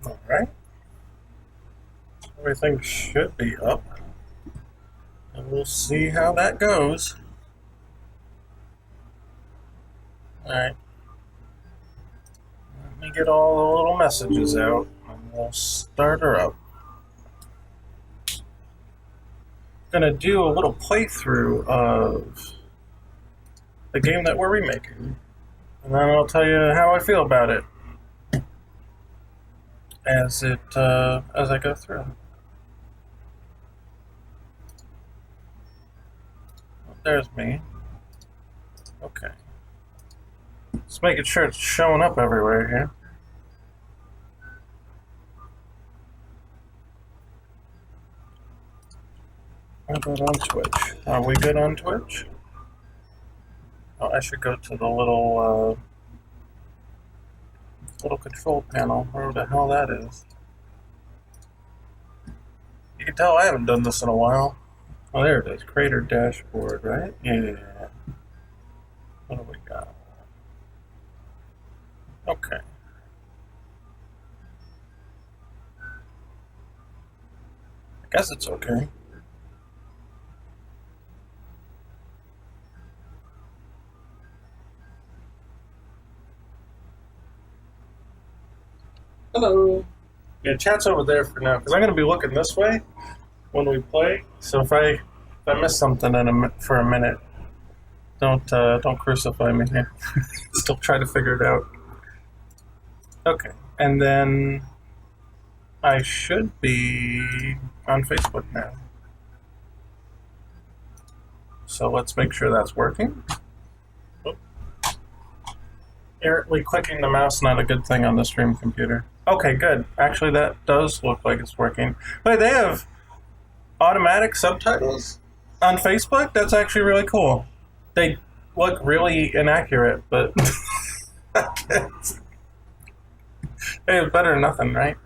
Alright. Everything should be up. And we'll see how that goes. Alright. Let me get all the little messages out and we'll start her up. Gonna do a little playthrough of the game that we're remaking. And then I'll tell you how I feel about it as I go through. There's me. Okay. Just making sure it's showing up everywhere here. How about on Twitch? Are we good on Twitch? Oh, I should go to the little control panel, where the hell that is. You can tell I haven't done this in a while. Oh, there it is. Creator dashboard, right? Yeah. What do we got? Okay. I guess it's okay. Hello. Yeah, chat's over there for now, because I'm going to be looking this way when we play. So if I miss something for a minute, don't crucify me here. Still try to figure it out. Okay, and then I should be on Facebook now. So let's make sure that's working. Errantly clicking the mouse, not a good thing on the stream computer. Okay, good. Actually, that does look like it's working. Wait, they have automatic subtitles on Facebook? That's actually really cool. They look really inaccurate, but hey, it's better than nothing, right?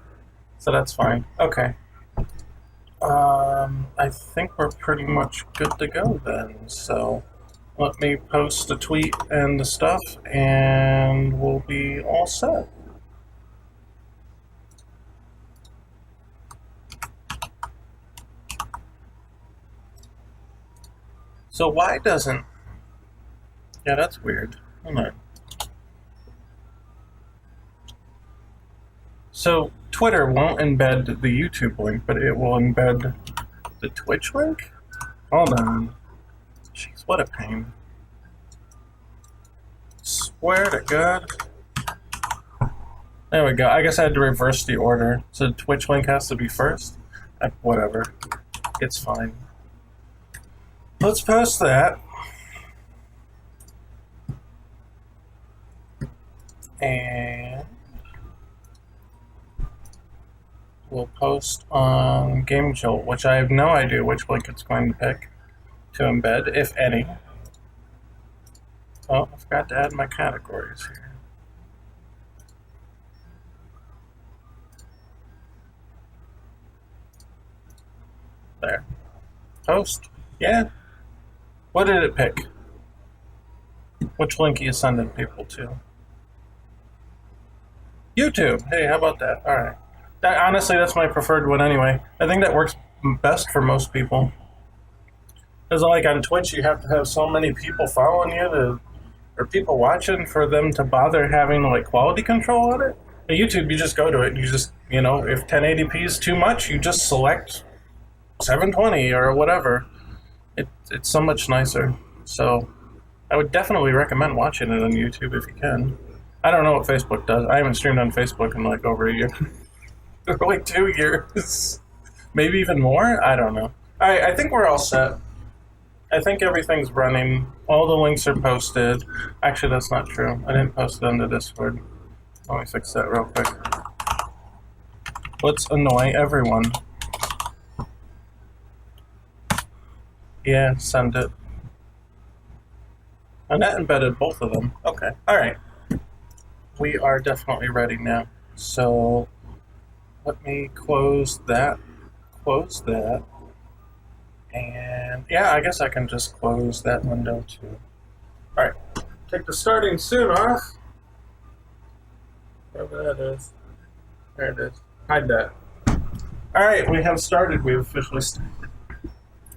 So that's fine. Okay. I think we're pretty much good to go then. So let me post the tweet and the stuff, and we'll be all set. So why doesn't... Yeah, that's weird. Hold on. So Twitter won't embed the YouTube link, but it will embed the Twitch link? Hold on. Jeez, what a pain. Swear to God. There we go. I guess I had to reverse the order. So the Twitch link has to be first? Whatever. It's fine. Let's post that. And we'll post on Game Jolt, which I have no idea which link it's going to pick to embed, if any. Oh, I forgot to add my categories here. There. Post. Yeah. What did it pick? Which link are you sending people to? YouTube. Hey, how about that? All right. Honestly, that's my preferred one anyway. I think that works best for most people. Because like on Twitch, you have to have so many people following you or people watching for them to bother having like quality control on it. At YouTube, you just go to it and you just, if 1080p is too much, you just select 720 or whatever. It's so much nicer. So I would definitely recommend watching it on YouTube if you can. I don't know what Facebook does. I haven't streamed on Facebook in like over a year. Or like 2 years. Maybe even more? I don't know. Alright, I think we're all set. I think everything's running. All the links are posted. Actually, that's not true. I didn't post it on the Discord. Let me fix that real quick. Let's annoy everyone. Yeah, send it. And that embedded both of them. Okay. Alright. We are definitely ready now. So let me close that. Close that. And yeah, I guess I can just close that window too. Alright. Take the starting soon off. Wherever that is. There it is. Hide that. All right, we have started. We have officially started.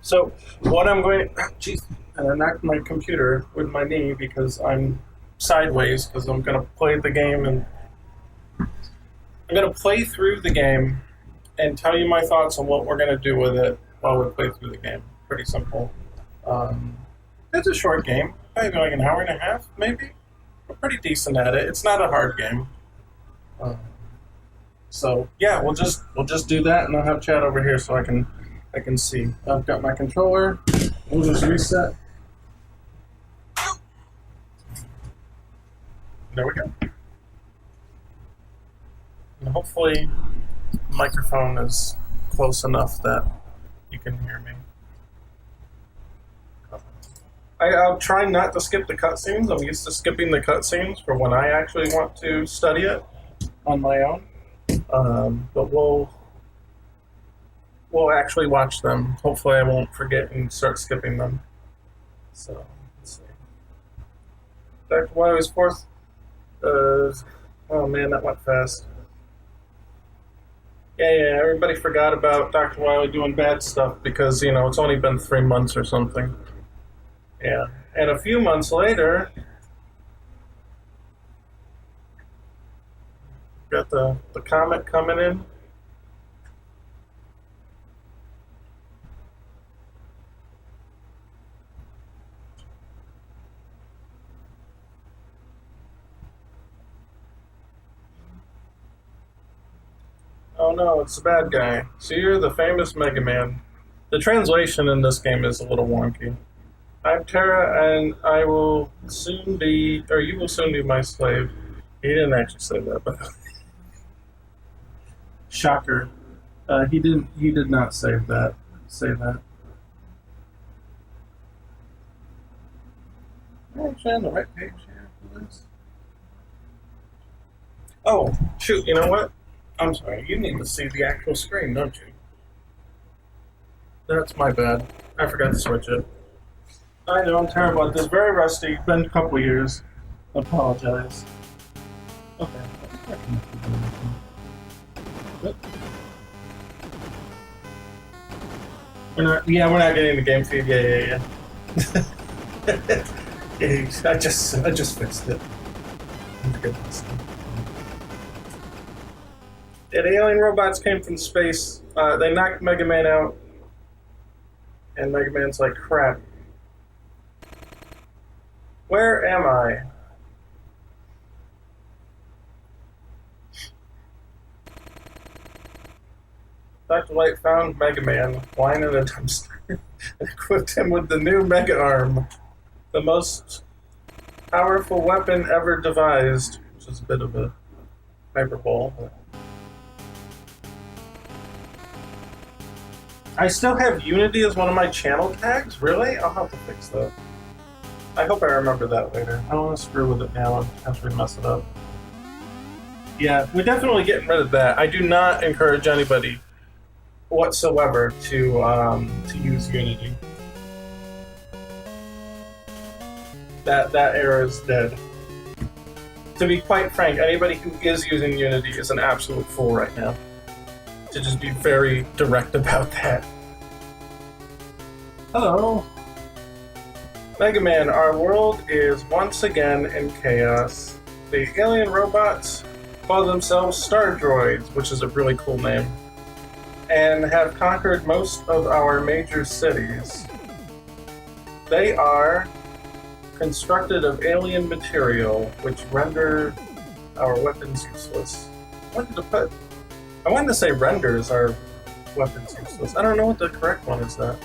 So, what I'm going, jeez, and I knocked my computer with my knee because I'm sideways because I'm going to play the game and I'm going to play through the game and tell you my thoughts on what we're going to do with it while we play through the game. Pretty simple. It's a short game, maybe like an hour and a half, maybe. We're pretty decent at it. It's not a hard game. So yeah, we'll just do that, and I'll have chat over here so I can see. I've got my controller. We'll just reset. There we go. And hopefully, the microphone is close enough that you can hear me. I'll try not to skip the cutscenes. I'm used to skipping the cutscenes for when I actually want to study it on my own. But we'll actually watch them. Hopefully I won't forget and start skipping them. So, let's see. Dr. Wiley's fourth... oh man, that went fast. Yeah, everybody forgot about Dr. Wiley doing bad stuff because, it's only been 3 months or something. Yeah, and a few months later... Got the comet coming in. Oh no, it's the bad guy. So you're the famous Mega Man. The translation in this game is a little wonky. I'm Terra, and I will soon be, or you will soon be my slave. He didn't actually say that, but... Shocker. He did not say that. I'm actually on the right page here for this. Oh, shoot, you know what? I'm sorry, you need to see the actual screen, don't you? That's my bad. I forgot to switch it. I know, I'm terrible at this. Very rusty. Been a couple years. I apologize. Okay. We're not getting the game feed. Yeah. I just fixed it. Goodness. Yeah, the alien robots came from space. They knocked Mega Man out, and Mega Man's like, crap. Where am I? Dr. Light found Mega Man lying in a dumpster and equipped him with the new Mega Arm, the most powerful weapon ever devised, which is a bit of a hyperbole. I still have Unity as one of my channel tags? Really? I'll have to fix that. I hope I remember that later. I don't want to screw with it now and potentially mess it up. Yeah, we're definitely getting rid of that. I do not encourage anybody whatsoever to use Unity. That era is dead. To be quite frank, anybody who is using Unity is an absolute fool right now. To just be very direct about that. Hello. Mega Man, our world is once again in chaos. The alien robots call themselves Star Droids, which is a really cool name, and have conquered most of our major cities. They are constructed of alien material, which render our weapons useless. I wanted to say renders our weapons useless. I don't know what the correct one is that.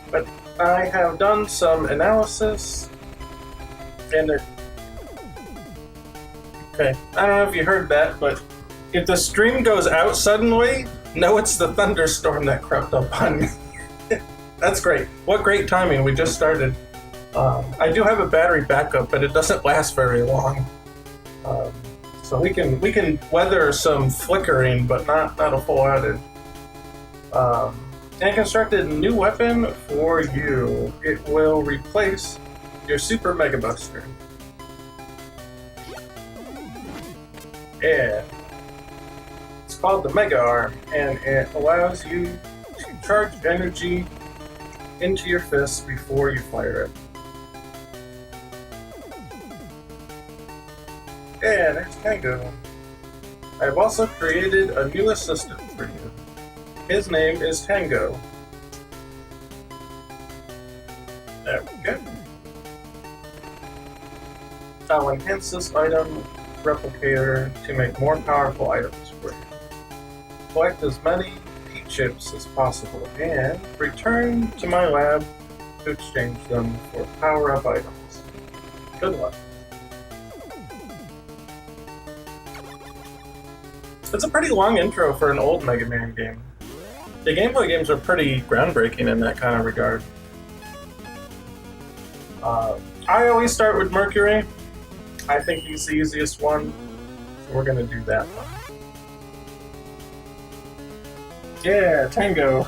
But I have done some analysis, and okay, I don't know if you heard that, but if the stream goes out suddenly, no, it's the thunderstorm that crept up on me. That's great. What great timing. We just started. I do have a battery backup, but it doesn't last very long. So we can weather some flickering, but not a full outage. And constructed a new weapon for you. It will replace your Super Mega Buster. Yeah. It's called the Mega Arm, and it allows you to charge energy into your fists before you fire it. Yeah, there's Tango. I've also created a new assistant for you. His name is Tango. There we go. I'll enhance this item replicator to make more powerful items for you. Collect as many P-chips as possible and return to my lab to exchange them for power-up items. Good luck. It's a pretty long intro for an old Mega Man game. The Game Boy games are pretty groundbreaking in that kind of regard. I always start with Mercury. I think he's the easiest one, so we're gonna do that one. Yeah, Tango.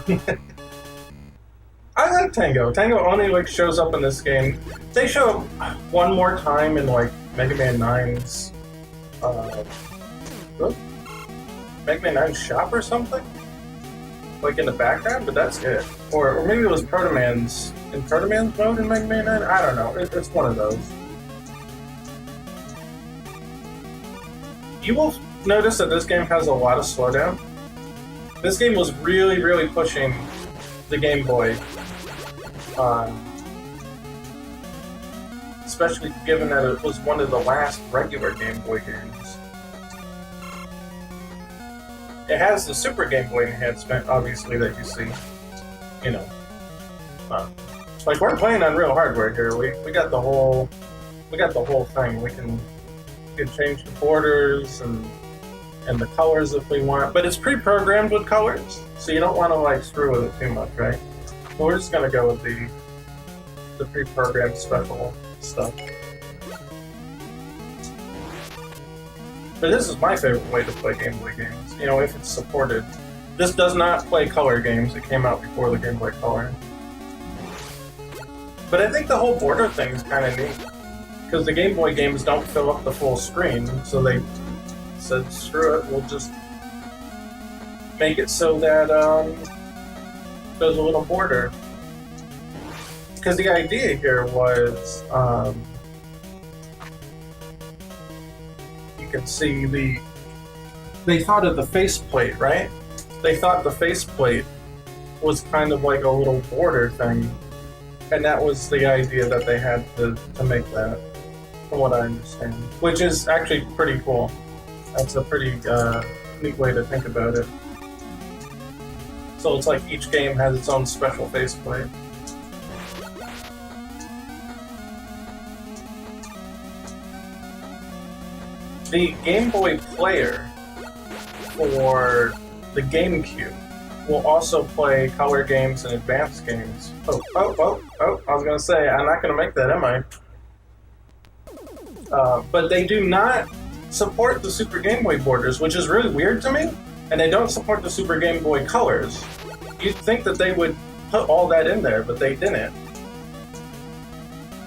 I like Tango. Tango only shows up in this game. They show up one more time in Mega Man 9's Mega Man 9's shop or something? In the background, but that's it. Or maybe it was Proto-Man's in Proto-Man's mode in Mega Man 9? I don't know. It's one of those. You will notice that this game has a lot of slowdown. This game was really, really pushing the Game Boy. Especially given that it was one of the last regular Game Boy games. It has the Super Game Boy enhancement, obviously, that you see. You know. We're playing on real hardware here. We got the whole thing. We can change the borders and the colors if we want, but it's pre-programmed with colors, so you don't want to screw with it too much, right? But we're just gonna go with the pre-programmed special stuff. But this is my favorite way to play Game Boy games, if it's supported. This does not play color games. It came out before the Game Boy Color. But I think the whole border thing is kind of neat, because the Game Boy games don't fill up the full screen, so they said, screw it, we'll just make it so that there's a little border. Because the idea here was, you can see they thought of the faceplate, right? They thought the faceplate was kind of like a little border thing, and that was the idea that they had to make that, from what I understand. Which is actually pretty cool. That's a pretty neat way to think about it. So it's like each game has its own special faceplate. The Game Boy player for the GameCube will also play color games and advanced games. Oh, I was gonna say, I'm not gonna make that, am I? But they do not support the Super Game Boy borders, which is really weird to me, and they don't support the Super Game Boy colors. You'd think that they would put all that in there, but they didn't.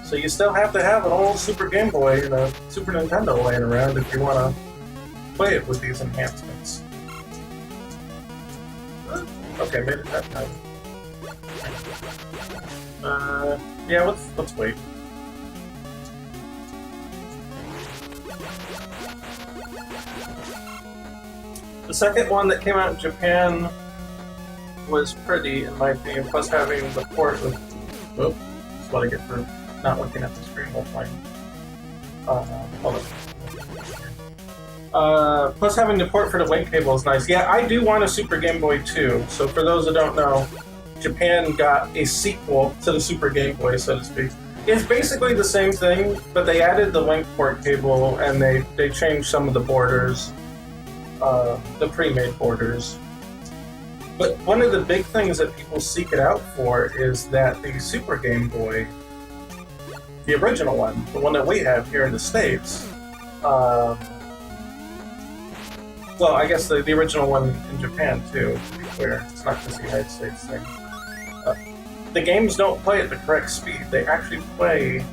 So you still have to have an old Super Game Boy and a Super Nintendo laying around if you want to play it with these enhancements. Okay, made it that time. Yeah, let's wait. The second one that came out in Japan was pretty, in my opinion, plus having the port with... Oh, that's what I get for not looking at the screen while playing. Hold on. Plus having the port for the link cable is nice. Yeah, I do want a Super Game Boy too, so for those that don't know, Japan got a sequel to the Super Game Boy, so to speak. It's basically the same thing, but they added the link port cable and they changed some of the borders. The pre-made borders. But one of the big things that people seek it out for is that the Super Game Boy, the original one, the one that we have here in the States, well, I guess the original one in Japan too, to be clear. It's not just the United States thing. The games don't play at the correct speed. They actually play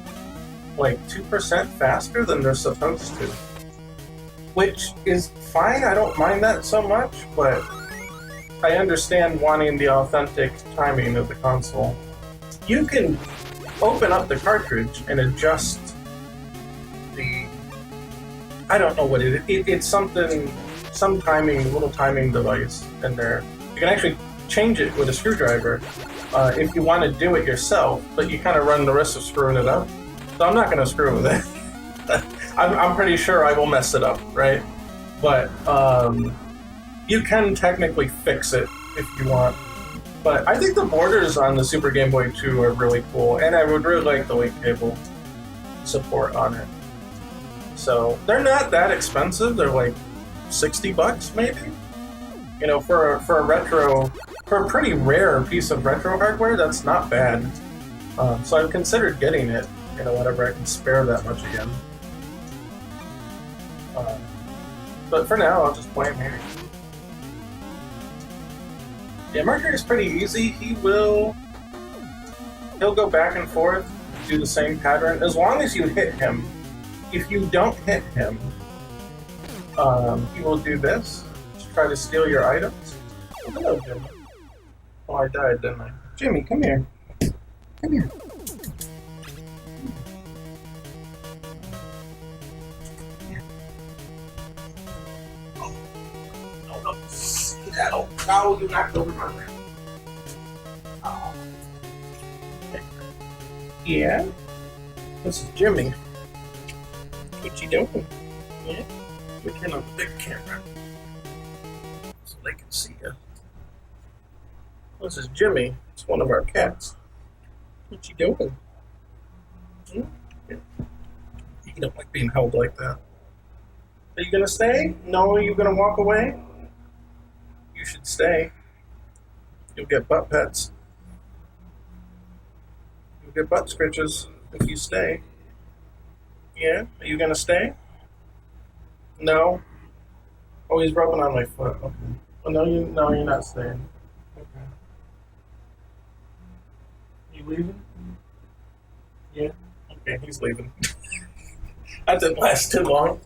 2% faster than they're supposed to. which is fine. I don't mind that so much, but I understand wanting the authentic timing of the console. You can open up the cartridge and adjust the... I don't know what it is. It's something, some timing, little timing device in there. You can actually change it with a screwdriver if you want to do it yourself, but you kind of run the risk of screwing it up. So I'm not going to screw with it. I'm pretty sure I will mess it up, right? But you can technically fix it if you want. But I think the borders on the Super Game Boy 2 are really cool, and I would really like the link cable support on it. So they're not that expensive. They're like $60 maybe. You know, for a retro, for a pretty rare piece of retro hardware, that's not bad. So I've considered getting it. You know, whenever I can spare that much again. But for now, I'll just play him here. Yeah, Mercury's pretty easy. He'll go back and forth, do the same pattern, as long as you hit him. If you don't hit him, he will do this, to try to steal your items. Hello, Jimmy. Oh, I died, didn't I? Jimmy, come here. Come here. No, you knocked over my ring. Oh. Yeah? This is Jimmy. What you doing? Yeah? We turn on the big camera so they can see you. This is Jimmy. It's one of our cats. What you doing? Hmm? Yeah. You don't like being held like that. Are you gonna stay? No, are you gonna walk away? You should stay. You'll get butt pets. You'll get butt scratches if you stay. Yeah? Are you gonna stay? No? Oh, he's rubbing on my foot. Okay. Oh, no, you're not staying. Okay. You leaving? Yeah? Okay, he's leaving. That didn't last too long.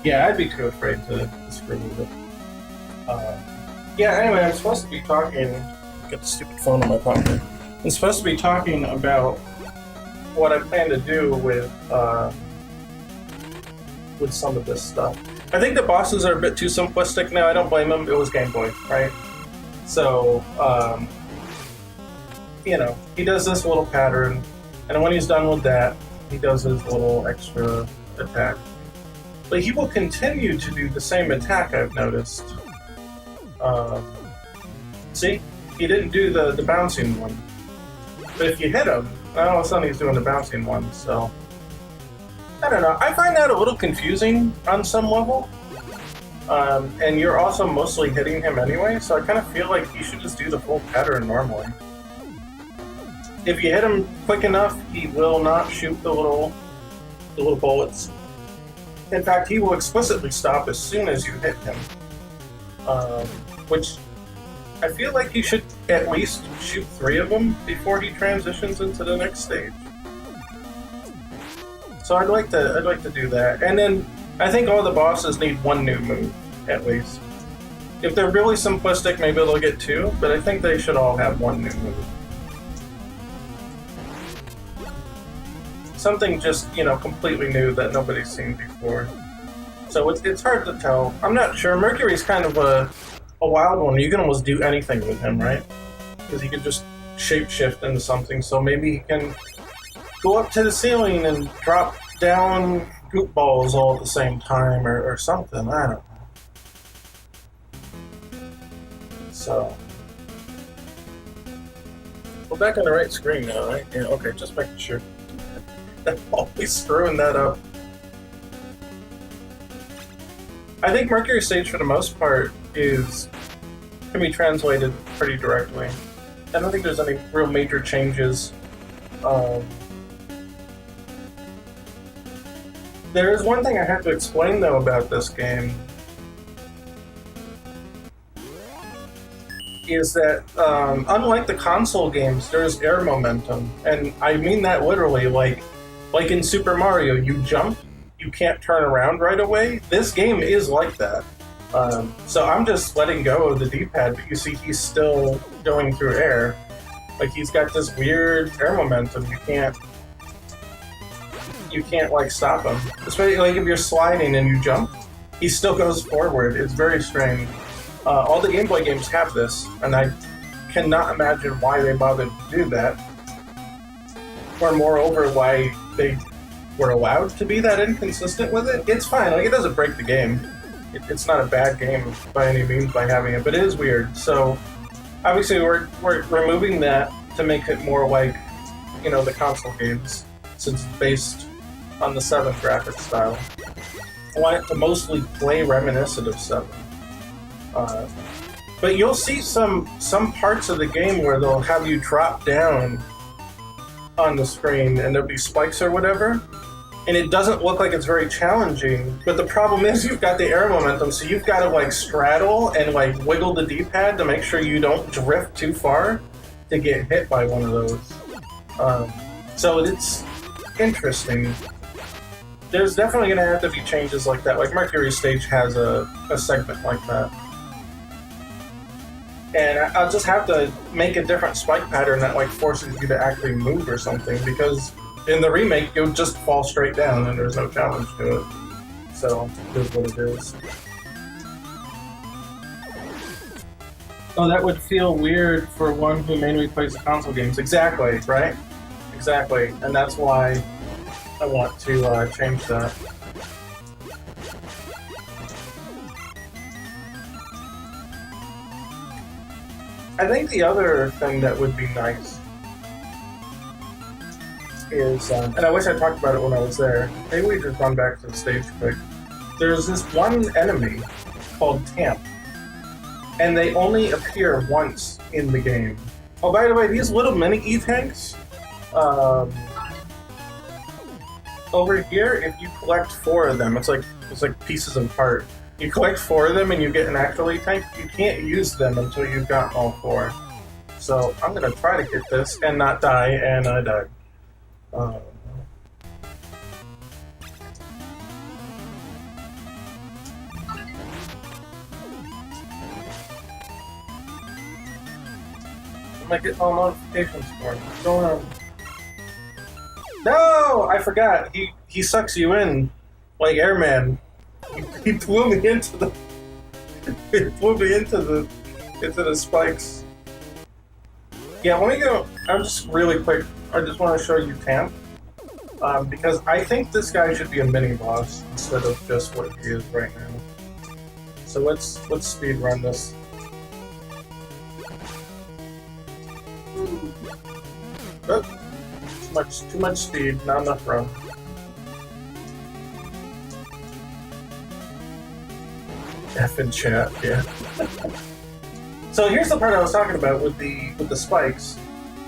Yeah, I'd be too afraid to screw with it. Yeah, anyway, I'm supposed to be talking... Get the stupid phone in my pocket. I'm supposed to be talking about what I plan to do with some of this stuff. I think the bosses are a bit too simplistic now. I don't blame them. It was Game Boy, right? So, you know, he does this little pattern, and when he's done with that, he does his little extra attack. But he will continue to do the same attack, I've noticed. See? He didn't do the bouncing one. But if you hit him, all of a sudden he's doing the bouncing one, so... I don't know. I find that a little confusing on some level. And you're also mostly hitting him anyway, so I kind of feel like he should just do the full pattern normally. If you hit him quick enough, he will not shoot the little bullets. In fact, he will explicitly stop as soon as you hit him. Which I feel like he should at least shoot 3 of them before he transitions into the next stage. So I'd like to do that. And then I think all the bosses need 1 new move, at least. If they're really simplistic, maybe they'll get 2, but I think they should all have 1 new move. Something just, you know, completely new that nobody's seen before. So it's hard to tell. I'm not sure. Mercury's kind of a wild one. You can almost do anything with him, right? Because he could just shapeshift into something. So maybe he can go up to the ceiling and drop down goop balls all at the same time or something. I don't know. So... we're back on the right screen now, right? Yeah, okay, just making sure. I'm always screwing that up. I think Mercury Stage, for the most part, can be translated pretty directly. I don't think there's any real major changes. There is one thing I have to explain, though, about this game. is that unlike the console games, there's air momentum, and I mean that literally. Like in Super Mario, you jump, you can't turn around right away. This game is like that. So I'm just letting go of the D-pad, but you see he's still going through air. Like he's got this weird air momentum. You can't like stop him. Especially like if you're sliding and you jump, he still goes forward. It's very strange. All the Game Boy games have this, and I cannot imagine why they bothered to do that. Or moreover, why they were allowed to be that inconsistent with it. It's fine, like it doesn't break the game. It's not a bad game by any means by having it, but it is weird. So obviously we're removing that to make it more like, you know, the console games, since it's based on the 7 graphic style. I want it to mostly play reminiscent of 7. But you'll see some parts of the game where they'll have you drop down on the screen and there'll be spikes or whatever, and it doesn't look like it's very challenging, but the problem is you've got the air momentum, so you've got to like straddle and like wiggle the D-pad to make sure you don't drift too far to get hit by one of those. So it's interesting. There's definitely going to have to be changes like that. Like Mercury Stage has a segment like that. And I'll just have to make a different spike pattern that like forces you to actually move or something, because in the remake you'll just fall straight down and there's no challenge to it. So it is what it is. Oh, that would feel weird for one who mainly plays the console games. Exactly, right? Exactly, and that's why I want to change that. I think the other thing that would be nice is, and I wish I talked about it when I was there, maybe we just run back to the stage quick. There's this one enemy called Tamp, and they only appear once in the game. Oh, by the way, these little mini E-tanks, over here, if you collect 4 of them, it's like pieces and part. You collect 4 of them and you get an actual E-tank. You can't use them until you've gotten all 4. So I'm gonna try to get this and not die, and I died. I might get all notifications for it. What's going on? No! I forgot. He sucks you in like Airman. He blew me into the into the spikes. Yeah, let me go. I'm just really quick. I just want to show you Tamp, because I think this guy should be a mini boss instead of just what he is right now. So let's speed run this. Oh, too much speed, not enough run. F in chat, yeah. So here's the part I was talking about with the spikes.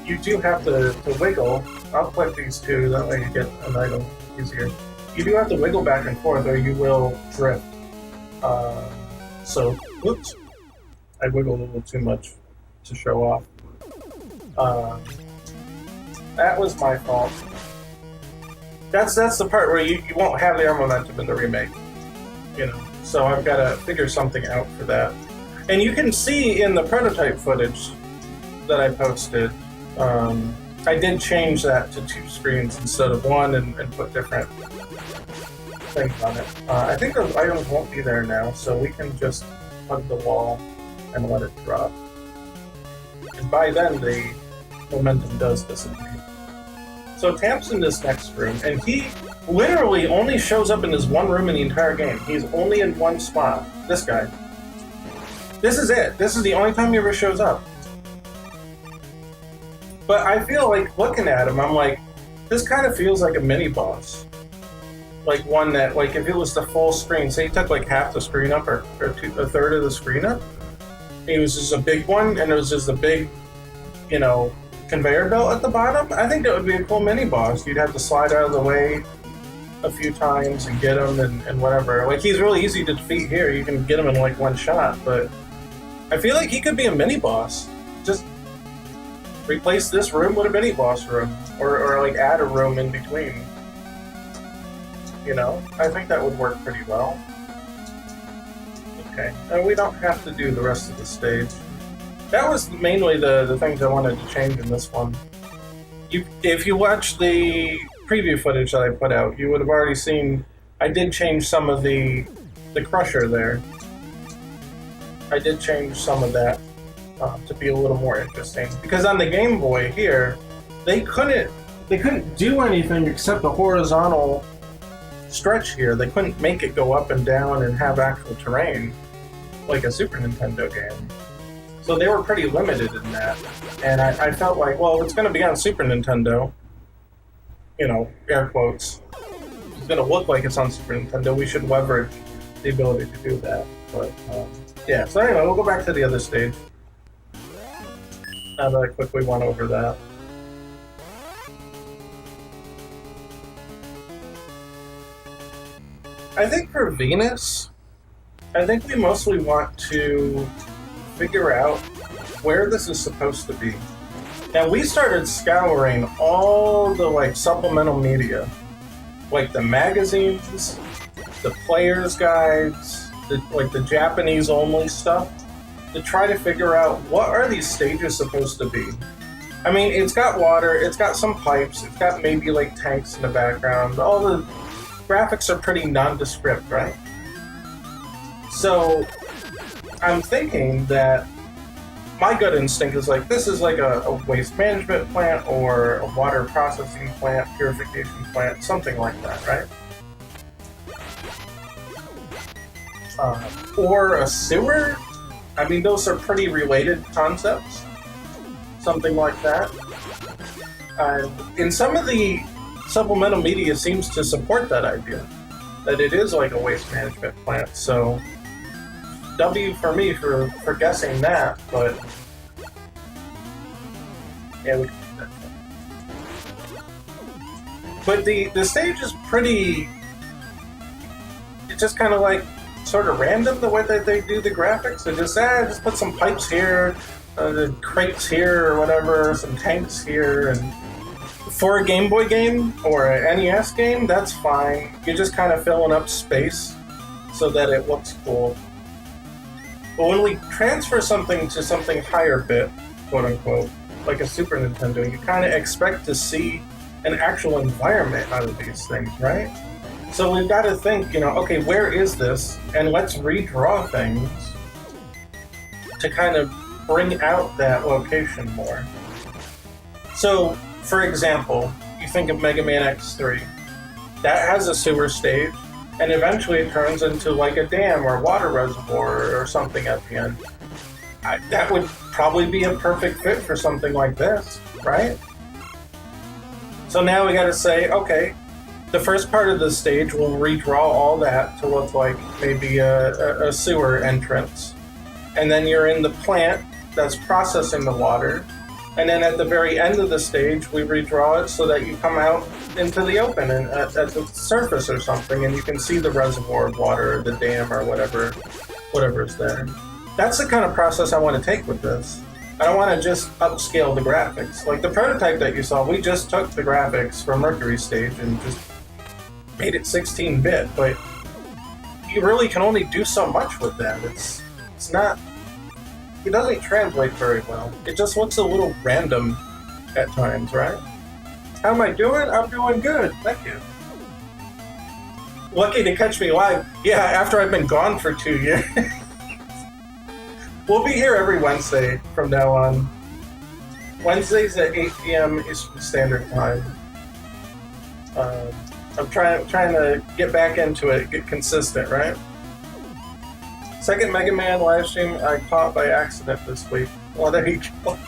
You do have to wiggle. I'll collect these 2, that way you get an item easier. You do have to wiggle back and forth or you will drift. So, whoops. I wiggled a little too much to show off. That was my fault. That's the part where you won't have the air momentum in the remake. You know. So I've got to figure something out for that. And you can see in the prototype footage that I posted, I did change that to 2 screens instead of 1 and put different things on it. I think those items won't be there now, so we can just hug the wall and let it drop. And by then the momentum does dissipate. So Tamp's in this next room, and he literally only shows up in this one room in the entire game. He's only in one spot. This guy. This is it. This is the only time he ever shows up. But I feel like looking at him, I'm like, this kind of feels like a mini boss. Like one that, like if it was the full screen, say he took like half the screen up or a third of the screen up, it was just a big one, and it was just a big, you know, conveyor belt at the bottom. I think that would be a cool mini boss. You'd have to slide out of the way a few times and get him and whatever. Like he's really easy to defeat here. You can get him in like one shot, but I feel like he could be a mini boss. Just replace this room with a mini boss room, or like add a room in between. You know, I think that would work pretty well. Okay, and we don't have to do the rest of the stage. That was mainly the things I wanted to change in this one. If you watch the preview footage that I put out, you would have already seen I did change some of the crusher there. I did change some of that to be a little more interesting. Because on the Game Boy here, they couldn't do anything except a horizontal stretch here. They couldn't make it go up and down and have actual terrain like a Super Nintendo game. So they were pretty limited in that. And I felt like, well, it's going to be on Super Nintendo, you know, air quotes. It's going to look like it's on Super Nintendo. We should leverage the ability to do that. But, yeah, so anyway, we'll go back to the other stage. Now that I quickly went over that. I think for Venus, I think we mostly want to figure out where this is supposed to be. Now, we started scouring all the like supplemental media, like the magazines, the players' guides, the Japanese only stuff, to try to figure out what are these stages supposed to be. I mean, it's got water, it's got some pipes, it's got maybe like tanks in the background. All the graphics are pretty nondescript, right? So I'm thinking that my gut instinct is like, this is like a waste management plant or a water processing plant, purification plant, something like that, right? Or a sewer? I mean, those are pretty related concepts. Something like that. In some of the supplemental media seems to support that idea, that it is like a waste management plant, so W for me for guessing that, but yeah, we can do that. But the stage is pretty, it's just kind of like sort of random the way that they do the graphics. They just put some pipes here, the crates here or whatever, some tanks here, and for a Game Boy game or an NES game, that's fine. You're just kind of filling up space so that it looks cool. But when we transfer something to something higher bit, quote unquote, like a Super Nintendo, you kind of expect to see an actual environment out of these things, right? So we've got to think, you know, okay, where is this? And let's redraw things to kind of bring out that location more. So, for example, you think of Mega Man X3. That has a sewer stage, and eventually it turns into like a dam or water reservoir or something at the end. That would probably be a perfect fit for something like this, right? So now we gotta say, okay, the first part of the stage will redraw all that to look like maybe a sewer entrance. And then you're in the plant that's processing the water. And then at the very end of the stage, we redraw it so that you come out into the open and at the surface or something, and you can see the reservoir of water, or the dam, or whatever's there. That's the kind of process I want to take with this. I don't want to just upscale the graphics. Like the prototype that you saw, we just took the graphics from Mercury Stage and just made it 16-bit, but you really can only do so much with that. It's not... It doesn't translate very well. It just looks a little random at times, right? How am I doing? I'm doing good. Thank you. Lucky to catch me live. Yeah, after I've been gone for 2 years. We'll be here every Wednesday from now on. Wednesdays at 8 p.m. Eastern Standard Time. I'm trying to get back into it, get consistent, right? Second Mega Man live stream I caught by accident this week. Well, there you go.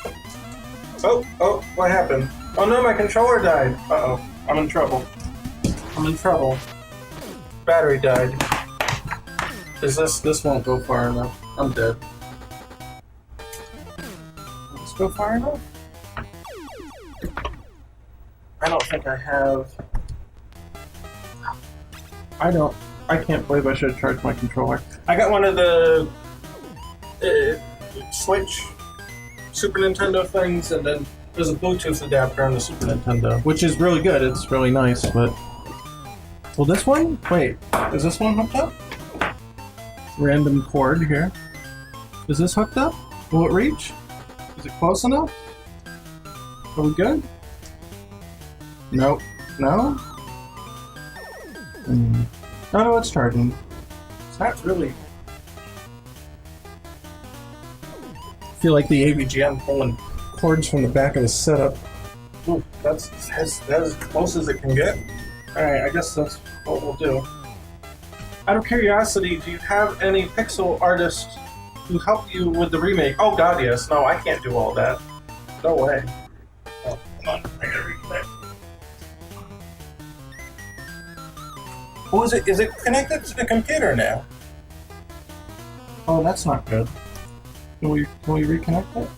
Oh, what happened? Oh no, my controller died. Uh-oh, I'm in trouble. Battery died. This won't go far enough. I'm dead. Will this go far enough? I don't think I have... I can't believe I should have charged my controller. I got one of the Switch, Super Nintendo things, and then there's a Bluetooth adapter on the Super Nintendo, which is really good. It's really nice, but... Well, this one? Wait, is this one hooked up? Random cord here. Is this hooked up? Will it reach? Is it close enough? Are we good? Nope. No? Oh no, it's charging. It's not really... I feel like the AVGN pulling cords from the back of the setup. Ooh, that's as close as it can get. Alright, I guess that's what we'll do. Out of curiosity, do you have any pixel artists who help you with the remake? Oh god, yes. No, I can't do all that. No way. Oh, come on. I gotta reconnect. Oh, is it connected to the computer now? Oh, that's not good. Can we reconnect it?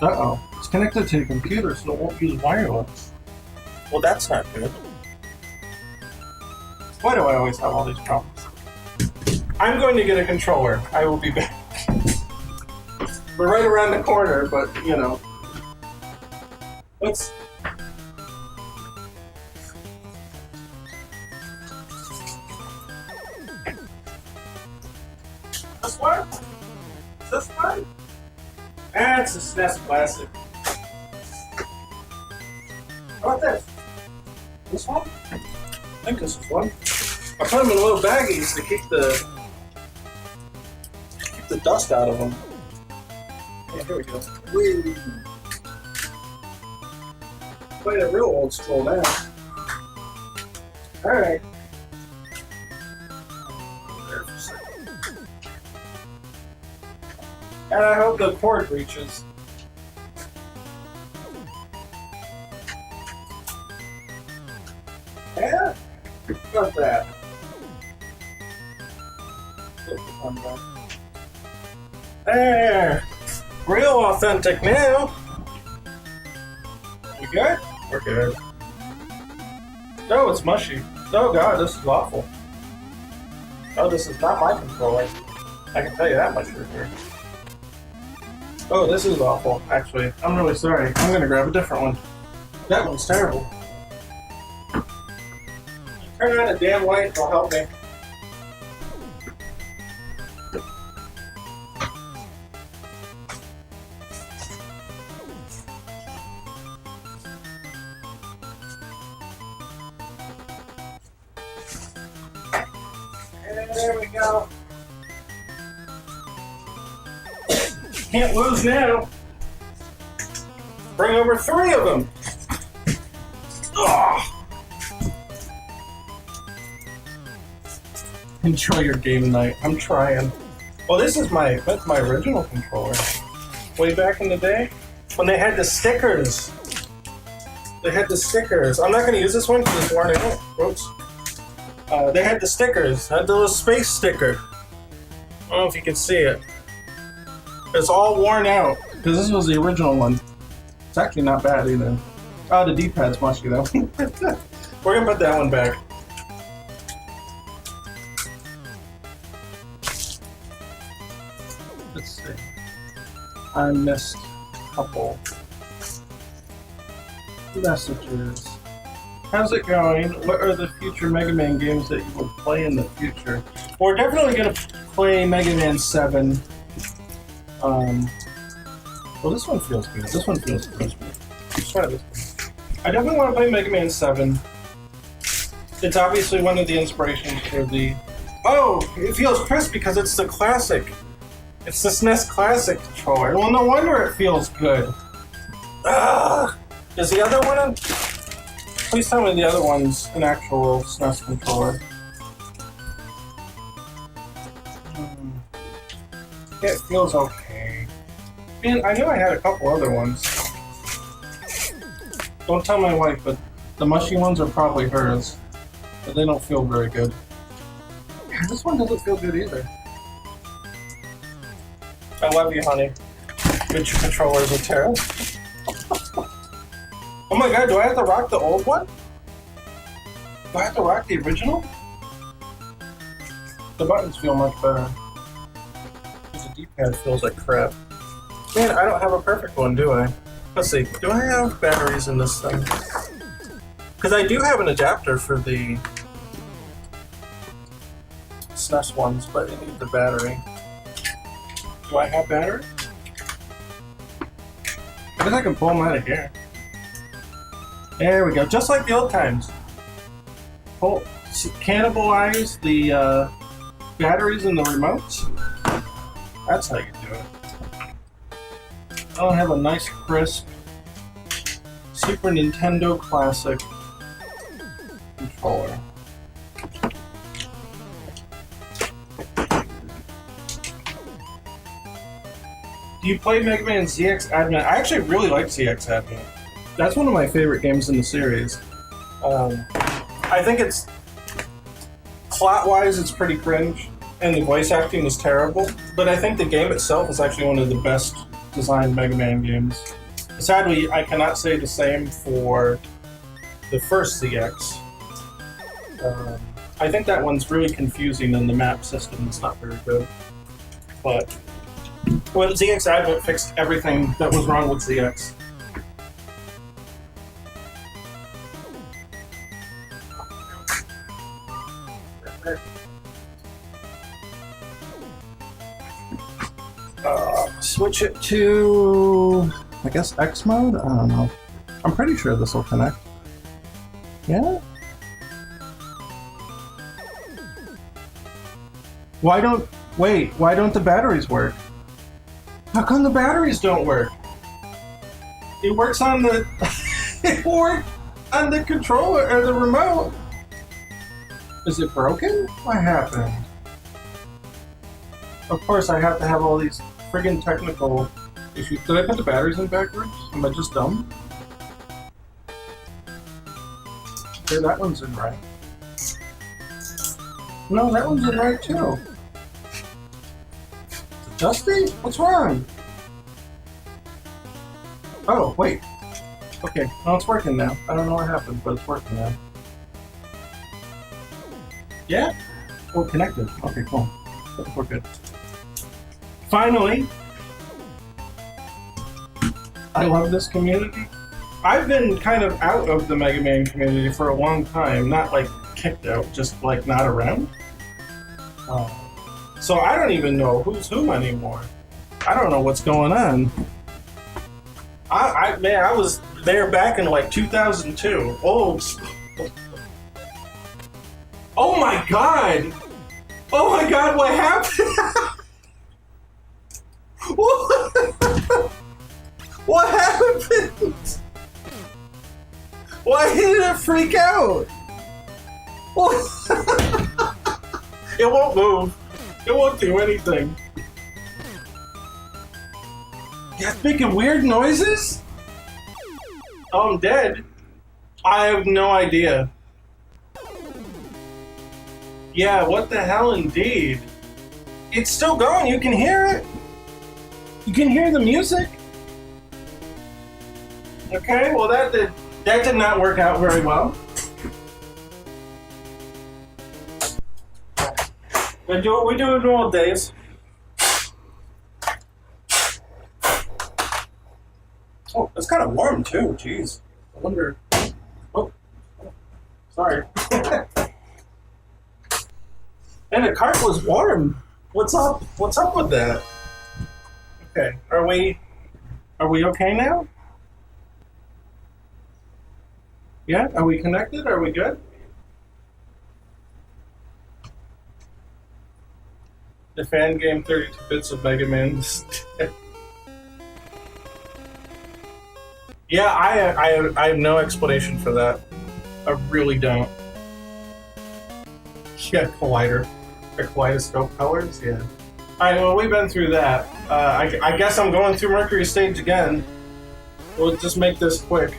Uh-oh. It's connected to the computer, so it won't use wireless. Well, that's not good. Why do I always have all these problems? I'm going to get a controller. I will be back. We're right around the corner, but, you know. Let's... This one? Is this one? That's a SNES Classic. How about this? This one? I think this is one. I put them in little baggies to keep the dust out of them. Yeah, here we go. Whee! Playing it real old school now. Alright. And I hope the cord reaches. Yeah? Got that. There! Real authentic now! We good? We're good. Oh, it's mushy. Oh god, this is awful. Oh, this is not my controller. I can tell you that much for sure. Oh, this is awful, actually. I'm really sorry. I'm gonna grab a different one. That one's terrible. Turn on a damn light, it'll help me. And there we go. Can't lose now. Bring over 3 of them. Oh. Enjoy your game night. I'm trying. Well, that's my original controller. Way back in the day, when they had the stickers. They had the stickers. I'm not going to use this one because it's worn out. Whoops. They had the stickers. Had the little space sticker. I don't know if you can see it. It's all worn out because this was the original one. It's actually not bad either. Oh, the D-pad's mushy though. We're gonna put that one back. Let's see. I missed a couple messages. How's it going? What are the future Mega Man games that you will play in the future? We're definitely gonna play Mega Man 7. Well, this one feels good. This one feels good. Let's try this one. I definitely want to play Mega Man 7. It's obviously one of the inspirations for the... Oh! It feels crisp because it's the classic. It's the SNES Classic controller. Well, no wonder it feels good. Ugh! Is the other one... Please tell me the other one's an actual SNES controller. It feels okay. Man, I knew I had a couple other ones. Don't tell my wife, but the mushy ones are probably hers. But they don't feel very good. Yeah, this one doesn't feel good either. I love you, honey. Good controllers are terrible. Oh my god, do I have to rock the old one? Do I have to rock the original? The buttons feel much better. D-pad feels like crap. Man, I don't have a perfect one, do I? Let's see. Do I have batteries in this thing? Because I do have an adapter for the SNES ones, but I need the battery. Do I have battery? I guess I can pull them out of here. There we go, just like the old times. Cannibalize the batteries and the remotes. That's how you do it. I'll have a nice crisp Super Nintendo Classic controller. Do you play Mega Man ZX Advent? I actually really like ZX Advent. That's one of my favorite games in the series. I think it's plot-wise, it's pretty cringe, and the voice acting is terrible. But I think the game itself is actually one of the best designed Mega Man games. Sadly, I cannot say the same for the first ZX. I think that one's really confusing, and the map system is not very good. But well, ZX Advent fixed everything that was wrong with ZX. Switch it to, I guess, X mode? I don't know. I'm pretty sure this will connect. Yeah? Why don't the batteries work? How come the batteries don't work? It works on the it worked on the controller or the remote. Is it broken? What happened? Of course I have to have all these friggin' technical issues. Did I put the batteries in backwards? Am I just dumb? Okay, that one's in right. No, that one's in right too. Dusty? What's wrong? Oh, wait. Okay, well, it's working now. I don't know what happened, but it's working now. Yeah? Oh, connected. Okay, cool. We're good. Finally! I love this community. I've been kind of out of the Mega Man community for a long time. Not like kicked out, just like not around. So I don't even know who's who anymore. I don't know what's going on. Man, I was there back in like 2002. Oh my god! Oh my god, what happened? What happened? Why did it freak out? It won't move. It won't do anything. Yeah, it's making weird noises? Oh, I'm dead. I have no idea. Yeah, what the hell indeed. It's still going, you can hear it. You can hear the music. Okay, well that did not work out very well. We do what we do in old days. Oh, it's kind of warm too. Jeez, I wonder. Oh, sorry. And the cart was warm. What's up? What's up with that? Okay, are we okay now? Yeah, are we connected? Are we good? The fan game 32 bits of Mega Man. Yeah, I have no explanation for that. I really don't. Yeah, collider. Or kaleidoscope colors, yeah. Alright, well, we've been through that. I guess I'm going through Mercury stage again. We'll just make this quick.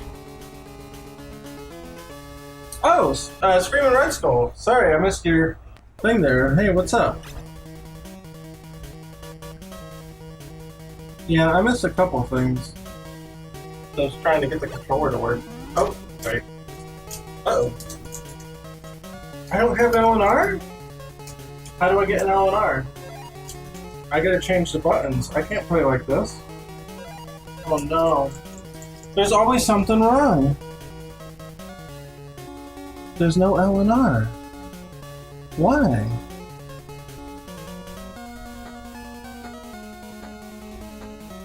Oh, Screaming Red Skull. Sorry, I missed your thing there. Hey, what's up? Yeah, I missed a couple things. I was trying to get the controller to work. Oh, right. Uh-oh. I don't have LNR? How do I get an LNR? I gotta change the buttons. I can't play like this. Oh no. There's always something wrong. There's no L and R. Why?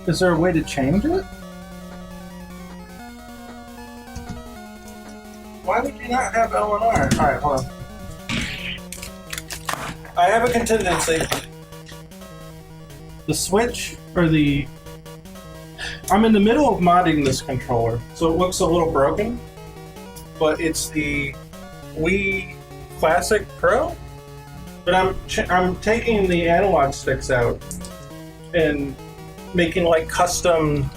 Is there a way to change it? Why would you not have L and R? Alright, hold on. I have a contingency. The Switch, or the... I'm in the middle of modding this controller, so it looks a little broken, but it's the Wii Classic Pro. But I'm taking the analog sticks out and making like custom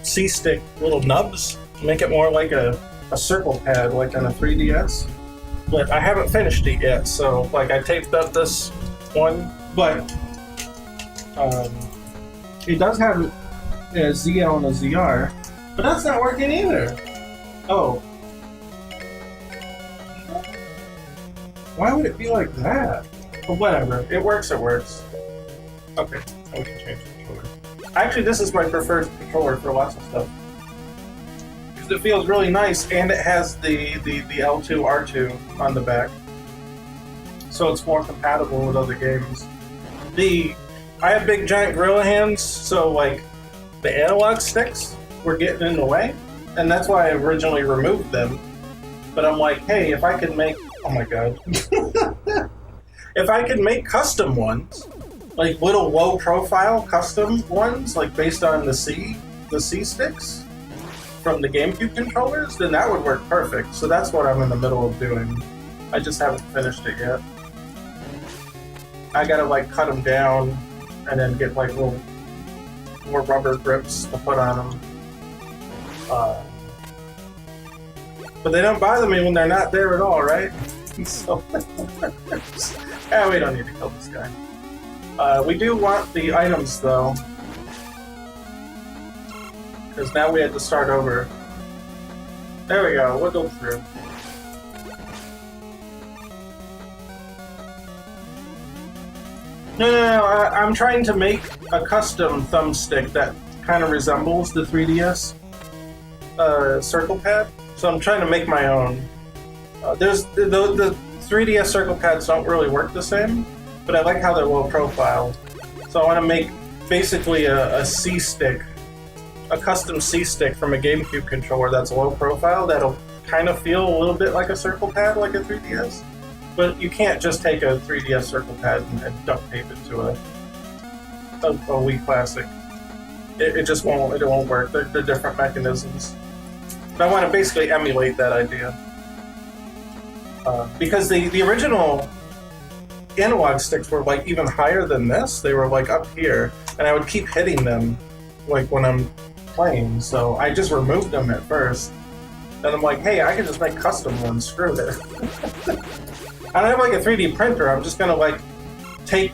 C-stick little nubs to make it more like a circle pad, like on a 3DS. But I haven't finished it yet, so like I taped up this one, but it does have a ZL and a ZR, but that's not working either. Oh. Why would it be like that? But whatever, it works, it works. Okay, we can change the controller. Actually, this is my preferred controller for lots of stuff. Because it feels really nice, and it has the L2, R2 on the back. So it's more compatible with other games. I have big giant gorilla hands, so like the analog sticks were getting in the way, and that's why I originally removed them. But I'm like, hey, if I could make, oh my god, if I could make custom ones, like little low profile custom ones, like based on the C sticks from the GameCube controllers, then that would work perfect. So that's what I'm in the middle of doing. I just haven't finished it yet. I gotta like cut them down and then get like little more rubber grips to put on them. But they don't bother me when they're not there at all, right? So, we don't need to kill this guy. We do want the items though, because now we had to start over. There we go, we'll go through. No, I'm trying to make a custom thumbstick that kind of resembles the 3DS circle pad. So I'm trying to make my own. The 3DS circle pads don't really work the same, but I like how they're low profile. So I want to make basically a C-stick, a custom C-stick from a GameCube controller that's low profile that'll kind of feel a little bit like a circle pad, like a 3DS. But you can't just take a 3DS circle pad and duct tape it to a Wii Classic. It just won't. It won't work. They're different mechanisms. But I want to basically emulate that idea because the original analog sticks were like even higher than this. They were like up here, and I would keep hitting them like when I'm playing. So I just removed them at first. And I'm like, hey, I can just make custom ones. Screw it. I don't have like a 3D printer. I'm just gonna like take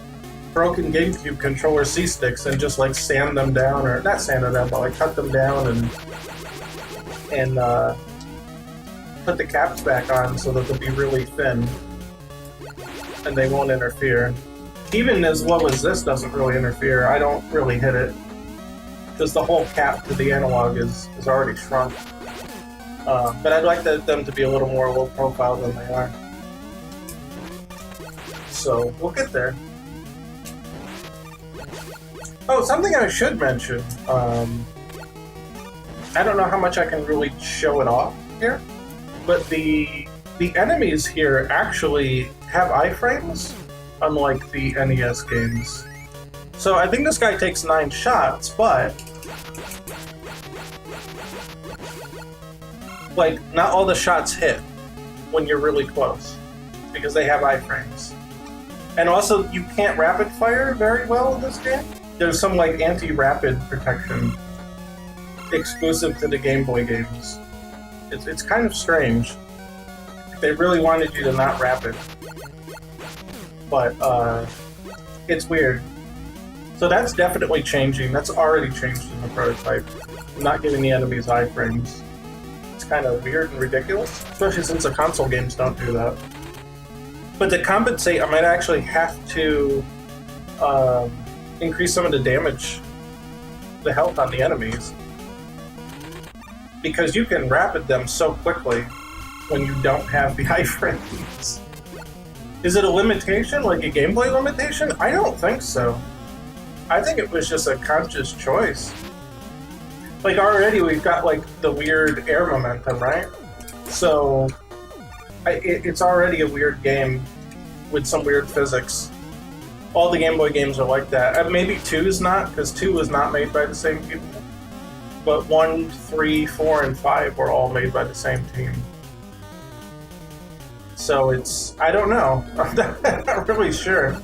broken GameCube controller C-sticks and just like sand them down, or not sand them down, but like cut them down and put the caps back on so that they'll be really thin and they won't interfere. Even as low as this doesn't really interfere. I don't really hit it because the whole cap to the analog is already shrunk. But I'd like them to be a little more low profile than they are. So we'll get there. Oh, something I should mention. I don't know how much I can really show it off here, but the enemies here actually have iframes, unlike the NES games. So I think this guy takes 9 shots, but like not all the shots hit when you're really close because they have iframes. And also, you can't rapid fire very well in this game. There's some like anti-rapid protection exclusive to the GameBoy games. It's kind of strange. They really wanted you to not rapid, but it's weird. So that's definitely changing. That's already changed in the prototype. Not giving the enemies iframes. It's kind of weird and ridiculous, especially since the console games don't do that. But to compensate, I might actually have to increase some of the damage, the health on the enemies. Because you can rapid them so quickly when you don't have the iframes. Is it a limitation, like a gameplay limitation? I don't think so. I think it was just a conscious choice. Like already we've got like the weird air momentum, right? So it's already a weird game with some weird physics. All the Game Boy games are like that. Maybe 2 is not, because 2 was not made by the same people. But 1, 3, 4, and 5 were all made by the same team. So it's, I don't know. I'm not really sure.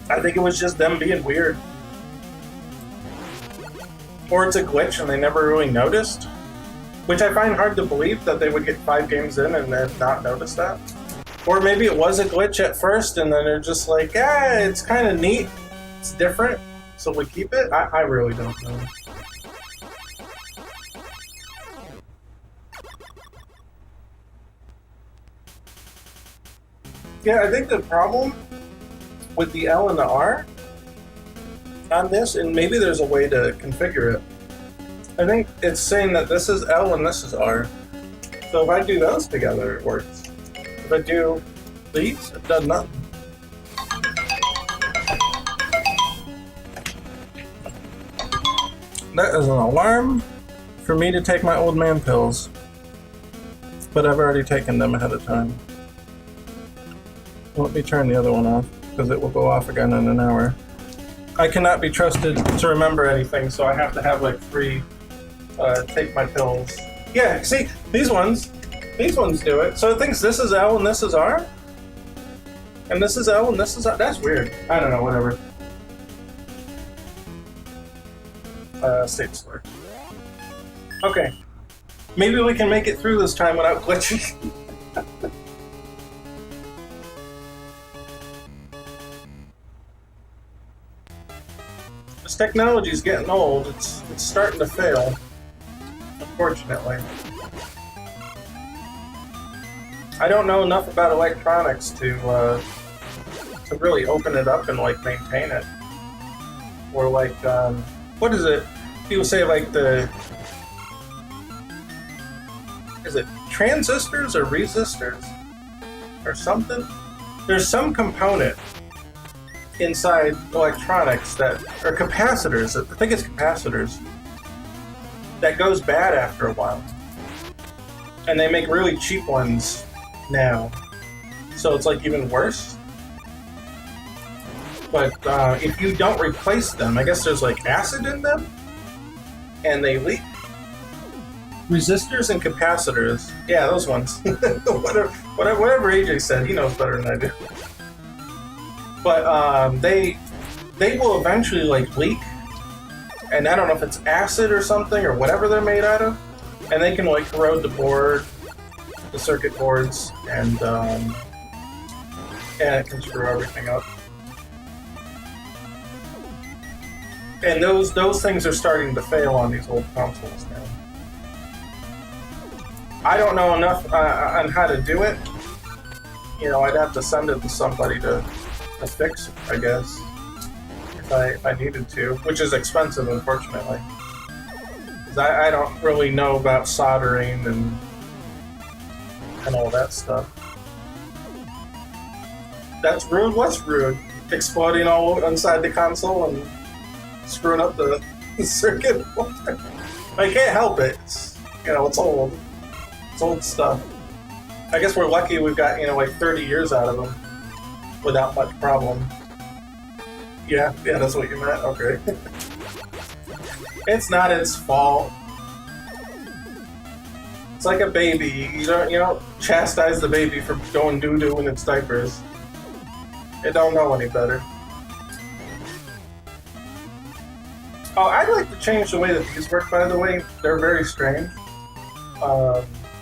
I think it was just them being weird. Or it's a glitch and they never really noticed. Which I find hard to believe that they would get 5 games in and then not notice that. Or maybe it was a glitch at first and then they're just like, yeah, it's kind of neat. It's different, so we keep it? I really don't know. Yeah, I think the problem with the L and the R on this, and maybe there's a way to configure it. I think it's saying that this is L and this is R. So if I do those together, it works. If I do these, it does nothing. That is an alarm for me to take my old man pills. But I've already taken them ahead of time. Let me turn the other one off, because it will go off again in an hour. I cannot be trusted to remember anything, so I have to have like 3 take my pills. Yeah, see, these ones do it. So it thinks this is L and this is R? And this is L and this is R? That's weird. I don't know, whatever. State store. Okay. Maybe we can make it through this time without glitching. This technology's getting old. It's starting to fail. Unfortunately. I don't know enough about electronics to really open it up and like maintain it. Or like what is it? People say like is it transistors or resistors? Or something? There's some component inside electronics that, or capacitors, I think it's capacitors, that goes bad after a while. And they make really cheap ones now. So it's like even worse. But if you don't replace them, I guess there's like acid in them, and they leak. Resistors and capacitors, yeah, those ones. whatever AJ said, he knows better than I do. But they will eventually like leak, and I don't know if it's acid or something or whatever they're made out of, and they can like corrode the board, the circuit boards, and it can screw everything up. And those things are starting to fail on these old consoles now. I don't know enough on how to do it. You know, I'd have to send it to somebody to fix it, I guess, if I needed to, which is expensive, unfortunately. 'Cause I don't really know about soldering and all that stuff. That's rude. What's rude? Exploding all inside the console and screwing up the circuit board. I can't help it. It's, you know, it's old. It's old stuff. I guess we're lucky we've got, you know, like 30 years out of them without much problem. Yeah, that's what you meant? Okay. It's not its fault. It's like a baby. You don't chastise the baby for going doo-doo in its diapers. It don't know any better. Oh, I'd like to change the way that these work, by the way. They're very strange.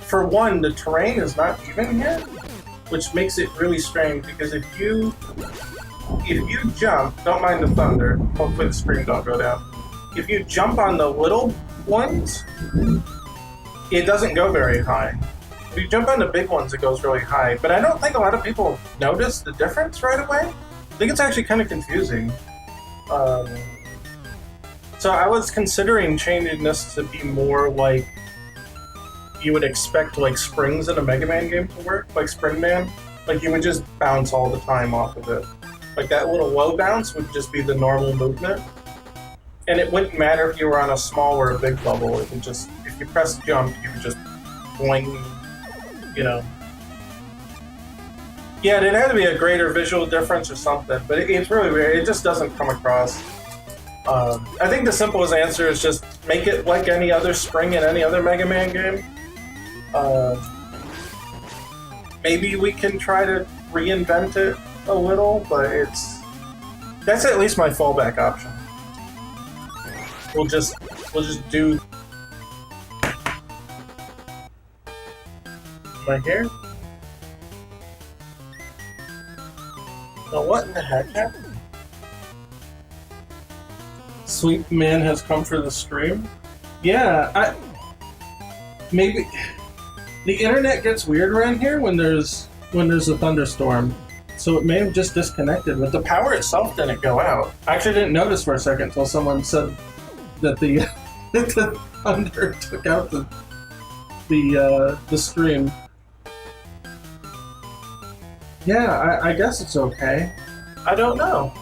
For one, the terrain is not even here, which makes it really strange, because if you jump, don't mind the thunder, hopefully the screen don't go down. If you jump on the little ones, it doesn't go very high. If you jump on the big ones, it goes really high. But I don't think a lot of people notice the difference right away. I think it's actually kind of confusing. Um, so I was considering changing this to be more like you would expect like springs in a Mega Man game to work, like Spring Man. Like you would just bounce all the time off of it. Like that little low bounce would just be the normal movement. And it wouldn't matter if you were on a small or a big bubble. It would just, if you press jump, you would just boing, you know. Yeah, it had to be a greater visual difference or something, but it's really weird. It just doesn't come across. I think the simplest answer is just make it like any other spring in any other Mega Man game. Maybe we can try to reinvent it a little, but that's at least my fallback option. We'll just do right here. Now what in the heck happened? Sweet Man has come for the stream. Yeah, maybe the internet gets weird around here when there's a thunderstorm, so it may have just disconnected. But the power itself didn't go out. I actually didn't notice for a second until someone said that the the thunder took out the stream. Yeah, I guess it's okay. I don't know.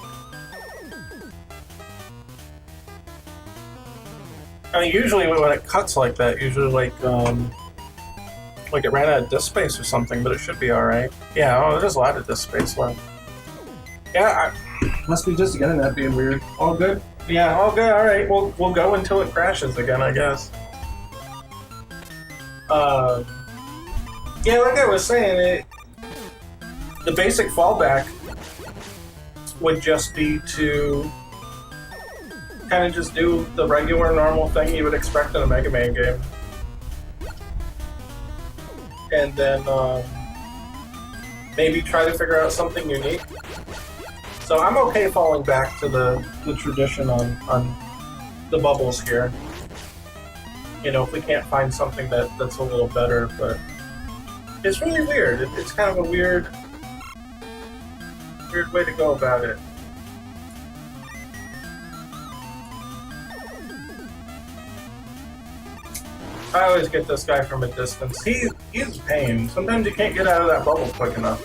I mean, usually when it cuts like that, usually like it ran out of disk space or something, but it should be all right. Yeah, oh, there's a lot of disk space left. Yeah, must be just the internet being weird. All good? Yeah, all good. All right, we'll go until it crashes again, I guess. Yeah, like I was saying, the basic fallback would just be to kind of just do the regular, normal thing you would expect in a Mega Man game. And then maybe try to figure out something unique. So I'm okay falling back to the tradition on the bubbles here. You know, if we can't find something that's a little better, but it's really weird. It's kind of a weird way to go about it. I always get this guy from a distance. He's a pain. Sometimes you can't get out of that bubble quick enough.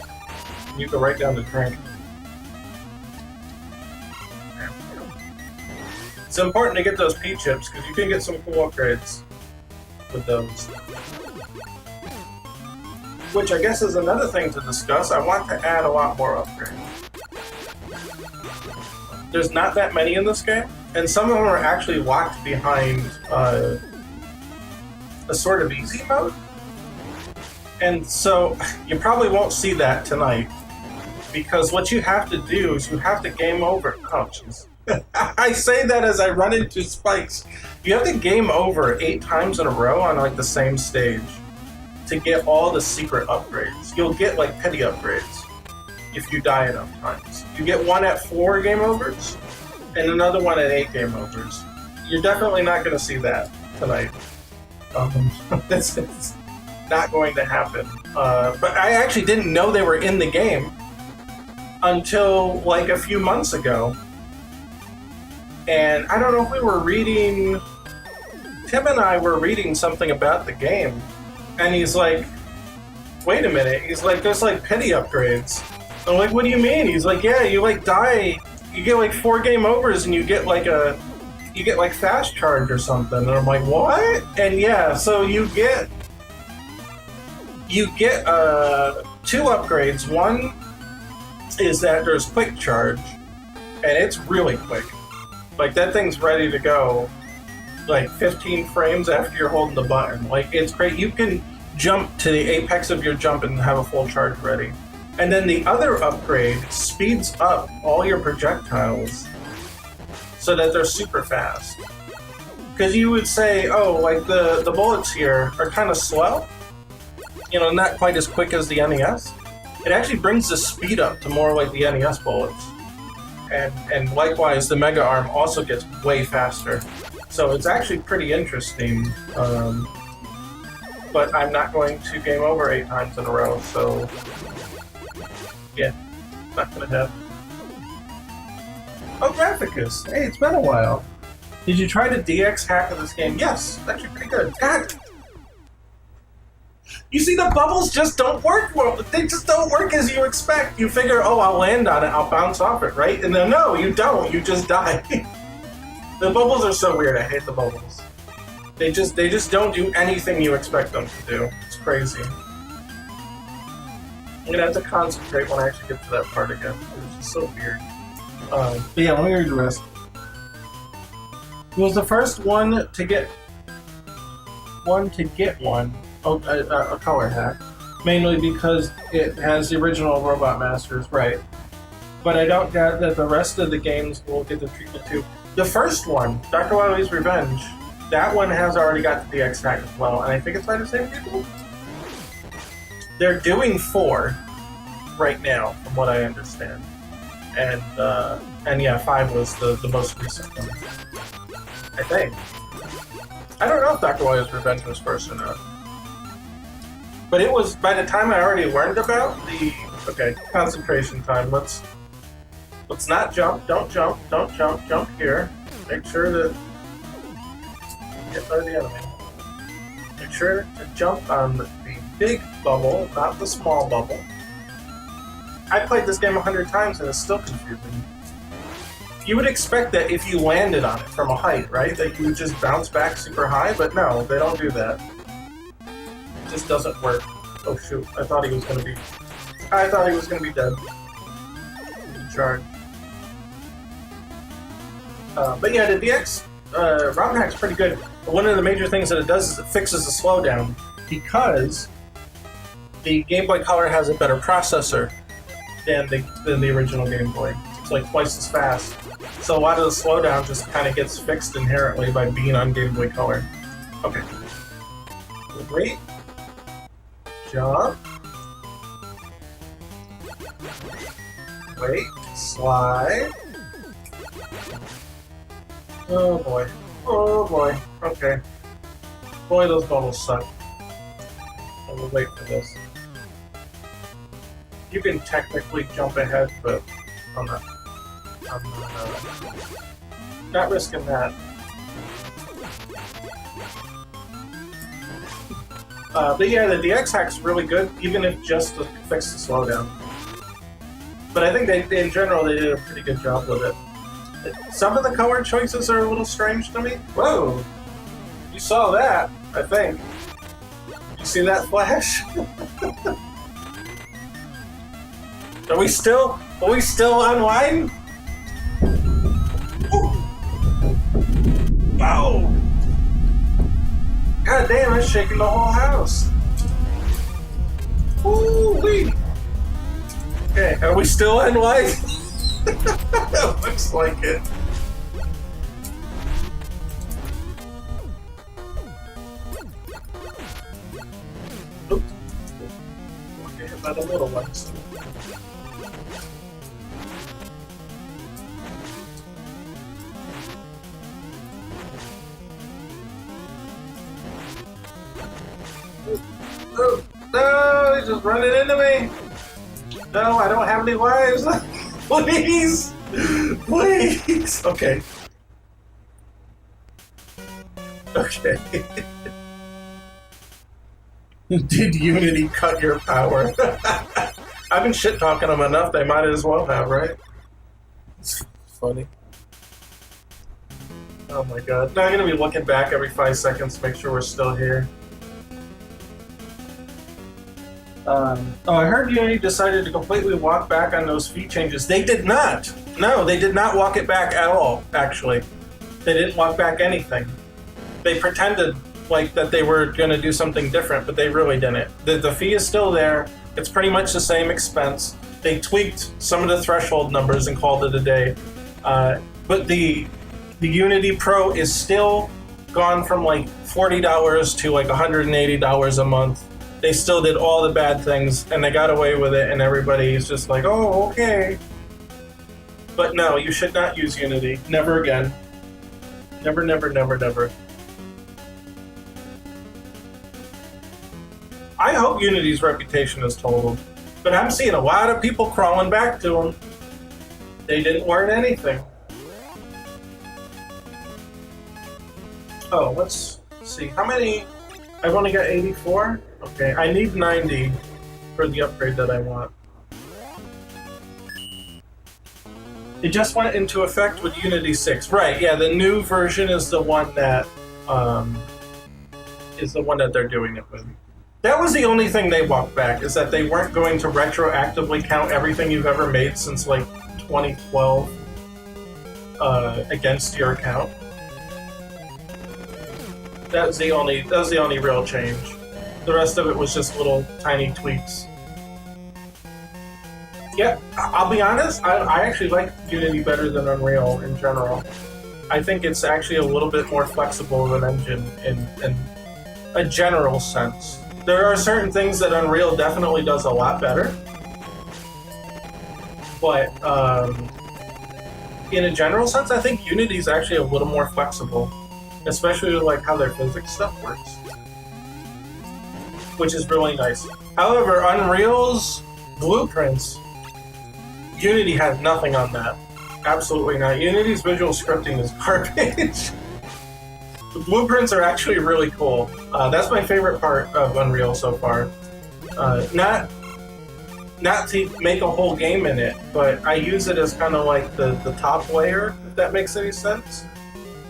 You go right down the drink. It's important to get those P-chips because you can get some cool upgrades with those. Which I guess is another thing to discuss. I want to add a lot more upgrades. There's not that many in this game, and some of them are actually locked behind a sort of easy mode. And so you probably won't see that tonight, because what you have to do is you have to game over. Oh, jeez. I say that as I run into spikes. You have to game over 8 times in a row on like the same stage to get all the secret upgrades. You'll get like petty upgrades if you die enough times. You get one at 4 game overs and another one at 8 game overs. You're definitely not going to see that tonight. It's not going to happen. But I actually didn't know they were in the game until like a few months ago. And I don't know if we were reading... Tim and I were reading something about the game. And he's like, wait a minute. He's like, there's like petty upgrades. I'm like, what do you mean? He's like, yeah, you like die. You get like 4 game overs and you get like fast charge or something. And I'm like, what? And yeah, so you get 2 upgrades. One is that there's quick charge, and it's really quick. Like that thing's ready to go like 15 frames after you're holding the button. Like it's great. You can jump to the apex of your jump and have a full charge ready. And then the other upgrade speeds up all your projectiles so that they're super fast. Because you would say, oh, like the bullets here are kind of slow. You know, not quite as quick as the NES. It actually brings the speed up to more like the NES bullets. And likewise, the Mega Arm also gets way faster. So it's actually pretty interesting. But I'm not going to game over 8 times in a row, so... yeah, not gonna happen. Oh, Graphicus. Hey, it's been a while. Did you try the DX hack of this game? Yes, it's actually pretty good. God. You see, the bubbles just don't work well. They just don't work as you expect. You figure, oh, I'll land on it, I'll bounce off it, right? And then no, you don't. You just die. The bubbles are so weird. I hate the bubbles. They just don't do anything you expect them to do. It's crazy. I'm gonna have to concentrate when I actually get to that part again. It's just so weird. But yeah, let me read the rest. It was the first one to get a color hack, mainly because it has the original Robot Masters, right? But I don't doubt that the rest of the games will get the treatment too. The first one, Dr. Wily's Revenge, that one has already got the DX hack as well, and I think it's by the same people. They're doing 4 right now, from what I understand, and yeah, 5 was the most recent one, I think. I don't know if Dr. Wily's Revenge was first or not. But it was, by the time I already learned about the... Okay, concentration time. Let's not jump. Don't jump. Don't jump. Jump here. Make sure to get by the enemy. Make sure to jump on the big bubble, not the small bubble. I played this game 100 times and it's still confusing. You would expect that if you landed on it from a height, right? That you would just bounce back super high, but no, they don't do that. It just doesn't work. Oh shoot, I thought he was gonna be dead. Charge. But yeah, the DX ROM hack's pretty good. One of the major things that it does is it fixes the slowdown, because the Game Boy Color has a better processor than the original Game Boy. It's like twice as fast. So a lot of the slowdown just kind of gets fixed inherently by being on Game Boy Color. Okay. Wait. Jump. Wait. Slide. Oh boy. Oh boy. Okay. Boy, those bubbles suck. I'm gonna wait for this. You can technically jump ahead, but I'm not risking that. But yeah, the DX hack's really good, even if just to fix the slowdown. But I think in general, they did a pretty good job with it. Some of the color choices are a little strange to me. Whoa! You saw that, I think. You see that flash? Are we still online? Wow! God damn, it's shaking the whole house. Woo-wee! Okay, are we still online? It looks like it. Oops. Okay, about the little ones. Oh, no, he's just running into me. No, I don't have any lives. Please, please. Okay. Okay. Did Unity cut your power? I've been shit talking them enough. They might as well have, right? It's funny. Oh my god. Now I'm gonna be looking back every 5 seconds to make sure we're still here. Oh, I heard Unity decided to completely walk back on those fee changes. They did not! No, they did not walk it back at all, actually. They didn't walk back anything. They pretended like that they were going to do something different, but they really didn't. The fee is still there. It's pretty much the same expense. They tweaked some of the threshold numbers and called it a day. But the Unity Pro is still gone from like $40 to like $180 a month. They still did all the bad things, and they got away with it, and everybody's just like, oh, okay. But no, you should not use Unity. Never again. Never, never, never, never. I hope Unity's reputation is totaled, but I'm seeing a lot of people crawling back to them. They didn't learn anything. Oh, let's see. How many? I've only got 84? Okay, I need 90 for the upgrade that I want. It just went into effect with Unity 6. Right, yeah, the new version is the one that they're doing it with. That was the only thing they walked back, is that they weren't going to retroactively count everything you've ever made since like 2012 against your account. That was the only real change. The rest of it was just little tiny tweaks. Yeah, I'll be honest, I actually like Unity better than Unreal in general. I think it's actually a little bit more flexible of an engine in a general sense. There are certain things that Unreal definitely does a lot better, but in a general sense, I think Unity is actually a little more flexible, especially with like how their physics stuff works, which is really nice. However, Unreal's blueprints, Unity has nothing on that. Absolutely not. Unity's visual scripting is garbage. The blueprints are actually really cool. That's my favorite part of Unreal so far. Not to make a whole game in it, but I use it as kind of like the top layer, if that makes any sense.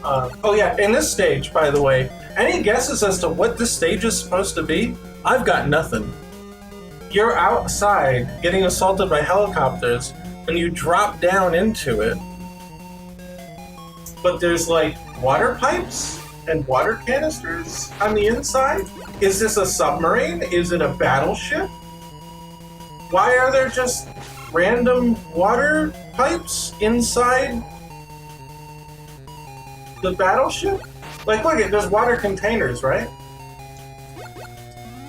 Oh yeah, in this stage, by the way, any guesses as to what this stage is supposed to be? I've got nothing. You're outside getting assaulted by helicopters, and you drop down into it. But there's like water pipes and water canisters on the inside? Is this a submarine? Is it a battleship? Why are there just random water pipes inside the battleship? Like, look, there's water containers, right?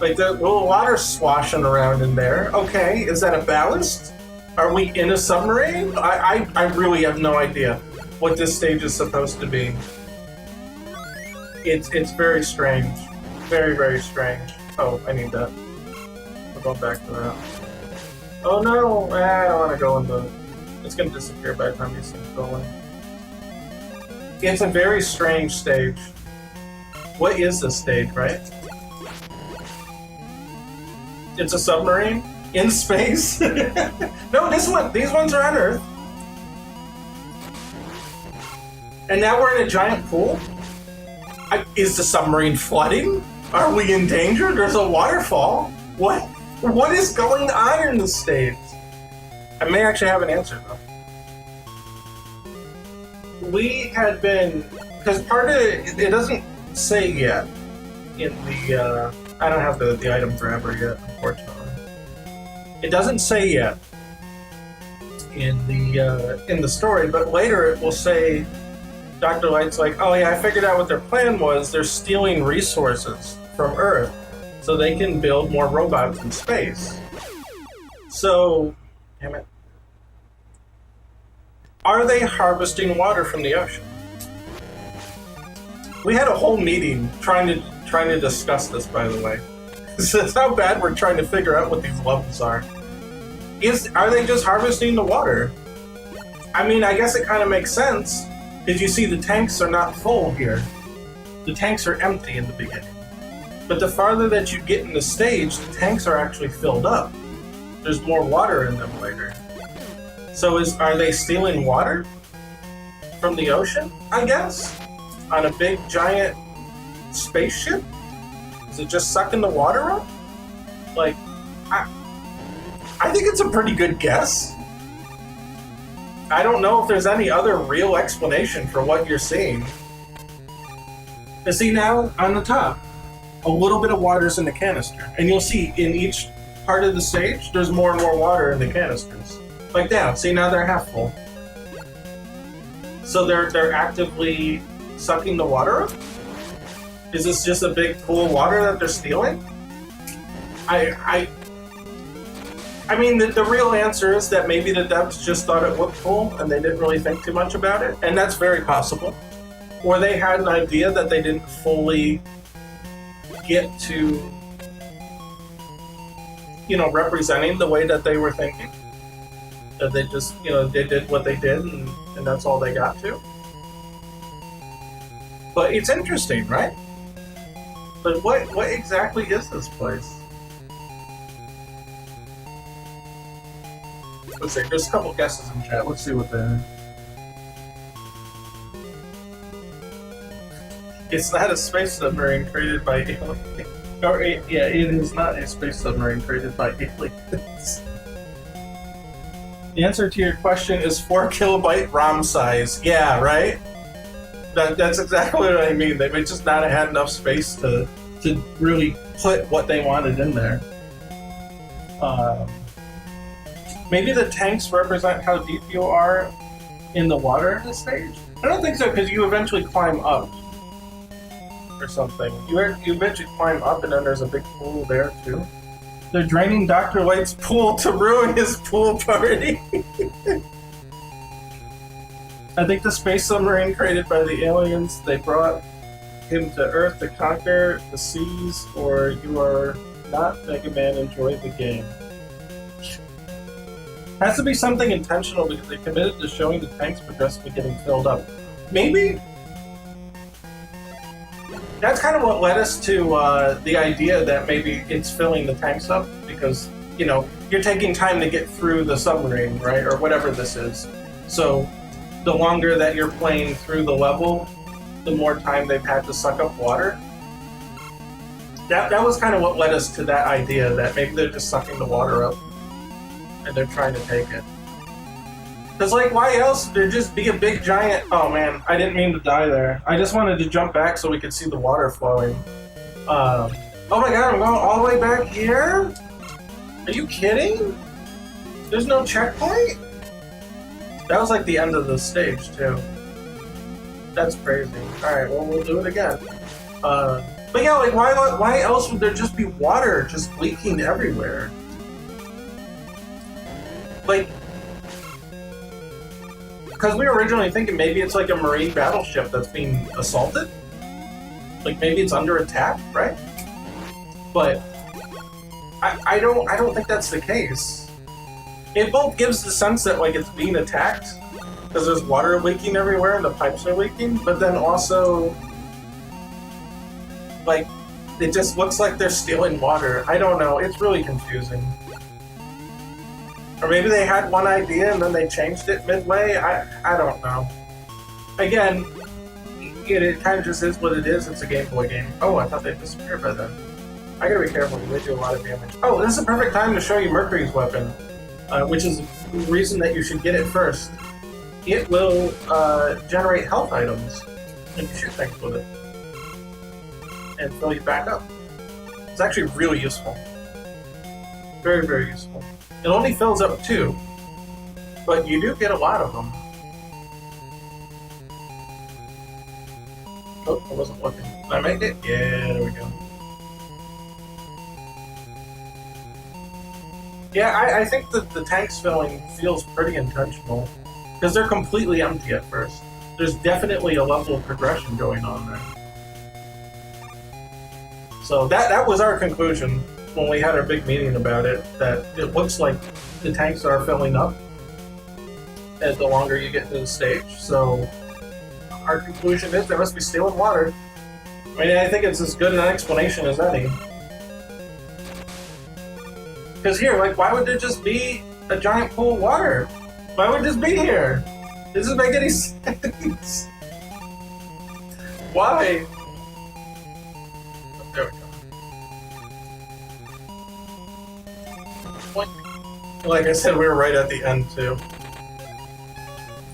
Like, the little water swashing around in there. Okay, is that a ballast? Are we in a submarine? I really have no idea what this stage is supposed to be. It's very strange. Very, very strange. Oh, I need that. I'll go back to that. Oh no! I don't want to go in the... It's going to disappear by the time these things go in. It's a very strange stage. What is this stage, right? It's a submarine? In space? No, these ones are on Earth. And now we're in a giant pool? Is the submarine flooding? Are we in danger? There's a waterfall. What is going on in this stage? I may actually have an answer though. We had been, because part of it doesn't say yet in the, I don't have the item grabber yet, unfortunately. It doesn't say yet in the story, but later it will say, Dr. Light's like, oh yeah, I figured out what their plan was. They're stealing resources from Earth so they can build more robots in space. So, damn it. Are they harvesting water from the ocean? We had a whole meeting trying to discuss this, by the way. This is how bad we're trying to figure out what these levels are. Are they just harvesting the water? I mean, I guess it kind of makes sense. Because you see the tanks are not full here. The tanks are empty in the beginning. But the farther that you get in the stage, the tanks are actually filled up. There's more water in them later. So are they stealing water from the ocean, I guess? On a big, giant spaceship? Is it just sucking the water up? Like, I think it's a pretty good guess. I don't know if there's any other real explanation for what you're seeing. You see now, on the top, a little bit of water's in the canister. And you'll see in each part of the stage, there's more and more water in the canisters. Like that, see now they're half full. So they're actively sucking the water up? Is this just a big pool of water that they're stealing? I mean, the real answer is that maybe the devs just thought it looked cool and they didn't really think too much about it, and that's very possible. Or they had an idea that they didn't fully get to, representing the way that they were thinking. That they just, they did what they did and that's all they got to. But it's interesting, right? But what exactly is this place? Let's see, there's a couple guesses in chat. Let's see what they're... It's not a space submarine created by aliens. Or, yeah, it is not a space submarine created by aliens. The answer to your question is 4 kilobyte ROM size. Yeah, right? That's exactly what I mean. They may just not have had enough space to really put what they wanted in there. Maybe the tanks represent how deep you are in the water in this stage? I don't think so, because you eventually climb up. Or something. You eventually climb up, and then there's a big pool there, too. They're draining Dr. Light's pool to ruin his pool party. I think the space submarine created by the aliens, they brought him to Earth to conquer the seas, or you are not Mega Man, enjoy the game. Has to be something intentional because they committed to showing the tanks progressively getting filled up. Maybe? That's kind of what led us to the idea that maybe it's filling the tanks up because, you know, you're taking time to get through the submarine, right? Or whatever this is. So the longer that you're playing through the level, the more time they've had to suck up water. That was kind of what led us to that idea that maybe they're just sucking the water up and they're trying to take it. Because, like, why else? There'd just be a big giant... Oh, man, I didn't mean to die there. I just wanted to jump back so we could see the water flowing. Oh my god, I'm going all the way back here? Are you kidding? There's no checkpoint? That was, like, the end of the stage, too. That's crazy. Alright, well, we'll do it again. But yeah, like, why else would there just be water just leaking everywhere? Like... Because we were originally thinking maybe it's like a marine battleship that's being assaulted. Like maybe it's under attack, right? But I don't think that's the case. It both gives the sense that like it's being attacked because there's water leaking everywhere and the pipes are leaking, but then also like it just looks like they're stealing water. I don't know. It's really confusing. Or maybe they had one idea and then they changed it midway. I don't know. Again, it kind of just is what it is. It's a Game Boy game. Oh, I thought they disappeared by then. I gotta be careful because they do a lot of damage. Oh, this is a perfect time to show you Mercury's weapon, which is the reason that you should get it first. It will generate health items and you shoot things with it and fill you back up. It's actually really useful. Very, very useful. It only fills up 2, but you do get a lot of them. Oh, I wasn't looking. Did I make it? Yeah, there we go. Yeah, I think that the tanks filling feels pretty intentional, because they're completely empty at first. There's definitely a level of progression going on there. So that was our conclusion when we had our big meeting about it, that it looks like the tanks are filling up as the longer you get into the stage. So our conclusion is they must be stealing water. I mean, I think it's as good an explanation as any. Because here, like, why would there just be a giant pool of water? Why would it just be here? Does this make any sense? Why? Oh, there we go. Like I said, we were right at the end, too.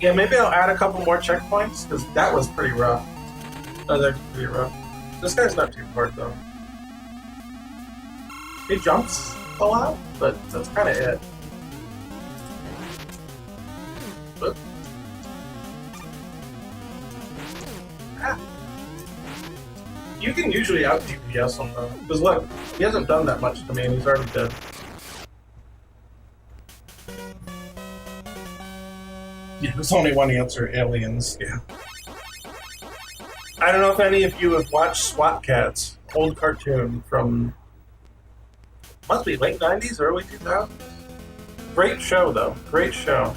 Yeah, maybe I'll add a couple more checkpoints, because that was pretty rough. That was actually pretty rough. This guy's not too hard, though. He jumps a lot, but that's kind of it. But... Ah. You can usually out-DPS him, though. Because look, he hasn't done that much to me, and he's already dead. Yeah, there's only one answer, aliens, yeah. I don't know if any of you have watched SWAT Cats, old cartoon from, must be late 90s, early 2000s? Great show, though, great show.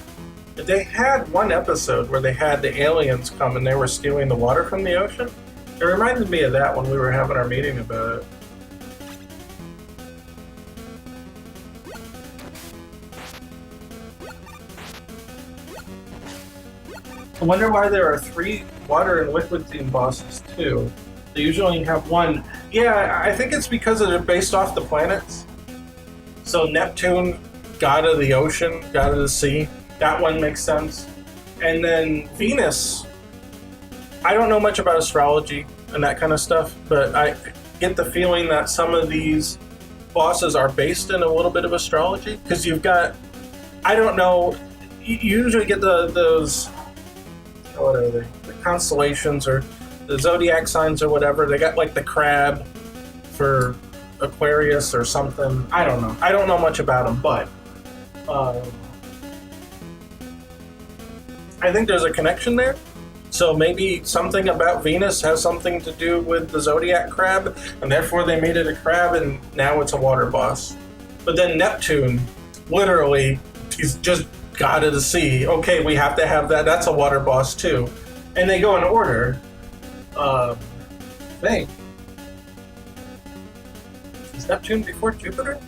They had one episode where they had the aliens come and they were stealing the water from the ocean, It reminded me of that when we were having our meeting about it. I wonder why there are 3 water and liquid theme bosses too. They usually have 1. Yeah, I think it's because they're based off the planets. So Neptune, god of the ocean, god of the sea. That one makes sense. And then Venus, I don't know much about astrology and that kind of stuff, but I get the feeling that some of these bosses are based in a little bit of astrology. Because you've got, I don't know, you usually get those, what are they? The constellations or the zodiac signs or whatever. They got like the crab for Aquarius or something. I don't know. I don't know much about them, but I think there's a connection there. So maybe something about Venus has something to do with the zodiac crab, and therefore they made it a crab, and now it's a water boss. But then Neptune, literally, is just god of the sea. Okay, we have to have that. That's a water boss too. And they go in order. Think. Is Neptune before Jupiter?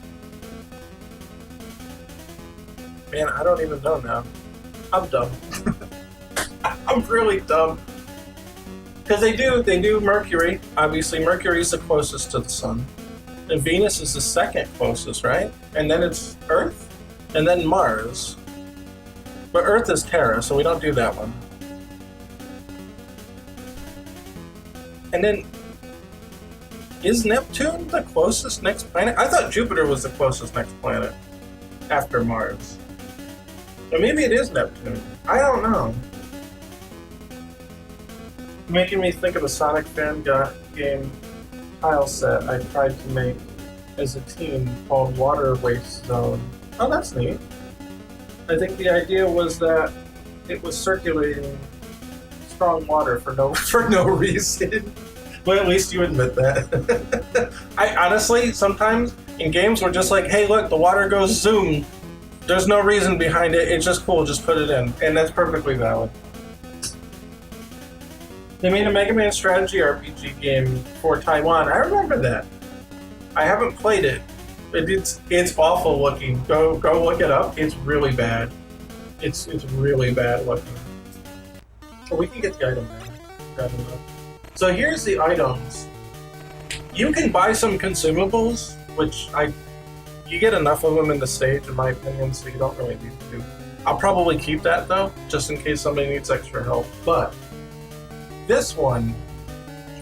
Man, I don't even know now. I'm dumb. I'm really dumb. Because they do Mercury. Obviously, Mercury is the closest to the sun. And Venus is the second closest, right? And then it's Earth, and then Mars. But Earth is Terra, so we don't do that one. And then, is Neptune the closest next planet? I thought Jupiter was the closest next planet after Mars. Or maybe it is Neptune. I don't know. Making me think of a Sonic fan game tile set I tried to make as a teen called Water Waste Zone. Oh, that's neat. I think the idea was that it was circulating strong water for no reason. Well, at least you admit that. I honestly, sometimes in games we're just like, hey, look, the water goes zoom. There's no reason behind it. It's just cool. Just put it in, and that's perfectly valid. They made a Mega Man strategy RPG game for Taiwan. I remember that. I haven't played it. It's awful looking. Go look it up. It's really bad. It's really bad looking. Oh, we can get the item now. So here's the items. You can buy some consumables, which you get enough of them in the stage, in my opinion, so you don't really need to. I'll probably keep that though, just in case somebody needs extra help. But this one,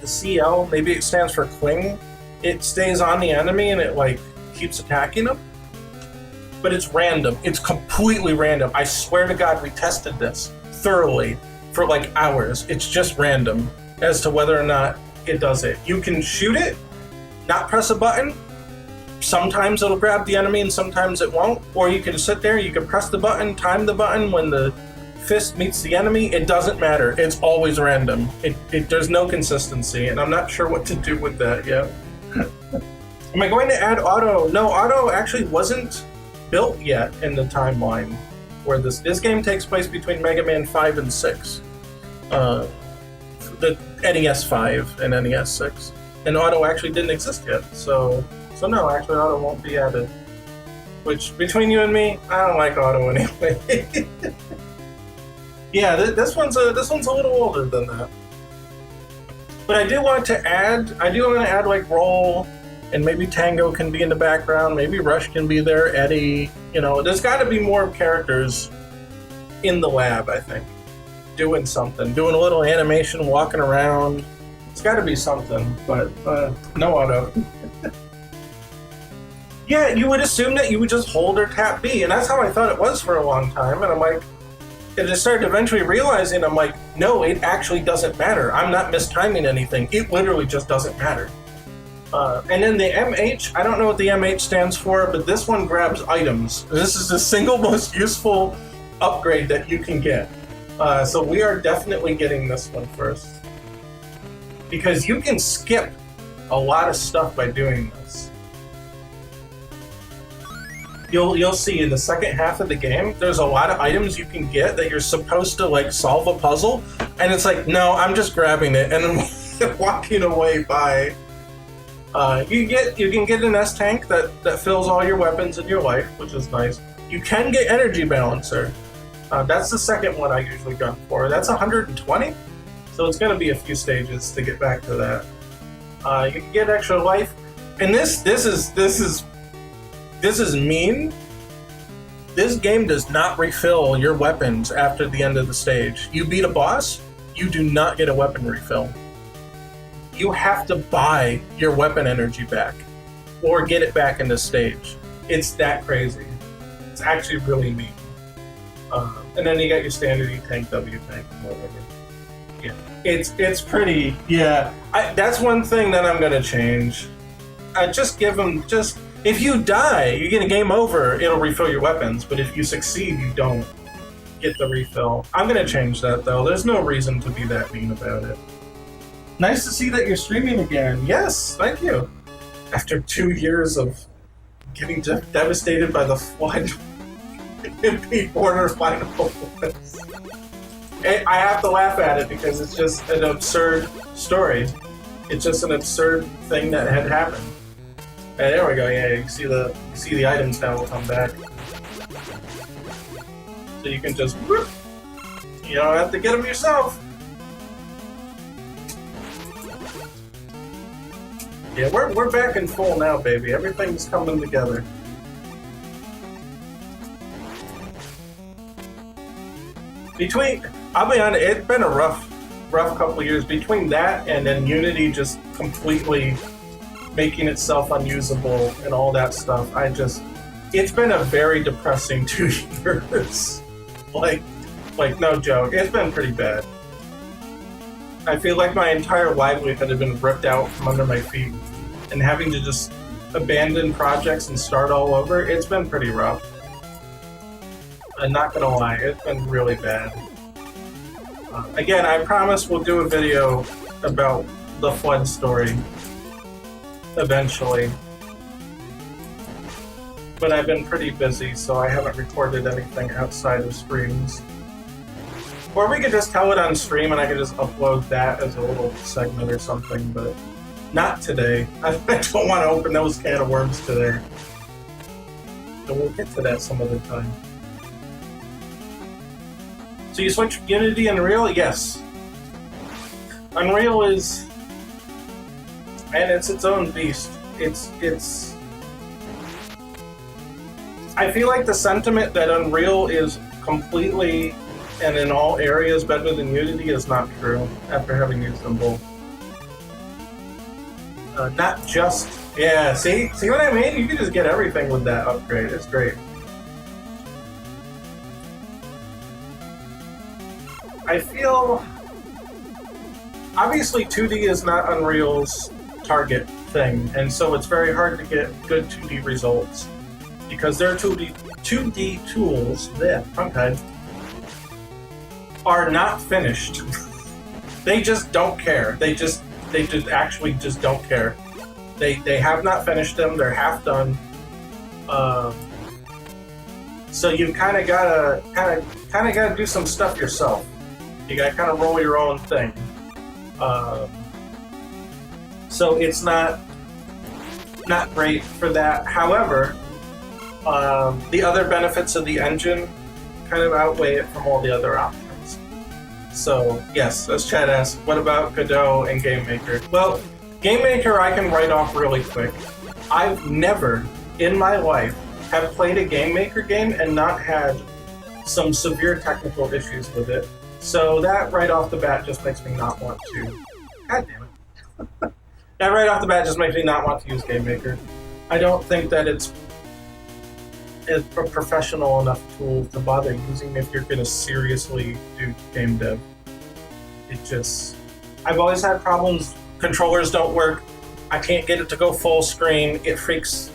the CL, maybe it stands for Cling. It stays on the enemy and it like keeps attacking them. But it's random. It's completely random. I swear to God, we tested this thoroughly for like hours. It's just random as to whether or not it does it. You can shoot it, not press a button. Sometimes it'll grab the enemy and sometimes it won't. Or you can sit there, you can press the button, time the button when the fist meets the enemy. It doesn't matter. It's always random. There's no consistency, and I'm not sure what to do with that yet. Am I going to add auto? No, auto actually wasn't built yet in the timeline where this game takes place between Mega Man 5 and 6. The NES 5 and NES 6. And auto actually didn't exist yet, so no, actually auto won't be added. Which, between you and me, I don't like auto anyway. Yeah, this one's a little older than that. But I do want to add like Roll, and maybe Tango can be in the background, maybe Rush can be there, Eddie, there's gotta be more characters in the lab, I think. Doing something, doing a little animation, walking around. It's gotta be something, but no auto. Yeah, you would assume that you would just hold or tap B, and that's how I thought it was for a long time, and I'm like, and I started eventually realizing, I'm like, no, it actually doesn't matter. I'm not mistiming anything. It literally just doesn't matter. And then the MH, I don't know what the MH stands for, but this one grabs items. This is the single most useful upgrade that you can get. So we are definitely getting this one first. Because you can skip a lot of stuff by doing this. You'll see in the second half of the game, there's a lot of items you can get that you're supposed to like solve a puzzle, And it's like, no, I'm just grabbing it and then walking away by. You can get an S tank that fills all your weapons in your life, which is nice. You can get energy balancer. That's the second one I usually gun for. That's 120, so it's going to be a few stages to get back to that. You can get extra life, and this is mean. This game does not refill your weapons after the end of the stage. You beat a boss, you do not get a weapon refill. You have to buy your weapon energy back or get it back in the stage. It's that crazy. It's actually really neat. And then you got your standard E tank, W tank, whatever. Yeah, it's pretty. Yeah, that's one thing that I'm gonna change. I just give them if you die, you get a game over. It'll refill your weapons, but if you succeed, you don't get the refill. I'm gonna change that though. There's no reason to be that mean about it. Nice to see that you're streaming again. Yes, thank you. After 2 years of getting devastated by the flood in the quarterfinals. I have to laugh at it because it's just an absurd story. It's just an absurd thing that had happened. Hey, there we go. Yeah, you see the items now will come back. So you can just whoop. You don't have to get them yourself. Yeah, we're back in full now, baby. Everything's coming together. I'll be honest, it's been a rough couple of years between that and then Unity just completely making itself unusable and all that stuff. It's been a very depressing 2 years. like no joke, it's been pretty bad. I feel like my entire livelihood had been ripped out from under my feet, and having to just abandon projects and start all over, it's been pretty rough. I'm not gonna lie, it's been really bad. Again, I promise we'll do a video about the flood story eventually. But I've been pretty busy, so I haven't recorded anything outside of streams. Or we could just tell it on stream and I could just upload that as a little segment or something, but not today. I don't want to open those can of worms today. So we'll get to that some other time. So you switch Unity and Unreal? Yes. Unreal is... and it's its own beast. It's... I feel like the sentiment that Unreal is completely and in all areas better than Unity is not true after having used them both. Not just... yeah, see what I mean? You can just get everything with that upgrade. It's great. I feel... obviously 2D is not Unreal's target thing, and so it's very hard to get good 2D results. Because their 2D tools, okay, are not finished. They just don't care. They just actually just don't care. They have not finished them. They're half done. So you kind of gotta do some stuff yourself. You gotta kind of roll your own thing. So it's not great for that. However, the other benefits of the engine kind of outweigh it from all the other options. So yes, as Chad asked, what about Godot and GameMaker? Well, GameMaker I can write off really quick. I've never in my life have played a GameMaker game and not had some severe technical issues with it. So that right off the bat just makes me not want to. God damn it. That right off the bat just makes me not want to use GameMaker. I don't think that it's a professional enough tool to bother using if you're going to seriously do game dev. I've always had problems. Controllers don't work. I can't get it to go full screen. It freaks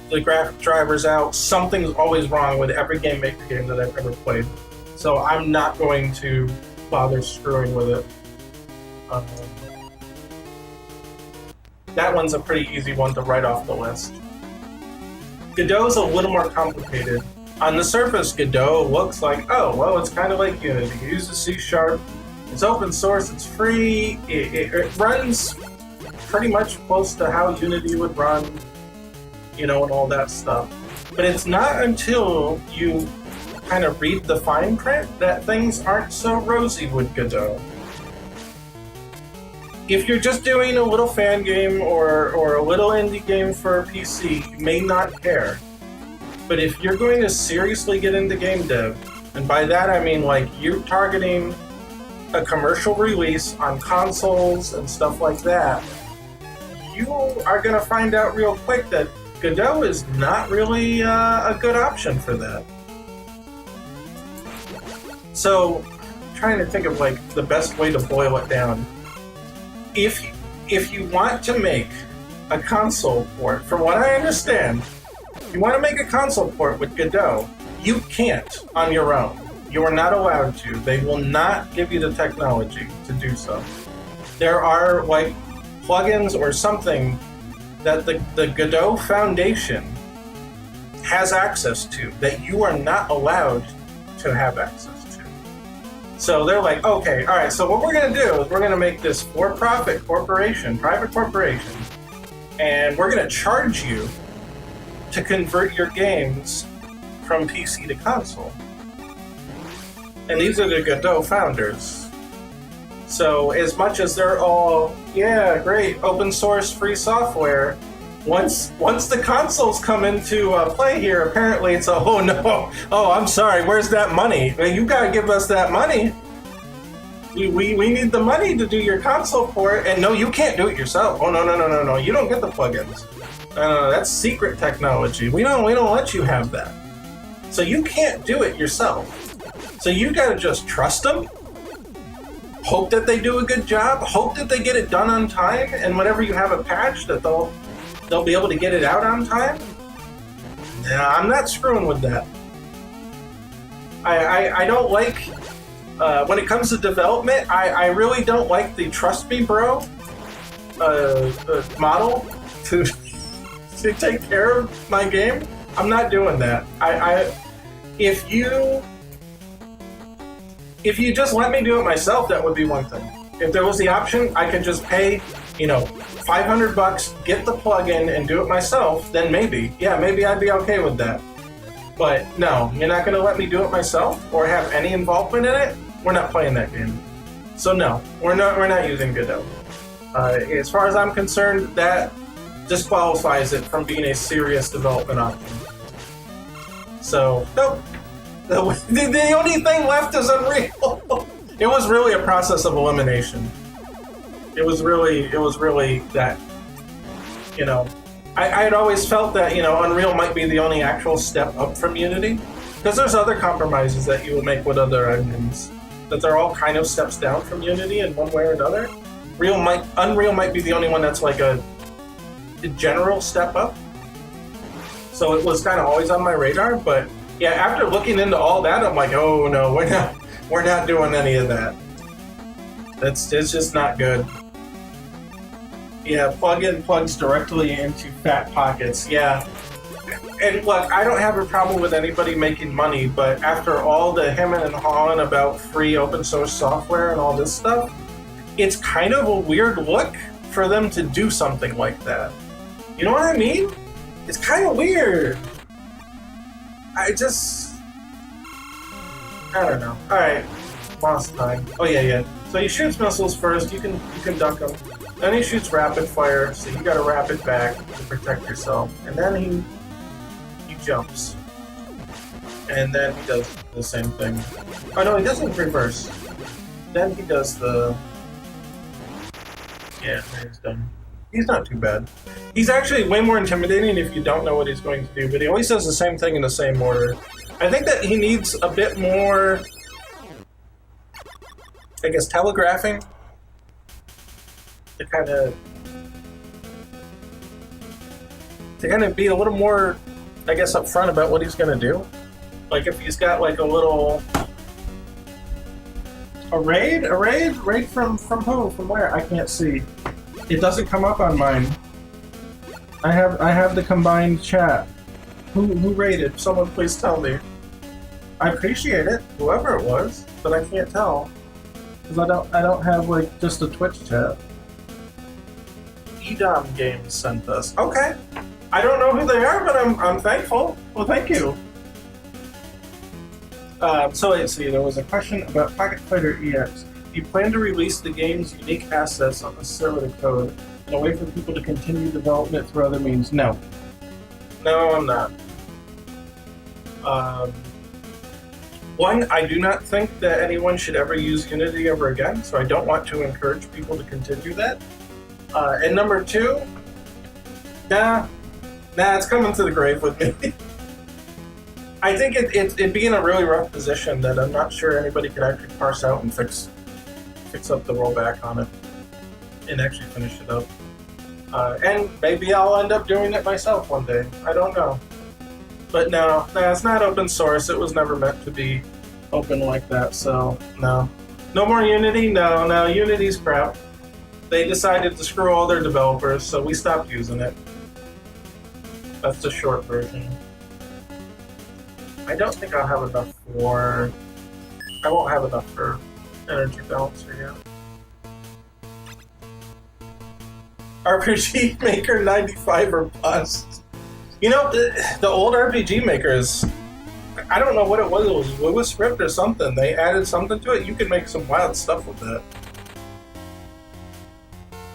the graphic drivers out. Something's always wrong with every GameMaker game that I've ever played. So I'm not going to bother screwing with it. That one's a pretty easy one to write off the list. Godot's a little more complicated. On the surface, Godot looks like, oh, well, it's kind of like Unity. You use the C# It's open source, it's free, it runs pretty much close to how Unity would run, you know, and all that stuff. But it's not until you kind of read the fine print that things aren't so rosy with Godot. If you're just doing a little fan game or a little indie game for PC, you may not care. But if you're going to seriously get into game dev, and by that I mean like you're targeting a commercial release on consoles and stuff like that, you are going to find out real quick that Godot is not really a good option for that. So, I'm trying to think of like the best way to boil it down. If you want to make a console port, from what I understand, if you want to make a console port with Godot, you can't on your own. You are not allowed to. They will not give you the technology to do so. There are like plugins or something that the Godot Foundation has access to that you are not allowed to have access to. So they're like, okay, all right, so what we're going to do is we're going to make this for-profit corporation, private corporation, and we're going to charge you to convert your games from PC to console. And these are the Godot founders. So as much as they're all, yeah, great, open source, free software, once the consoles come into play here, apparently it's a, oh no, oh I'm sorry, where's that money? Well, you gotta give us that money. We need the money to do your console port, and no, you can't do it yourself. Oh no, you don't get the plugins. That's secret technology. We don't let you have that. So you can't do it yourself. So you gotta just trust them. Hope that they do a good job. Hope that they get it done on time, and whenever you have a patch that they'll be able to get it out on time. Nah, I'm not screwing with that. I don't like, when it comes to development, I really don't like the trust me bro model to take care of my game. I'm not doing that. If you just let me do it myself, that would be one thing. If there was the option, I could just pay, $500, get the plugin, and do it myself, then maybe I'd be okay with that. But no, you're not going to let me do it myself or have any involvement in it. We're not playing that game. So no, we're not using Godot. As far as I'm concerned, that disqualifies it from being a serious development option. So nope. The only thing left is Unreal. It was really a process of elimination. It was really that, I had always felt that, Unreal might be the only actual step up from Unity, because there's other compromises that you will make with other engines, that they're all kind of steps down from Unity in one way or another. Unreal might be the only one that's like a general step up. So it was kind of always on my radar, but yeah, after looking into all that, I'm like, oh no, we're not doing any of that. It's just not good. Yeah, plug-in plugs directly into fat pockets. Yeah. And look, I don't have a problem with anybody making money, but after all the hemming and hawing about free open source software and all this stuff, it's kind of a weird look for them to do something like that. You know what I mean? It's kind of weird. I don't know. Alright, boss time. Oh yeah. So he shoots missiles first, you can duck them. Then he shoots rapid fire, so you gotta rapid back to protect yourself. And then he jumps. And then he does the same thing. Oh no, he doesn't reverse. Then he does the... Yeah, he's done. He's not too bad. He's actually way more intimidating if you don't know what he's going to do, but he always does the same thing in the same order. I think that he needs a bit more, I guess, telegraphing to kind of be a little more, I guess, upfront about what he's going to do. Like if he's got like a little... A raid from who? From where? I can't see. It doesn't come up on mine. I have the combined chat. Who raided? Someone please tell me. I appreciate it, whoever it was, but I can't tell. Because I don't have like just a Twitch chat. EDOM Games sent us. Okay. I don't know who they are, but I'm thankful. Well, thank you. So let's see, there was a question about Pocket Fighter EX. Do you plan to release the game's unique assets on the server code in a way for people to continue development through other means? No. No, I'm not. One, I do not think that anyone should ever use Unity ever again, so I don't want to encourage people to continue that. And number two, nah, it's coming to the grave with me. I think it'd be in a really rough position that I'm not sure anybody could actually parse out and fix up the rollback on it and actually finish it up. And maybe I'll end up doing it myself one day. I don't know. But no, it's not open source. It was never meant to be open like that, so no. No more Unity? No, Unity's crap. They decided to screw all their developers, so we stopped using it. That's the short version. I don't think I'll have enough for... I won't have enough for Energy Balancer yet. RPG Maker 95 or bust. You know, the old RPG makers, I don't know what it was. It was Lewis Script or something. They added something to it. You could make some wild stuff with it.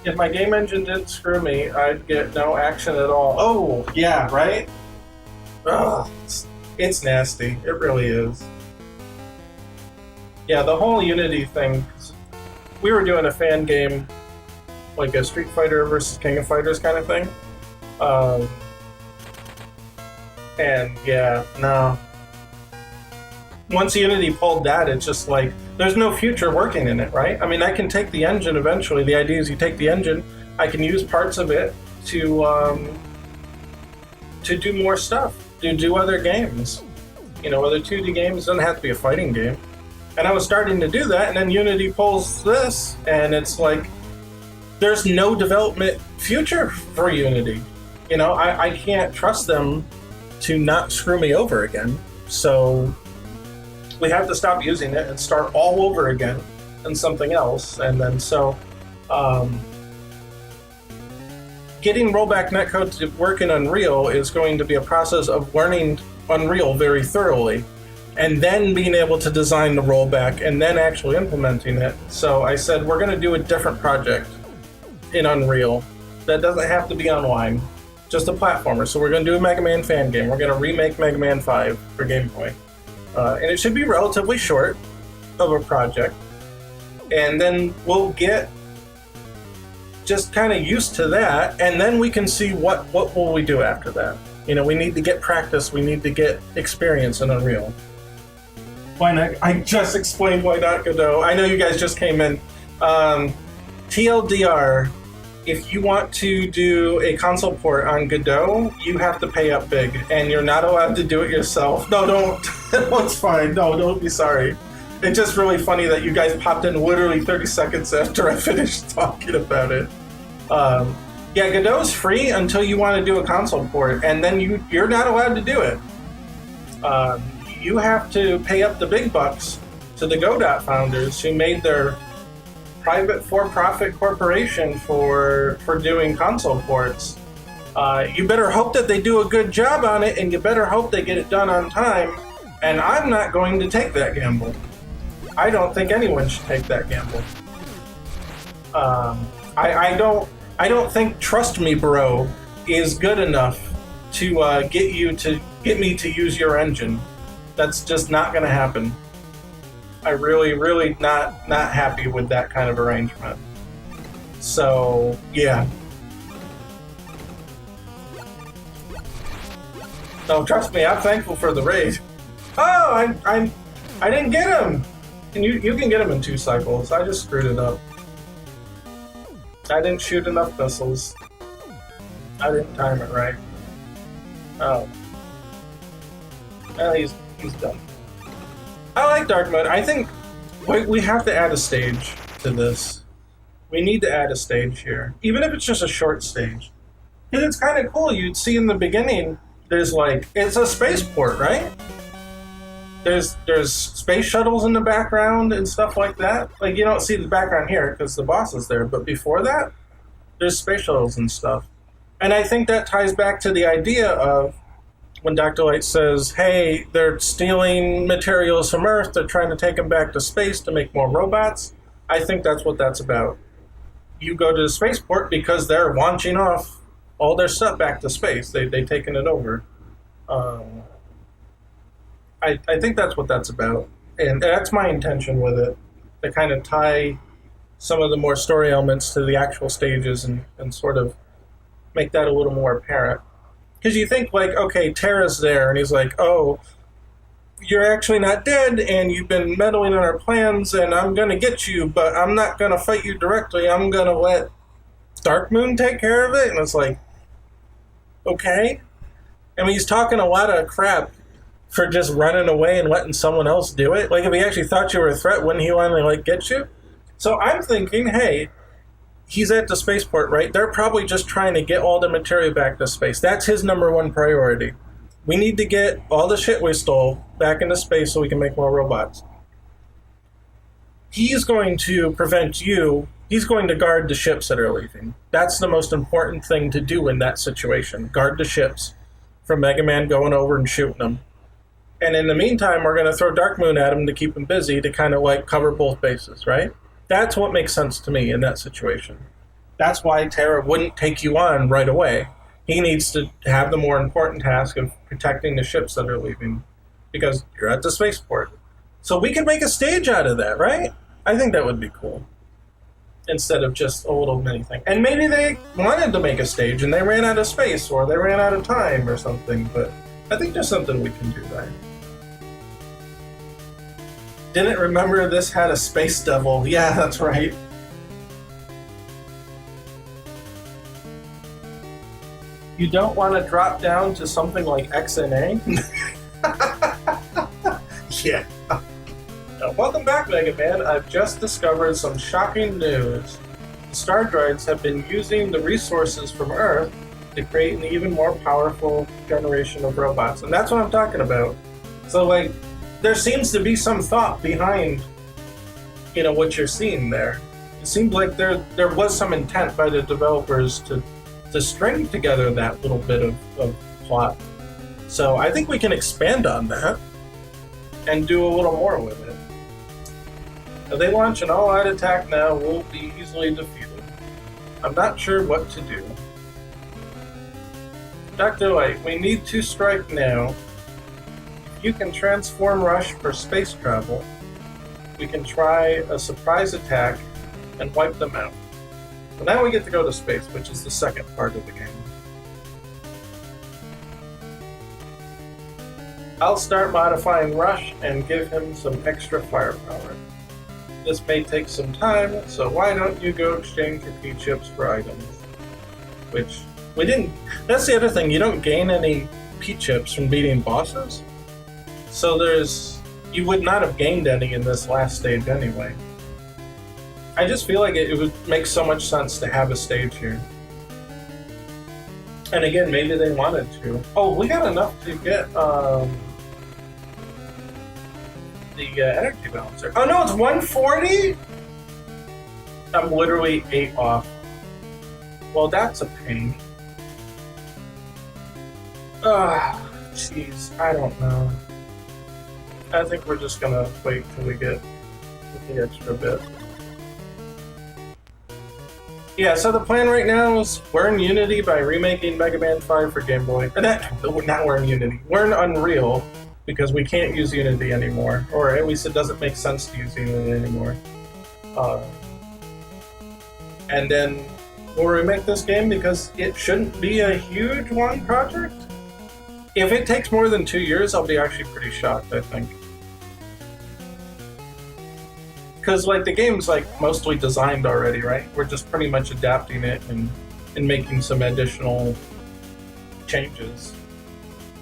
If my game engine didn't screw me, I'd get no action at all. Oh, yeah, right? Ugh, it's nasty. It really is. Yeah, the whole Unity thing. We were doing a fan game, like a Street Fighter versus King of Fighters kind of thing. And yeah, no. Once Unity pulled that, it's just like, there's no future working in it, right? I mean, I can take the engine eventually. The idea is you take the engine, I can use parts of it to do more stuff, to do other games. You know, other 2D games, doesn't have to be a fighting game. And I was starting to do that, and then Unity pulls this, and it's like, there's no development future for Unity. You know, I can't trust them to not screw me over again. So we have to stop using it and start all over again and something else. And then getting rollback netcode to work in Unreal is going to be a process of learning Unreal very thoroughly and then being able to design the rollback and then actually implementing it. So I said, we're going to do a different project in Unreal that doesn't have to be online, just a platformer. So we're going to do a Mega Man fan game. We're going to remake Mega Man 5 for Game Boy. And it should be relatively short of a project. And then we'll get just kind of used to that, and then we can see what will we do after that. You know, we need to get practice, we need to get experience in Unreal. Why not? I just explained why not Godot. I know you guys just came in. TLDR, if you want to do a console port on Godot, you have to pay up big, and you're not allowed to do it yourself. No, don't. It's fine. No, don't be sorry. It's just really funny that you guys popped in literally 30 seconds after I finished talking about it. Yeah, Godot's free until you want to do a console port, and then you're not allowed to do it. You have to pay up the big bucks to the Godot founders who made their private for-profit corporation for doing console ports. You better hope that they do a good job on it, and you better hope they get it done on time, and I'm not going to take that gamble. I don't think anyone should take that gamble. I don't think Trust Me Bro is good enough to get me to use your engine. That's just not going to happen. I really not happy with that kind of arrangement. So yeah. No, trust me, I'm thankful for the raid. Oh, I didn't get him. And you can get him in 2 cycles. I just screwed it up. I didn't shoot enough missiles. I didn't time it right. Oh. Well, he's done. I like dark mode. I think we have to add a stage to this. We need to add a stage here. Even if it's just a short stage. Because it's kind of cool. You'd see in the beginning, there's like, it's a spaceport, right? There's space shuttles in the background and stuff like that. Like you don't see the background here because the boss is there, but before that, there's space shuttles and stuff. And I think that ties back to the idea of when Dr. Light says, "Hey, they're stealing materials from Earth. They're trying to take them back to space to make more robots." I think that's what that's about. You go to the spaceport because they're launching off all their stuff back to space. They've taken it over. I think that's what that's about. And that's my intention with it, to kind of tie some of the more story elements to the actual stages and sort of make that a little more apparent. Because you think, like, okay, Terra's there, and he's like, oh, you're actually not dead, and you've been meddling in our plans, and I'm going to get you, but I'm not going to fight you directly. I'm going to let Darkmoon take care of it. And it's like, okay. I mean, he's talking a lot of crap for just running away and letting someone else do it. Like, if he actually thought you were a threat, wouldn't he want to, like, get you? So I'm thinking, hey, he's at the spaceport, right? They're probably just trying to get all the material back to space. That's his number one priority. We need to get all the shit we stole back into space so we can make more robots. He's going to prevent you. He's going to guard the ships that are leaving. That's the most important thing to do in that situation. Guard the ships from Mega Man going over and shooting them. And in the meantime, we're going to throw Darkmoon at him to keep him busy to kind of like cover both bases, right? That's what makes sense to me in that situation. That's why Terra wouldn't take you on right away. He needs to have the more important task of protecting the ships that are leaving because you're at the spaceport. So we could make a stage out of that, right? I think that would be cool. Instead of just a little mini thing. And maybe they wanted to make a stage and they ran out of space or they ran out of time or something, but I think there's something we can do there. Didn't remember this had a space devil. Yeah, that's right. You don't want to drop down to something like XNA? Yeah. Welcome back, Mega Man. I've just discovered some shocking news. The Star Droids have been using the resources from Earth to create an even more powerful generation of robots. And that's what I'm talking about. So, like, there seems to be some thought behind, you know, what you're seeing there. It seems like there was some intent by the developers to string together that little bit of plot. So I think we can expand on that and do a little more with it. If they launch an all-out attack now, we'll be easily defeated. I'm not sure what to do. Dr. Light, we need to strike now. If you can transform Rush for space travel, we can try a surprise attack and wipe them out. So now we get to go to space, which is the second part of the game. I'll start modifying Rush and give him some extra firepower. This may take some time, so why don't you go exchange your P-chips for items? Which, we didn't... That's the other thing, you don't gain any P-chips from beating bosses. So you would not have gained any in this last stage anyway. I just feel like it would make so much sense to have a stage here. And again, maybe they wanted to. Oh, we got enough to get the energy balancer. Oh no, it's 140? I'm literally 8 off. Well, that's a pain. Jeez, I don't know. I think we're just gonna wait till we get the extra bit. Yeah, so the plan right now is we're in Unity by remaking Mega Man 5 for Game Boy. Not we're in Unity. We're in Unreal because we can't use Unity anymore. Or at least it doesn't make sense to use Unity anymore. And then we'll remake this game because it shouldn't be a huge long project. If it takes more than 2 years, I'll be actually pretty shocked, I think. Because, like, the game's, like, mostly designed already, right? We're just pretty much adapting it and making some additional changes.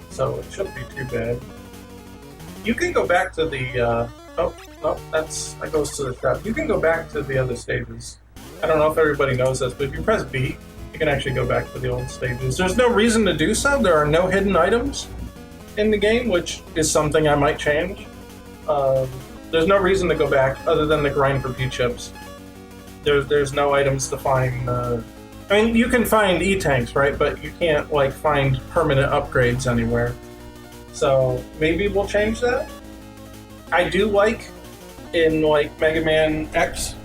So it shouldn't be too bad. You can go back to the, that goes to the shop. You can go back to the other stages. I don't know if everybody knows this, but if you press B, you can actually go back to the old stages. There's no reason to do so. There are no hidden items. in the game, which is something I might change. Um, there's no reason to go back other than the grind for P-chips. There's no items to find. I mean, you can find E-tanks, right? But you can't like find permanent upgrades anywhere. So maybe we'll change that. I do like in like Mega Man X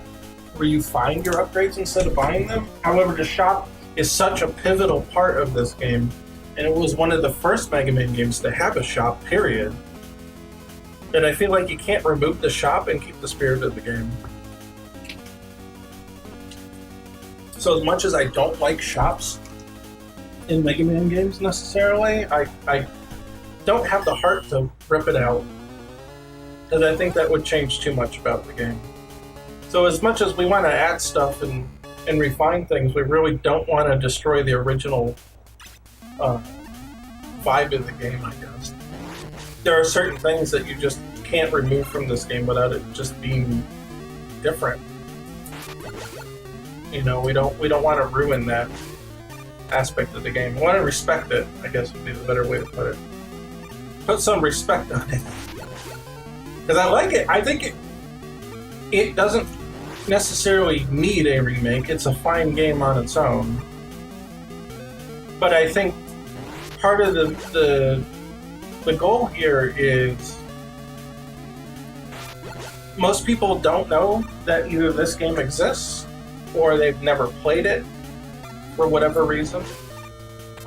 where you find your upgrades instead of buying them. However, the shop is such a pivotal part of this game, and it was one of the first Mega Man games to have a shop, period, that I feel like you can't remove the shop and keep the spirit of the game. So as much as I don't like shops in Mega Man games necessarily, I don't have the heart to rip it out, because I think that would change too much about the game. So as much as we want to add stuff and refine things, we really don't want to destroy the original vibe of the game, I guess. There are certain things that you just can't remove from this game without it just being different. You know, we don't want to ruin that aspect of the game. We want to respect it, I guess would be the better way to put it. Put some respect on it. Because I like it. I think it doesn't necessarily need a remake. It's a fine game on its own. But I think part of the goal here is most people don't know that either this game exists or they've never played it for whatever reason.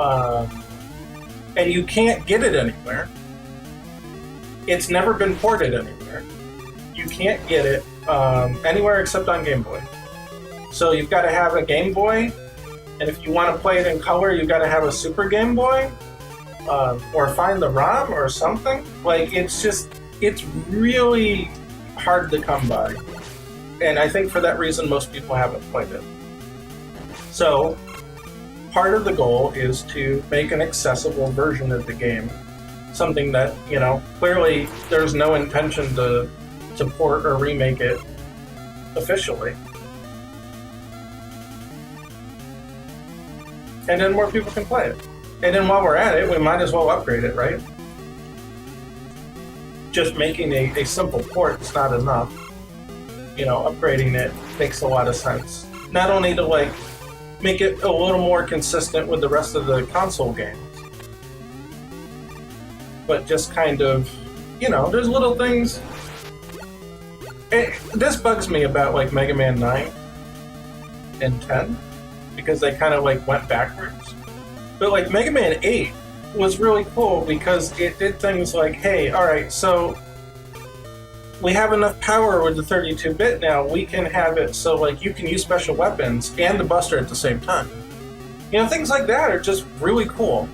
And you can't get it anywhere. It's never been ported anywhere. You can't get it anywhere except on Game Boy. So you've got to have a Game Boy, and if you want to play it in color, you've got to have a Super Game Boy, or find the ROM or something. Like, it's really hard to come by. And I think for that reason, most people haven't played it. So part of the goal is to make an accessible version of the game. Something that, you know, clearly there's no intention to port or remake it officially. And then more people can play it. And then while we're at it, we might as well upgrade it, right? Just making a simple port is not enough. You know, upgrading it makes a lot of sense. Not only to, like, make it a little more consistent with the rest of the console games, but just kind of, you know, there's little things. This bugs me about, like, Mega Man 9 and 10, because they kind of, like, went backwards. But, like, Mega Man 8 was really cool because it did things like, hey, alright, so we have enough power with the 32-bit now, we can have it so, like, you can use special weapons and the Buster at the same time. You know, things like that are just really cool.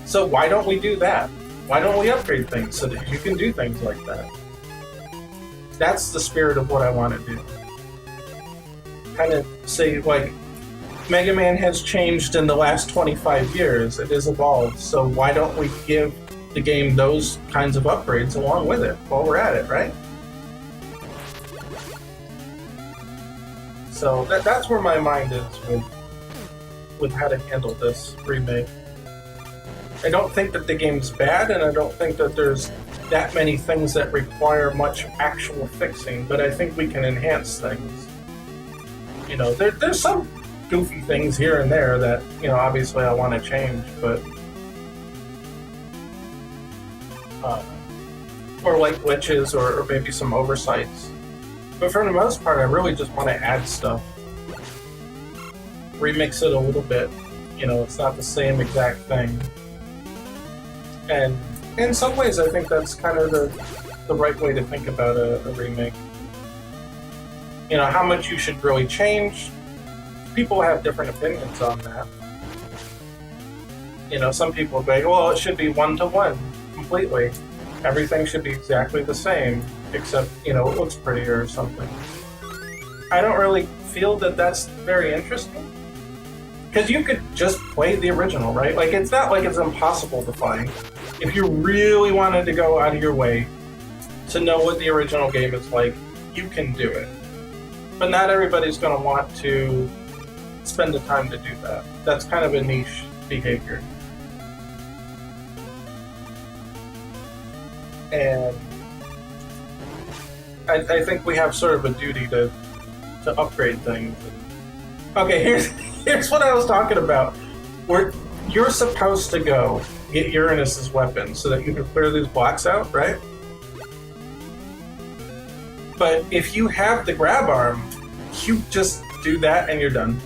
So why don't we do that? Why don't we upgrade things so that you can do things like that? That's the spirit of what I want to do. Kind of say, like, Mega Man has changed in the last 25 years. It has evolved. So why don't we give the game those kinds of upgrades along with it while we're at it, right? So that's where my mind is with how to handle this remake. I don't think that the game's bad, and I don't think that there's that many things that require much actual fixing, but I think we can enhance things. You know, there's some goofy things here and there that, you know, obviously I want to change, but or like glitches or maybe some oversights. But for the most part, I really just want to add stuff. Remix it a little bit. You know, it's not the same exact thing. And in some ways, I think that's kind of the right way to think about a remake. You know, how much you should really change. People have different opinions on that. You know, some people say, well, it should be one-to-one completely. Everything should be exactly the same, except, you know, it looks prettier or something. I don't really feel that that's very interesting. Because you could just play the original, right? Like, it's not like it's impossible to find. If you really wanted to go out of your way to know what the original game is like, you can do it. But not everybody's going to want to spend the time to do that. That's kind of a niche behavior. and I think we have sort of a duty to upgrade things. Okay, here's what I was talking about. Where you're supposed to go get Uranus's weapon so that you can clear these blocks out, right? But if you have the grab arm, you just do that and you're done.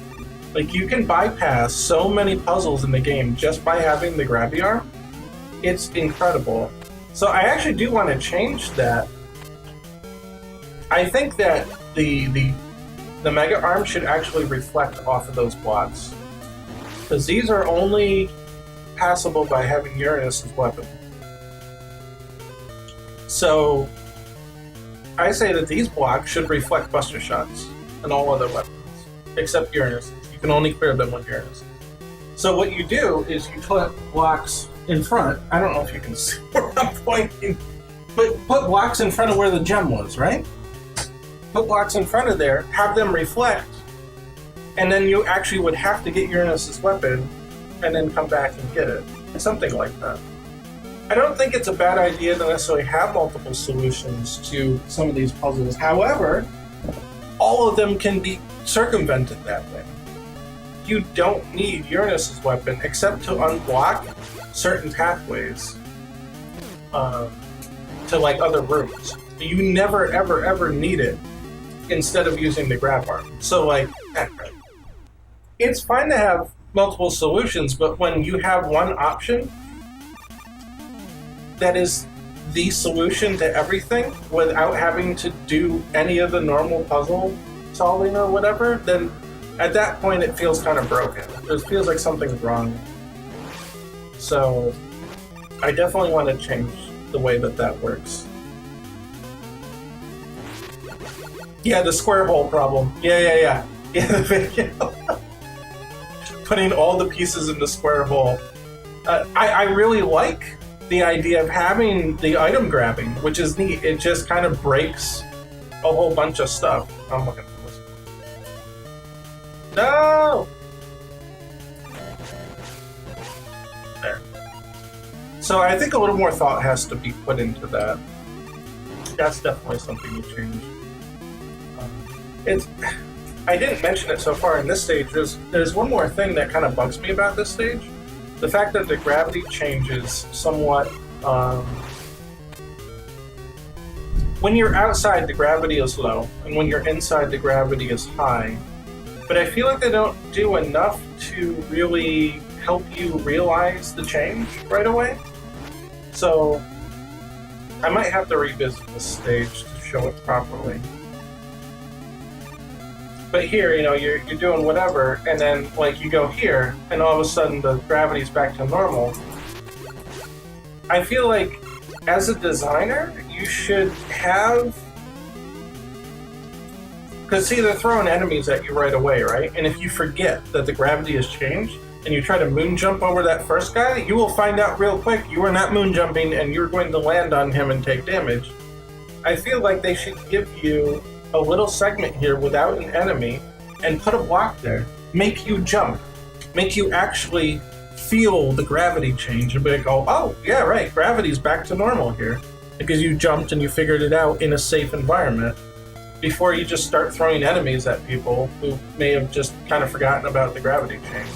Like, you can bypass so many puzzles in the game just by having the grabby arm. It's incredible. So I actually do want to change that. I think that the Mega Arm should actually reflect off of those blocks. Because these are only passable by having Uranus's weapon. So I say that these blocks should reflect Buster Shots and all other weapons, except Uranus. You can only clear them with Uranus. So what you do is you put blocks in front. I don't know if you can see where I'm pointing, but put blocks in front of where the gem was, right? Put blocks in front of there, have them reflect, and then you actually would have to get Uranus's weapon and then come back and get it. Something like that. I don't think it's a bad idea to necessarily have multiple solutions to some of these puzzles. However, all of them can be circumvented that way. You don't need Uranus's weapon except to unblock certain pathways to like other rooms. You never ever ever need it instead of using the grab arm. So like, it's fine to have multiple solutions, but when you have one option that is the solution to everything without having to do any of the normal puzzle solving or whatever, then at that point it feels kind of broken. It feels like something's wrong. So I definitely want to change the way that works. Yeah, the square hole problem. Yeah, the video. Putting all the pieces in the square hole. I really like the idea of having the item grabbing, which is neat. It just kind of breaks a whole bunch of stuff. I'm looking for this. No! There. So I think a little more thought has to be put into that. That's definitely something to change. I didn't mention it so far in this stage. There's one more thing that kind of bugs me about this stage. The fact that the gravity changes somewhat. When you're outside, the gravity is low, and when you're inside, the gravity is high. But I feel like they don't do enough to really help you realize the change right away. So I might have to revisit this stage to show it properly. But here, you know, you're doing whatever, and then like you go here, and all of a sudden the gravity's back to normal. I feel like as a designer, you should have, because see, they're throwing enemies at you right away, right? And if you forget that the gravity has changed, and you try to moon jump over that first guy, you will find out real quick you are not moon jumping, and you're going to land on him and take damage. I feel like they should give you a little segment here without an enemy and put a block there. Make you jump. Make you actually feel the gravity change and be like, oh yeah, right, gravity's back to normal here. Because you jumped and you figured it out in a safe environment before you just start throwing enemies at people who may have just kind of forgotten about the gravity change.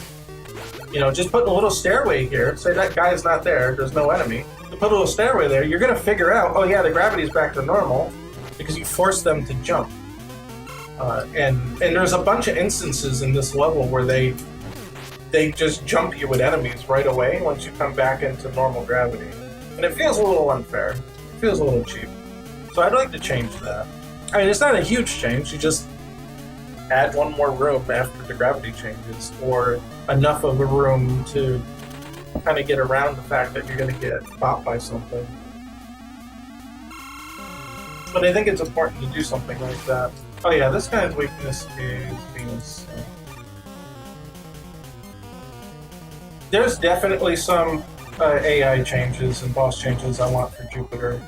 You know, just put a little stairway here, say that guy's not there, there's no enemy. You put a little stairway there, you're gonna figure out, oh yeah, the gravity's back to normal, because you force them to jump. And there's a bunch of instances in this level where they just jump you with enemies right away once you come back into normal gravity. And it feels a little unfair. It feels a little cheap. So I'd like to change that. I mean, it's not a huge change, you just add one more room after the gravity changes, or enough of a room to kind of get around the fact that you're going to get popped by something. But I think it's important to do something like that. Oh yeah, this guy's weakness is Venus. There's definitely some AI changes and boss changes I want for Jupiter.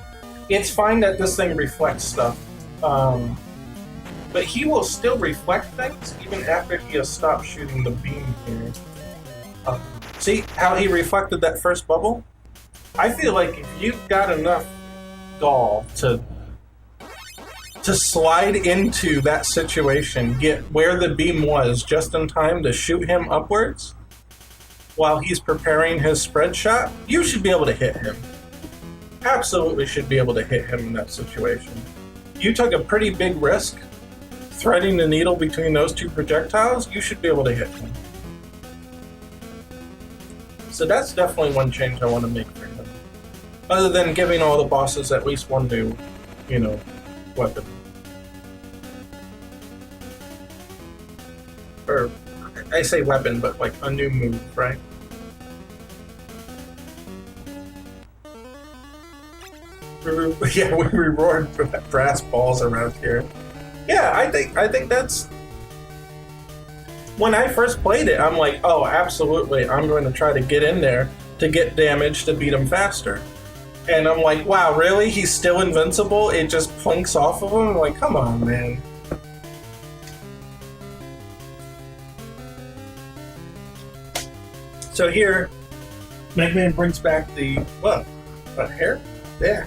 It's fine that this thing reflects stuff, but he will still reflect things even after he has stopped shooting the beam here. See how he reflected that first bubble? I feel like if you've got enough gall to slide into that situation, get where the beam was just in time to shoot him upwards while he's preparing his spread shot, you should be able to hit him. Absolutely should be able to hit him in that situation. You took a pretty big risk threading the needle between those two projectiles, you should be able to hit him. So that's definitely one change I want to make for him. Other than giving all the bosses at least one new, weapon. Or, I say weapon, but like a new move, right? Yeah, we reward brass balls around here. Yeah, I think that's... When I first played it, I'm like, oh, absolutely, I'm going to try to get in there to get damage to beat him faster. And I'm like, wow, really? He's still invincible? It just plinks off of him? I'm like, come on, man. So here, Mega Man brings back the... What here? Yeah,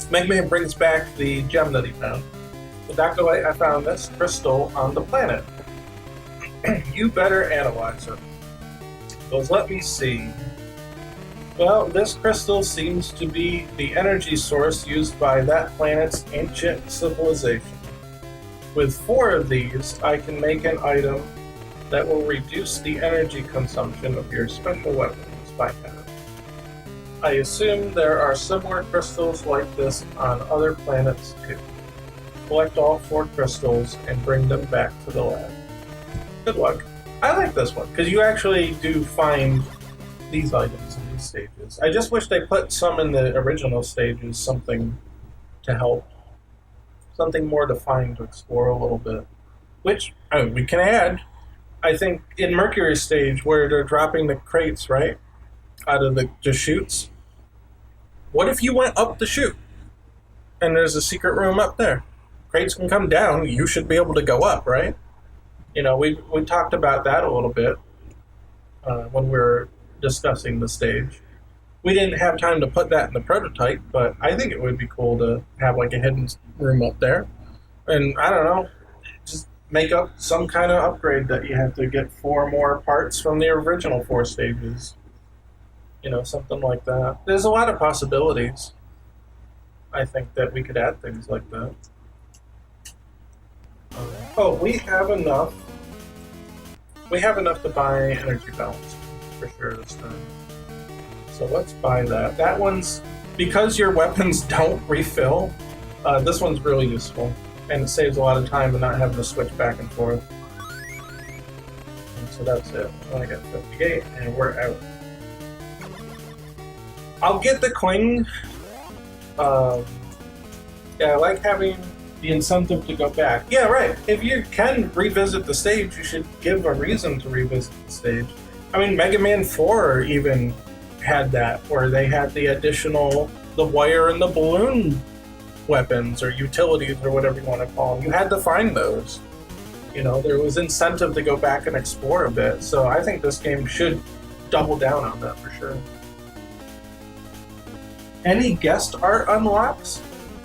Mega Man brings back the gem that he found. So that way I found this crystal on the planet. You better analyze it. So let me see. Well, this crystal seems to be the energy source used by that planet's ancient civilization. With 4 of these, I can make an item that will reduce the energy consumption of your special weapons by half. I assume there are similar crystals like this on other planets too. Collect all 4 crystals and bring them back to the lab. Good luck. I like this one, because you actually do find these items in these stages. I just wish they put some in the original stages, something to help. Something more defined to explore a little bit. Which, we can add, I think, in Mercury stage, where they're dropping the crates, right? Out of the chutes. What if you went up the chute? And there's a secret room up there. Crates can come down, you should be able to go up, right? We talked about that a little bit when we were discussing the stage. We didn't have time to put that in the prototype, but I think it would be cool to have like a hidden room up there. And I don't know, just make up some kind of upgrade that you have to get 4 more parts from the original 4 stages. Something like that. There's a lot of possibilities. I think that we could add things like that. Oh, we have enough. We have enough to buy energy balance for sure this time. So let's buy that. That one's, because your weapons don't refill, this one's really useful. And it saves a lot of time and not having to switch back and forth. And so that's it. I got 58 and we're out. I'll get the cling. Yeah, I like having the incentive to go back. Yeah, right. If you can revisit the stage, you should give a reason to revisit the stage. I mean, Mega Man 4 even had that, where they had the additional, the wire and the balloon weapons, or utilities, or whatever you want to call them. You had to find those. There was incentive to go back and explore a bit, so I think this game should double down on that for sure. Any guest art unlocks?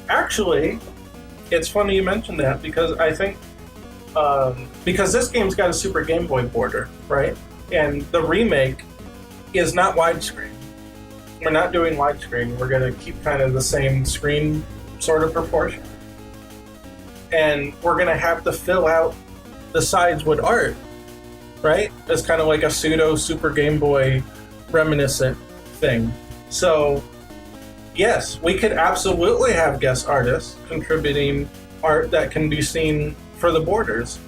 Actually, it's funny you mentioned that, because I think because this game's got a Super Game Boy border, right? And the remake is not widescreen. We're not doing widescreen. We're going to keep kind of the same screen sort of proportion. And we're going to have to fill out the sides with art, right? It's kind of like a pseudo Super Game Boy reminiscent thing. So yes, we could absolutely have guest artists contributing art that can be seen for the borders,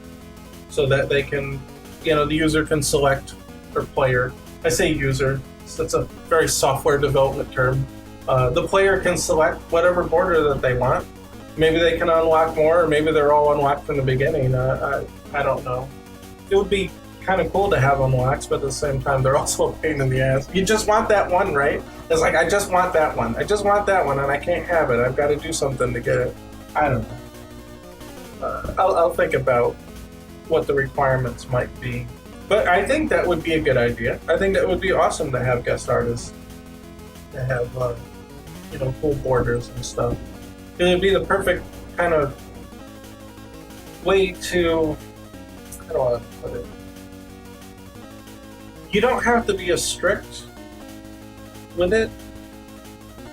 so that they can, the user can select, or player. I say user, that's a very software development term. The player can select whatever border that they want. Maybe they can unlock more, or maybe they're all unlocked from the beginning. I don't know. It would be kind of cool to have unlocks, but at the same time, they're also a pain in the ass. You just want that one, right? It's like, I just want that one. I just want that one, and I can't have it. I've got to do something to get it. I don't know. I'll think about what the requirements might be. But I think that would be a good idea. I think that would be awesome to have guest artists. To have you know, cool borders and stuff. It would be the perfect kind of way to, how do I put it? You don't have to be as strict with it.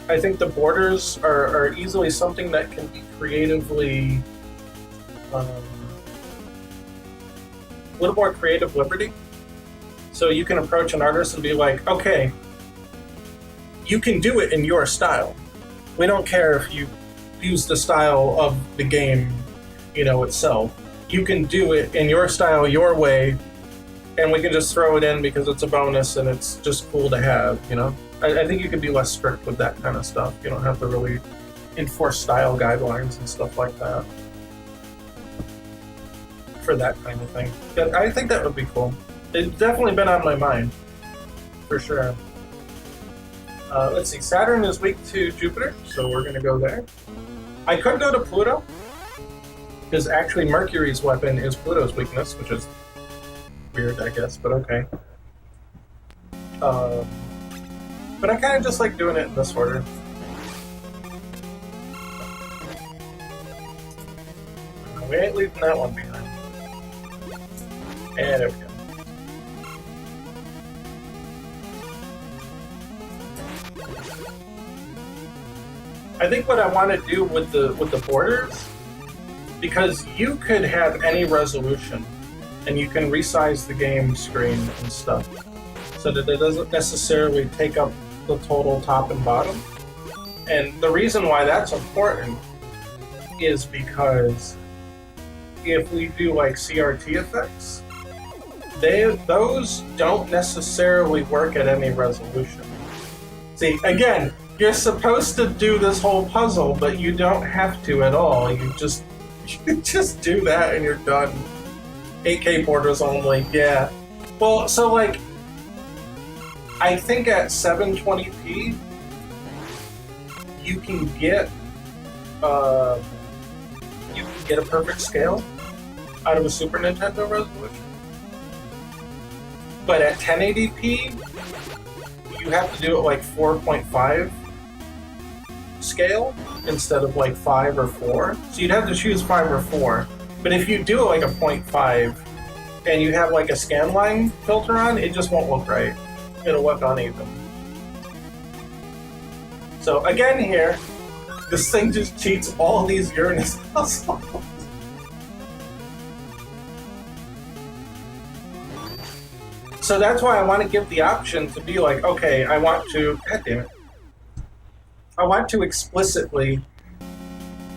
I think the borders are easily something that can be creatively, a little more creative liberty. So you can approach an artist and be like, okay, you can do it in your style. We don't care if you use the style of the game, you know, itself. You can do it in your style, your way, and we can just throw it in because it's a bonus and it's just cool to have, you know? I think you could be less strict with that kind of stuff. You don't have to really enforce style guidelines and stuff like that for that kind of thing. But I think that would be cool. It's definitely been on my mind, for sure. Let's see, Saturn is weak to Jupiter, so we're going to go there. I could go to Pluto, because actually Mercury's weapon is Pluto's weakness, which is weird, I guess, but okay. But I kind of just like doing it in this order. We ain't leaving that one behind. And there we go. I think what I want to do with the borders, because you could have any resolution, and you can resize the game screen and stuff, so that it doesn't necessarily take up the total top and bottom. And the reason why that's important is because if we do like CRT effects, those don't necessarily work at any resolution. See, again, you're supposed to do this whole puzzle, but you don't have to at all. You just do that and you're done. 8K borders only, yeah. Well, so like, I think at 720p, you can get a perfect scale out of a Super Nintendo resolution. But at 1080p, you have to do it like 4.5 scale instead of like 5 or 4. So you'd have to choose 5 or 4. But if you do it like a 0.5 and you have like a scan line filter on, it just won't look right. It'll look uneven. So again here, this thing just cheats all these Uranus puzzles. So that's why I want to give the option to be like, okay, I want to, god damn it, I want to explicitly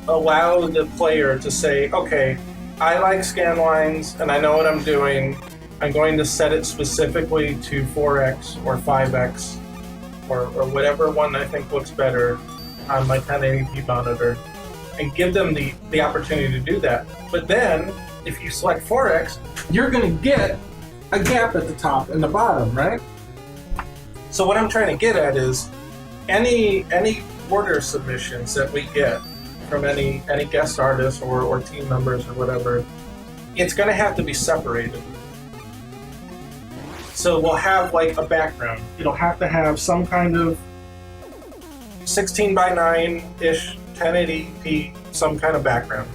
allow the player to say, okay, I like scan lines and I know what I'm doing. I'm going to set it specifically to 4x or 5x or whatever one I think looks better on my 1080p monitor, and give them the opportunity to do that. But then, if you select 4x, you're going to get a gap at the top and the bottom, right? So what I'm trying to get at is any order submissions that we get from any guest artists or team members or whatever, it's going to have to be separated. So we'll have like a background. It'll have to have some kind of 16 by 9-ish, 1080p, some kind of background.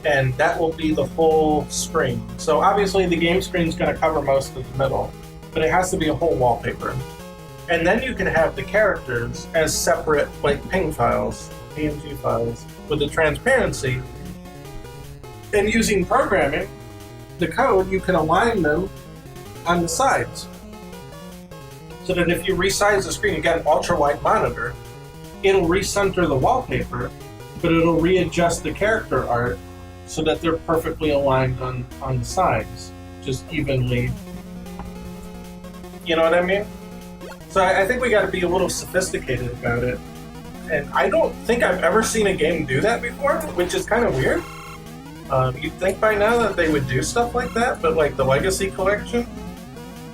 And that will be the whole screen. So obviously the game screen is going to cover most of the middle, but it has to be a whole wallpaper. And then you can have the characters as separate like PNG files, PNG files, with the transparency. And using programming, the code, you can align them on the sides. So that if you resize the screen, you get an ultra-wide monitor, it'll recenter the wallpaper, but it'll readjust the character art so that they're perfectly aligned on the sides, just evenly. You know what I mean? So I think we got to be a little sophisticated about it. And I don't think I've ever seen a game do that before, which is kind of weird. You'd think by now that they would do stuff like that, but like the Legacy Collection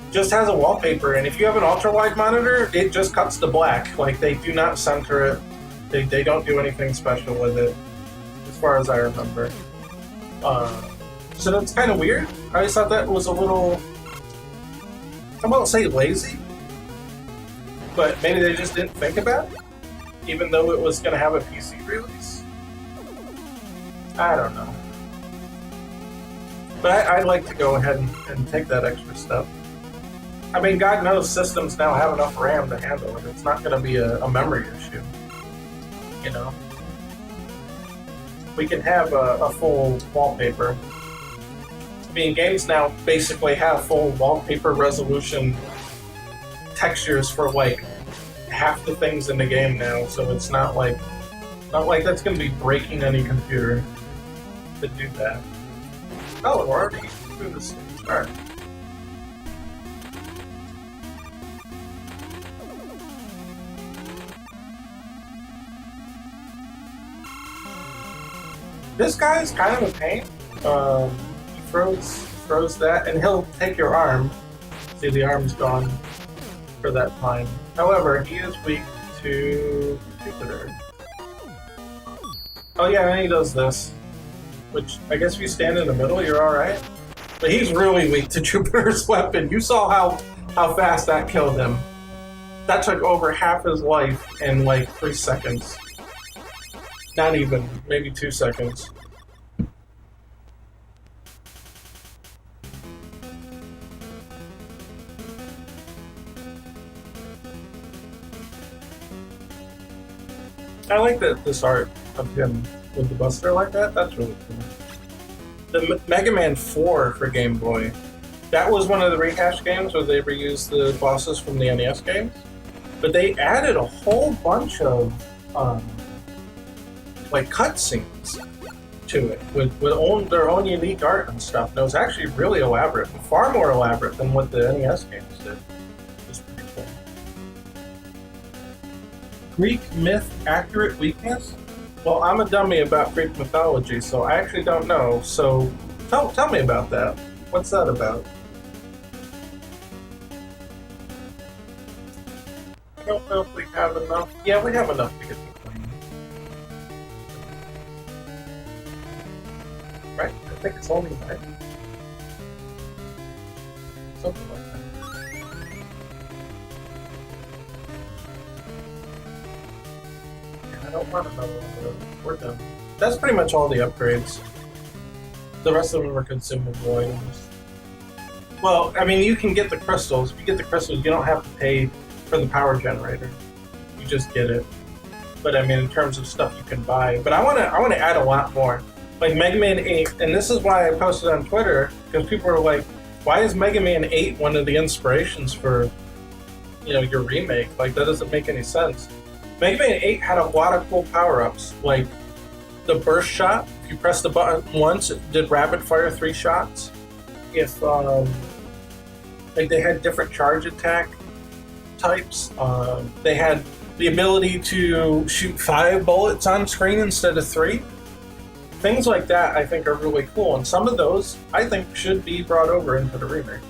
just has a wallpaper, and if you have an ultra-wide monitor, it just cuts to black. Like, they do not center it. They don't do anything special with it, as far as I remember. So that's kind of weird. I just thought that was a little, I won't say lazy, but maybe they just didn't think about it. even though it was going to have a PC release. I don't know. But I'd like to go ahead and take that extra step. I mean, God knows systems now have enough RAM to handle it. It's not going to be a memory issue. You know? We can have a full wallpaper. I mean, games now basically have full wallpaper resolution textures for like half the things in the game now, so it's not like that's going to be breaking any computer to do that. Oh, we're already through the stage. Alright. This guy is kind of a pain. He throws that, and he'll take your arm. See, the arm's gone for that time. However, he is weak to Jupiter. Oh yeah, and he does this. Which, I guess if you stand in the middle, you're alright. But he's really weak to Jupiter's weapon. You saw how fast that killed him. That took over half his life in like 3 seconds. Not even, maybe 2 seconds. I like this art of him with the Buster like that. That's really cool. The Mega Man 4 for Game Boy, that was one of the rehash games where they reused the bosses from the NES games. But they added a whole bunch of like cutscenes to it with their own unique art and stuff. And it was actually really elaborate, far more elaborate than what the NES games did. It was pretty cool. Greek myth accurate weakness? Well, I'm a dummy about Greek mythology, so I actually don't know. So tell me about that. What's that about? I don't know if we have enough. Yeah, we have enough to get the queen. Right? I think it's only 9. Something like that. I don't want another one. We're done. That's pretty much all the upgrades. The rest of them are consumable items. Well, I mean, you can get the crystals. If you get the crystals, you don't have to pay for the power generator. You just get it. But I mean, in terms of stuff you can buy. But I want to add a lot more. Like Mega Man 8, and this is why I posted on Twitter, because people are like, why is Mega Man 8 one of the inspirations for, you know, your remake? Like, that doesn't make any sense. Mega Man 8 had a lot of cool power-ups, like the burst shot. If you press the button once, it did rapid fire 3 shots. If like they had different charge attack types. They had the ability to shoot 5 bullets on screen instead of 3. Things like that I think are really cool, and some of those I think should be brought over into the remake.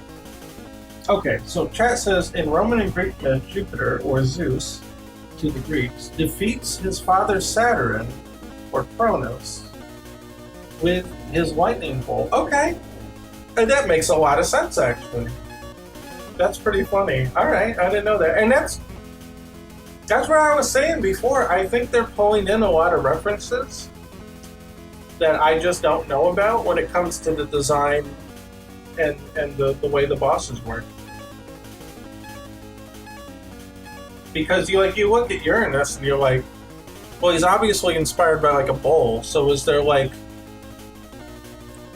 Okay, so chat says, in Roman and Greek myth, Jupiter, or Zeus, to the Greeks, defeats his father Saturn, or Kronos, with his lightning bolt. Okay, and that makes a lot of sense, actually. That's pretty funny. Alright, I didn't know that. And that's what I was saying before. I think they're pulling in a lot of references that I just don't know about when it comes to the design and the way the bosses work. Because you look at Uranus and you're like, well, he's obviously inspired by like a bowl. So is there like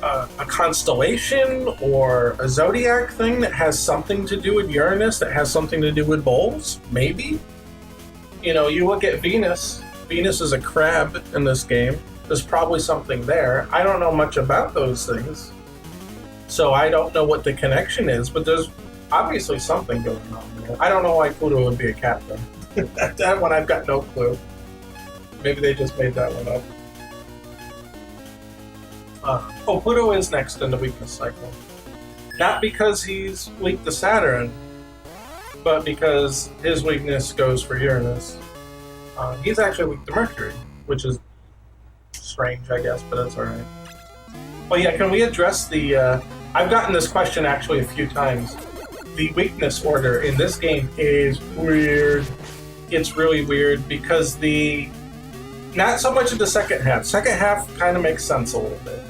a constellation or a zodiac thing that has something to do with Uranus, that has something to do with bowls? Maybe. You know, you look at Venus. Venus is a crab in this game. There's probably something there. I don't know much about those things, so I don't know what the connection is, but there's obviously something going on there. I don't know why Pluto would be a captain. That one I've got no clue. Maybe they just made that one up. Pluto is next in the weakness cycle. Not because he's weak to Saturn, but because his weakness goes for Uranus. He's actually weak to Mercury, which is strange, I guess, but that's alright. Oh yeah, can we address the... I've gotten this question actually a few times. The weakness order in this game is weird. it's really weird because not so much of the second half. Second half kind of makes sense a little bit.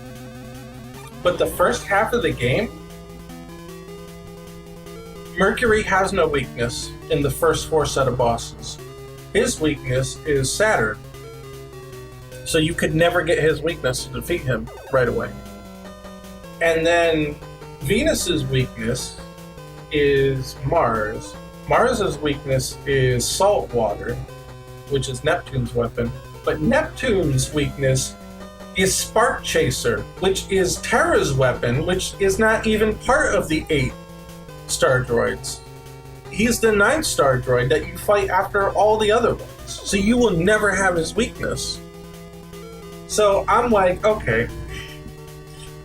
But the first half of the game, Mercury has no weakness in the first 4 set of bosses. His weakness is Saturn. So you could never get his weakness to defeat him right away. And then Venus's weakness is Mars. Mars's weakness is salt water, which is Neptune's weapon. But Neptune's weakness is Spark Chaser, which is Terra's weapon, which is not even part of the 8 star droids. He's the 9th star droid that you fight after all the other ones. So you will never have his weakness. So I'm like, okay.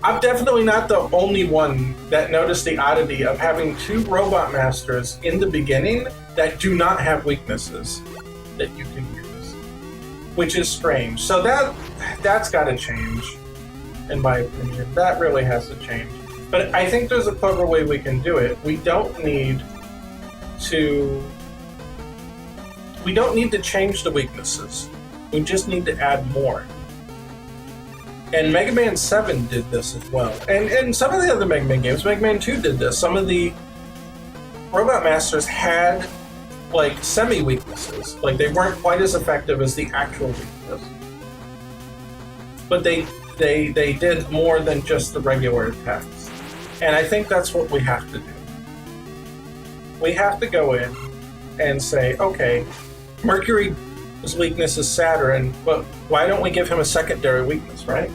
I'm definitely not the only one that noticed the oddity of having 2 robot masters in the beginning that do not have weaknesses that you can use, which is strange. So that's got to change, in my opinion. That really has to change. But I think there's a clever way we can do it. We don't need to change the weaknesses. We just need to add more. And Mega Man 7 did this as well. And some of the other Mega Man games, Mega Man 2 did this. Some of the Robot Masters had, like, semi-weaknesses. Like, they weren't quite as effective as the actual weakness. But they did more than just the regular attacks. And I think that's what we have to do. We have to go in and say, okay, Mercury's weakness is Saturn, but why don't we give him a secondary weakness, right?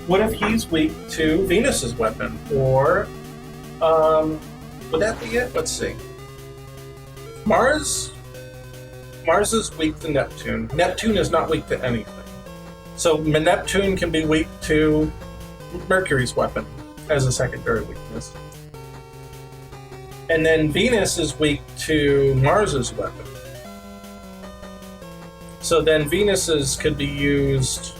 What if he's weak to Venus's weapon? Or, would that be it? Let's see. Mars is weak to Neptune. Neptune is not weak to anything. So Neptune can be weak to Mercury's weapon as a secondary weakness. And then Venus is weak to Mars's weapon. So then Venus's could be used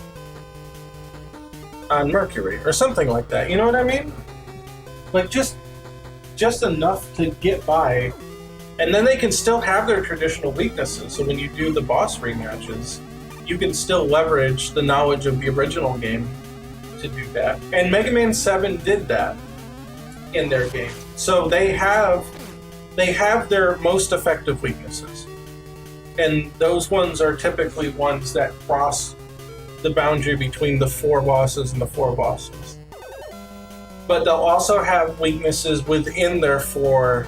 on Mercury or something like that. You know what I mean? Like just enough to get by. And then they can still have their traditional weaknesses. So when you do the boss rematches, you can still leverage the knowledge of the original game to do that. And Mega Man 7 did that in their game. So they have their most effective weaknesses. And those ones are typically ones that cross the boundary between the 4 bosses and the 4 bosses. But they'll also have weaknesses within their 4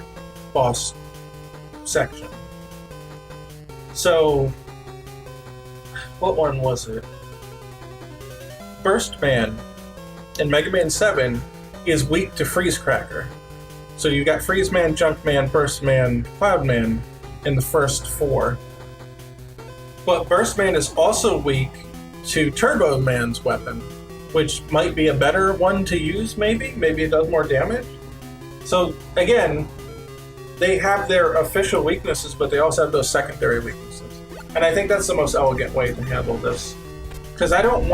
boss section. So, what one was it? Burst Man in Mega Man 7 is weak to Freeze Cracker. So you got Freeze Man, Junk Man, Burst Man, Cloud Man in the first 4. But Burst Man is also weak to Turbo Man's weapon, which might be a better one to use, maybe? Maybe it does more damage? So, again, they have their official weaknesses, but they also have those secondary weaknesses. And I think that's the most elegant way to handle this. Because I don't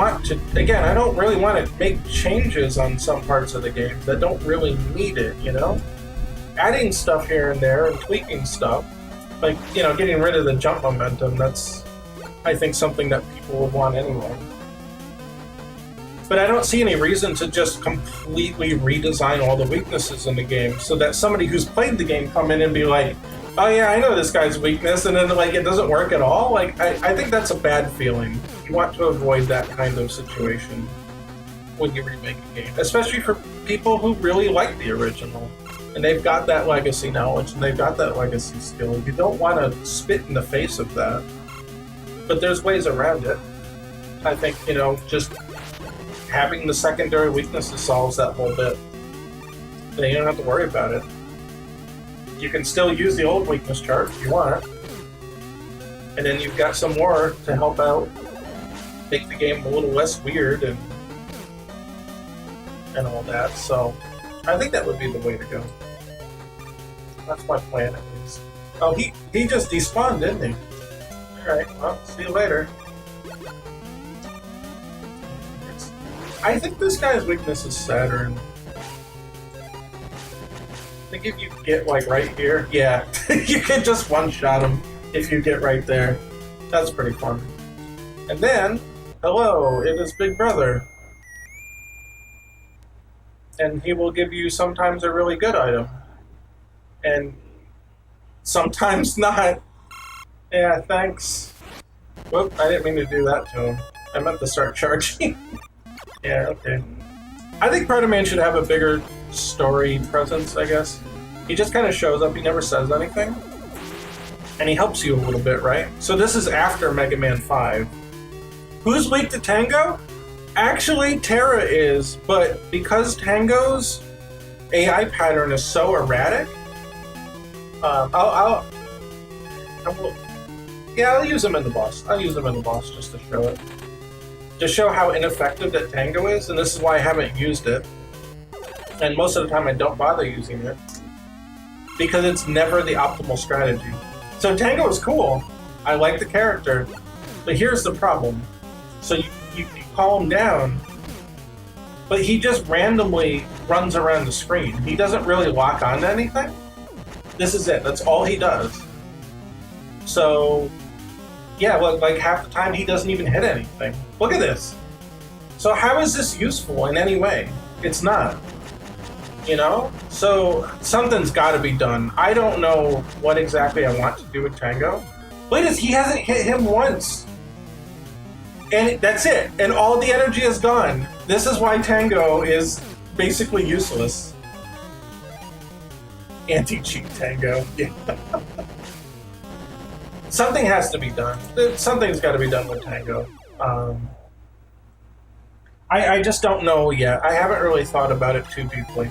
really want to make changes on some parts of the game that don't really need it, you know? Adding stuff here and there and tweaking stuff, like, you know, getting rid of the jump momentum, that's, I think, something that people would want anyway. But I don't see any reason to just completely redesign all the weaknesses in the game so that somebody who's played the game come in and be like, oh yeah, I know this guy's weakness, and then like it doesn't work at all. Like I think that's a bad feeling. You want to avoid that kind of situation when you remake a game, especially for people who really like the original and they've got that legacy knowledge and they've got that legacy skill. You don't want to spit in the face of that, but there's ways around it. I think, you know, just having the secondary weaknesses solves that whole bit. Then you don't have to worry about it. You can still use the old weakness chart if you want, and then you've got some more to help out, make the game a little less weird and all that. So I think that would be the way to go. That's my plan, at least. Oh, he just despawned, didn't he? Alright, well, see you later. I think this guy's weakness is Saturn. I think if you get, like, right here, yeah, you can just one-shot him. if you get right there. That's pretty fun. And then, hello, it is Big Brother. And he will give you sometimes a really good item. And sometimes not. Yeah, thanks. Whoop, I didn't mean to do that to him. I meant to start charging. Yeah, okay. I think Predaman should have a bigger story presence, I guess. He just kind of shows up, he never says anything. And he helps you a little bit, right? So this is after Mega Man 5. Who's weak to Tango? Actually, Terra is, but because Tango's AI pattern is so erratic, I'll use him in the boss. I'll use him in the boss just to show it. To show how ineffective that Tango is, and this is why I haven't used it. And most of the time I don't bother using it. Because it's never the optimal strategy. So Tango is cool. I like the character. But here's the problem. So you call him down, but he just randomly runs around the screen. He doesn't really lock on to anything. This is it. That's all he does. So, yeah, like half the time he doesn't even hit anything. Look at this. So how is this useful in any way? It's not. You know? So something's got to be done. I don't know what exactly I want to do with Tango. Look at this. He hasn't hit him once. And that's it. And all the energy is gone. This is why Tango is basically useless. Anti-cheat Tango. Yeah. Something has to be done. Something's got to be done with Tango. I just don't know yet. I haven't really thought about it too deeply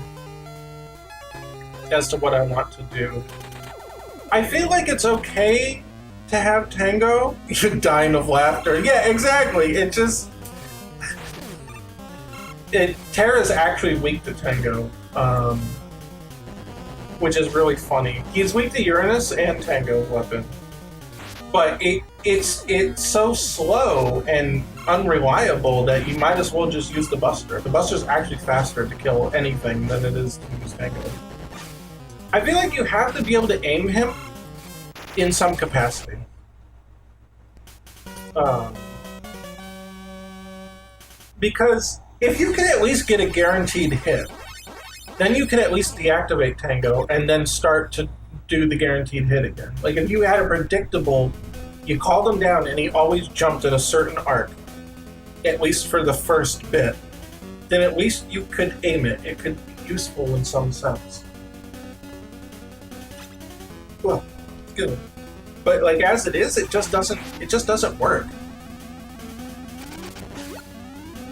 as to what I want to do. I feel like it's okay to have Tango. You're dying of laughter. Yeah, exactly. It just... Terra's actually weak to Tango, which is really funny. He's weak to Uranus and Tango's weapon. But it's so slow and unreliable that you might as well just use the Buster. The Buster's actually faster to kill anything than it is to use Tango. I feel like you have to be able to aim him in some capacity. Because if you can at least get a guaranteed hit, then you can at least deactivate Tango and then start to do the guaranteed hit again. Like if you had a predictable, you called him down and he always jumped at a certain arc, at least for the first bit, then at least you could aim it. It could be useful in some sense. Well, it's good. But like as it is, it just doesn't work.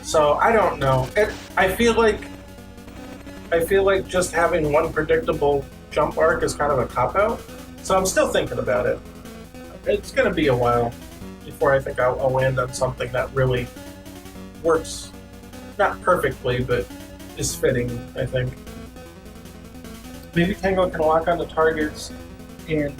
So I don't know. I feel like just having one predictable jump arc is kind of a cop-out. So I'm still thinking about it. It's going to be a while before I think I'll land on something that really works, not perfectly, but is fitting, I think. Maybe Tango can lock onto targets and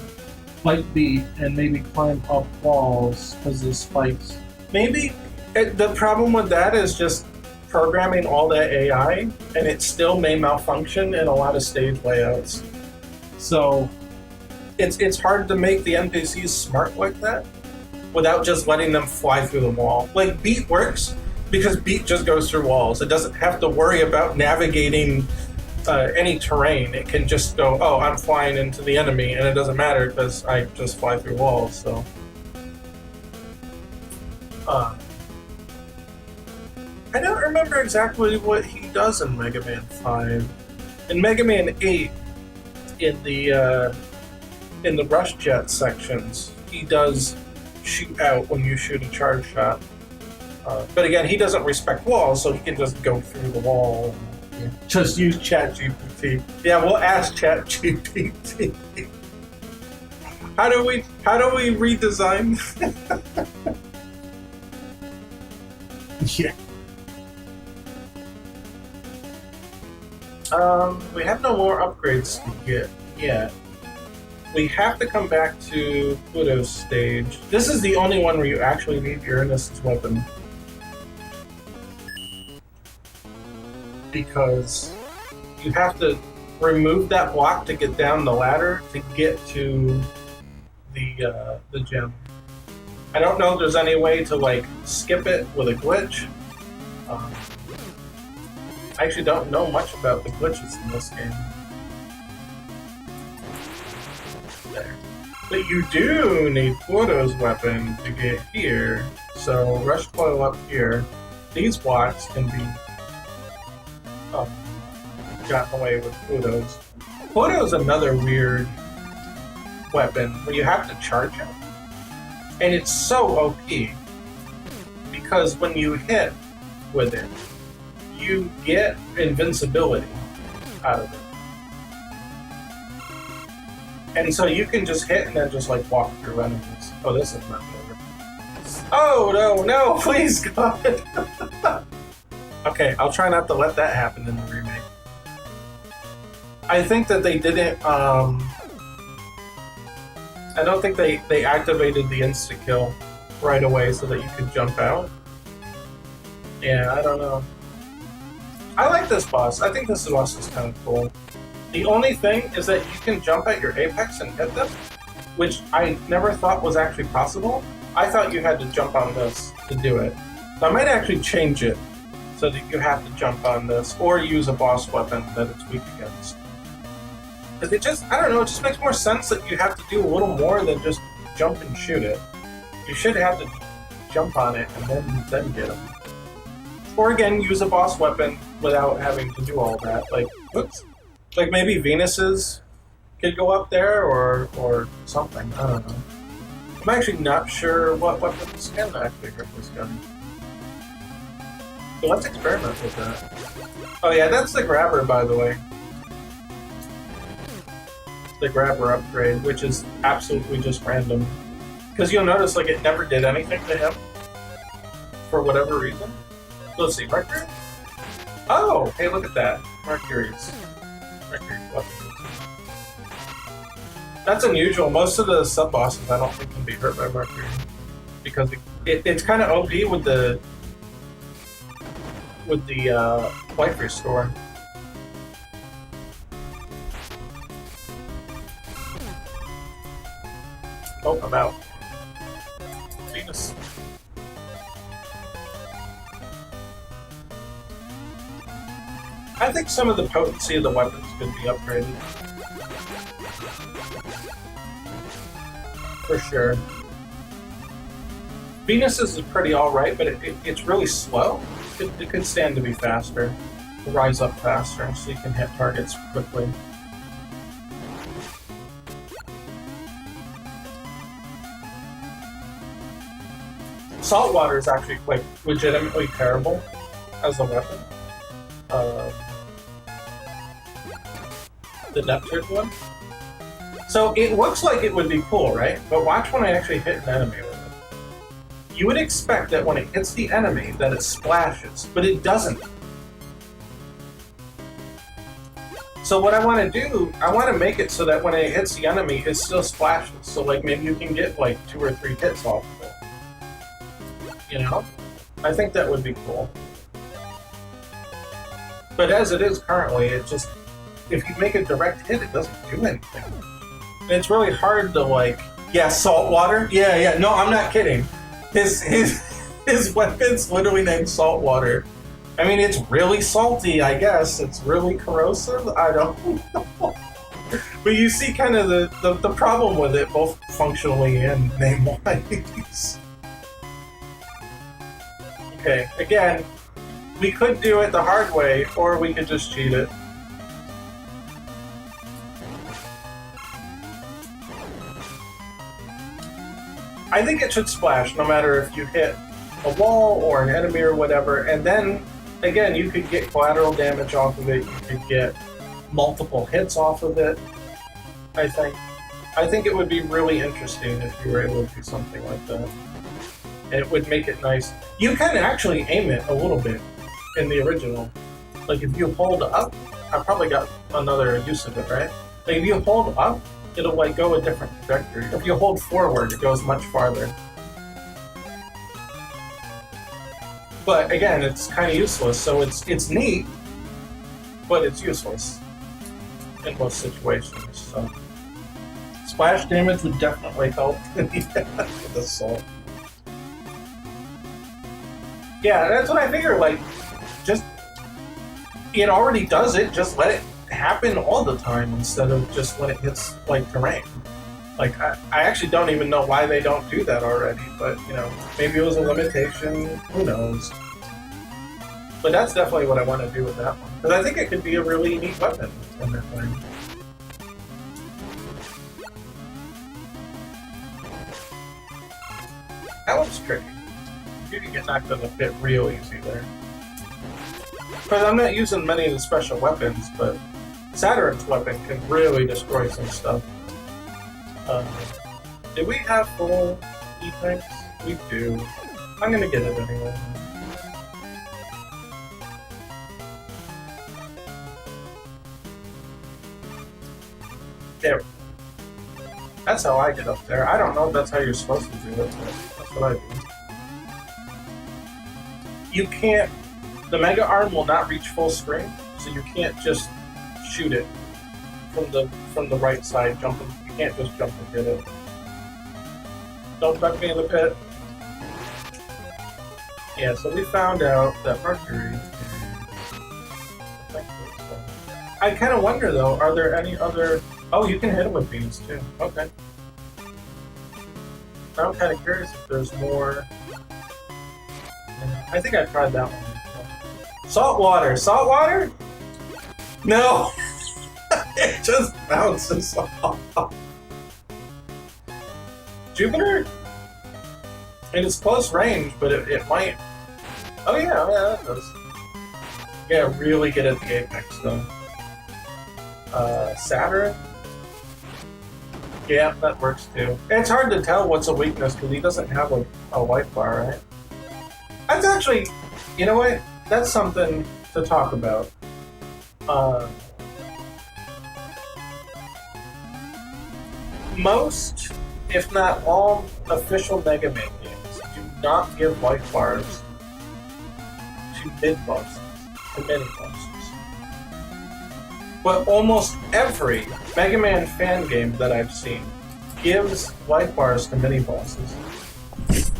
fight beat and maybe climb up walls because of the spikes. Maybe. The problem with that is just programming all that AI, and it still may malfunction in a lot of stage layouts. So it's hard to make the NPCs smart like that without just letting them fly through the wall. Like Beat works because Beat just goes through walls. It doesn't have to worry about navigating any terrain. It can just go, oh, I'm flying into the enemy, and it doesn't matter because I just fly through walls. So I don't remember exactly what he does in Mega Man 5. In Mega Man 8, in the Rush Jet sections, he does shoot out when you shoot a charge shot. But again, he doesn't respect walls, so he can just go through the wall and just use ChatGPT. Yeah, we'll ask ChatGPT. How do we redesign? Yeah. We have no more upgrades to get yet. We have to come back to Pluto's stage. This is the only one where you actually need Uranus' weapon. Because you have to remove that block to get down the ladder to get to the gem. I don't know if there's any way to like skip it with a glitch. I actually don't know much about the glitches in this game. There. But you do need Pluto's weapon to get here. So rush coil up here. These blocks can be gotten away with Pluto's. Pluto's another weird weapon where you have to charge it. And it's so OP because when you hit with it, you get invincibility out of it. And so you can just hit and then just like walk through enemies. Oh, this is not over. Oh, no, please, God. Okay, I'll try not to let that happen in the remake. I think that they didn't, I don't think they activated the insta-kill right away so that you could jump out. Yeah, I don't know. I like this boss. I think this boss is kind of cool. The only thing is that you can jump at your apex and hit them, which I never thought was actually possible. I thought you had to jump on this to do it. So I might actually change it so that you have to jump on this or use a boss weapon that it's weak against. Because it just, I don't know, it just makes more sense that you have to do a little more than just jump and shoot it. You should have to jump on it and then get them. Or again, use a boss weapon without having to do all that. Like, oops. Like maybe Venus's could go up there or something. I don't know. I'm actually not sure what weapons can actually hurt this gun. So let's experiment with that. Oh yeah, that's the grabber, by the way. The grabber upgrade, which is absolutely just random. Because you'll notice, like, it never did anything to him. For whatever reason. Let's see, Mercury? Oh, hey, look at that. Mercury's weapon. That's unusual. Most of the sub-bosses I don't think can be hurt by Mercury. Because it's kind of OP with the life restore. Oh, I'm out. Venus. I think some of the potency of the weapons could be upgraded. For sure. Venus's is pretty alright, but it's really slow. It could stand to be faster. To rise up faster, so you can hit targets quickly. Saltwater is actually like legitimately terrible as a weapon. The Neptune one. So it looks like it would be cool, right? But watch when I actually hit an enemy with it. You would expect that when it hits the enemy that it splashes, but it doesn't. So what I want to do, I want to make it so that when it hits the enemy, it still splashes. So like maybe you can get like 2 or 3 hits off of it. You know? I think that would be cool. But as it is currently, it just, if you make a direct hit, it doesn't do anything. And it's really hard to like, yeah, saltwater? Yeah, no, I'm not kidding. His weapon's literally named Saltwater. I mean, it's really salty, I guess. It's really corrosive? I don't know. But you see kind of the problem with it, both functionally and name-wise. Okay, again, we could do it the hard way, or we could just cheat it. I think it should splash, no matter if you hit a wall or an enemy or whatever, and then, again, you could get collateral damage off of it, you could get multiple hits off of it, I think. I think it would be really interesting if you were able to do something like that. And it would make it nice. You can actually aim it a little bit in the original. Like if you hold up, I probably got another use of it, right? Like if you hold up, it'll like go a different trajectory. If you hold forward, it goes much farther. But again, it's kind of useless, so it's neat, but it's useless in most situations. So Splash damage would definitely help with the salt. Yeah, that's what I figure. Like, just it already does it. Just let it happen all the time instead of just when it hits like terrain. Like, I actually don't even know why they don't do that already. But you know, maybe it was a limitation. Who knows? But that's definitely what I want to do with that one because I think it could be a really neat weapon in that thing. That one's tricky. You can get knocked in the pit real easy there. Because I'm not using many of the special weapons, but Saturn's weapon can really destroy some stuff. Do we have full defense? We do. I'm gonna get it anyway. There. That's how I get up there. I don't know if that's how you're supposed to do it, but that's what I do. You can't... The Mega Arm will not reach full screen, so you can't just shoot it from the right side, jumping. You can't just jump and get it. Don't duck me in the pit. Yeah, so we found out that Mercury... I kind of wonder, though, are there any other... Oh, you can hit him with beams, too. Okay. Now I'm kind of curious if there's more... I think I tried that one. Salt water! Salt water? No! It just bounces off. Jupiter? And it's close range, but it might... Oh yeah, that does. Yeah, really get at the apex, though. Saturn? Yeah, that works too. It's hard to tell what's a weakness because he doesn't have a white bar, right? That's actually, you know what? That's something to talk about. Most, if not all, official Mega Man games do not give white bars to mid-bosses, to mini-bosses. But almost every Mega Man fan game that I've seen gives white bars to mini-bosses,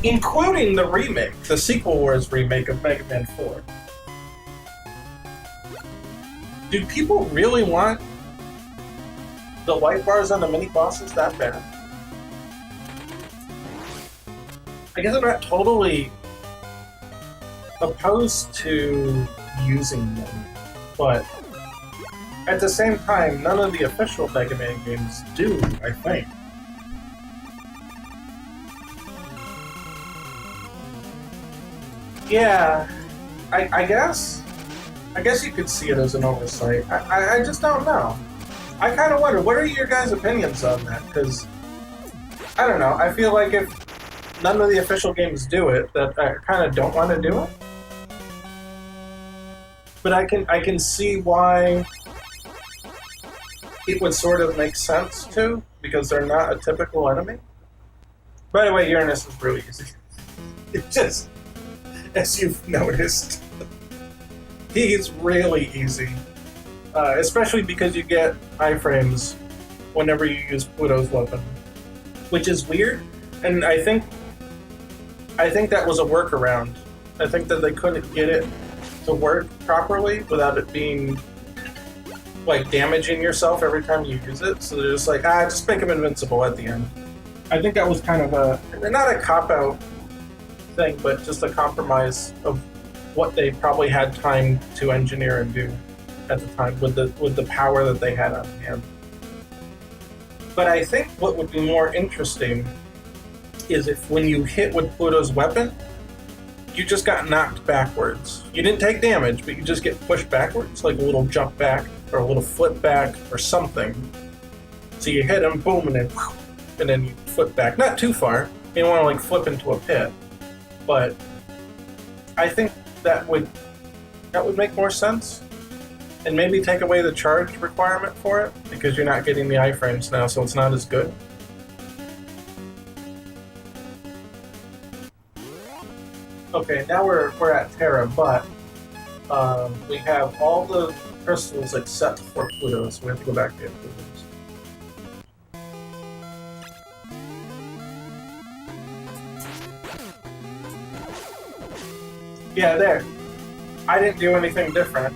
including the remake, the Sequel Wars remake of Mega Man 4. Do people really want the white bars on the mini-bosses that bad? I guess I'm not totally opposed to using them, but at the same time, none of the official Mega Man games do, I think. Yeah, I guess you could see it as an oversight. I just don't know. I kind of wonder, what are your guys' opinions on that? Because, I don't know, I feel like if none of the official games do it, that I kind of don't want to do it. But I can see why it would sort of make sense to, because they're not a typical enemy. By the way, Uranus is really easy. It just, as you've noticed, he's really easy. Especially because you get iframes whenever you use Pluto's weapon. Which is weird, and I think that was a workaround. I think that they couldn't get it to work properly without it being like damaging yourself every time you use it, so they're just like, just make him invincible at the end. I think that was kind of not a cop-out thing, but just a compromise of what they probably had time to engineer and do at the time with the power that they had on hand. But I think what would be more interesting is if when you hit with Pluto's weapon, you just got knocked backwards. You didn't take damage, but you just get pushed backwards, like a little jump back, or a little flip back, or something. So you hit him, boom, and then you flip back. Not too far. You don't want to like flip into a pit. But I think that would make more sense. And maybe take away the charge requirement for it, because you're not getting the iframes now, so it's not as good. Okay, now we're at Terra, but we have all the crystals except for Pluto, so we have to go back to Pluto's. Yeah, there. I didn't do anything different.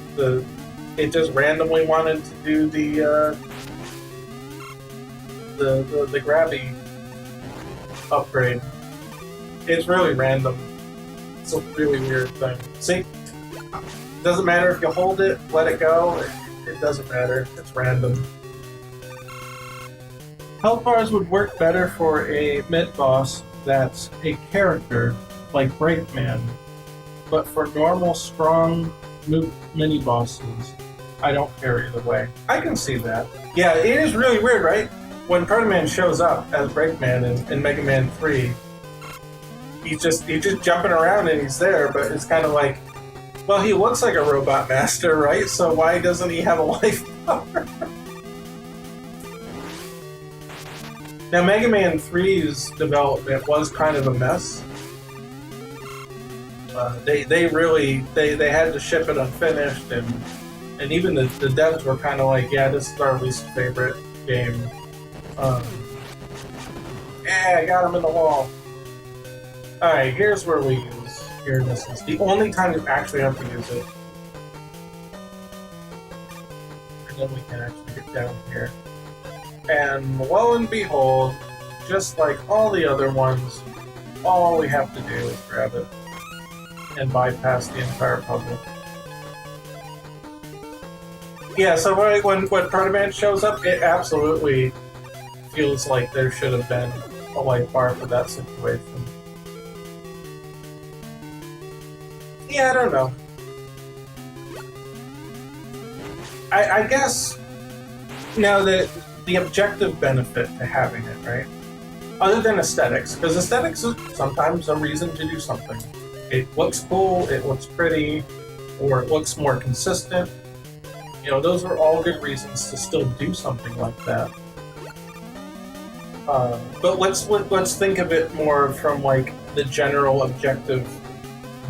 It just randomly wanted to do the grabby upgrade. It's really random. It's a really weird thing. See, doesn't matter if you hold it, let it go. It doesn't matter. It's random. Health bars would work better for a mid boss that's a character like Breakman, but for normal strong mini bosses, I don't care either way. I can see that. Yeah, it is really weird, right? When Proto-Man shows up as Breakman in Mega Man 3, he's just jumping around and he's there, but it's kind of like, well, he looks like a robot master, right? So why doesn't he have a life bar? Now, Mega Man 3's development was kind of a mess. They really had to ship it unfinished, and even the devs were kind of like, yeah, this is our least favorite game. Yeah, I got him in the wall. All right, here's where we use here. This is the only time you actually have to use it, and then we can actually get down here. And lo and behold, just like all the other ones, all we have to do is grab it and bypass the entire puzzle. Yeah, so when Proto-Man shows up, it absolutely feels like there should have been a life bar for that situation. Yeah, I don't know. I guess now that the objective benefit to having it, right? Other than aesthetics, because aesthetics is sometimes a reason to do something. It looks cool, it looks pretty, or it looks more consistent. You know, those are all good reasons to still do something like that. But let's think of it more from like the general objective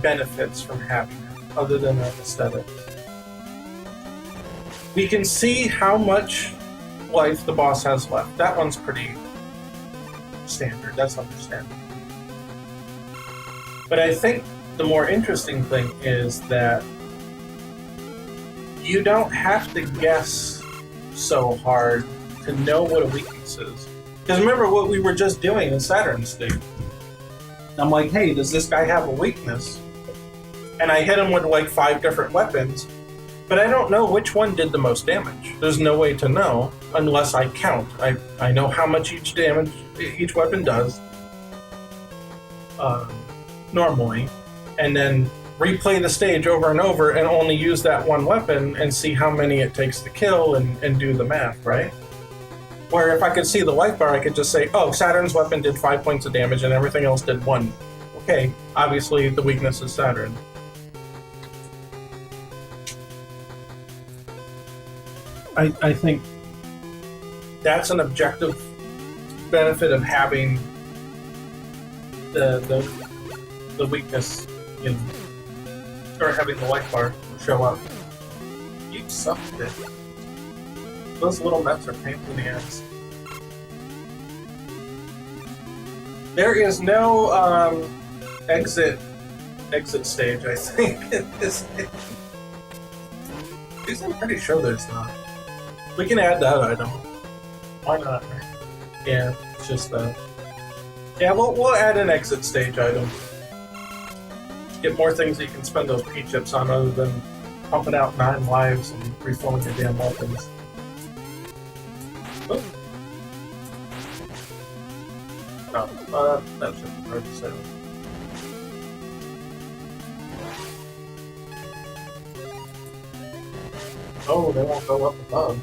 benefits from having it, other than the aesthetics. We can see how much life the boss has left. That one's pretty standard. That's understandable. But I think the more interesting thing is that you don't have to guess so hard to know what a weakness is. Because remember what we were just doing in Saturn State. I'm like, hey, does this guy have a weakness? And I hit him with like 5 different weapons, but I don't know which one did the most damage. There's no way to know unless I count. I know how much each weapon does normally, and then replay the stage over and over and only use that one weapon and see how many it takes to kill and do the math, right? Where if I could see the life bar, I could just say, oh, Saturn's weapon did 5 points of damage and everything else did 1. Okay, obviously the weakness is Saturn. I think that's an objective benefit of having the weakness, you know, or having the life bar show up. You suck, bitch. Those little nuts are painful in the ass. There is no exit stage, I think, in this game. At least I'm pretty sure there's not. We can add that item. Why not, right? Yeah, it's just that. Yeah, we'll add an exit stage item. Get more things that you can spend those P-chips on other than pumping out 9 lives and refilling your damn weapons. Oh. Oh, that should be hard to say. Oh, they won't go up above.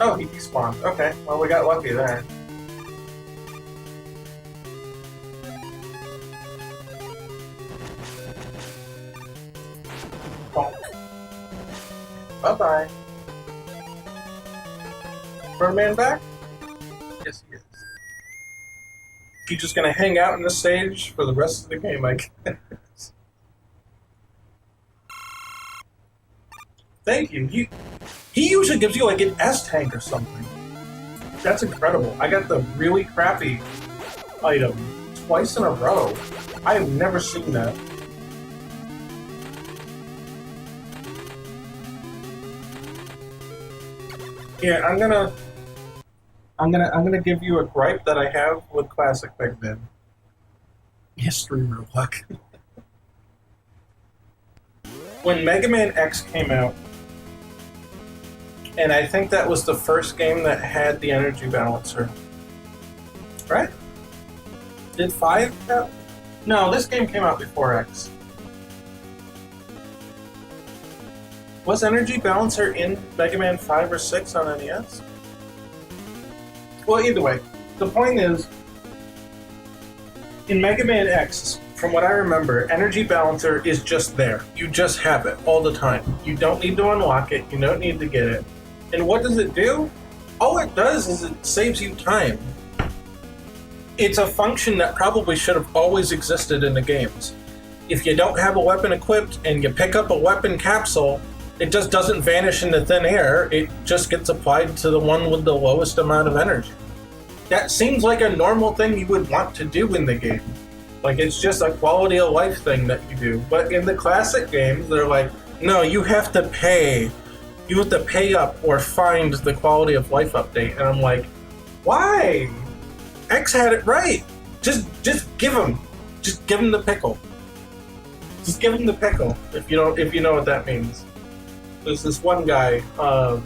Oh, he despawned. Okay, well, we got lucky there. Bonk. Bye-bye. Birdman back? Yes, he is. He's just gonna hang out in the stage for the rest of the game, I guess. Thank you. He usually gives you like an S tank or something. That's incredible. I got the really crappy item twice in a row. I have never seen that. Yeah, I'm gonna give you a gripe that I have with classic Mega Man. History real quick. When Mega Man X came out, and I think that was the first game that had the energy balancer. Right? Did 5 have? No, this game came out before X. Was Energy Balancer in Mega Man 5 or 6 on NES? Well, either way, the point is, in Mega Man X, from what I remember, Energy Balancer is just there. You just have it all the time. You don't need to unlock it, you don't need to get it. And what does it do? All it does is it saves you time. It's a function that probably should have always existed in the games. If you don't have a weapon equipped and you pick up a weapon capsule, it just doesn't vanish into thin air, it just gets applied to the one with the lowest amount of energy. That seems like a normal thing you would want to do in the game. Like, it's just a quality of life thing that you do. But in the classic games, they're like, no, you have to pay. You have to pay up or find the quality of life update. And I'm like, why? X had it right. Just give him. Just give him the pickle. Just give him the pickle, if you know what that means. There's this one guy, I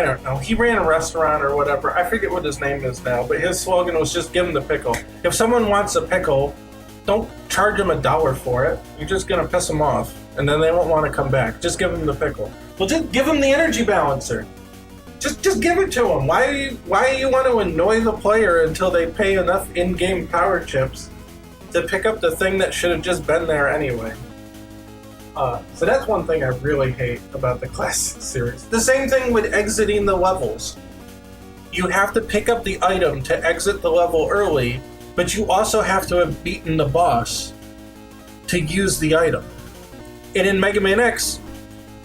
don't know, he ran a restaurant or whatever, I forget what his name is now, but his slogan was just give him the pickle. If someone wants a pickle, don't charge them $1 for it, you're just gonna piss them off, and then they won't want to come back. Just give them the pickle. Well, just give them the energy balancer. Just give it to them. Why do you want to annoy the player until they pay enough in-game power chips to pick up the thing that should have just been there anyway? So that's one thing I really hate about the classic series. The same thing with exiting the levels. You have to pick up the item to exit the level early, but you also have to have beaten the boss to use the item. And in Mega Man X,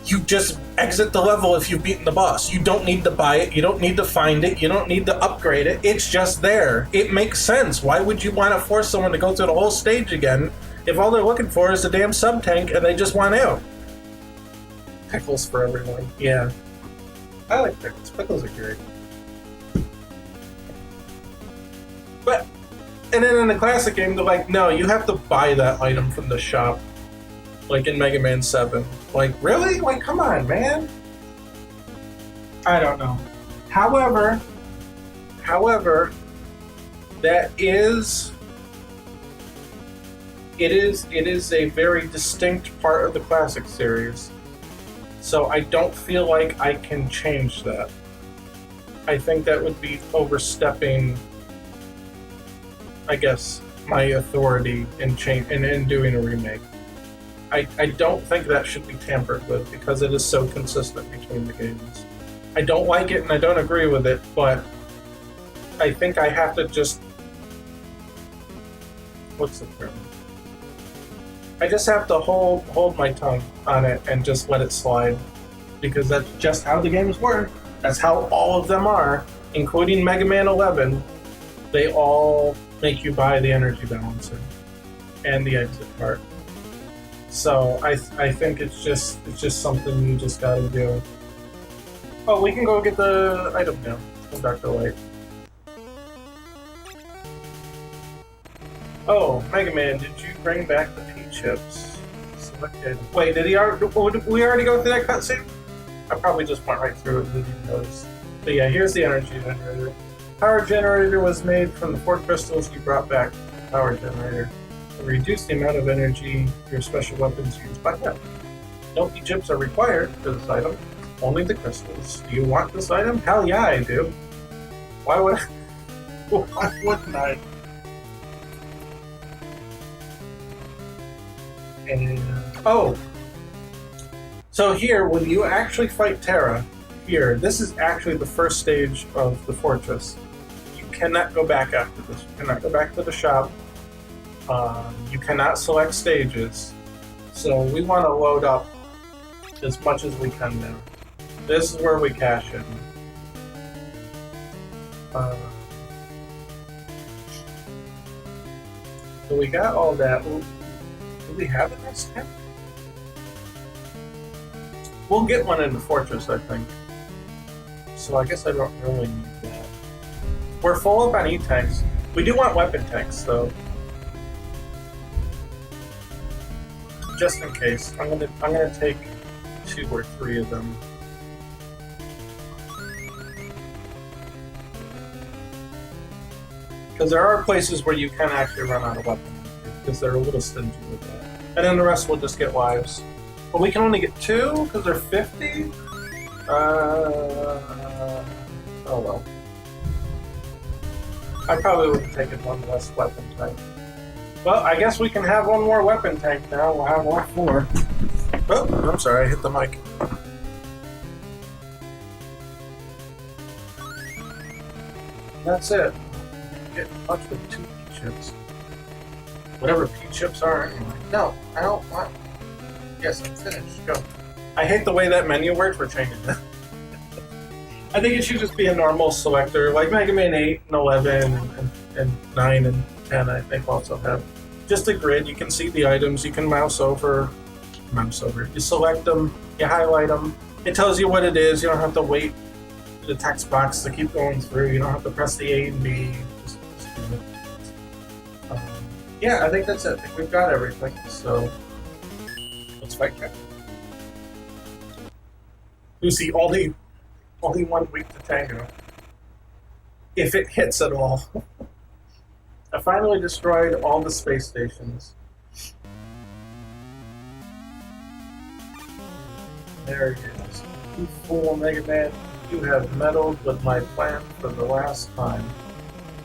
you just exit the level if you've beaten the boss. You don't need to buy it, you don't need to find it, you don't need to upgrade it, it's just there. It makes sense. Why would you want to force someone to go through the whole stage again if all they're looking for is a damn sub-tank and they just want out? Pickles for everyone. Yeah. I like pickles. Pickles are great. But, and then in the classic game, they're like, no, you have to buy that item from the shop. Like in Mega Man 7. Like, really? Like, come on, man. I don't know. However, that is... It is a very distinct part of the classic series. So I don't feel like I can change that. I think that would be overstepping, I guess, my authority in doing a remake. I don't think that should be tampered with because it is so consistent between the games. I don't like it and I don't agree with it, but I think I have to just... What's the term? I just have to hold my tongue on it and just let it slide, because that's just how the games work. That's how all of them are, including Mega Man 11. They all make you buy the energy balancer and the exit part. So I think it's just something you just gotta do. Oh, we can go get the item now from Dr. Light. Oh, Mega Man, did you bring back the P-chips? Selected. Wait, did we already go through that cutscene? I probably just went right through it and didn't even notice. But yeah, here's the energy generator. Power generator was made from the 4 crystals you brought back from the power generator. To reduce the amount of energy your special weapons use by them. No P-chips are required for this item, only the crystals. Do you want this item? Hell yeah, I do. Why wouldn't I? And, oh, so here, when you actually fight Terra, here, this is actually the first stage of the fortress. You cannot go back after this. You cannot go back to the shop. You cannot select stages. So we want to load up as much as we can now. This is where we cash in. So we got all that. Do we have it next time? We'll get one in the fortress, I think. So I guess I don't really need that. We're full up on E-tanks. We do want weapon tanks, though. Just in case. I'm gonna take 2 or 3 of them. Because there are places where you can actually run out of weapons, because they're a little stingy with that. And then the rest will just get wives. But we can only get 2 because they're 50? Oh well. I probably would have taken 1 less weapon tank. Well, I guess we can have 1 more weapon tank now. We'll have 4. Oh, I'm sorry, I hit the mic. That's it. Get much with 2 P-chips. Whatever P-chips are anyway. No, I don't want. Yes, I'm finished. Go. I hate the way that menu works. We're changing that. I think it should just be a normal selector, like Mega Man 8 and 11 and 9 and 10, I think also have. Just a grid. You can see the items. You can mouse over. You select them. You highlight them. It tells you what it is. You don't have to wait for the text box to keep going through. You don't have to press the A and B. Just do it. Yeah, I think that's it. I think we've got everything. So let's fight Cat. Lucy, only 1 week to Tango. If it hits at all. I finally destroyed all the space stations. There he is. You fool, Mega Man. You have meddled with my plan for the last time.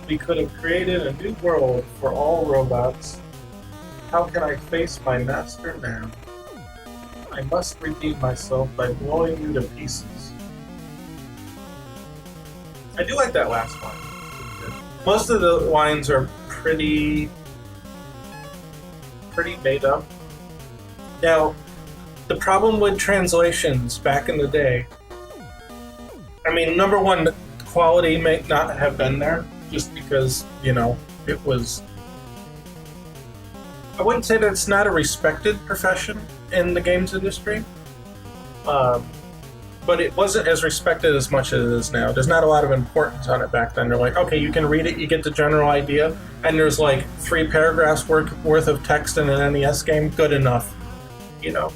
We could have created a new world for all robots. How can I face my master now? I must redeem myself by blowing you to pieces. I do like that last line. Most of the lines are pretty made up. Now, the problem with translations back in the day, I mean, number one, the quality may not have been there, just because, you know, it was... I wouldn't say that it's not a respected profession in the games industry, but it wasn't as respected as much as it is now. There's not a lot of importance on it back then. They're like, okay, you can read it, you get the general idea, and there's like 3 paragraphs worth of text in an NES game, good enough, you know.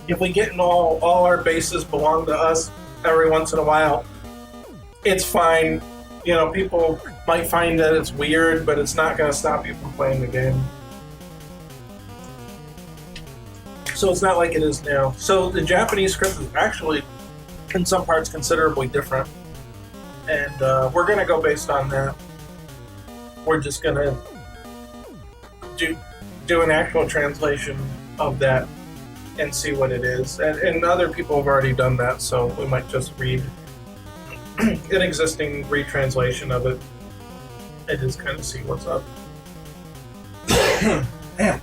If we get in all our bases belong to us every once in a while, it's fine. You know, people might find that it's weird, but it's not going to stop you from playing the game. So it's not like it is now. So the Japanese script is actually, in some parts, considerably different. And we're going to go based on that. We're just going to do an actual translation of that and see what it is. And other people have already done that, so we might just read an existing retranslation of it and just kind of see what's up. Damn.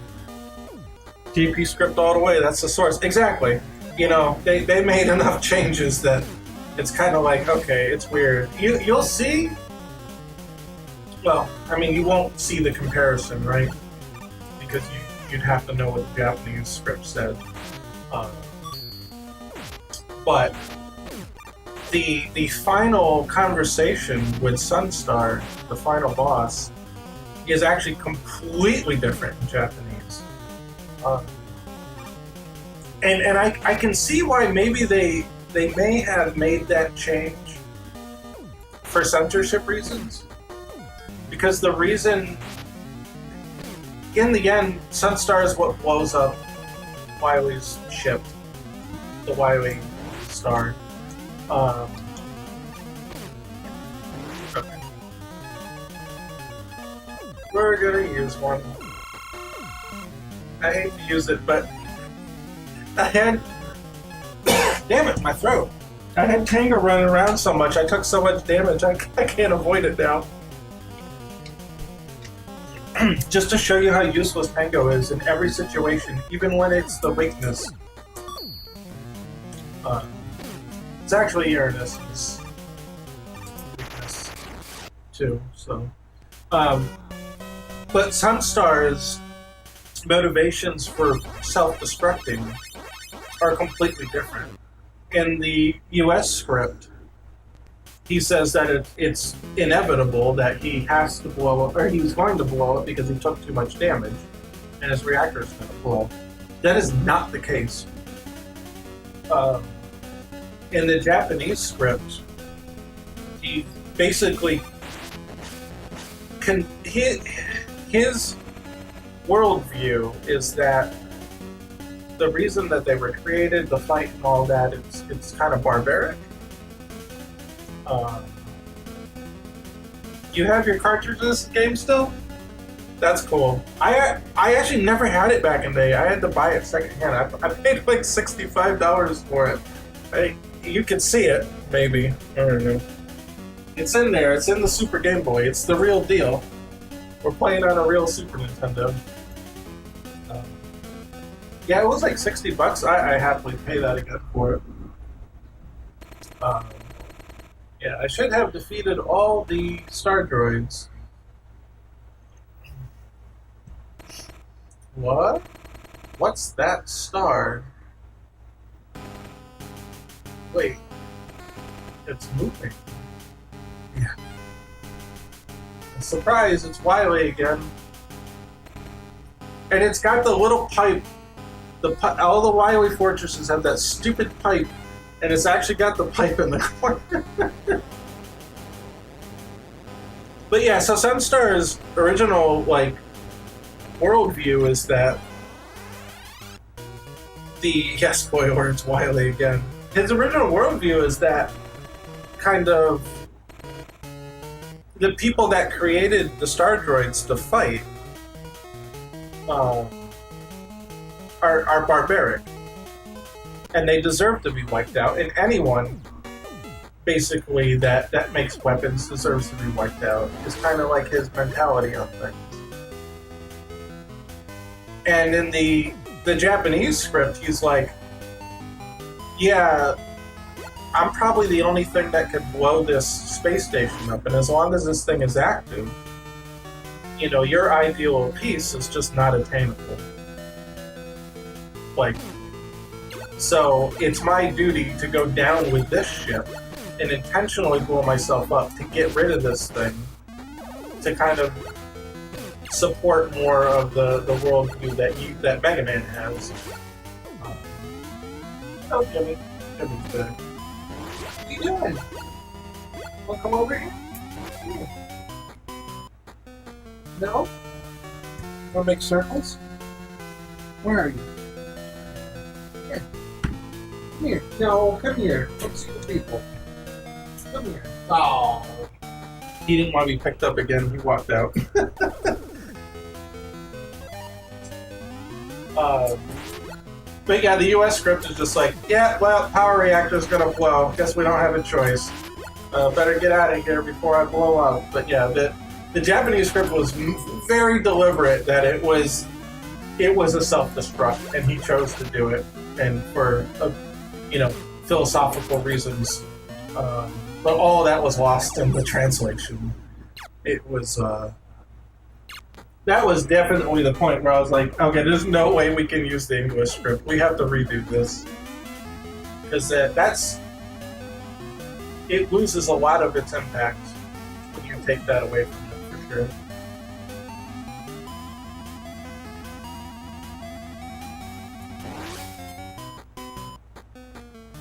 GP script all the way, that's the source. Exactly. You know, they made enough changes that it's kind of like, okay, it's weird. You'll see... Well, I mean, you won't see the comparison, right? Because you'd have to know what the Japanese script said. But the final conversation with Sunstar, the final boss, is actually completely different in Japanese. And I can see why maybe they may have made that change for censorship reasons. Because the reason, in the end, Sunstar is what blows up Wily's ship, the Wily star. Okay. We're gonna use one. I hate to use it, but I had... Damn it, my throat. I had Tango running around so much, I took so much damage, I can't avoid it now. Just to show you how useless Tango is in every situation, even when it's the weakness. It's actually Uranus. too. So, um, but Sunstar's motivations for self-destructing are completely different. In the U.S. script, he says that it's inevitable that he has to blow up, or he's going to blow up because he took too much damage, and his reactor is going to blow. That is not the case. Um, in the Japanese script, he basically his worldview is that the reason that they were created, the fight and all that, it's kind of barbaric. You have your cartridges game still? That's cool. I actually never had it back in the day. I had to buy it secondhand. I paid like $65 for it. You can see it, maybe. I don't know. It's in there. It's in the Super Game Boy. It's the real deal. We're playing on a real Super Nintendo. Yeah, it was like $60. I happily pay that again for it. Yeah, I should have defeated all the Star Droids. What? What's that star? Wait. It's moving. Yeah. Surprise, it's Wily again. And it's got the little pipe. All the Wily fortresses have that stupid pipe, and it's actually got the pipe in the corner. But yeah, so Sunstar's original, like, worldview is that spoiler, it's Wily again. His original worldview is that kind of the people that created the Star Droids to fight are barbaric, and they deserve to be wiped out. And anyone, basically, that makes weapons deserves to be wiped out. It's kind of like his mentality on things. And in the Japanese script, he's like, yeah, I'm probably the only thing that could blow this space station up, and as long as this thing is active, you know, your ideal of peace is just not attainable. Like, so it's my duty to go down with this ship and intentionally blow myself up to get rid of this thing, to kind of support more of the worldview that Mega Man has. Oh, Jimmy. Jimmy's good. What are you doing? Wanna come over here? Yeah. No? Wanna make circles? Where are you? Here. Come here. No, come here. Come see the people. Come here. Oh. He didn't want to be picked up again. He walked out. But yeah, the US script is just like, yeah, well, power reactor's gonna blow. Guess we don't have a choice. Better get out of here before I blow up. But yeah, the Japanese script was very deliberate that it was a self-destruct, and he chose to do it, and for philosophical reasons. But all of that was lost in the translation. It was that was definitely the point where I was like, okay, there's no way we can use the English script. We have to redo this. Because it loses a lot of its impact when you take that away from it, for sure.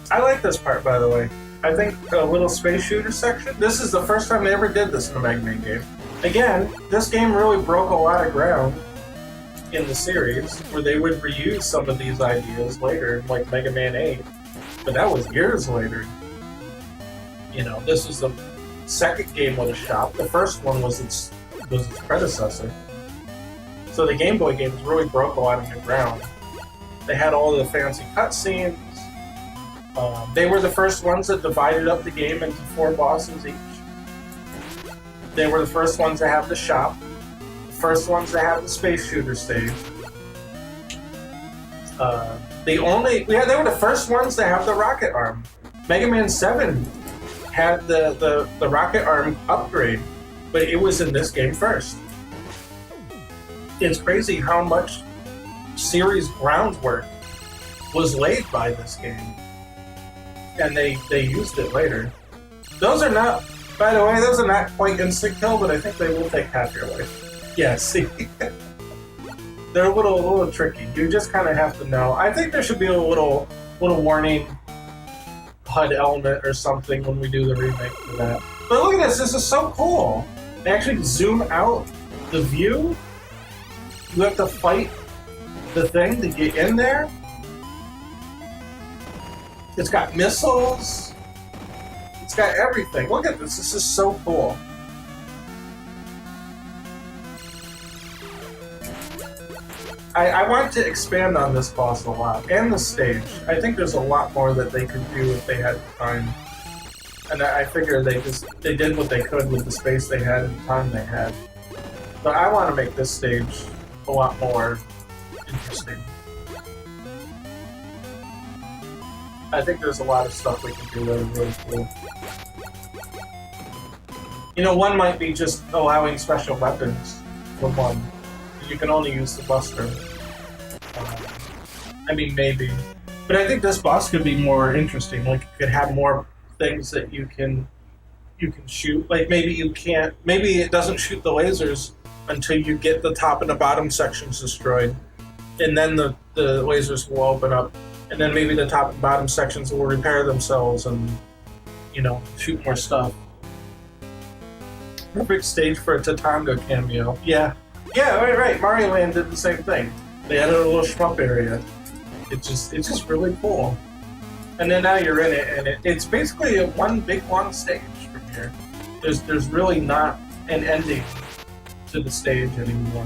I like this part, by the way. I think a little space shooter section, this is the first time they ever did this in a Mega Man game. Again, this game really broke a lot of ground in the series, where they would reuse some of these ideas later, like Mega Man 8. But that was years later. You know, this was the second game with a shop. The first one was its predecessor. So the Game Boy games really broke a lot of new ground. They had all the fancy cutscenes. They were the first ones that divided up the game into 4 bosses each. They were the first ones to have the shop. The first ones to have the space shooter stage. They were the first ones to have the rocket arm. Mega Man 7 had the rocket arm upgrade. but it was in this game first. It's crazy how much series groundwork was laid by this game, and they used it later. Those are not, by the way, those are not quite instant kill, but I think they will take half your life. Yeah, see, they're a little tricky. You just kind of have to know. I think there should be a little warning HUD element or something when we do the remake for that. But look at this. This is so cool. They actually zoom out the view. You have to fight the thing to get in there. It's got missiles. It's got everything. Look at this. This is so cool. I want to expand on this boss a lot, and the stage. I think there's a lot more that they could do if they had time. And I figure they did what they could with the space they had and the time they had. But I want to make this stage a lot more interesting. I think there's a lot of stuff we can do that is really cool. You know, one might be just allowing special weapons for one. You can only use the Buster. I mean, maybe. But I think this boss could be more interesting. Like, you could have more things that you can shoot. Like, maybe you can't... Maybe it doesn't shoot the lasers until you get the top and the bottom sections destroyed. And then the lasers will open up. And then maybe the top and bottom sections will repair themselves and, you know, shoot more stuff. Perfect stage for a Tatanga cameo. Yeah. Yeah, right. Mario Land did the same thing. They added a little shmup area. It's just really cool. And then now you're in it, and it's basically a one big long stage from here. There's really not an ending to the stage anymore,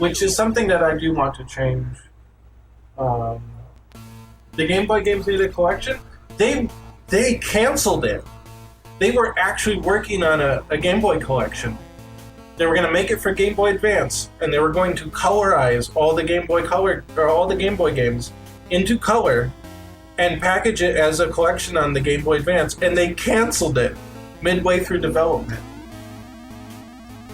which is something that I do want to change. The Game Boy Games Data Collection, they canceled it. They were actually working on a Game Boy collection. They were going to make it for Game Boy Advance, and they were going to colorize all the Game Boy Color or all the Game Boy games into color and package it as a collection on the Game Boy Advance, and they canceled it midway through development.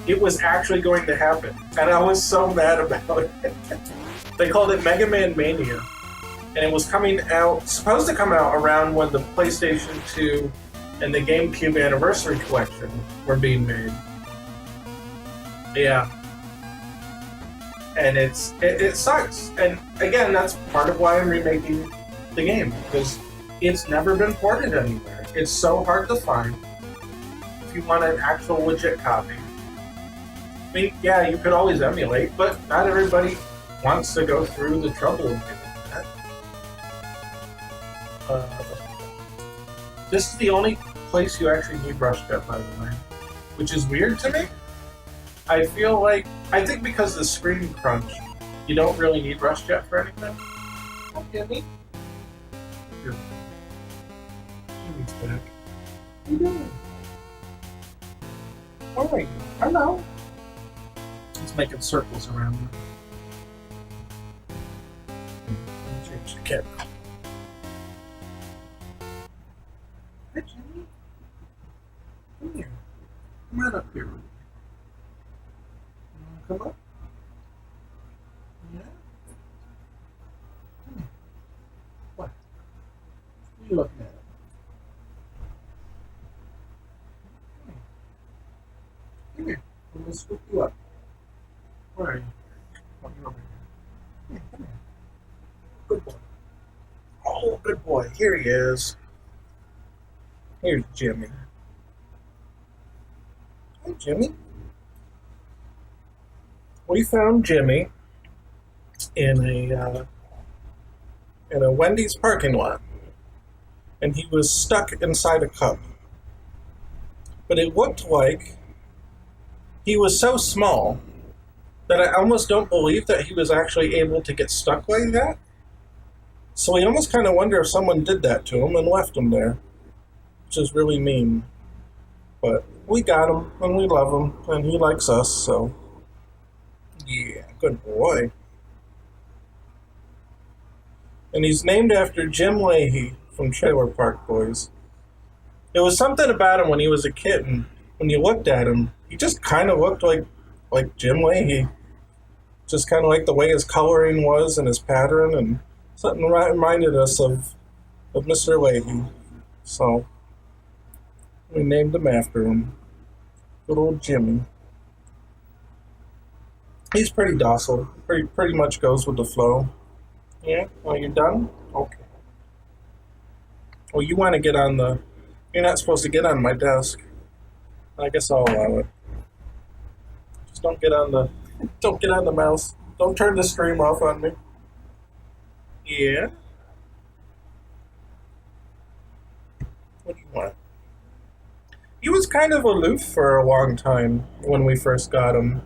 It was actually going to happen, and I was so mad about it. They called it Mega Man Mania, and it was supposed to come out around when the PlayStation 2 and the GameCube Anniversary Collection were being made. Yeah. And it sucks. And again, that's part of why I'm remaking the game, because it's never been ported anywhere. It's so hard to find if you want an actual legit copy. I mean, yeah, you could always emulate, but not everybody wants to go through the trouble of doing that. This is the only place you actually need RushJet, by the way, which is weird to me. I think because of the screen crunch, you don't really need RushJet for anything. Don't get me. Here. Jimmy's back. What are you doing? Alright, hello. He's making circles around me. Change the camera. Hi, Jimmy. Come here. Come right up here. Come up. Yeah? Come here. What? What are you looking at? Come here. I'm going to scoop you up. Where are you? Oh, you're over here. Come here. Good boy. Oh, good boy. Here he is. Here's Jimmy. Hey, Jimmy. We found Jimmy in a Wendy's parking lot, and he was stuck inside a cup. But it looked like he was so small that I almost don't believe that he was actually able to get stuck like that. So I almost kind of wonder if someone did that to him and left him there, which is really mean. But we got him, and we love him, and he likes us, so... Yeah, good boy. And he's named after Jim Leahy from Trailer Park Boys. There was something about him when he was a kitten. When you looked at him, He just kind of looked like Jim Leahy. Just kind of like the way his coloring was and his pattern, and something reminded us of Mr. Leahy. So we named him after him. Good old Jimmy. He's pretty docile. Pretty much goes with the flow. Yeah. Well, you done? Okay. Well, you want to get on the. You're not supposed to get on my desk. I guess I'll allow it. Just don't get on the. Don't get on the mouse. Don't turn the stream off on me. Yeah. What do you want? He was kind of aloof for a long time when we first got him.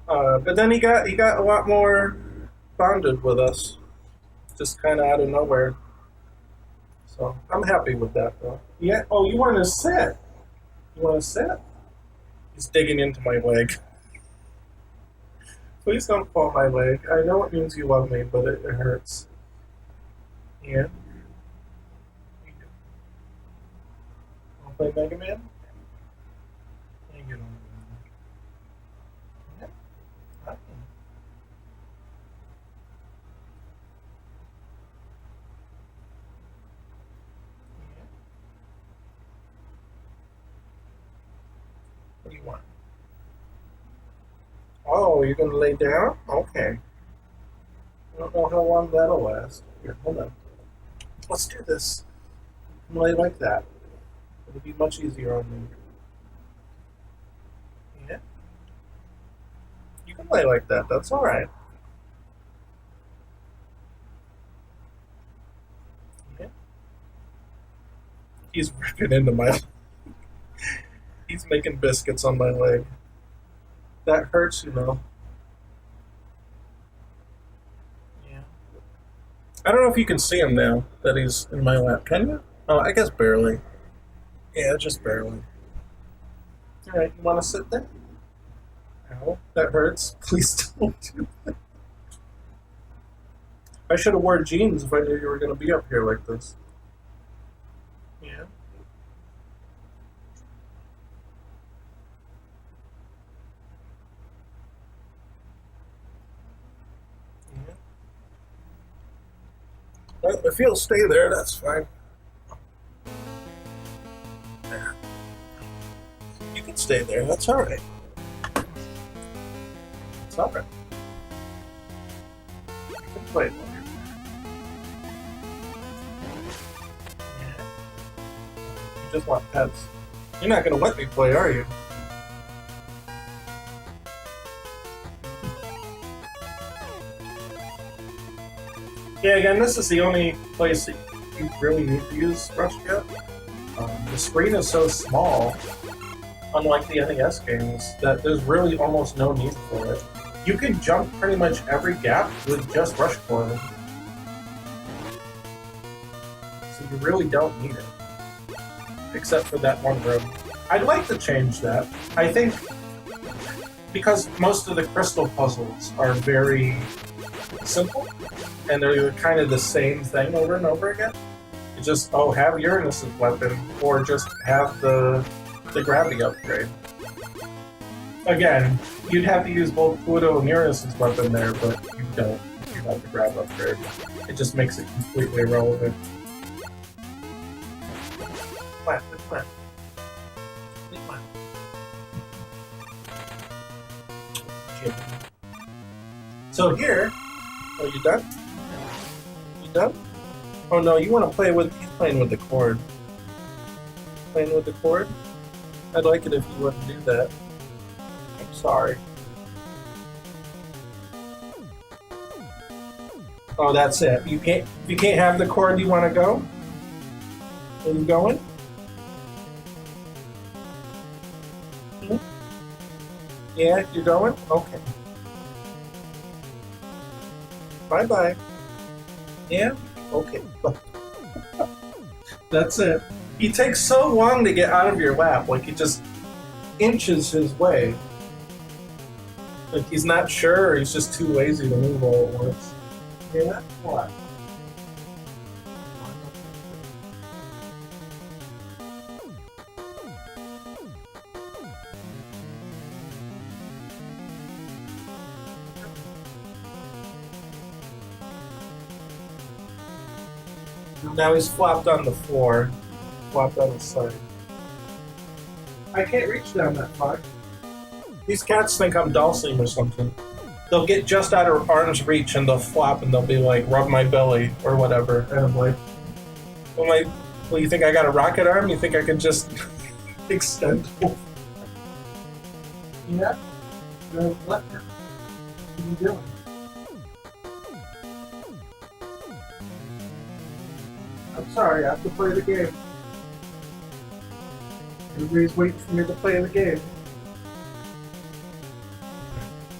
But then he got a lot more bonded with us, just kind of out of nowhere. So I'm happy with that, though. Yeah. Oh, you want to sit? You want to sit? He's digging into my leg. Please don't pull my leg. I know it means you love me, but it hurts. Yeah. Want to play Mega Man? Yeah, get on. Yeah. Hi. Yeah. What do you want? Oh, you're gonna lay down? Okay. I don't know how long that'll last. Here, hold on. Let's do this. Lay like that. It'll be much easier on me. Yeah. You can lay like that. That's all right. Yeah. He's ripping into my. He's making biscuits on my leg. That hurts, you know. Yeah. I don't know if you can see him now that he's in my lap. Can you? Oh, I guess barely. Yeah, just barely. All right, you want to sit there? Ow, that hurts. Please don't do that. I should have worn jeans if I knew you were going to be up here like this. Yeah. Yeah. Well, if you'll stay there, that's fine. There. You can stay there. That's all right. It's all right. You can play while you're there. Yeah. You just want pets. You're not going to let me play, are you? Yeah, again, this is the only place that you really need to use Rush Cut. The screen is so small, unlike the NES games, that there's really almost no need for it. You can jump pretty much every gap with just Rush Coil, so you really don't need it, except for that one room. I'd like to change that. I think because most of the crystal puzzles are very simple, and they're kind of the same thing over and over again. You just, oh, have Uranus's weapon, or just have the gravity upgrade. Again, you'd have to use both Pluto and Uranus's weapon there, but you don't if you have the grav upgrade. It just makes it completely irrelevant. Come on, come on. Come on. Jim. So here, are you done? You done? Oh no, you want to play with, he's playing with the cord. Playing with the cord? I'd like it if you wouldn't do that. I'm sorry. Oh, that's it. You can't, if you can't have the cord, you want to go? Are you going? Hmm? Yeah, you're going? Okay. Bye-bye. Yeah? Okay. That's it. He takes so long to get out of your lap, like he just inches his way. Like he's not sure, or he's just too lazy to move all at once. Yeah? What? Now he's flopped on the floor. Flopped on his side. I can't reach down that far. These cats think I'm Dulcine or something. They'll get just out of arm's reach and they'll flop and they'll be like, rub my belly or whatever. And I'm like, well, you think I got a rocket arm? You think I can just extend? Yeah. What are you doing? I'm sorry, I have to play the game. Everybody's waiting for me to play the game.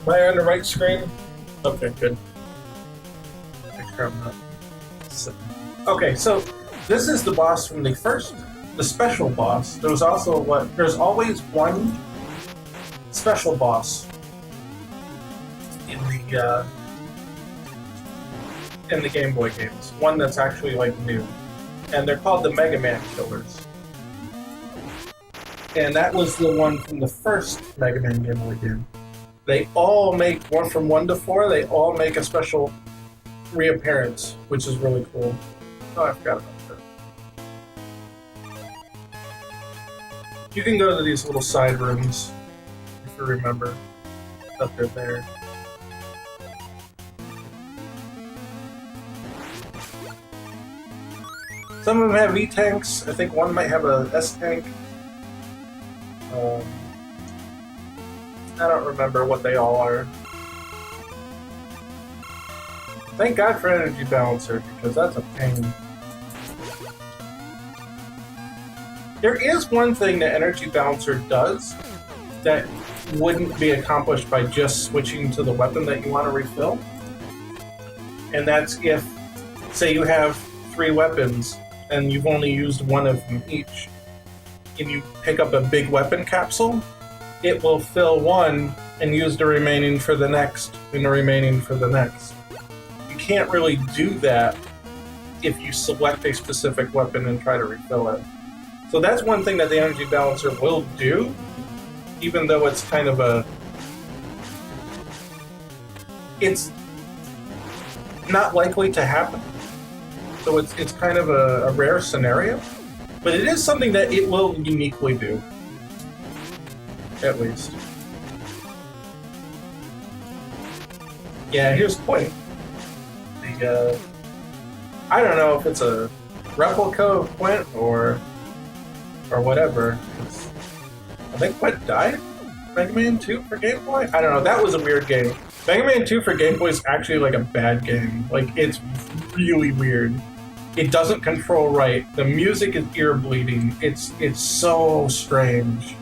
Am I on the right screen? Okay, good. Make sure I'm not sitting. Okay, so this is the boss from the special boss. There's always one special boss in the Game Boy games. One that's actually like new, and they're called the Mega Man Killers. And that was the one from the first Mega Man Game Boy game. They all make one from 1 to 4. They all make a special reappearance, which is really cool. Oh, I forgot about that. You can go to these little side rooms if you remember that they're there. Some of them have E-tanks. I think one might have a S-tank. I don't remember what they all are. Thank God for Energy Balancer, because that's a pain. There is one thing that Energy Balancer does that wouldn't be accomplished by just switching to the weapon that you want to refill. And that's if, say you have 3 weapons, and you've only used one of them each, and you pick up a big weapon capsule, it will fill one and use the remaining for the next, and the remaining for the next. You can't really do that if you select a specific weapon and try to refill it. So that's one thing that the Energy Balancer will do, even though it's kind of it's not likely to happen. So it's kind of a rare scenario, but it is something that it will uniquely do, at least. Yeah, here's the point. I don't know if it's a replica of Quint or whatever. I think Quint died? Mega Man 2 for Game Boy? I don't know, that was a weird game. Mega Man 2 for Game Boy is actually like a bad game. Like, it's really weird. It doesn't control right. The music is ear bleeding. It's so strange.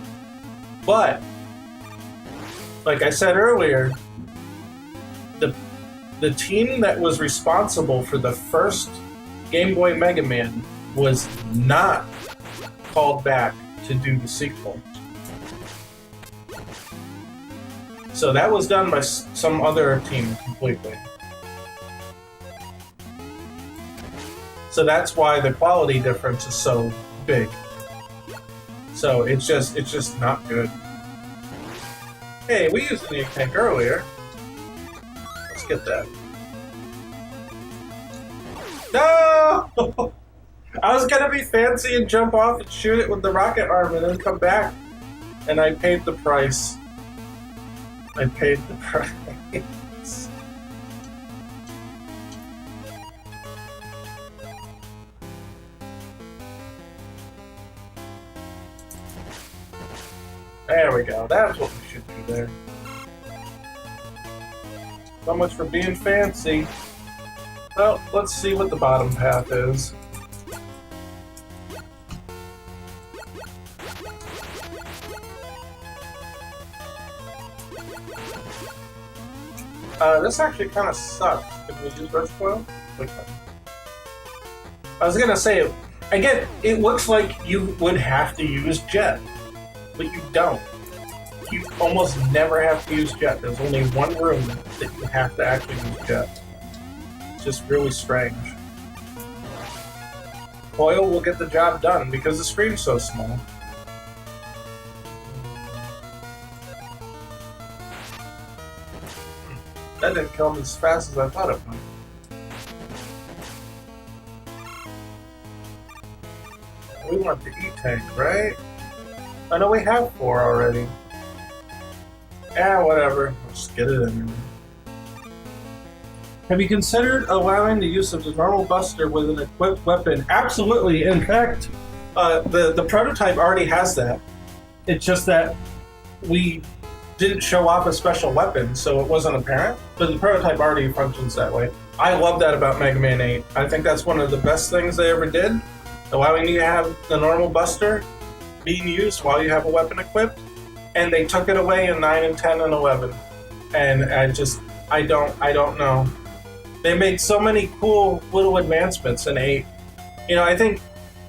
But, like I said earlier, the team that was responsible for the first Game Boy Mega Man was not called back to do the sequel. So that was done by some other team completely. So that's why the quality difference is so big. So it's just not good. Hey, we used the nuke tank earlier. Let's get that. No! I was gonna be fancy and jump off and shoot it with the rocket arm and then come back. And I paid the price. I paid the price. There we go. That's what we should do there. So much for being fancy. Well, let's see what the bottom path is. This actually kind of sucks. Can we use Burst Coil? Okay. I was gonna say, again, it looks like you would have to use Jet, but you don't. You almost never have to use Jet. There's only one room that you have to actually use Jet. It's just really strange. Coil will get the job done because the screen's so small. That didn't kill him as fast as I thought it might. want the E-Tank, right? I know we have 4 already. Yeah, whatever. We'll just get it anyway. Have you considered allowing the use of the normal buster with an equipped weapon? Absolutely. In fact, the prototype already has that. It's just that we didn't show off a special weapon, so it wasn't apparent. But the prototype already functions that way. I love that about Mega Man 8. I think that's one of the best things they ever did, allowing you to have the normal buster being used while you have a weapon equipped. And they took it away in 9 and 10 and 11. And I don't know. They made so many cool little advancements in 8. You know, I think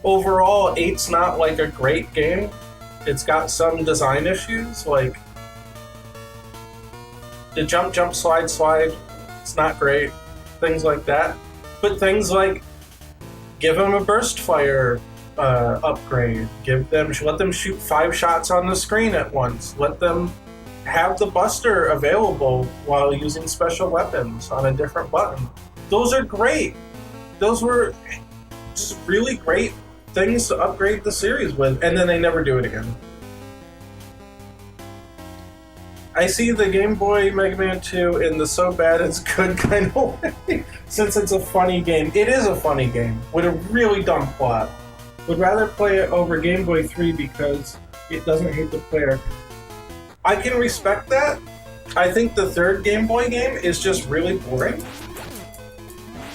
overall 8's not like a great game. It's got some design issues, like the jump, slide, it's not great. Things like that. But things like give them a burst fire upgrade. Let them shoot 5 shots on the screen at once. Let them have the buster available while using special weapons on a different button. Those are great. Those were just really great things to upgrade the series with, and then they never do it again. I see the Game Boy Mega Man 2 in the so bad it's good kind of way, since it's a funny game. It is a funny game with a really dumb plot. Would rather play it over Game Boy 3 because it doesn't hate the player. I can respect that. I think the third Game Boy game is just really boring.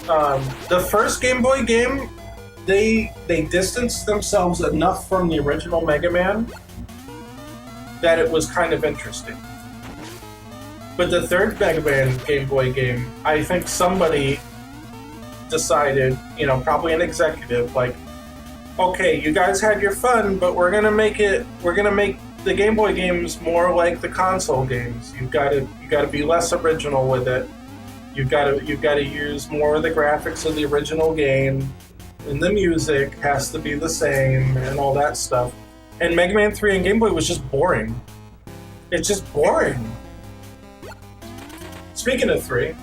The first Game Boy game, they distanced themselves enough from the original Mega Man that it was kind of interesting. But the third Mega Man Game Boy game, I think somebody decided, you know, probably an executive, like, okay, you guys had your fun, but we're gonna make the Game Boy games more like the console games. You gotta be less original with it. You've gotta use more of the graphics of the original game, and the music has to be the same, and all that stuff. And Mega Man 3 and Game Boy was just boring. It's just boring. Speaking of 3,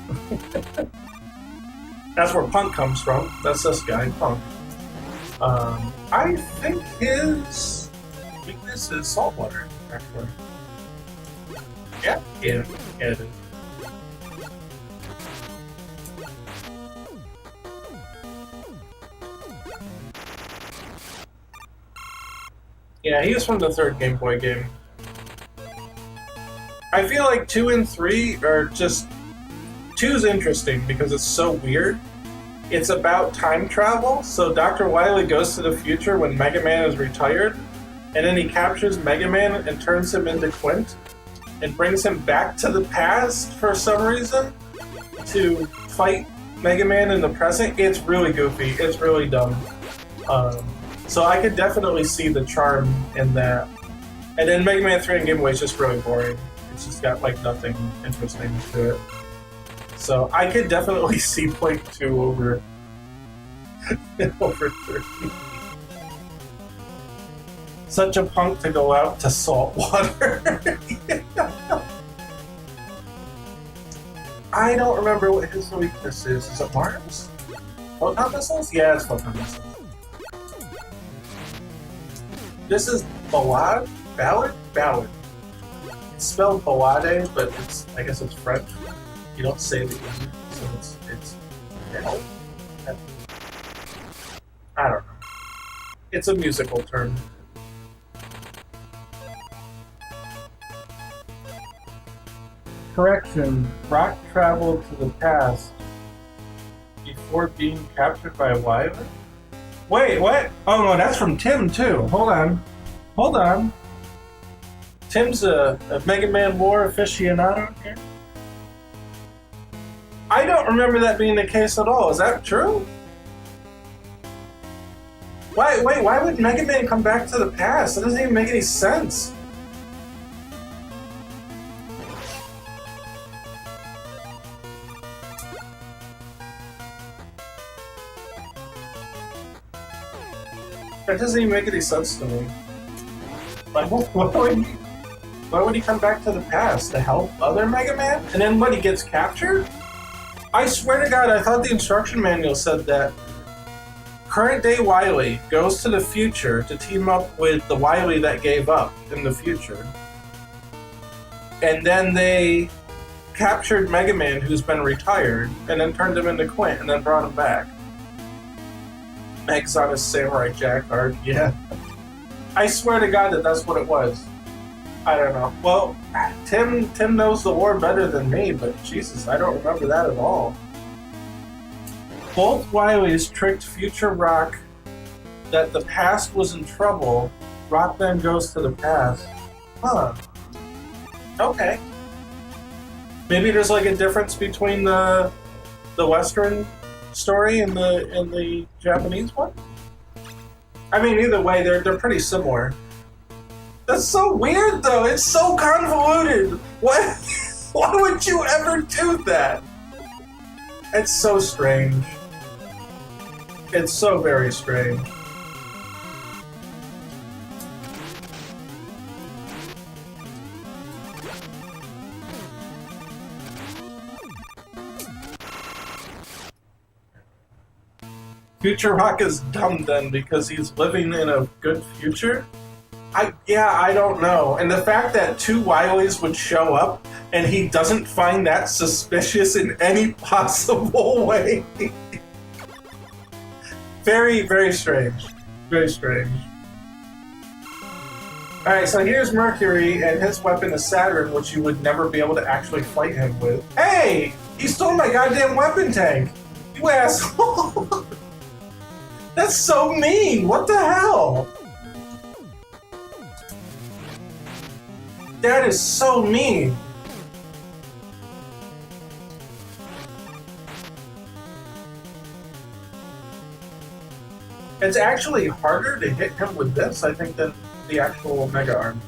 that's where Punk comes from. That's this guy, Punk. I think his weakness is saltwater, actually. Yeah, it is. Yeah, he was from the third Game Boy game. I feel like 2 and 3 are just... 2's interesting because it's so weird. It's about time travel, so Dr. Wily goes to the future when Mega Man is retired, and then he captures Mega Man and turns him into Quint, and brings him back to the past for some reason to fight Mega Man in the present. It's really goofy. It's really dumb. So I could definitely see the charm in that. And then Mega Man 3 and Game Boy is just really boring. It's just got like nothing interesting to it. So I could definitely see playing 2 over 3. Such a punk to go out to salt water. I don't remember what his weakness is. Is it Mars? Photon missiles? Yeah, it's photon missiles. This is Ballad? Ballad? Ballad. It's spelled Ballade, but I guess it's French. You don't say the E, so it's I don't know. It's a musical term. Correction, Brock traveled to the past before being captured by Wily? Wait, what? Oh no, that's from Tim too. Hold on. Tim's a Mega Man lore aficionado here. I don't remember that being the case at all. Is that true? Why would Mega Man come back to the past? That doesn't even make any sense. That doesn't even make any sense to me. Like, why would he come back to the past? To help other Mega Man? And then when he gets captured? I swear to God, I thought the instruction manual said that current day Wily goes to the future to team up with the Wily that gave up in the future. And then they captured Mega Man, who's been retired, and then turned him into Quint, and then brought him back. Meg's on his Samurai Jack card, yeah. I swear to God that that's what it was. I don't know. Well, Tim knows the lore better than me, but Jesus, I don't remember that at all. Both Wilys tricked future Rock that the past was in trouble. Rock then goes to the past. Huh. Okay. Maybe there's like a difference between the Western story and the Japanese one. I mean, either way, they're pretty similar. That's so weird, though. It's so convoluted. What? Why would you ever do that? It's so strange. It's so very strange. Future Rock is dumb then because he's living in a good future? I don't know. And the fact that two Wilys would show up and he doesn't find that suspicious in any possible way. Very, very strange. Very strange. Alright, so here's Mercury, and his weapon is Saturn, which you would never be able to actually fight him with. Hey! He stole my goddamn weapon tank! You asshole! That's so mean! What the hell? That is so mean! It's actually harder to hit him with this, I think, than the actual Mega Arm.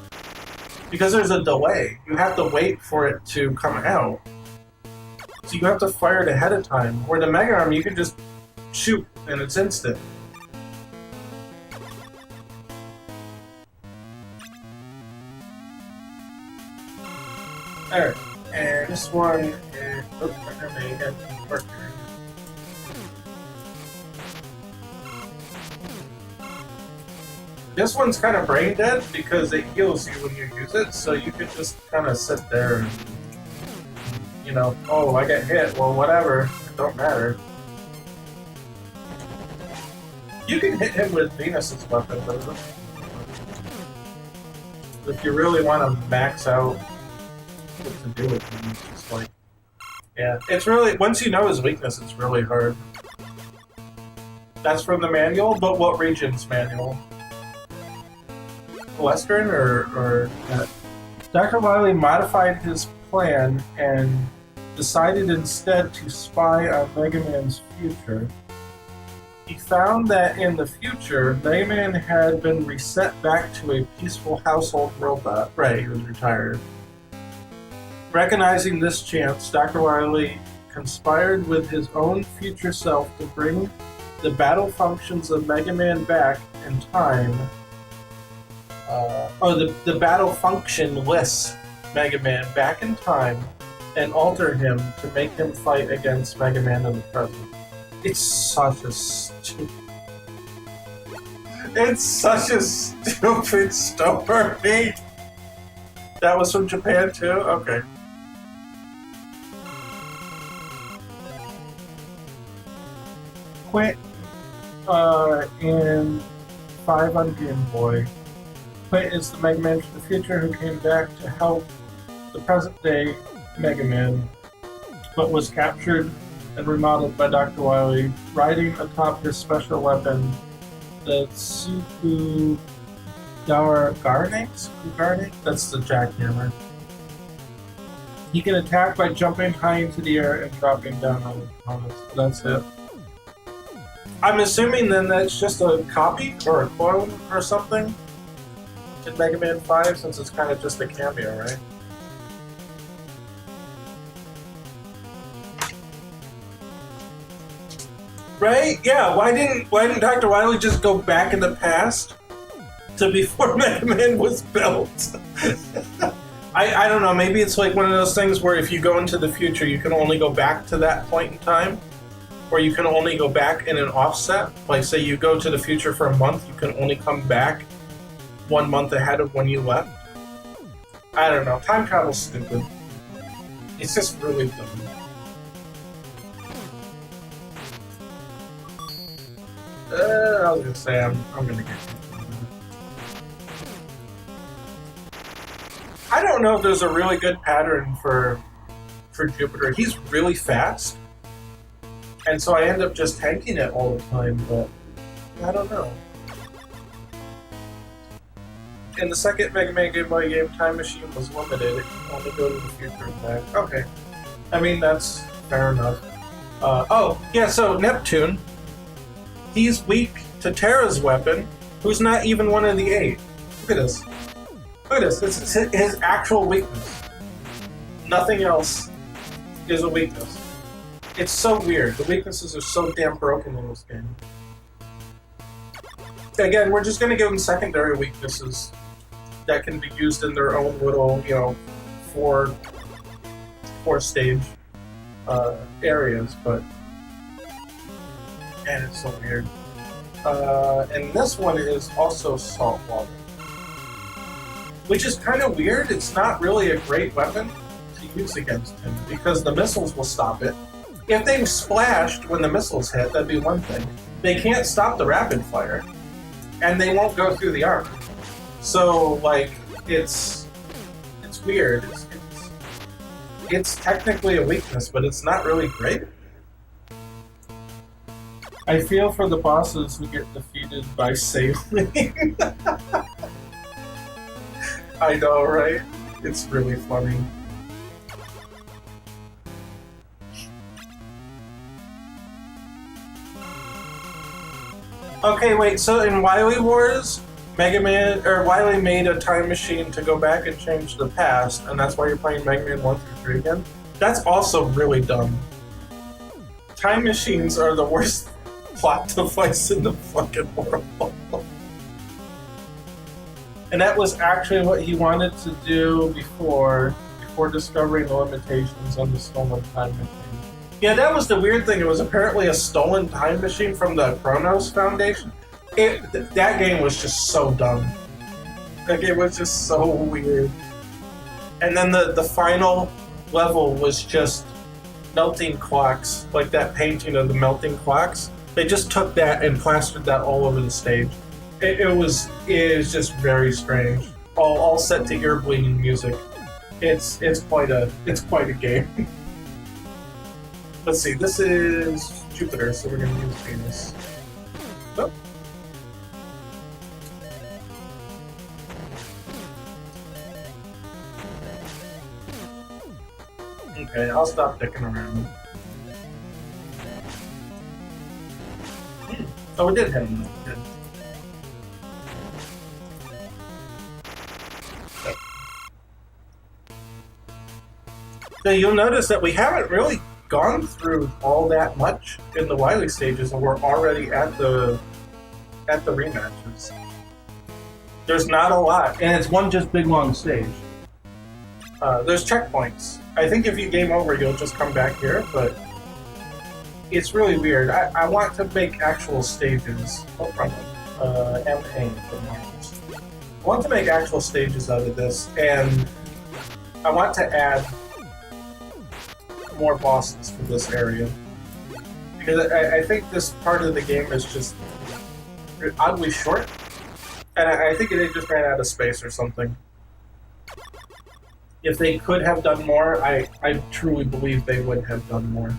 Because there's a delay. You have to wait for it to come out. So you have to fire it ahead of time. Where the Mega Arm, you can just shoot and it's instant. Alright, and this one is... Oops, I may have Mercury. This one's kind of brain dead because it heals you when you use it, so you could just kind of sit there and, you know, oh, I get hit, well, whatever, it don't matter. You can hit him with Venus's weapon, though. If you really want to max out what to do with him, it's just like, yeah, it's really, once you know his weakness, it's really hard. That's from the manual, but what region's manual? Western or Dr. Wily modified his plan and decided instead to spy on Mega Man's future. He found that in the future, Mega Man had been reset back to a peaceful household robot. Right, he was retired. Recognizing this chance, Dr. Wily conspired with his own future self to bring the battle functions of Mega Man back in time. The battle functionless Mega Man back in time and alter him to make him fight against Mega Man in the present. It's such a stupid story. That was from Japan too? Okay. Quint in 5 on GameBoy. Quint is the Mega Man from the future who came back to help the present-day Mega Man, but was captured and remodeled by Dr. Wily, riding atop his special weapon, the Tsuku Garne? That's the jackhammer. He can attack by jumping high into the air and dropping down on his opponents. That's it. I'm assuming then that's just a copy or a clone or something in Mega Man 5, since it's kind of just a cameo, right? Right? Yeah, why didn't Dr. Wily just go back in the past to before Mega Man was built? I don't know, maybe it's like one of those things where if you go into the future you can only go back to that point in time. where you can only go back in an offset. Like, say you go to the future for a month, you can only come back 1 month ahead of when you left. I don't know. Time travel's stupid. It's just really dumb. I was gonna say I'm gonna get you. I don't know if there's a really good pattern for Jupiter. He's really fast, and so I end up just tanking it all the time. But I don't know. In the second Mega Man Game Boy game, Time Machine was limited. It can only go to the future and back. Okay, I mean that's fair enough. Oh yeah, so Neptune. He's weak to Terra's weapon, who's not even one of the 8. Look at this. Look at this. This is his actual weakness. Nothing else is a weakness. It's so weird. The weaknesses are so damn broken in this game. Again, we're just going to give them secondary weaknesses that can be used in their own little, you know, four stage areas, but man, it's so weird. And this one is also salt water, which is kind of weird. It's not really a great weapon to use against him because the missiles will stop it. If they splashed when the missiles hit, that'd be one thing. They can't stop the rapid fire, and they won't go through the armor. So, like, it's weird. It's technically a weakness, but it's not really great. I feel for the bosses who get defeated by sailing. I know, right? It's really funny. Okay, wait, so in Wily Wars, Wily made a time machine to go back and change the past, and that's why you're playing Mega Man 1 through 3 again? That's also really dumb. Time machines are the worst plot device in the fucking world. And that was actually what he wanted to do before discovering the limitations on the stolen time machine. Yeah, that was the weird thing. It was apparently a stolen time machine from the Kronos Foundation. That game was just so dumb. Like, it was just so weird. And then the final level was just melting clocks, like that painting of the melting clocks. They just took that and plastered that all over the stage. It was just very strange. All set to ear bleeding music. It's quite a game. Let's see, this is Jupiter, so we're gonna use Venus. Oh. Okay, I'll stop dicking around. Oh, we did hit him. Good. So you'll notice that we haven't really gone through all that much in the Wily stages, and we're already at the rematches. There's not a lot, and it's one just big long stage. There's checkpoints. I think if you game over, you'll just come back here, but it's really weird. I want to make actual stages. Oh, probably. MA for Mars. I want to make actual stages out of this, and I want to add more bosses for this area. Because I think this part of the game is just oddly short, and I think it just ran out of space or something. If they could have done more, I truly believe they would have done more.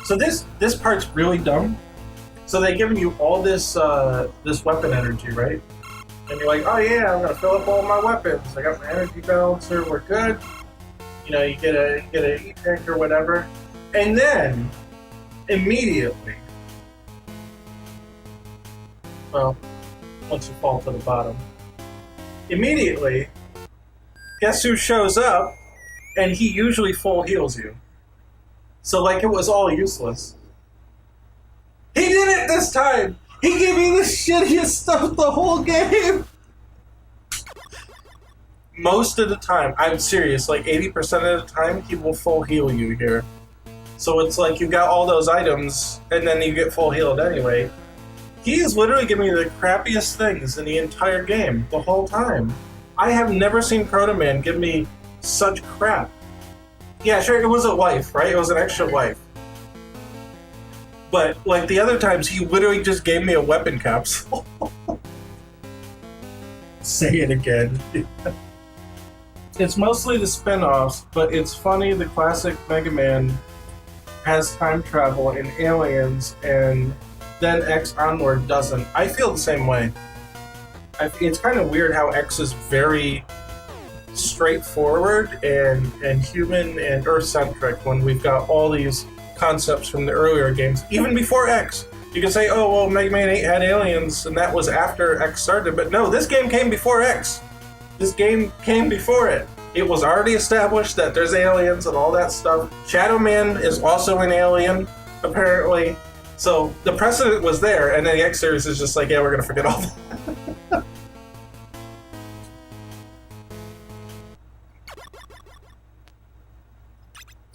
So this part's really dumb. So they've given you all this this weapon energy, right? And you're like, oh yeah, I'm gonna fill up all my weapons. I got my energy balancer, we're good. You know, you get a E-tank or whatever. And then, immediately, well, once you fall to the bottom, immediately, guess who shows up? And he usually full heals you. So, like, it was all useless. He did it this time! He gave me the shittiest stuff the whole game! Most of the time, I'm serious, like 80% of the time, he will full heal you here. So it's like you got all those items, and then you get full healed anyway. He is literally giving me the crappiest things in the entire game, the whole time. I have never seen Proto Man give me such crap. Yeah, sure, it was a life, right? It was an extra life. But, like, the other times, he literally just gave me a weapon capsule. Say it again. It's mostly the spin-offs, but it's funny the classic Mega Man has time travel and aliens, and then X onward doesn't. I feel the same way. It's kind of weird how X is very straightforward and human and Earth-centric when we've got all these concepts from the earlier games, even before X. You can say, oh, well, Mega Man 8 had aliens, and that was after X started, but no, this game came before X. This game came before it. It was already established that there's aliens and all that stuff. Shadow Man is also an alien, apparently. So the precedent was there, and then the X series is just like, yeah, we're going to forget all that.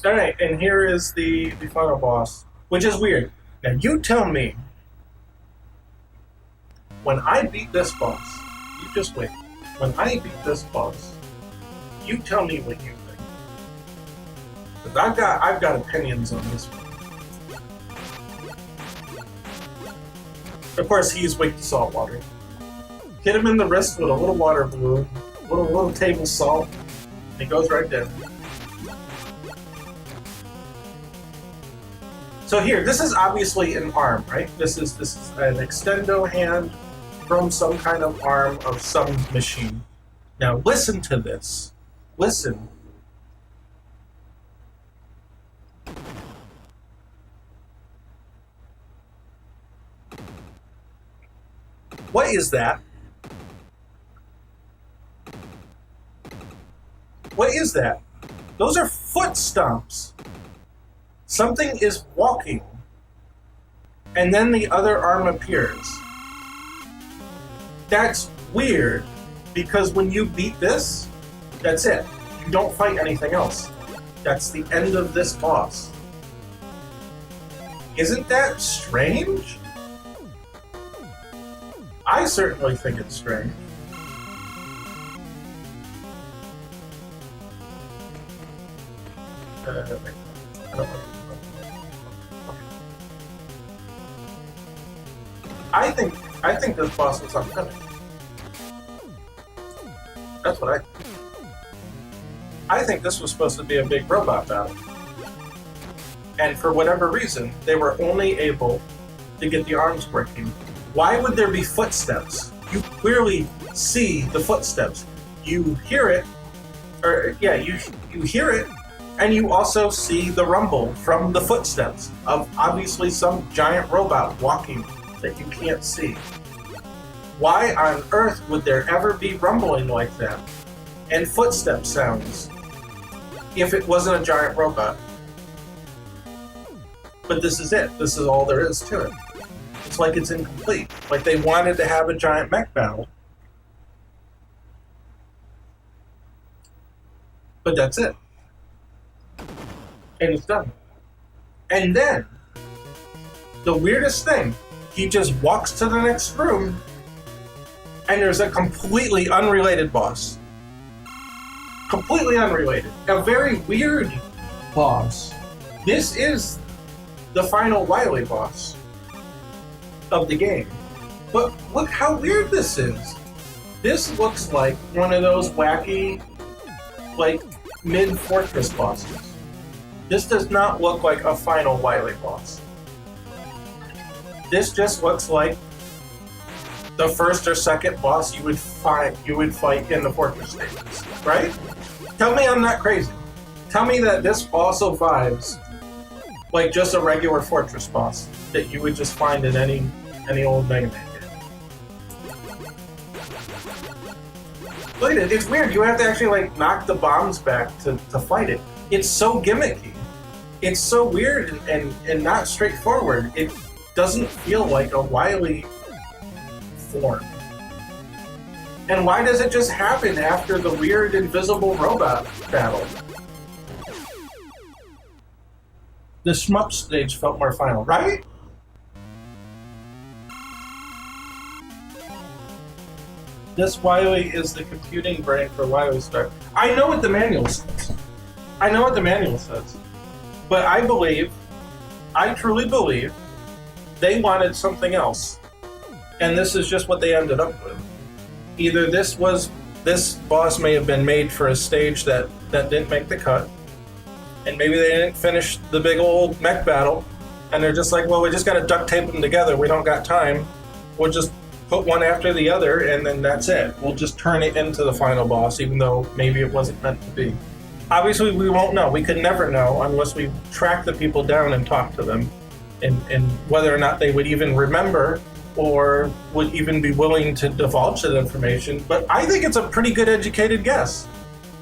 Alright, and here is the final boss, which is weird. Now you tell me, when I beat this boss, you just wait. When I beat this boss, you tell me what you think. Because I've got opinions on this one. Of course, he's weak to salt water. Hit him in the wrist with a little water balloon, little table salt, and he goes right down. So here, this is obviously an arm, right? This is an extendo hand from some kind of arm of some machine. Now listen to this. Listen. What is that? What is that? Those are foot stomps. Something is walking, and then the other arm appears. That's weird, because when you beat this, that's it. You don't fight anything else. That's the end of this boss. Isn't that strange? I certainly think it's strange. I think this boss was unfinished. That's what I think. I think this was supposed to be a big robot battle. And for whatever reason, they were only able to get the arms working. Why would there be footsteps? You clearly see the footsteps. You hear it, you hear it, and you also see the rumble from the footsteps of obviously some giant robot walking that you can't see. Why on earth would there ever be rumbling like that and footstep sounds if it wasn't a giant robot? But this is it. This is all there is to it. It's like it's incomplete. Like they wanted to have a giant mech battle. But that's it. And it's done. And then, the weirdest thing, he just walks to the next room, and there's a completely unrelated boss. Completely unrelated. A very weird boss. This is the final Wily boss of the game. But look how weird this is. This looks like one of those wacky, like, mid-fortress bosses. This does not look like a final Wily boss. This just looks like the first or second boss you would fight in the fortress stages, right? Tell me I'm not crazy. Tell me that this also vibes like just a regular fortress boss that you would just find in any old Mega Man game. Look at it, it's weird. You have to actually like knock the bombs back to fight it. It's so gimmicky. It's so weird and not straightforward. It doesn't feel like a Wily form. And why does it just happen after the weird invisible robot battle? The shmup stage felt more final, right? This Wily is the computing brain for Wily Star. I know what the manual says. I know what the manual says. But I truly believe, they wanted something else. And this is just what they ended up with. Either this boss may have been made for a stage that didn't make the cut, and maybe they didn't finish the big old mech battle, and they're just like, well, we just gotta duct tape them together, we don't got time, we'll just put one after the other, and then that's it. We'll just turn it into the final boss, even though maybe it wasn't meant to be. Obviously, we won't know. We could never know unless we track the people down and talk to them, and whether or not they would even remember or would even be willing to divulge that information. But I think it's a pretty good educated guess.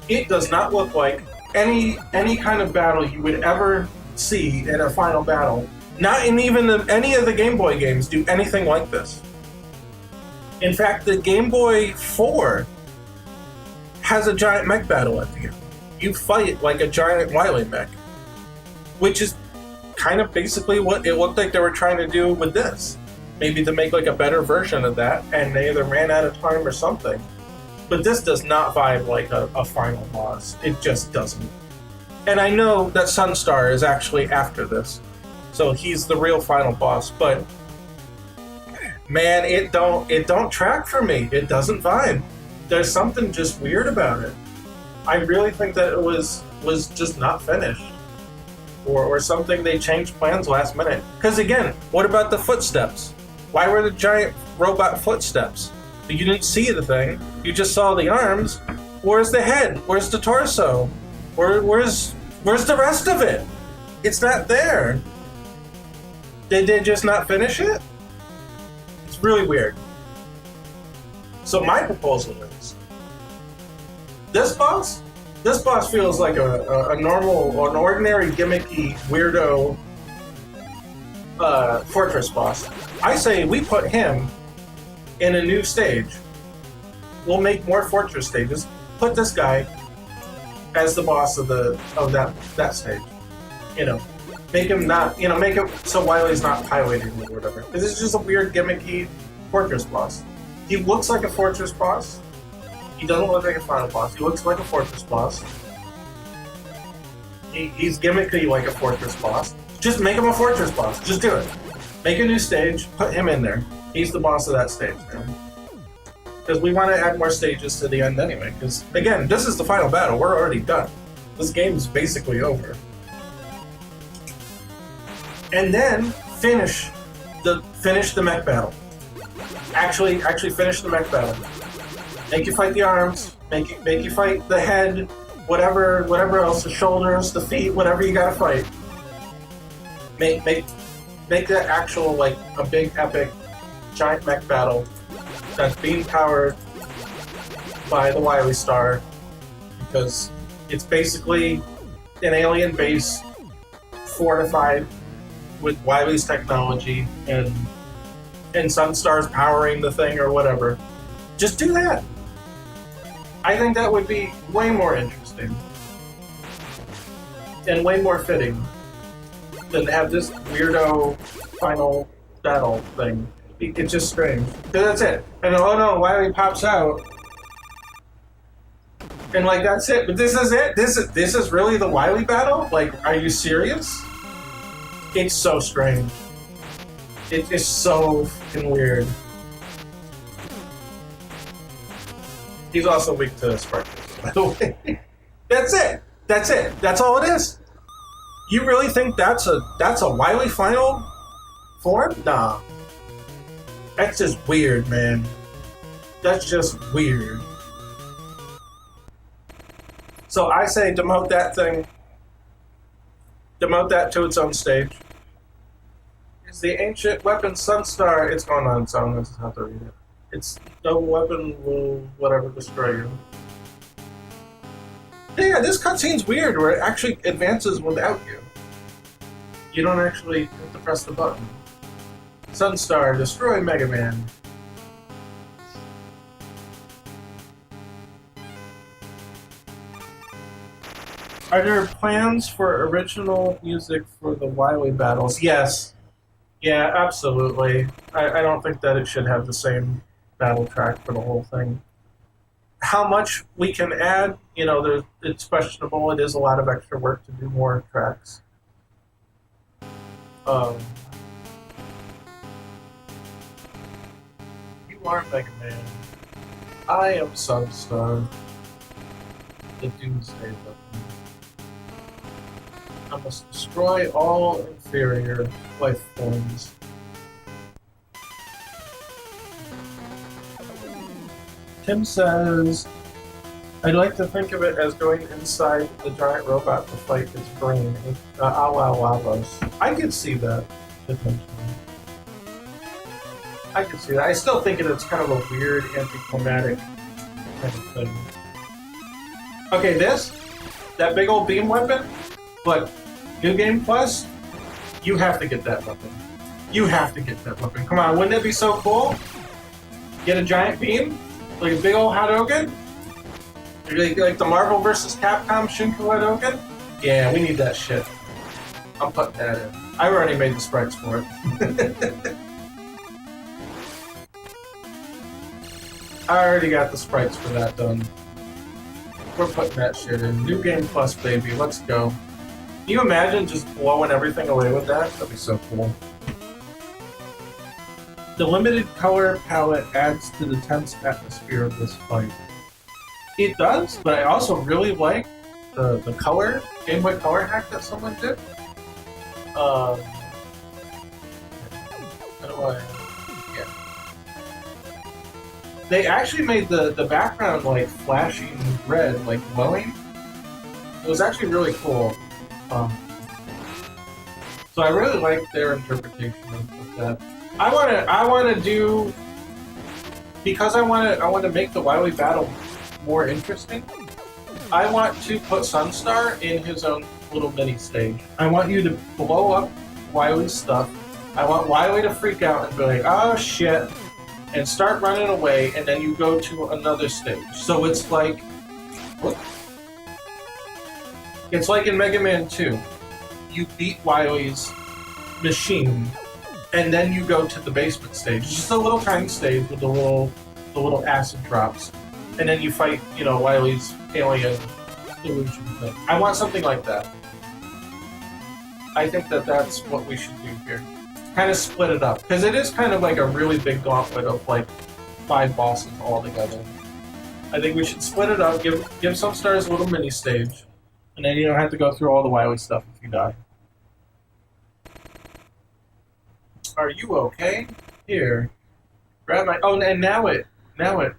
It does not look like any kind of battle you would ever see in a final battle. Not in even any of the Game Boy games do anything like this. In fact, the Game Boy 4 has a giant mech battle at the end. You fight like a giant Wily mech, which is kind of basically what it looked like they were trying to do with this. Maybe to make like a better version of that, and they either ran out of time or something. But this does not vibe like a final boss. It just doesn't. And I know that Sunstar is actually after this, so he's the real final boss, but man, it don't track for me. It doesn't vibe. There's something just weird about it. I really think that it was just not finished. Or something, they changed plans last minute. Because again, what about the footsteps? Why were the giant robot footsteps? You didn't see the thing. You just saw the arms. Where's the head? Where's the torso? Where's the rest of it? It's not there. Did they just not finish it? It's really weird. So my proposal is, this boss feels like a normal, an ordinary, gimmicky, weirdo fortress boss. I say we put him in a new stage. We'll make more fortress stages. Put this guy as the boss of that stage. Make him not, make him so Wily's not piloting or whatever. This is just a weird, gimmicky fortress boss. He looks like a fortress boss. He doesn't look like a final boss. He looks like a fortress boss. He's gimmicky like a fortress boss. Just make him a fortress boss. Just do it. Make a new stage. Put him in there. He's the boss of that stage, man. Because we want to add more stages to the end anyway. Because, again, this is the final battle. We're already done. This game is basically over. And then finish the mech battle. Actually finish the mech battle. Make you fight the arms. Make you fight the head. Whatever else, the shoulders, the feet, whatever you gotta fight. Make that actual, like, a big epic giant mech battle that's being powered by the Wily Star, because it's basically an alien base fortified with Wily's technology and Sunstar's powering the thing or whatever. Just do that. I think that would be way more interesting and way more fitting than to have this weirdo final battle thing. It's just strange. That's it. And oh no, Wily pops out. And like, that's it. But this is it? This is really the Wily battle? Like, are you serious? It's so strange. It is so fucking weird. He's also weak to Spartacus, by the way. That's it. That's it. That's all it is. You really think that's a Wily final form? Nah. That's just weird, man. That's just weird. So I say demote that thing. Demote that to its own stage. Is the ancient weapon Sunstar? It's going on its own. This is how to read it. Its no weapon will whatever destroy you. Yeah, this cutscene's weird where it actually advances without you. You don't actually have to press the button. Sunstar, destroy Mega Man. Are there plans for original music for the Wily battles? Yes. Yeah, absolutely. I don't think that it should have the same battle track for the whole thing. How much we can add, it's questionable. It is a lot of extra work to do more tracks. Um, you are Mega Man. I am Sunstar. The Doomsday Weapon. I must destroy all inferior life forms. Tim says, I'd like to think of it as going inside the giant robot to fight its brain, a la Lavos. I could see that, potentially. I could see that. I still think it's kind of a weird, anticlimactic kind of thing. Okay, that big old beam weapon, but New Game Plus, you have to get that weapon. You have to get that weapon. Come on, wouldn't it be so cool? Get a giant beam? Like a big old Hadouken? Like the Marvel vs. Capcom Shinku Hadouken? Yeah, we need that shit. I'm putting that in. I already made the sprites for it. I already got the sprites for that done. We're putting that shit in. New Game Plus, baby. Let's go. Can you imagine just blowing everything away with that? That'd be so cool. The limited color palette adds to the tense atmosphere of this fight. It does, but I also really like the color, GameBoy color hack that someone did. How do I... Yeah. They actually made the background like flashing red, like glowing. It was actually really cool. So I really like their interpretation of that. I want to do, because I want to make the Wily battle more interesting. I want to put Sunstar in his own little mini stage. I want you to blow up Wily's stuff. I want Wily to freak out and be like, oh shit, and start running away, and then you go to another stage. So it's like, what? It's like in Mega Man 2. You beat Wily's machine, and then you go to the basement stage. It's just a little tiny stage with the little acid drops, and then you fight, Wily's alien illusion thing. I want something like that. I think that that's what we should do here. Kind of split it up, because it is kind of like a really big gauntlet of like 5 bosses all together. I think we should split it up. Give some stars a little mini stage, and then you don't have to go through all the Wily stuff if you die. Are you okay? Here. Grab my... Oh, and now it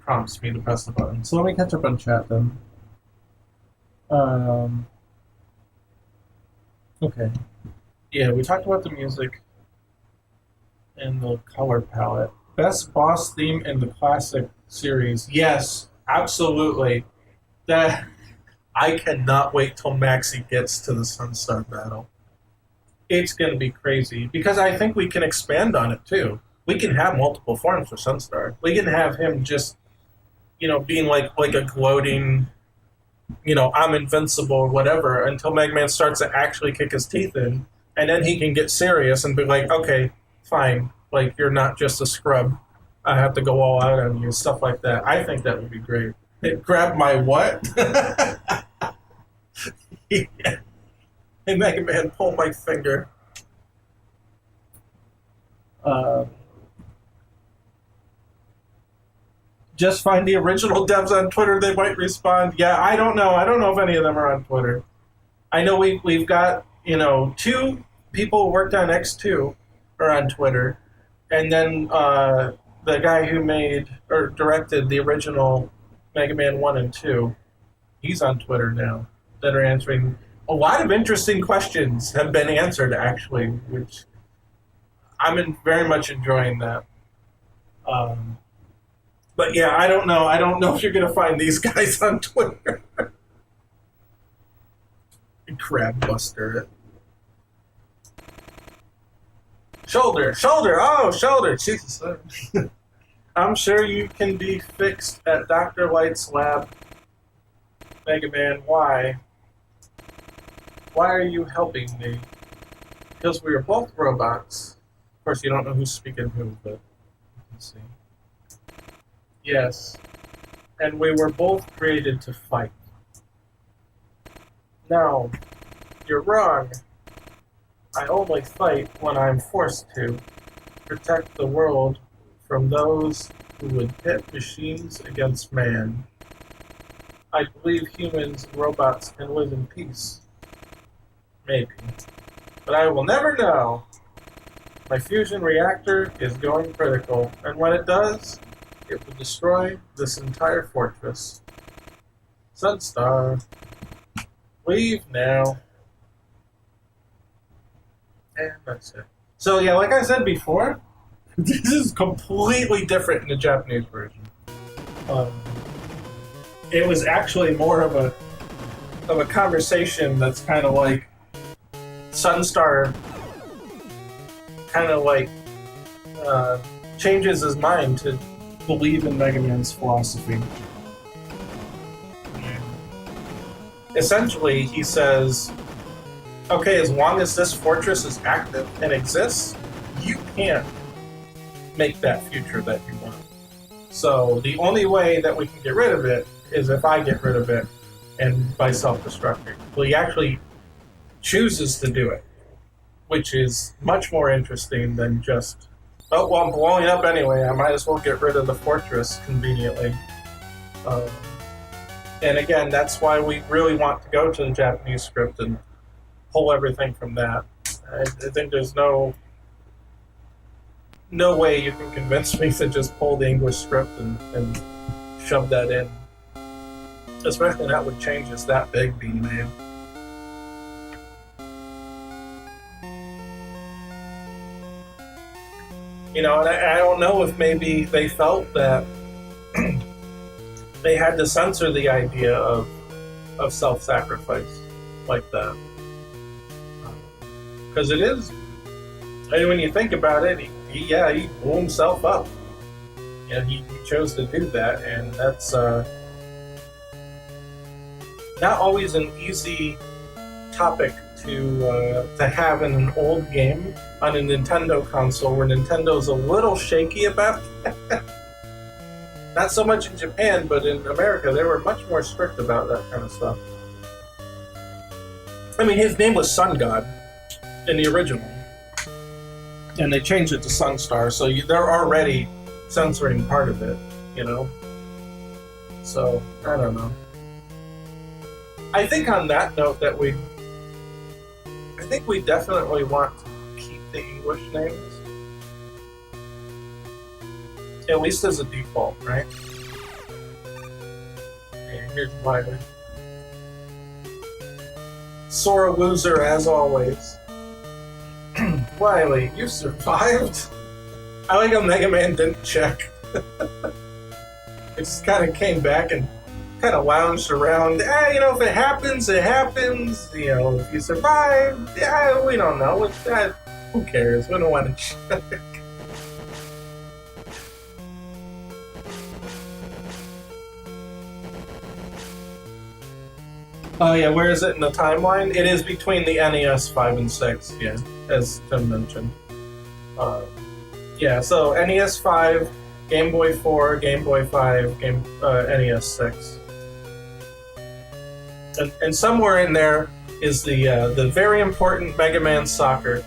prompts me to press the button. So let me catch up on chat then. Okay. Yeah, we talked about the music and the color palette. Best boss theme in the classic series. Yes, absolutely. I cannot wait till Maxie gets to the Sunstar battle. It's going to be crazy, because I think we can expand on it, too. We can have multiple forms for Sunstar. We can have him just, being like a gloating, I'm invincible or whatever, until Mega Man starts to actually kick his teeth in, and then he can get serious and be like, okay, fine, like, you're not just a scrub. I have to go all out on you, stuff like that. I think that would be great. Hey, grab my what? Yeah. Hey, Mega Man, pull my finger. Just find the original devs on Twitter. They might respond. Yeah, I don't know. I don't know if any of them are on Twitter. I know we've got 2 people who worked on X2 are on Twitter, and then the guy who made or directed the original Mega Man 1 and 2, he's on Twitter now. That are answering. A lot of interesting questions have been answered, actually, which I'm very much enjoying that. But yeah, I don't know. I don't know if you're going to find these guys on Twitter. Crab Buster. Shoulder. Oh, shoulder. Jesus. I'm sure you can be fixed at Dr. Light's lab. Mega Man, why? Why are you helping me? Because we are both robots. Of course, you don't know who's speaking who, but you can see. Yes. And we were both created to fight. No, you're wrong. I only fight when I'm forced to protect the world from those who would pit machines against man. I believe humans and robots can live in peace. Maybe. But I will never know. My fusion reactor is going critical, and when it does, it will destroy this entire fortress. Sunstar, leave now. And that's it. So yeah, like I said before, this is completely different in the Japanese version. It was actually more of a conversation that's kind of like Sunstar kind of like changes his mind to believe in Mega Man's philosophy. Essentially, he says, okay, as long as this fortress is active and exists, you can't make that future that you want. So the only way that we can get rid of it is if I get rid of it and by self-destructing. Well, he actually chooses to do it, which is much more interesting than just, oh, well, I'm blowing up anyway, I might as well get rid of the fortress conveniently. And again, that's why we really want to go to the Japanese script and pull everything from that. I think there's no way you can convince me to just pull the English script and shove that in. Especially not with changes that big being made. You know, and I don't know if maybe they felt that they had to censor the idea of self-sacrifice like that. Because it is, I mean, when you think about it, he blew himself up. Yeah, he chose to do that, and that's not always an easy topic to have in an old game on a Nintendo console, where Nintendo's a little shaky about that. Not so much in Japan, but in America, they were much more strict about that kind of stuff. I mean, his name was Sun God in the original, and they changed it to Sunstar, so they're already censoring part of it, you know? So, I don't know. I think on that note that we definitely want to keep the English names. At least as a default, right? And here's Wiley. Sore loser as always. Wiley, you survived? I like how Mega Man didn't check. It just kind of came back and kind of lounged around. You know, if it happens, it happens. You know, if you survive, we don't know. Who cares? We don't want to check. Oh yeah, where is it in the timeline? It is between the NES 5 and 6, yeah, as Tim mentioned. Yeah, so NES 5, Game Boy 4, Game Boy 5, NES 6. And somewhere in there is the very important Mega Man Soccer,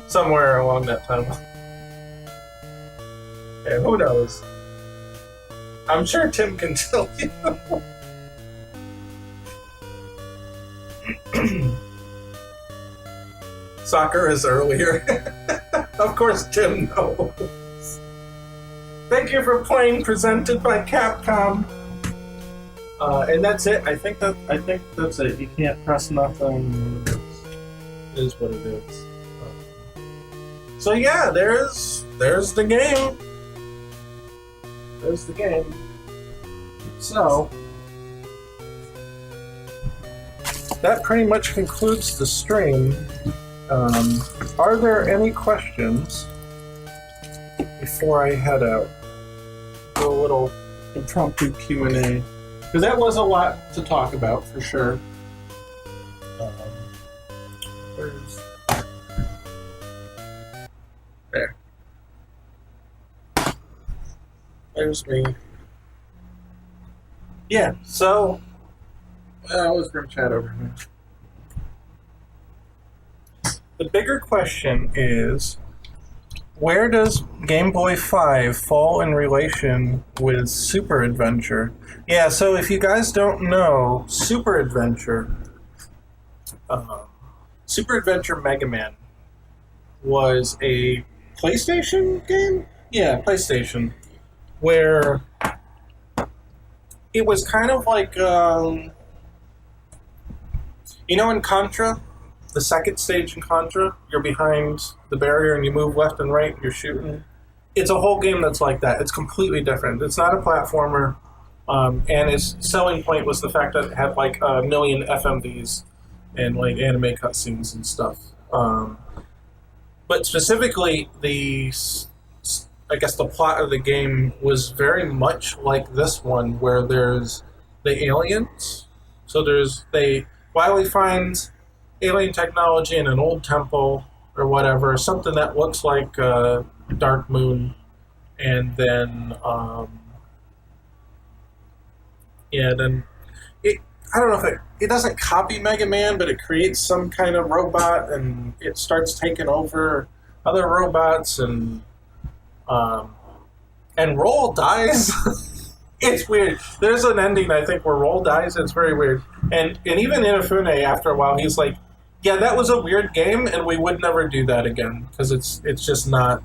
somewhere along that timeline. Yeah, who knows? I'm sure Tim can tell you. Soccer is earlier. Of course, Tim knows. Thank you for playing, presented by Capcom. And that's it. I think that's it. You can't press nothing. It is what it is. So yeah, there's the game. There's the game. So that pretty much concludes the stream. Are there any questions before I head out? Do a little impromptu Q&A. Because that was a lot to talk about, for sure. There's me. Yeah, so I was going to chat over here. The bigger question is, where does Game Boy 5 fall in relation with Super Adventure? Yeah, so if you guys don't know, Super Adventure Mega Man was a PlayStation game? Yeah, PlayStation. Where it was kind of like, in Contra? The second stage in Contra, you're behind the barrier and you move left and right and you're shooting. It's a whole game that's like that. It's completely different. It's not a platformer, and its selling point was the fact that it had like a million FMVs and like anime cutscenes and stuff. But specifically, I guess the plot of the game was very much like this one, where there's the aliens. So Wily finds alien technology in an old temple or whatever, something that looks like Dark Moon, and then then I don't know if it doesn't copy Mega Man, but it creates some kind of robot, and it starts taking over other robots, and Roll dies. It's weird. There's an ending, I think, where Roll dies. It's very weird. And even Inafune, after a while, he's like, yeah, that was a weird game, and we would never do that again, because it's just not...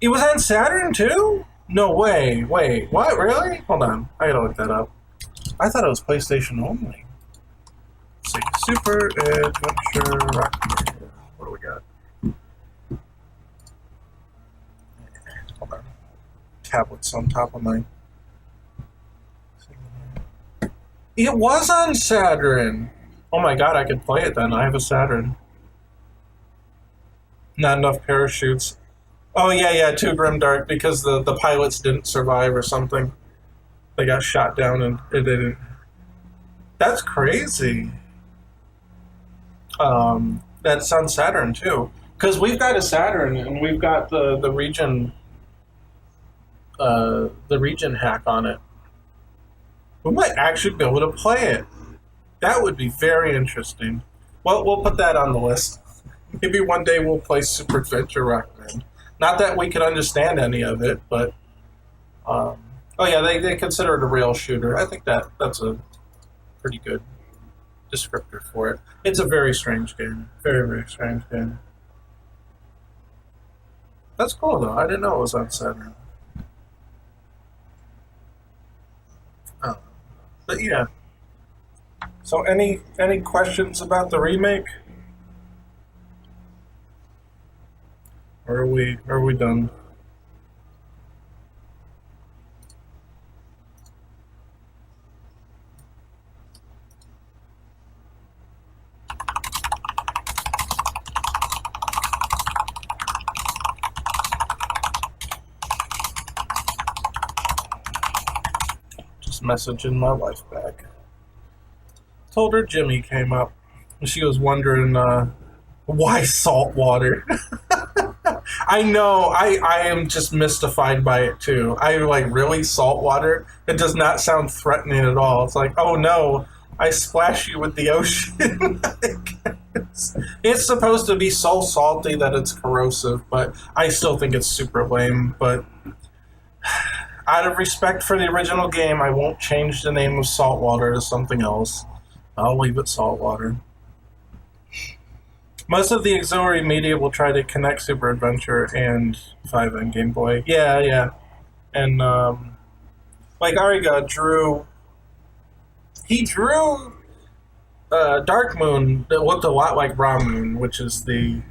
It was on Saturn, too? No way. Wait, what? Really? Hold on. I gotta look that up. I thought it was PlayStation only. Let's see. Super Adventure Rock. What do we got? Hold on. Tablets on top of my... It was on Saturn! Oh my god, I could play it then. I have a Saturn. Not enough parachutes. Oh yeah, too grimdark because the pilots didn't survive or something. They got shot down and it didn't. That's crazy. That's on Saturn too. Because we've got a Saturn and we've got the region hack on it. We might actually be able to play it. That would be very interesting. Well, we'll put that on the list. Maybe one day we'll play Super Adventure Rockman. Not that we can understand any of it, but... oh yeah, they consider it a rail shooter. I think that's a pretty good descriptor for it. It's a very strange game. Very, very strange game. That's cool, though. I didn't know it was on Saturn. But yeah. So any questions about the remake? Or are we done? Just messaging my wife back. Told her Jimmy came up. And she was wondering why salt water. I know. I am just mystified by it too. I like, really, salt water? It does not sound threatening at all. It's like, oh no, I splash you with the ocean. It's supposed to be so salty that it's corrosive, but I still think it's super lame. But out of respect for the original game, I won't change the name of saltwater to something else. I'll leave it saltwater. Most of the auxiliary media will try to connect Super Adventure and 5 and Game Boy. Yeah. And, like, Ariga drew Dark Moon that looked a lot like Raw Moon, which is the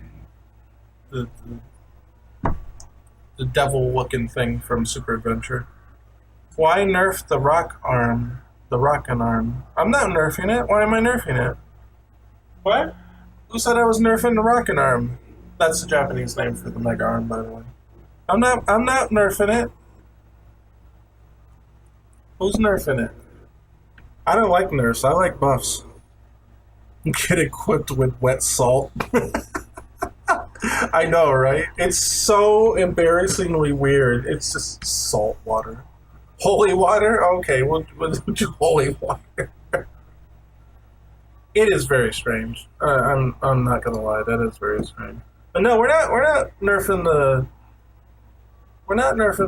devil-looking thing from Super Adventure. Why nerf the rock arm? The rockin' arm. I'm not nerfing it. Why am I nerfing it? What? Who said I was nerfing the rockin' arm? That's the Japanese name for the mega arm, by the way. I'm not nerfing it. Who's nerfing it? I don't like nerfs. I like buffs. Get equipped with wet salt. I know, right? It's so embarrassingly weird. It's just salt water. Holy water? Okay, we'll do holy water. It is very strange. I'm not gonna lie, that is very strange. But no, we're not nerfing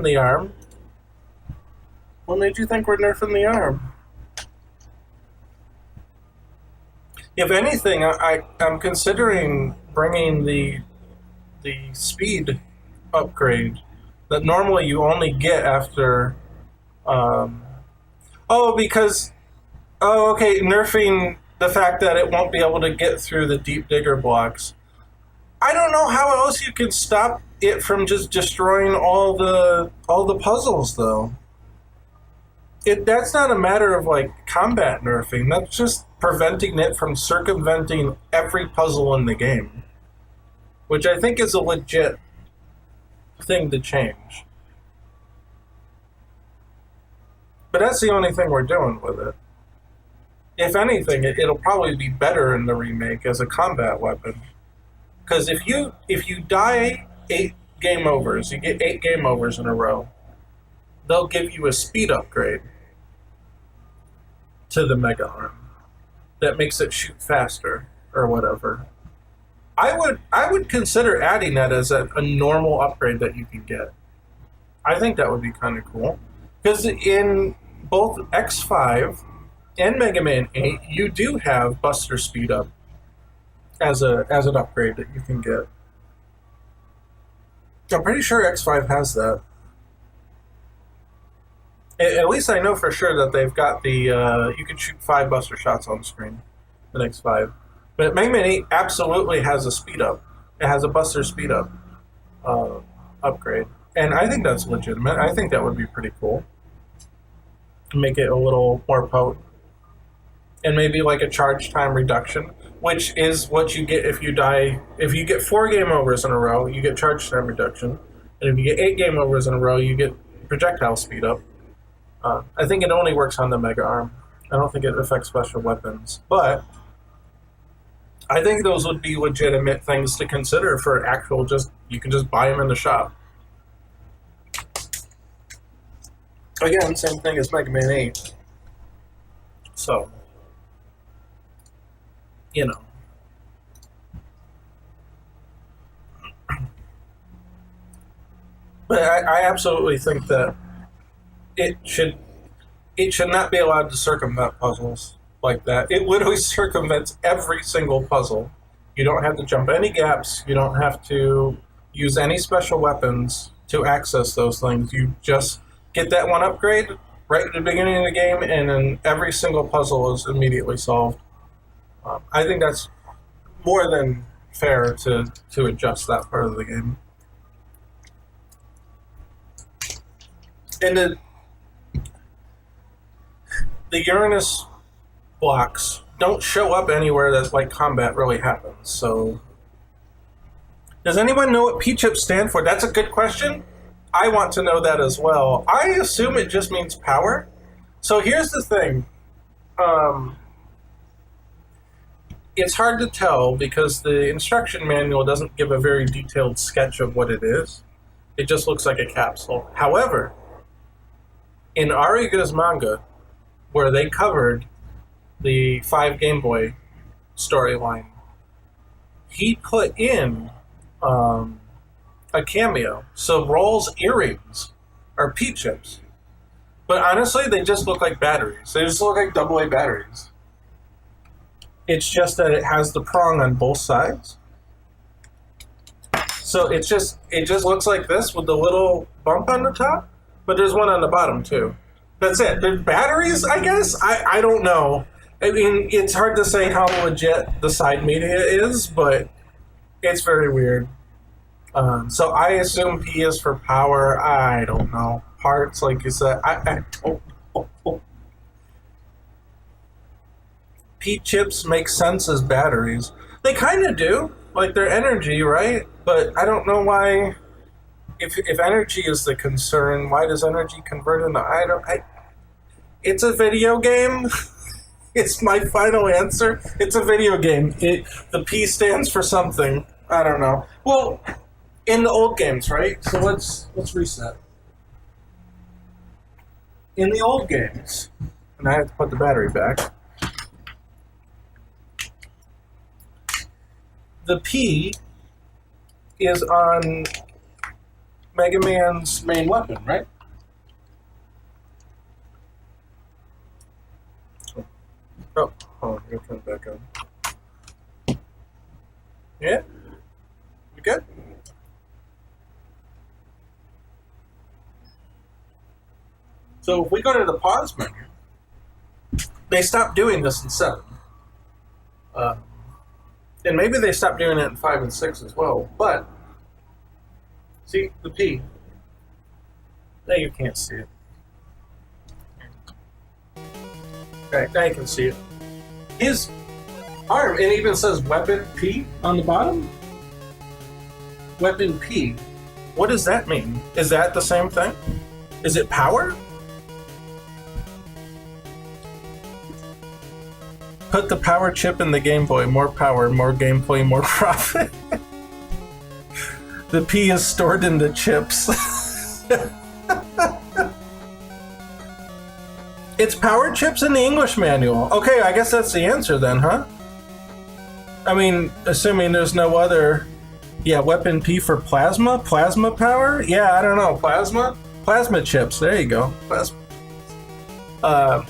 the arm. What made you think we're nerfing the arm? If anything, I'm considering bringing the speed upgrade that normally you only get after. Um, oh, because okay, nerfing the fact that it won't be able to get through the deep digger blocks. I don't know how else you can stop it from just destroying all the puzzles though. That's not a matter of like combat nerfing. That's just preventing it from circumventing every puzzle in the game, which I think is a legit thing to change. But that's the only thing we're doing with it. If anything, it'll probably be better in the remake as a combat weapon. Because if you die 8 game overs, you get 8 game overs in a row. They'll give you a speed upgrade to the mega arm that makes it shoot faster or whatever. I would consider adding that as a normal upgrade that you can get. I think that would be kind of cool because in both X5 and Mega Man 8, you do have Buster speed up as an upgrade that you can get. I'm pretty sure X5 has that. At least I know for sure that they've got the you can shoot 5 Buster shots on screen in X5. But Mega Man 8 absolutely has a speed up. It has a Buster speed up upgrade, and I think that's legitimate. I think that would be pretty cool. Make it a little more potent, and maybe like a charge time reduction, which is what you get if you die. If you get 4 game overs in a row, you get charge time reduction, and if you get 8 game overs in a row, you get projectile speed up. I think it only works on the Mega Arm. I don't think it affects special weapons, but I think those would be legitimate things to consider for actual. Just you can just buy them in the shop. Again, same thing as Mega Man 8. So, you know. But I absolutely think that it should not be allowed to circumvent puzzles like that. It literally circumvents every single puzzle. You don't have to jump any gaps. You don't have to use any special weapons to access those things. You just get that one upgrade right at the beginning of the game, and then every single puzzle is immediately solved. I think that's more than fair to adjust that part of the game. And the Uranus blocks don't show up anywhere that like combat really happens. So, does anyone know what P-chips stand for? That's a good question. I want to know that as well. I assume it just means power. So here's the thing. It's hard to tell because the instruction manual doesn't give a very detailed sketch of what it is. It just looks like a capsule. However, in Ariga's manga, where they covered the 5 Game Boy storyline, he put in a cameo. So Roll's earrings are P-chips. But honestly, they just look like batteries. They just look like AA batteries. It's just that it has the prong on both sides. So it just looks like this with the little bump on the top, but there's one on the bottom too. That's it. They're batteries, I guess? I don't know. I mean, it's hard to say how legit the side media is, but it's very weird. So I assume P is for power. I don't know. Parts, like you said, I don't know. P-chips make sense as batteries. They kind of do. Like, they're energy, right? But I don't know why. If energy is the concern, why does energy convert into it's a video game. It's my final answer. It's a video game. The P stands for something. I don't know. Well, in the old games, right? So let's reset. In the old games, and I have to put the battery back. The P is on Mega Man's main weapon, right? Oh, I'm gonna turn it back on. Yeah? You good? So if we go to the pause menu, they stopped doing this in 7. And maybe they stopped doing it in 5 and 6 as well, but see the P. Now you can't see it. Okay, now you can see it. His arm, it even says weapon P on the bottom. Weapon P. What does that mean? Is that the same thing? Is it power? Put the power chip in the Game Boy. More power, more gameplay, more profit. The P is stored in the chips. It's power chips in the English manual. Okay, I guess that's the answer then, huh? I mean, assuming there's no other... Yeah, weapon P for plasma? Plasma power? Yeah, I don't know. Plasma? Plasma chips. There you go. Plasma.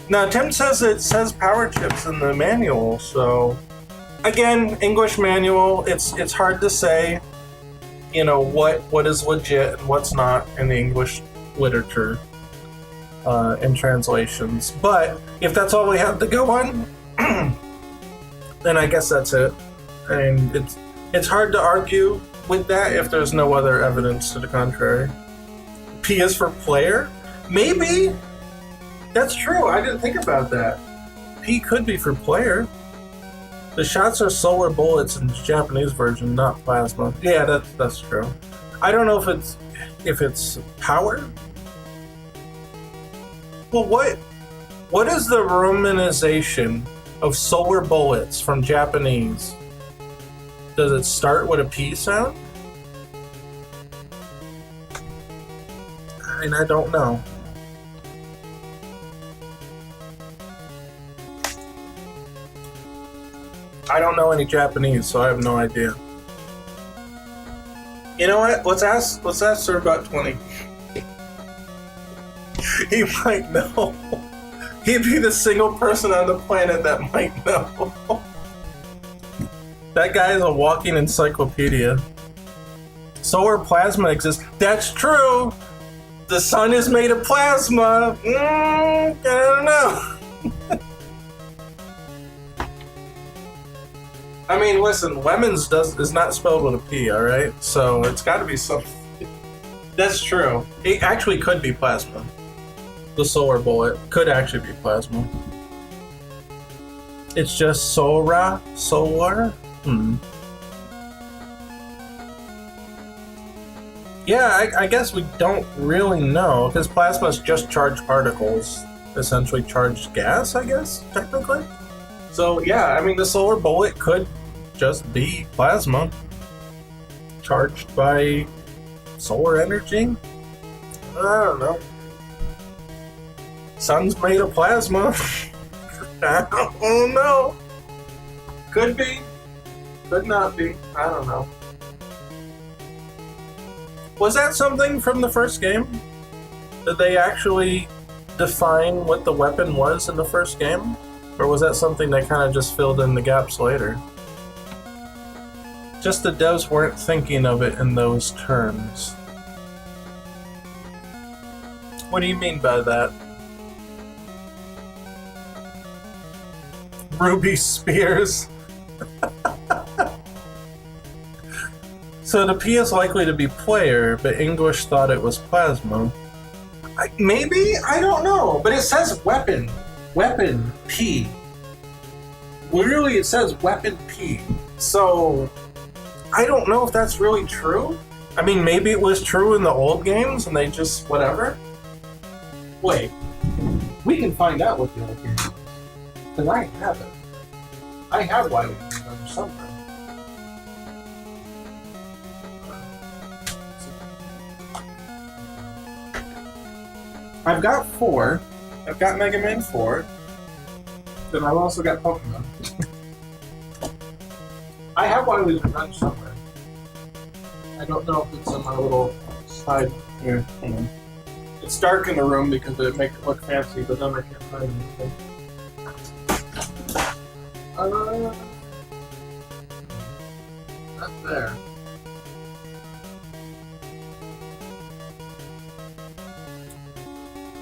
Now, Tim says it says power chips in the manual, so... Again, English manual, it's hard to say, you know, what is legit and what's not in the English literature in translations. But if that's all we have to go on, then I guess that's it. And it's hard to argue with that if there's no other evidence to the contrary. P is for player? Maybe! That's true, I didn't think about that. P could be for player. The shots are solar bullets in the Japanese version, not plasma. Yeah, that's true. I don't know if it's power. Well, what is the romanization of solar bullets from Japanese? Does it start with a P sound? I mean, I don't know. I don't know any Japanese, so I have no idea. You know what? Let's ask Sir about 20. He might know. He'd be the single person on the planet that might know. That guy is a walking encyclopedia. Solar plasma exists. That's true. The sun is made of plasma. I don't know. I mean, listen, lemons is not spelled with a P, alright? So it's gotta be something. That's true. It actually could be plasma. The solar bullet could actually be plasma. It's just solar? Yeah, I guess we don't really know, because plasma is just charged particles. Essentially charged gas, I guess, technically. So yeah, I mean, the solar bullet could just be plasma charged by solar energy. I don't know. Sun's made of plasma. I don't know. Could be, could not be. I don't know. Was that something from the first game? Did they actually define what the weapon was in the first game? Or was that something they kind of just filled in the gaps later? Just the devs weren't thinking of it in those terms. What do you mean by that? Ruby Spears. So the P is likely to be player, but English thought it was plasma. Maybe? I don't know. But it says weapon. Weapon P. Literally it says weapon P. So I don't know if that's really true. I mean, maybe it was true in the old games and they just whatever. Wait. We can find out what the old game is. Because I have it. I have Wild somewhere. I've got 4. I've got Mega Man 4. Then I've also got Pokemon. I have one of these around somewhere. I don't know if it's in my little side here. Hang on. It's dark in the room because it makes it look fancy, but then I can't find anything. Not there.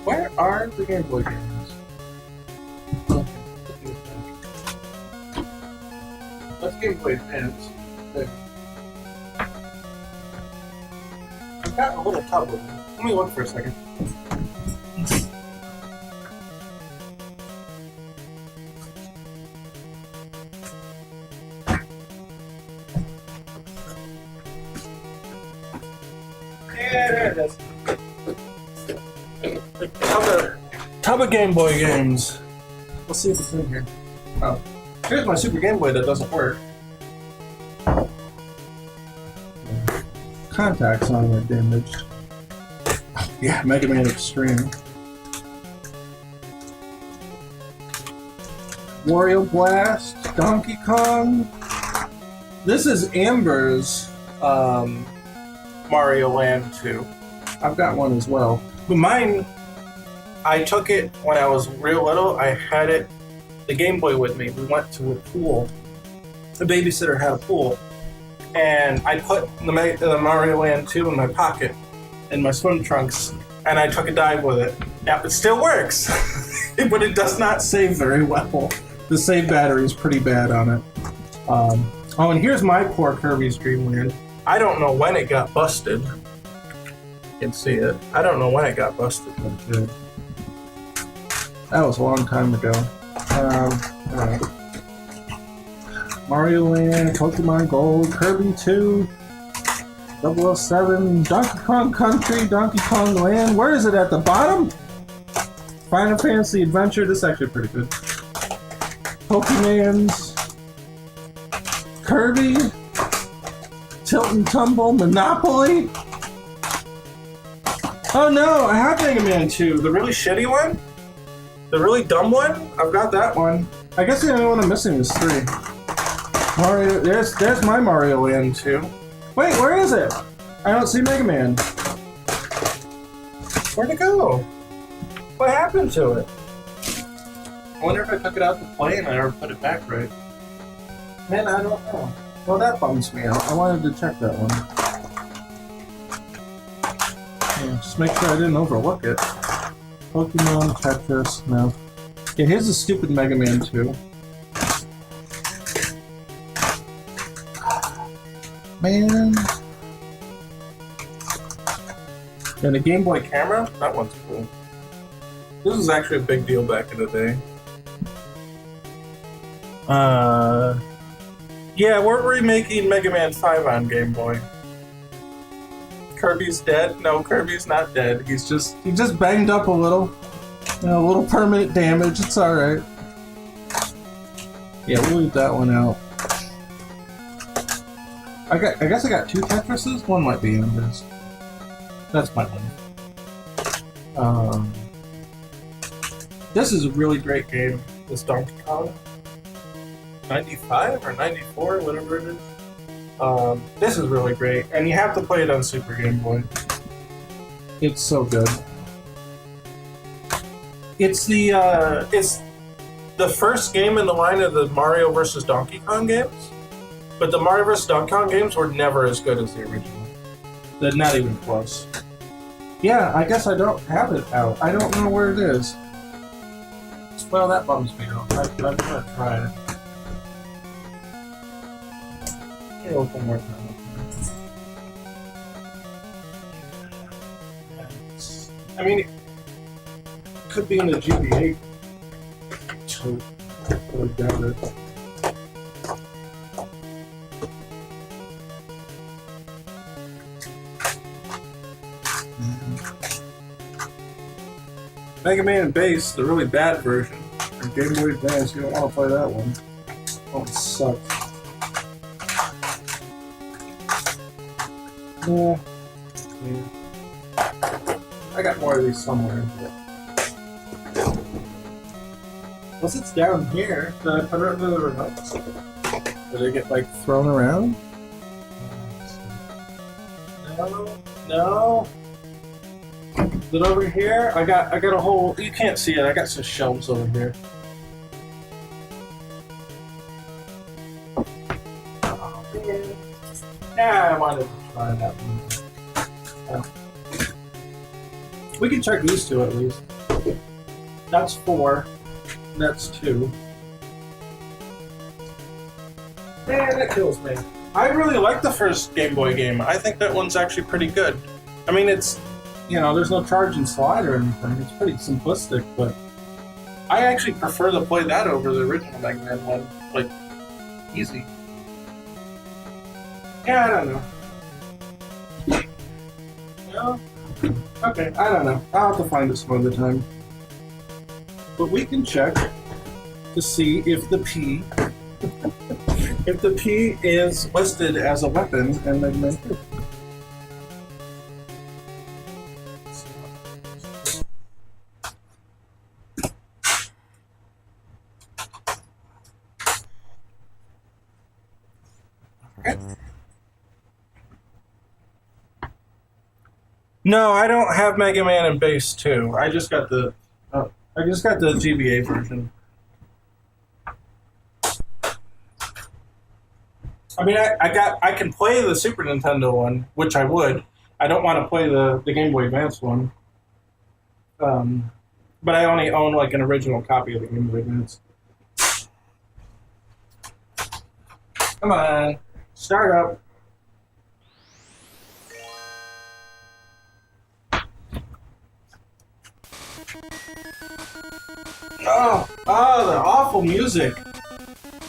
Where are the Game Boy games? Okay. That's Game Boy Advance. There. I've got a little tub of them. Let me look for a second. Yeah, there it is. Tub of Game Boy games. Let's see if it's in here. Oh. Here's my Super Game Boy that doesn't work. Contacts on it damaged. Yeah, Mega Man Extreme. Wario Blast, Donkey Kong. This is Amber's Mario Land 2. I've got one as well. But mine, I took it when I was real little. I had it, the Game Boy with me. We went to a pool. The babysitter had a pool. And I put the Mario Land 2 in my pocket, in my swim trunks, and I took a dive with it. Yeah, it still works, but it does not save very well. The save battery is pretty bad on it. Oh, and here's my poor Kirby's Dream Land. I don't know when it got busted. You can see it. I don't know when it got busted. That was a long time ago. Alright. Mario Land, Pokemon Gold, Kirby 2, 007, Donkey Kong Country, Donkey Kong Land. Where is it at the bottom? Final Fantasy Adventure. This is actually pretty good. Pokemans, Kirby, Tilt and Tumble, Monopoly. Oh no, I have Mega Man 2. The really shitty one? The really dumb one? I've got that one. I guess the only one I'm missing is 3. Mario, there's my Mario Land 2. Wait, where is it? I don't see Mega Man. Where'd it go? What happened to it? I wonder if I took it out to play and I ever put it back right. Man, I don't know. Well, that bums me out. I wanted to check that one. Yeah, just make sure I didn't overlook it. Pokemon, Tetris, no. Yeah, here's the stupid Mega Man 2. Man. And the Game Boy camera? That one's cool. This was actually a big deal back in the day. Yeah, we're remaking Mega Man 5 on Game Boy. Kirby's dead? No, Kirby's not dead. He just banged up a little. You know, a little permanent damage. It's alright. Yeah, we'll leave that one out. I guess I got 2 Tetrises? One might be in this. That's my one. This is a really great game. This Donkey Kong. 95 or 94, whatever it is. This is really great, and you have to play it on Super Game Boy. It's so good. It's the first game in the line of the Mario vs. Donkey Kong games, but the Mario vs. Donkey Kong games were never as good as the original. They're not even close. Yeah, I guess I don't have it out. I don't know where it is. Well, that bums me out. I'm gonna try it. Here, one more time. I mean, it could be in the GBA. So, I doubt it. Mega Man Base, the really bad version. Or Game Boy Advance, you don't want to play that one. Oh, it sucks. Yeah. I I got more of these somewhere. Unless it's down here, did I put it under the remotes? Did it get like thrown around? No. Is it over here? I got a whole. You can't see it. I got some shelves over here. Oh man. Yeah, I wanted to try that one. We can check these two at least. That's 4. That's 2. Man, that kills me. I really like the first Game Boy game. I think that one's actually pretty good. I mean, it's, you know, there's no charge and slide or anything. It's pretty simplistic, but I actually prefer to play that over the original Mega Man one. Like, easy. Yeah, I don't know. No? Okay, I don't know. I'll have to find it some other time. But we can check to see if the P if the P is listed as a weapon in Mega Man 2. No, I don't have Mega Man in Base 2. I just got the GBA version. I mean, I can play the Super Nintendo one, which I would. I don't want to play the Game Boy Advance one. But I only own like an original copy of the Game Boy Advance. Come on, start up. Oh, the awful music.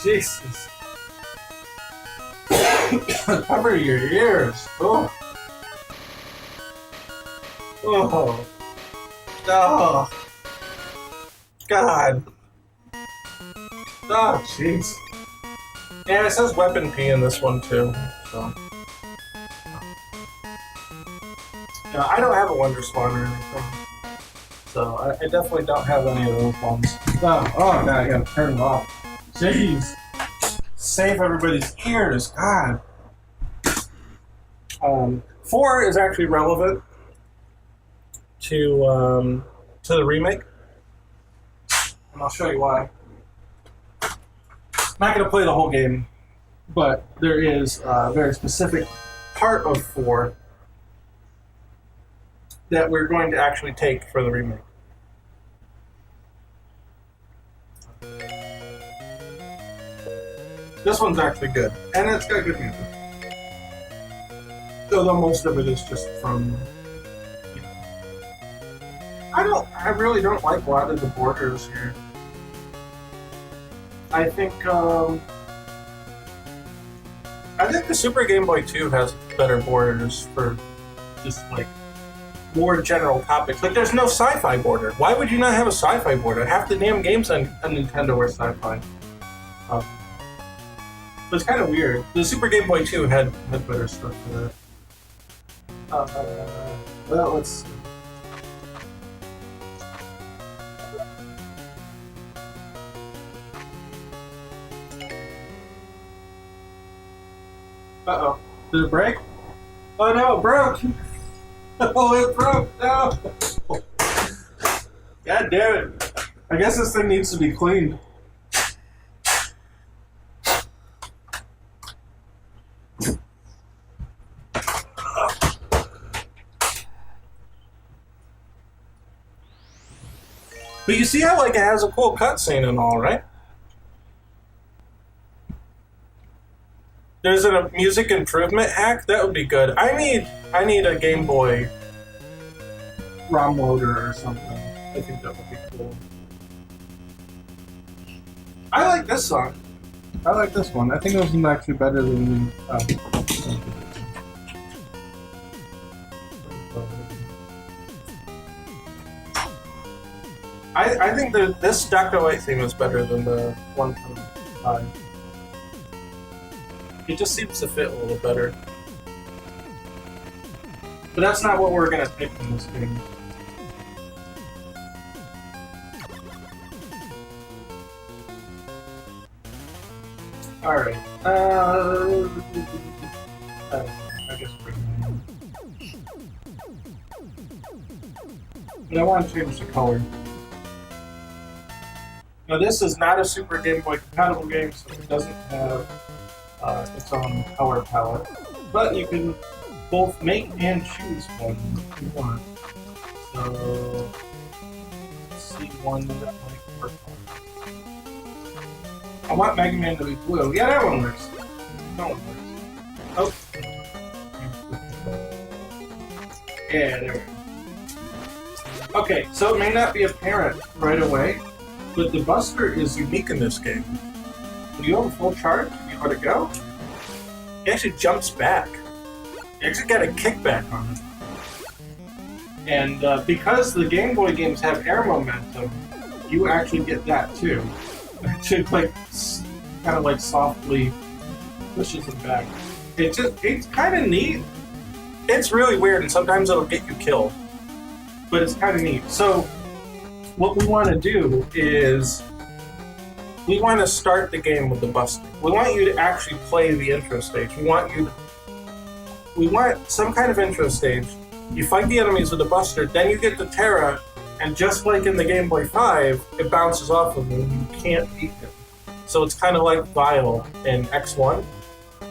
Jesus. Cover your ears. Oh. Oh. Oh. God. Oh, jeez. Yeah, it says Weapon P in this one too. So. Yeah, I don't have a Wonder Swan or anything. So I definitely don't have any of those ones. Oh God, I gotta turn it off. Jeez. Save everybody's ears. God. 4 is actually relevant to the remake. And I'll show you why. I'm not gonna play the whole game, but there is a very specific part of 4 that we're going to actually take for the remake. This one's actually good, and it's got good music. Although most of it is just from... I really don't like a lot of the borders here. I think the Super Game Boy 2 has better borders for just like more general topics. Like, there's no sci-fi border. Why would you not have a sci-fi border? Half the damn games on Nintendo are sci-fi. But it's kind of weird. The Super Game Boy 2 had better stuff for that. Well, let's see. Uh-oh. Did it break? Oh no, it broke! Oh, it broke! No! God damn it. I guess this thing needs to be cleaned. But you see how like it has a cool cutscene and all, right? There's a music improvement hack that would be good. I need a Game Boy ROM loader or something. I think that would be cool. I like this song. I like this one. I think this one's actually better than. I think that this Dr. Light theme is better than the one from 5. It just seems to fit a little better. But that's not what we're gonna pick in this game. Alright. I guess but I want to change the color. Now this is not a Super Game Boy compatible game, so it doesn't have its own color palette. But you can both make and choose one if you want. So let's see one that might work. I want Mega Man to be blue. Yeah, that one works. That one works. Oh. Yeah, there we go. Okay, so it may not be apparent right away, but the Buster is unique in this game. When you have a full charge, you let it go, he actually jumps back. You actually got a kickback on it. And because the Game Boy games have air momentum, you actually get that too. It like kind of like softly pushes him back. It's kind of neat. It's really weird, and sometimes it'll get you killed, but it's kind of neat. So what we want to do is we want to start the game with the Buster. We want you to actually play the intro stage. We want some kind of intro stage. You fight the enemies with the Buster, then you get the Terra, and just like in the Game Boy 5, it bounces off of him. You can't beat him. So it's kind of like Vile in X1.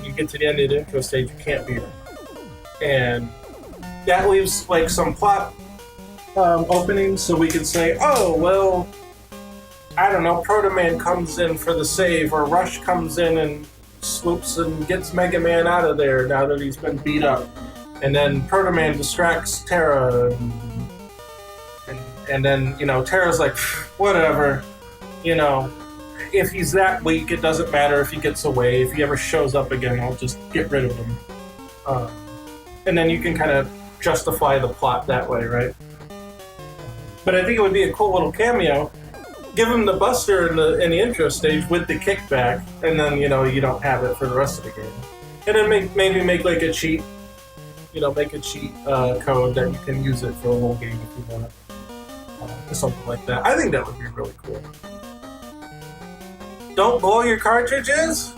You get to the end of the intro stage, you can't beat him. And that leaves like some plot openings, so we can say, oh, well, I don't know, Proto Man comes in for the save, or Rush comes in and swoops and gets Mega Man out of there now that he's been beat up. And then Proto Man distracts Terra, and then, you know, Terra's like, whatever, you know, if he's that weak, it doesn't matter if he gets away. If he ever shows up again, I'll just get rid of him. And then you can kind of justify the plot that way, right? But I think it would be a cool little cameo. Give him the Buster in the intro stage with the kickback, and then, you know, you don't have it for the rest of the game. And then maybe make like a cheat, you know, make a cheat code that you can use it for a whole game if you want. Or something like that. I think that would be really cool. Don't blow your cartridges?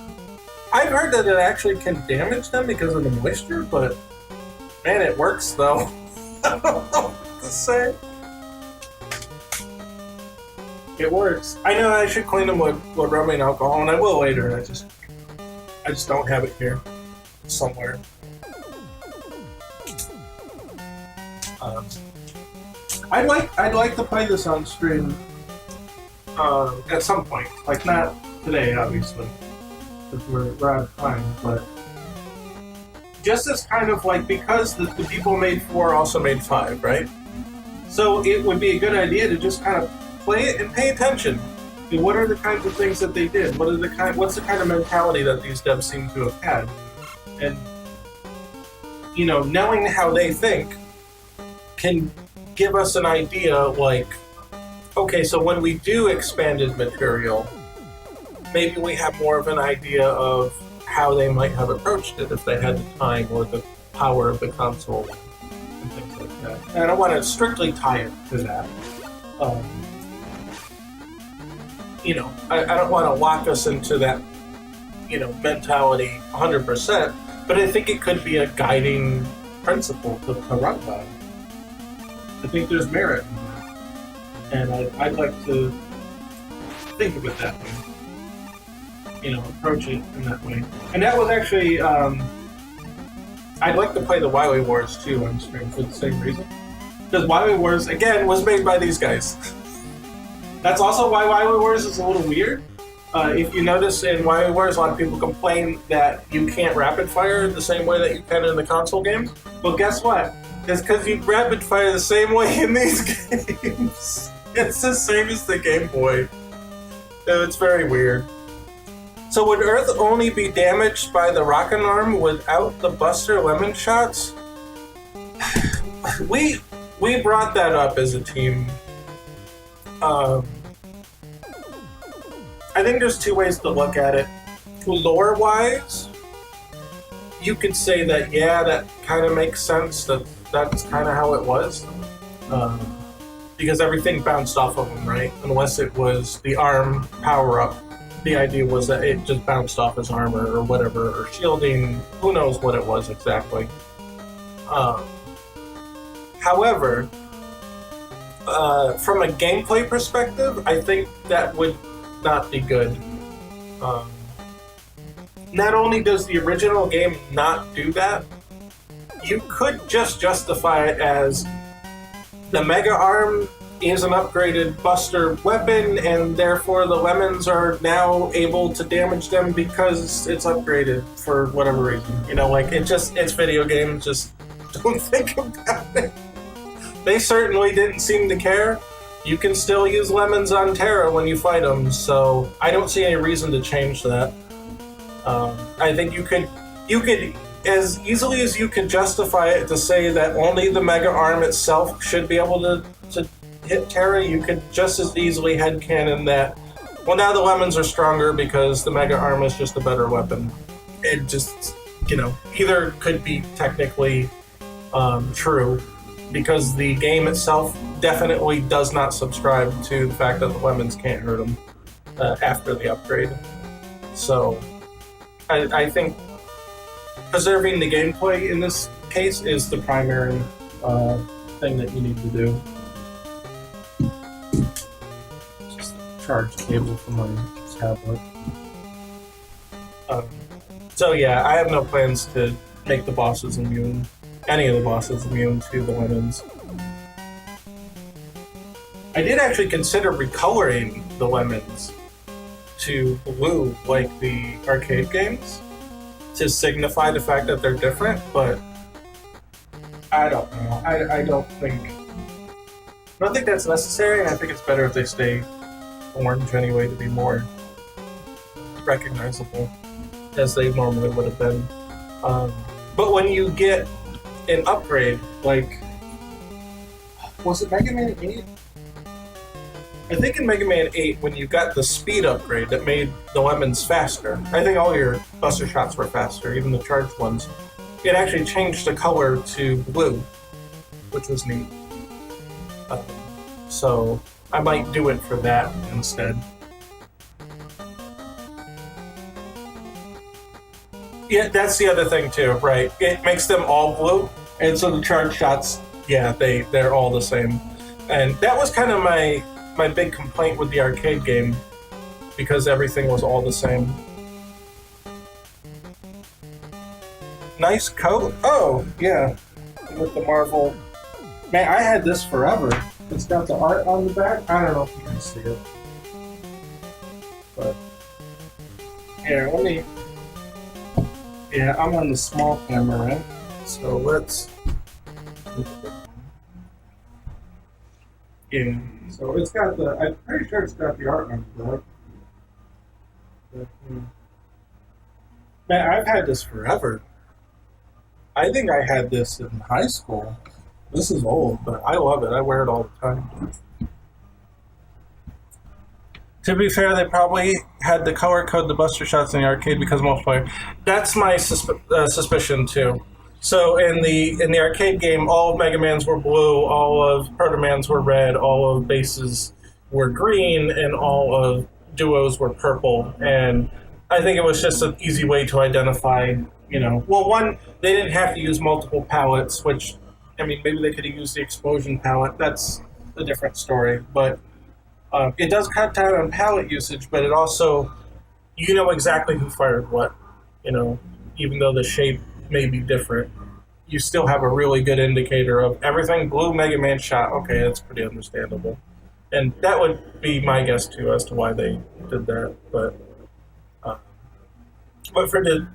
I've heard that it actually can damage them because of the moisture, but man, it works though. I don't know what to say. It works. I know I should clean them with rubbing alcohol, and I will later. I just don't have it here somewhere. I'd like to play this on stream at some point. Like not today, obviously, because we're out of time. But just as kind of like, because the people made 4 also made 5, right? So it would be a good idea to just kind of play it and pay attention. I mean, what are the kinds of things that they did? What's the kind of mentality that these devs seem to have had? And, you know, knowing how they think can give us an idea, like, okay, so when we do expanded material, maybe we have more of an idea of how they might have approached it if they had the time or the power of the console and things like that. And I don't want to strictly tie it to that. You know, I don't want to lock us into that, you know, mentality 100%, but I think it could be a guiding principle to run by. I think there's merit in that, and I'd like to think of it that way. You know, approach it in that way. And that was actually, I'd like to play the Wily Wars too on stream for the same reason. Because Wily Wars, again, was made by these guys. That's also why Wily Wars is a little weird. If you notice in Wily Wars, a lot of people complain that you can't rapid fire the same way that you can in the console games. Well, guess what? It's because you rapid fire the same way in these games. It's the same as the Game Boy. So it's very weird. So would Earth only be damaged by the rocket arm without the Buster Lemon shots? We brought that up as a team. I think there's 2 ways to look at it. Lore-wise, you could say that, yeah, that kind of makes sense, that's kind of how it was. Because everything bounced off of him, right? Unless it was the ARM power-up the idea was that it just bounced off his armor or whatever, or shielding. Who knows what it was exactly. Um, However, from a gameplay perspective, I think that would not be good. Um, Not only does the original game not do that, you could just justify it as the Mega Arm is an upgraded Buster weapon, and therefore the lemons are now able to damage them because it's upgraded for whatever reason. You know, like it's video games, just don't think about it. They certainly didn't seem to care. You can still use lemons on Terra when you fight them, so I don't see any reason to change that. I think you could, as easily as you could justify it to say that only the Mega Arm itself should be able to hit Terra, you could just as easily headcanon that, well, now the lemons are stronger because the Mega Arm is just a better weapon. It just, either could be technically true, because the game itself definitely does not subscribe to the fact that the lemons can't hurt them after the upgrade. So I think preserving the gameplay in this case is the primary thing that you need to do. Just charge cable from my tablet. So yeah, I have no plans to make the bosses immune. Any of the bosses immune to the lemons. I did actually consider recoloring the lemons to blue like the arcade games to signify the fact that they're different, but I don't know. I don't think that's necessary, and I think it's better if they stay orange anyway to be more recognizable as they normally would have been. But when you get an upgrade, like, was it Mega Man 8? I think in Mega Man 8, when you got the speed upgrade that made the lemons faster, I think all your Buster Shots were faster, even the charged ones, it actually changed the color to blue, which was neat. So I might do it for that instead. Yeah, that's the other thing too, right? It makes them all blue, and so the charge shots, yeah, they're all the same. And that was kind of my big complaint with the arcade game, because everything was all the same. Nice coat. Oh, yeah, with the Marvel. Man, I had this forever. It's got the art on the back. I don't know if you can see it, but here, let me. Yeah, I'm on the small camera, right? So let's. Yeah, so it's got the. I'm pretty sure it's got the art on the back. Man, I've had this forever. I think I had this in high school. This is old, but I love it. I wear it all the time. To be fair, they probably had the color code the Buster Shots in the arcade because multiplayer. That's my suspicion too. So in the arcade game, all of Mega Mans were blue, all of Proto Mans were red, all of bases were green, and all of duos were purple. And I think it was just an easy way to identify. Well, one, they didn't have to use multiple palettes, which, I mean, maybe they could have used the explosion palette. That's a different story, but. It does cut down on palette usage, but it also, you know exactly who fired what. Even though the shape may be different, you still have a really good indicator of everything blue Mega Man shot. Okay, that's pretty understandable. And that would be my guess, too, as to why they did that. But for the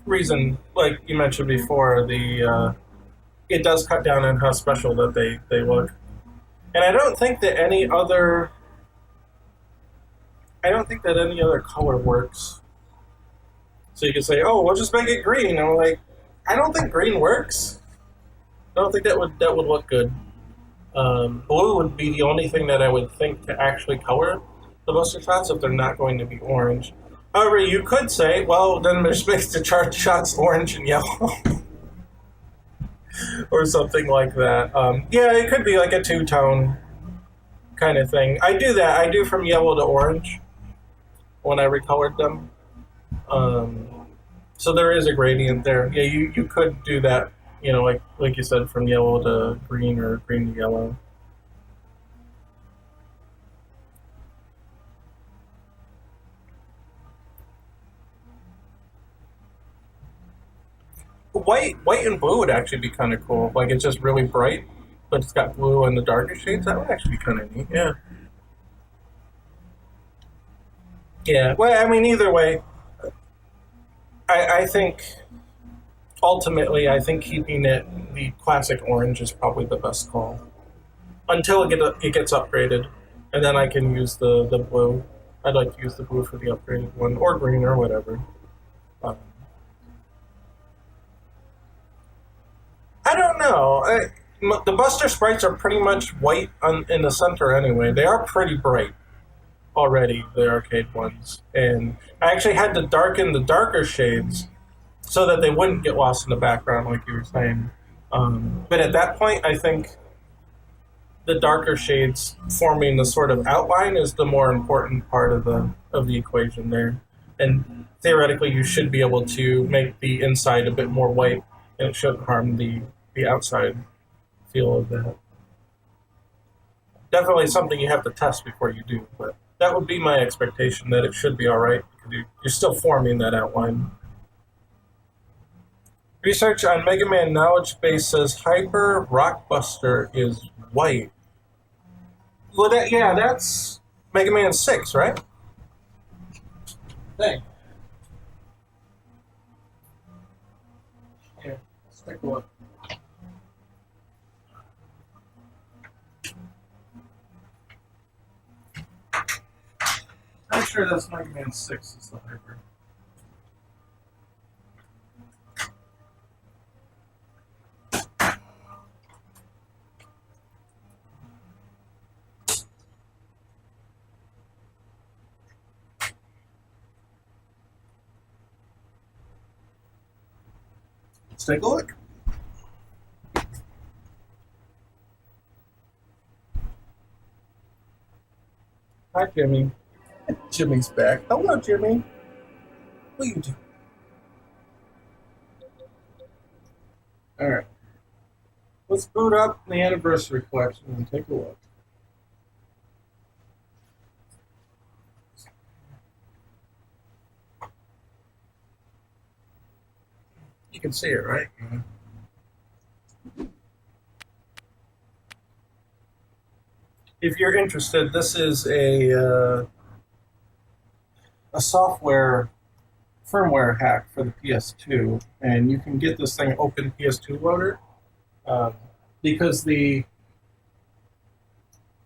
reason, like you mentioned before, it does cut down on how special that they look. And I don't think that any other color works. So you can say, "Oh, we'll just make it green." And I'm like, I don't think green works. I don't think that would look good. Blue would be the only thing that I would think to actually color the Buster Shots if they're not going to be orange. However, you could say, well, then just make the charge shots orange and yellow. Or something like that. Yeah, it could be like a two-tone kind of thing. I do that. I do from yellow to orange. when I recolored them. Um, so there is a gradient there. Yeah, you could do that. You know, like you said, from yellow to green or green to yellow. White and blue would actually be kind of cool. Like it's just really bright, but it's got blue in the darker shades. That would actually be kind of neat. Yeah. Yeah. Well, I mean, either way, I think ultimately, I think keeping it the classic orange is probably the best call until it gets upgraded, and then I can use the blue. I'd like to use the blue for the upgraded one, or green, or whatever. Um, I don't know. The Buster sprites are pretty much white in the center anyway. They are pretty bright already, the arcade ones, and I actually had to darken the darker shades so that they wouldn't get lost in the background, like you were saying. But at that point, I think the darker shades forming the sort of outline is the more important part of the equation there. And theoretically, you should be able to make the inside a bit more white, and it shouldn't harm the outside feel of that. Definitely something you have to test before you do, but that would be my expectation that it should be all right because you're still forming that outline. Research on Mega Man knowledge base says Hyper Rockbuster is white. Well, that's Mega Man 6, right? Thing. Yeah, let's take a look. I'm sure that's Mega Man 6 is the Hyper. Let's take a look. Hi, Jimmy. Jimmy's back. Hello, Jimmy. What are you doing? All right. Let's boot up the anniversary collection and take a look. You can see it, right? If you're interested, this is a software firmware hack for the PS2, and you can get this thing open PS2 loader um, because the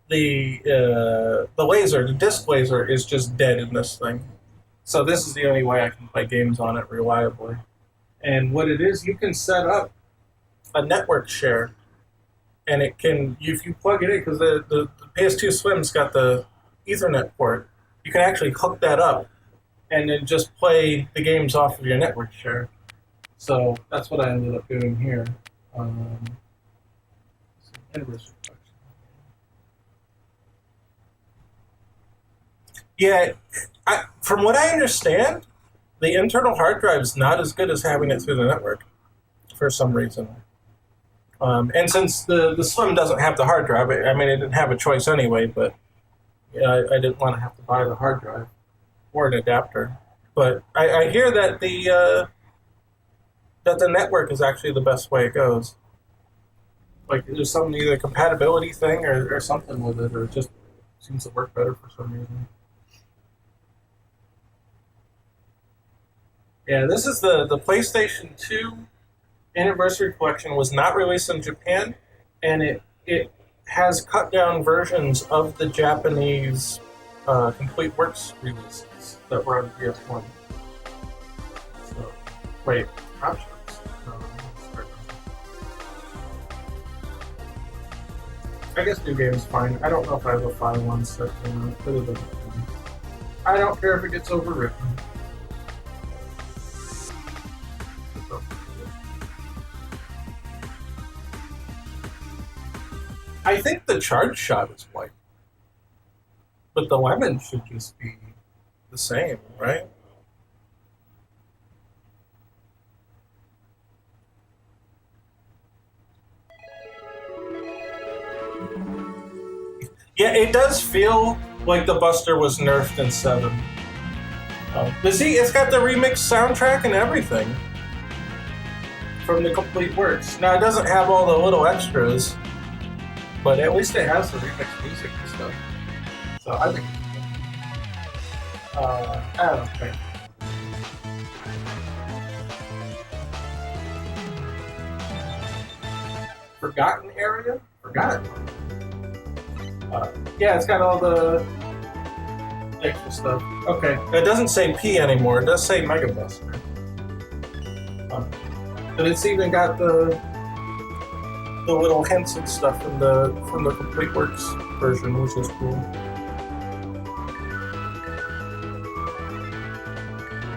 laser, the disc laser, is just dead in this thing. So this is the only way I can play games on it reliably. And what it is, you can set up a network share, and it can if you plug it in because the PS2 Slim's got the Ethernet port. You can actually hook that up and then just play the games off of your network share. So that's what I ended up doing here. Um, yeah, from what I understand, the internal hard drive is not as good as having it through the network for some reason. And since the Slim doesn't have the hard drive, I mean, it didn't have a choice anyway, but yeah, I didn't want to have to buy the hard drive or an adapter. But I hear that the network is actually the best way it goes. Like there's some either compatibility thing or something with it, or it just seems to work better for some reason. Yeah, this is the PlayStation 2 Anniversary Collection was not released in Japan, and it has cut down versions of the Japanese Complete Works releases that were on PS1. So, wait, options? No, I guess new game's fine. I don't know if I have a file one set. I don't care if it gets overwritten. I think the charge shot is white, but the lemon should just be the same, right? Yeah, it does feel like the Buster was nerfed in 7. But see, it's got the remix soundtrack and everything from the complete works. Now, it doesn't have all the little extras, but at least it has the remix music and stuff. So I think I don't know. Forgotten area? Forgotten. Yeah, it's got all the extra stuff. Okay, it doesn't say P anymore. It does say Mega Buster. But it's even got the little hints and stuff from the Complete Works version, which is cool.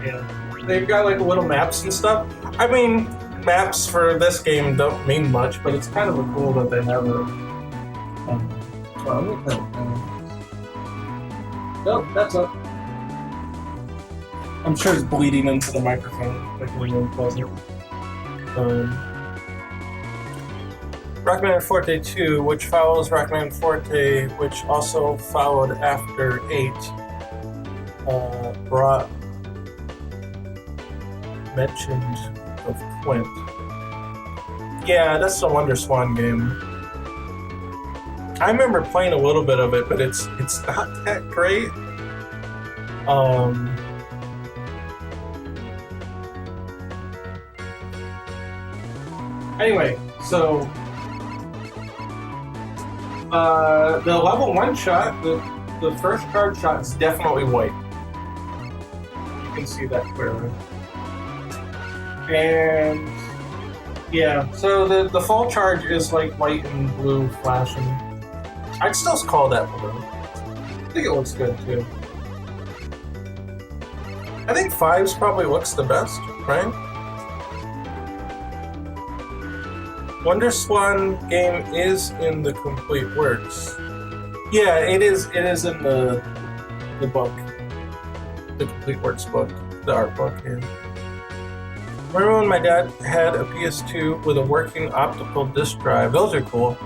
Yeah, they've got like little maps and stuff. I mean, maps for this game don't mean much, but it's kind of cool that they have it. Nope, that's up. I'm sure it's bleeding into the microphone, like really pleasant. Rockman Forte 2, which follows Rockman Forte, which also followed after 8, brought mentioned of Quint. Yeah, that's the Wonder Swan game. I remember playing a little bit of it, but it's not that great. Anyway, so the level 1 shot, the first card shot is definitely white. You can see that clearly. And yeah, so the full charge is like white and blue flashing. I'd still call that blue. I think it looks good too. I think 5's probably looks the best, right? Wonder Swan game is in the Complete Works. Yeah, it is in the book. The Complete Works book. The art book, yeah. Remember when my dad had a PS2 with a working optical disc drive? Those are cool.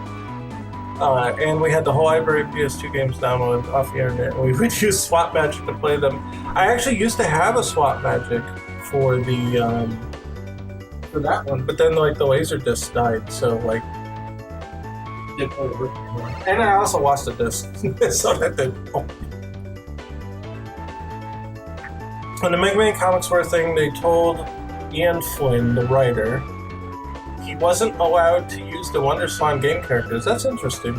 And we had the whole library of PS2 games downloaded off the internet. And we would use Swap Magic to play them. I actually used to have a Swap Magic for the for that one, but then like the laser disc died, so like it didn't really work anymore. And I also lost a disc, so that didn't. When the Mega Man Comics were a thing, they told Ian Flynn, the writer, he wasn't allowed to use the Wonder Swan game characters. That's interesting.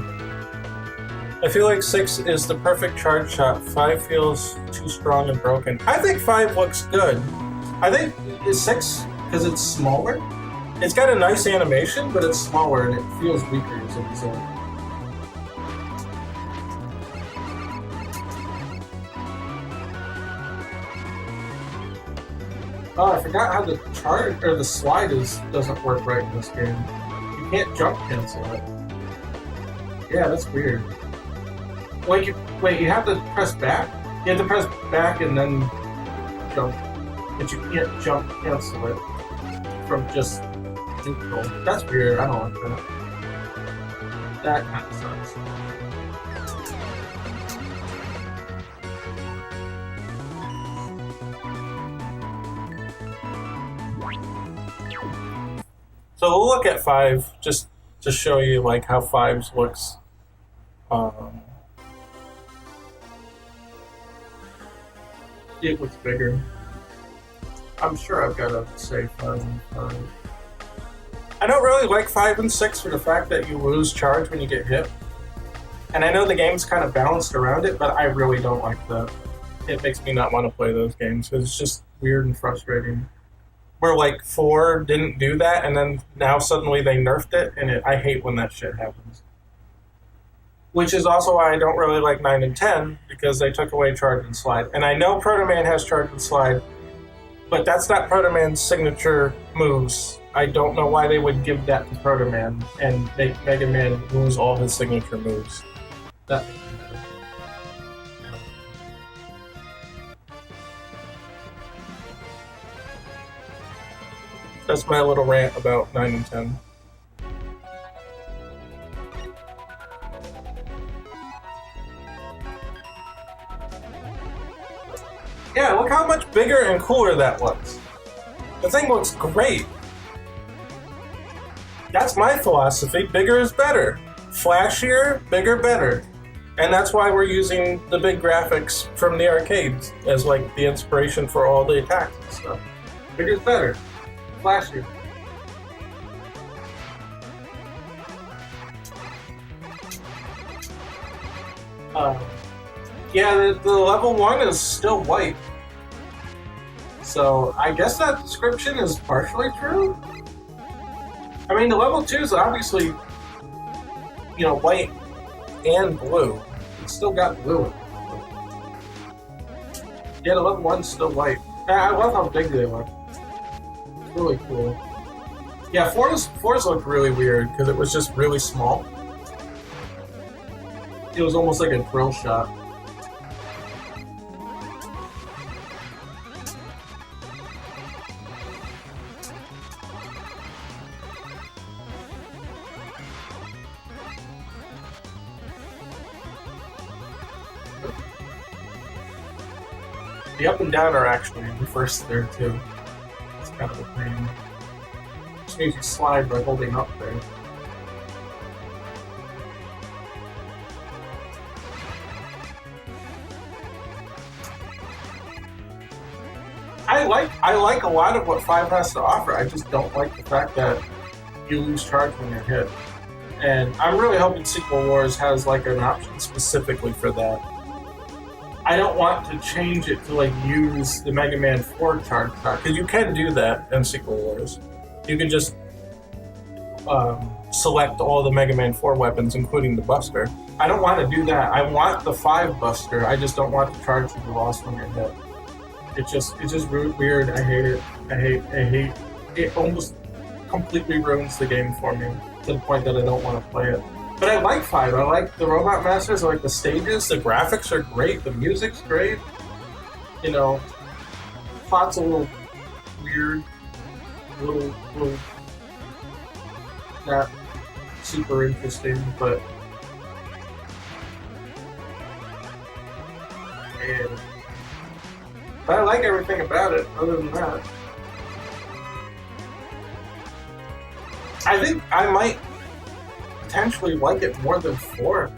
I feel like 6 is the perfect charge shot. 5 feels too strong and broken. I think 5 looks good. I think 6, because it's smaller, it's got a nice animation, but it's smaller and it feels weaker as a result. Oh, I forgot how the charge or the slide doesn't work right in this game. You can't jump cancel it. Yeah, that's weird. Wait, you have to press back? You have to press back and then jump. But you can't jump cancel it from just neutral. That's weird. I don't like that. That kind of sucks. So we'll look at 5 just to show you like how 5's looks. It looks bigger. I'm sure I've got to say 5 and 5. I don't really like 5 and 6 for the fact that you lose charge when you get hit. And I know the game's kind of balanced around it, but I really don't like that. It makes me not want to play those games. It's just weird and frustrating. Where like 4 didn't do that, and then now suddenly they nerfed it, and I hate when that shit happens. Which is also why I don't really like 9 and 10, because they took away charge and slide. And I know Proto Man has charge and slide, but that's not Proto Man's signature moves. I don't know why they would give that to Proto Man and make Mega Man lose all his signature moves. That makes me mad. That's my little rant about 9 and 10. Yeah, look how much bigger and cooler that looks. The thing looks great. That's my philosophy. Bigger is better. Flashier, bigger, better. And that's why we're using the big graphics from the arcades as like the inspiration for all the attacks and stuff. Bigger is better. Flashier. Yeah, the level 1 is still white. So I guess that description is partially true. I mean, the level 2 is obviously, white and blue. It's still got blue in it. Yeah, the level 1's still white. I love how big they look. It's really cool. Yeah, 4's looked really weird because it was just really small. It was almost like a drill shot. The up and down are actually reversed there too. It's kind of a pain. Just means you slide by holding up there. I like a lot of what 5 has to offer. I just don't like the fact that you lose charge when you're hit. And I'm really hoping Sequel Wars has like an option specifically for that. I don't want to change it to like use the Mega Man 4 charge shot, because you can do that in Sequel Wars. You can just select all the Mega Man 4 weapons, including the Buster. I don't want to do that. I want the 5 Buster. I just don't want the charge to be lost when you're hit. It's just weird. I hate it. I hate. It almost completely ruins the game for me to the point that I don't want to play it. But I like 5. I like the Robot Masters. I like the stages. The graphics are great. The music's great. Plot's a little weird. A little not super interesting, but man. But I like everything about it, other than that. I think I might potentially like it more than 4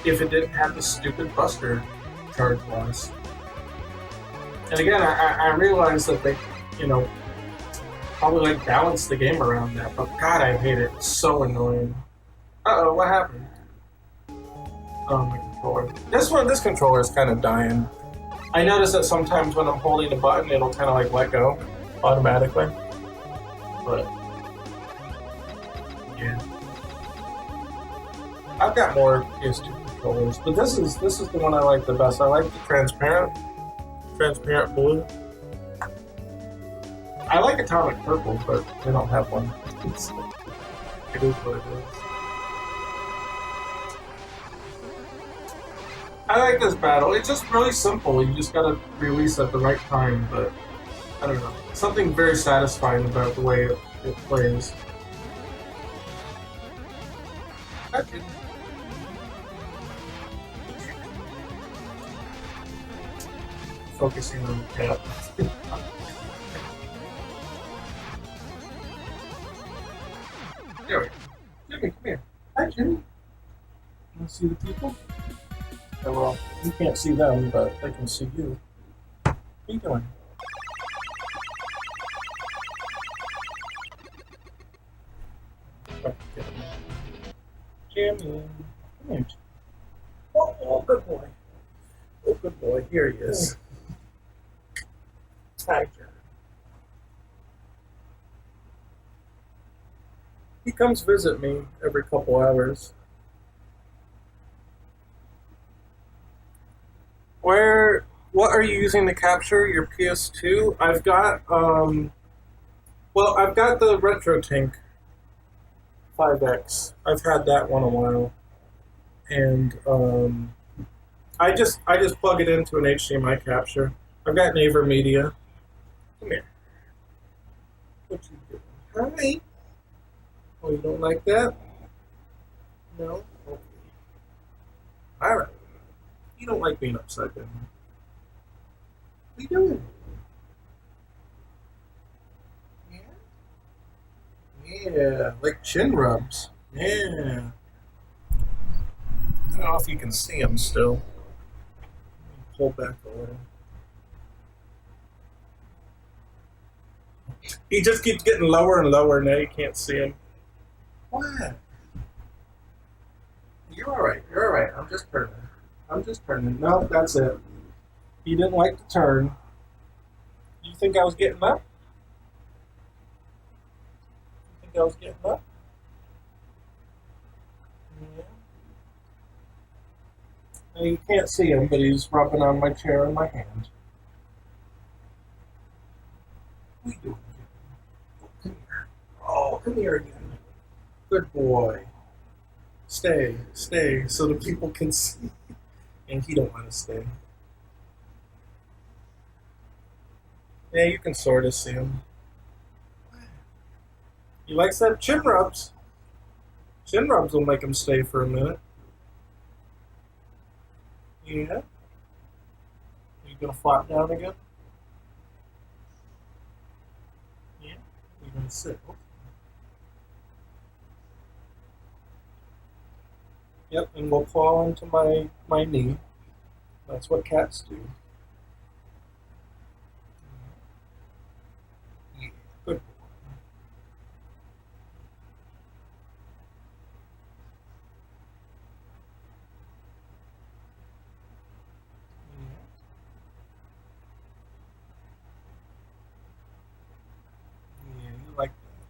if it didn't have the stupid Buster charge loss. And again, I realize that they, probably like balance the game around that, but God, I hate it. It's so annoying. Uh-oh, what happened? Oh, my controller. This controller is kind of dying. I notice that sometimes when I'm holding the button, it'll kind of like let go automatically. But yeah, I've got more PS2 controllers, but this is the one I like the best. I like the transparent blue. I like atomic purple, but they don't have one. It is what it is. I like this battle. It's just really simple. You just gotta release at the right time, but I don't know. Something very satisfying about the way it plays. Okay. Focusing on the cat. There we go. Jimmy, come here. Hi, Jimmy. You want to see the people? Oh, well, you can't see them, but they can see you. What are you doing? Jimmy. Come here. Oh, good boy. Oh, good boy. Here he is. Hi, Jimmy. He comes visit me every couple hours. What are you using to capture your PS2? I've got, I've got the Retro Tank 5X. I've had that one a while. And, I just plug it into an HDMI capture. I've got Naver Media. Come here. What you doing? Hi. Oh, you don't like that? No? Okay. Alright. You don't like being upside down. What are you doing? Yeah? Yeah, like chin rubs. Yeah. I don't know if you can see him still. Pull back a little. He just keeps getting lower and lower. Now you can't see him. What? You're all right. You're all right. I'm just turning. I'm just turning. No, that's it. He didn't like to turn. You think I was getting up? You think I was getting up? Yeah. Now, you can't see him, but he's rubbing on my chair and my hand. What are you doing? Come here. Oh, come here again. Good boy. Stay, stay, so the people can see. And he don't want to stay. Yeah, you can sort of see him. He likes that chin rubs. Chin rubs will make him stay for a minute. Yeah. You gonna flop down again? Yeah. You're gonna sit. Okay. Yep, and we'll claw into my knee. That's what cats do. Yeah. Good. Yeah. Yeah, you like that.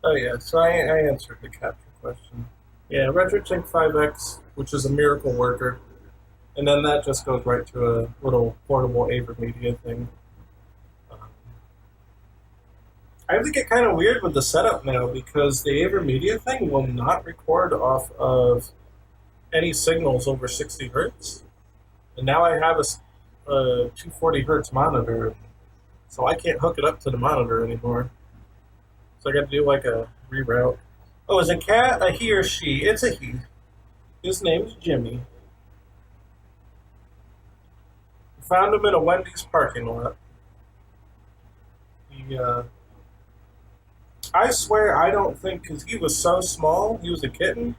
Oh yeah, so I answered the capture question. Yeah, RetroTink 5X, which is a miracle worker, and then that just goes right to a little portable AverMedia thing. Um, I have to get kind of weird with the setup now because the AverMedia thing will not record off of any signals over 60 hertz, and now I have a 240 hertz monitor, so I can't hook it up to the monitor anymore. So I got to do like a reroute. Oh, is a cat a he or she? It's a he. His name's Jimmy. We found him in a Wendy's parking lot. He, I swear, I don't think because he was so small, he was a kitten.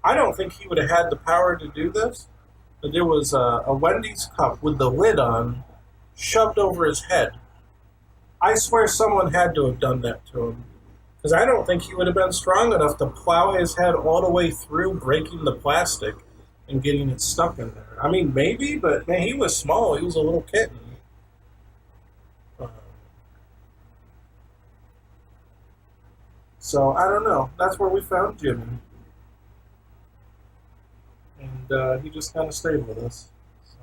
I don't think he would have had the power to do this. But there was a Wendy's cup with the lid on, shoved over his head. I swear someone had to have done that to him. Because I don't think he would have been strong enough to plow his head all the way through, breaking the plastic and getting it stuck in there. I mean, maybe, but man, he was small. He was a little kitten. Uh, so I don't know. That's where we found Jimmy. And he just kind of stayed with us. So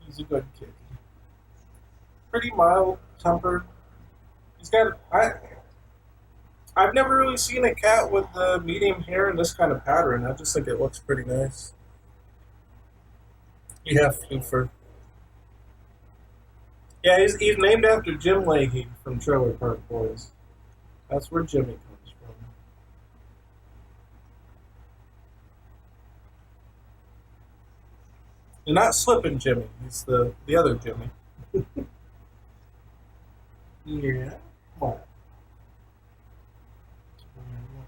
he's a good kid. Pretty mild tempered. He's got. I've never really seen a cat with the medium hair and this kind of pattern. I just think it looks pretty nice. You have Floofer. Yeah, he's named after Jim Leahy from Trailer Park Boys. That's where Jimmy comes from. You're not slipping Jimmy. He's the other Jimmy. Yeah. What?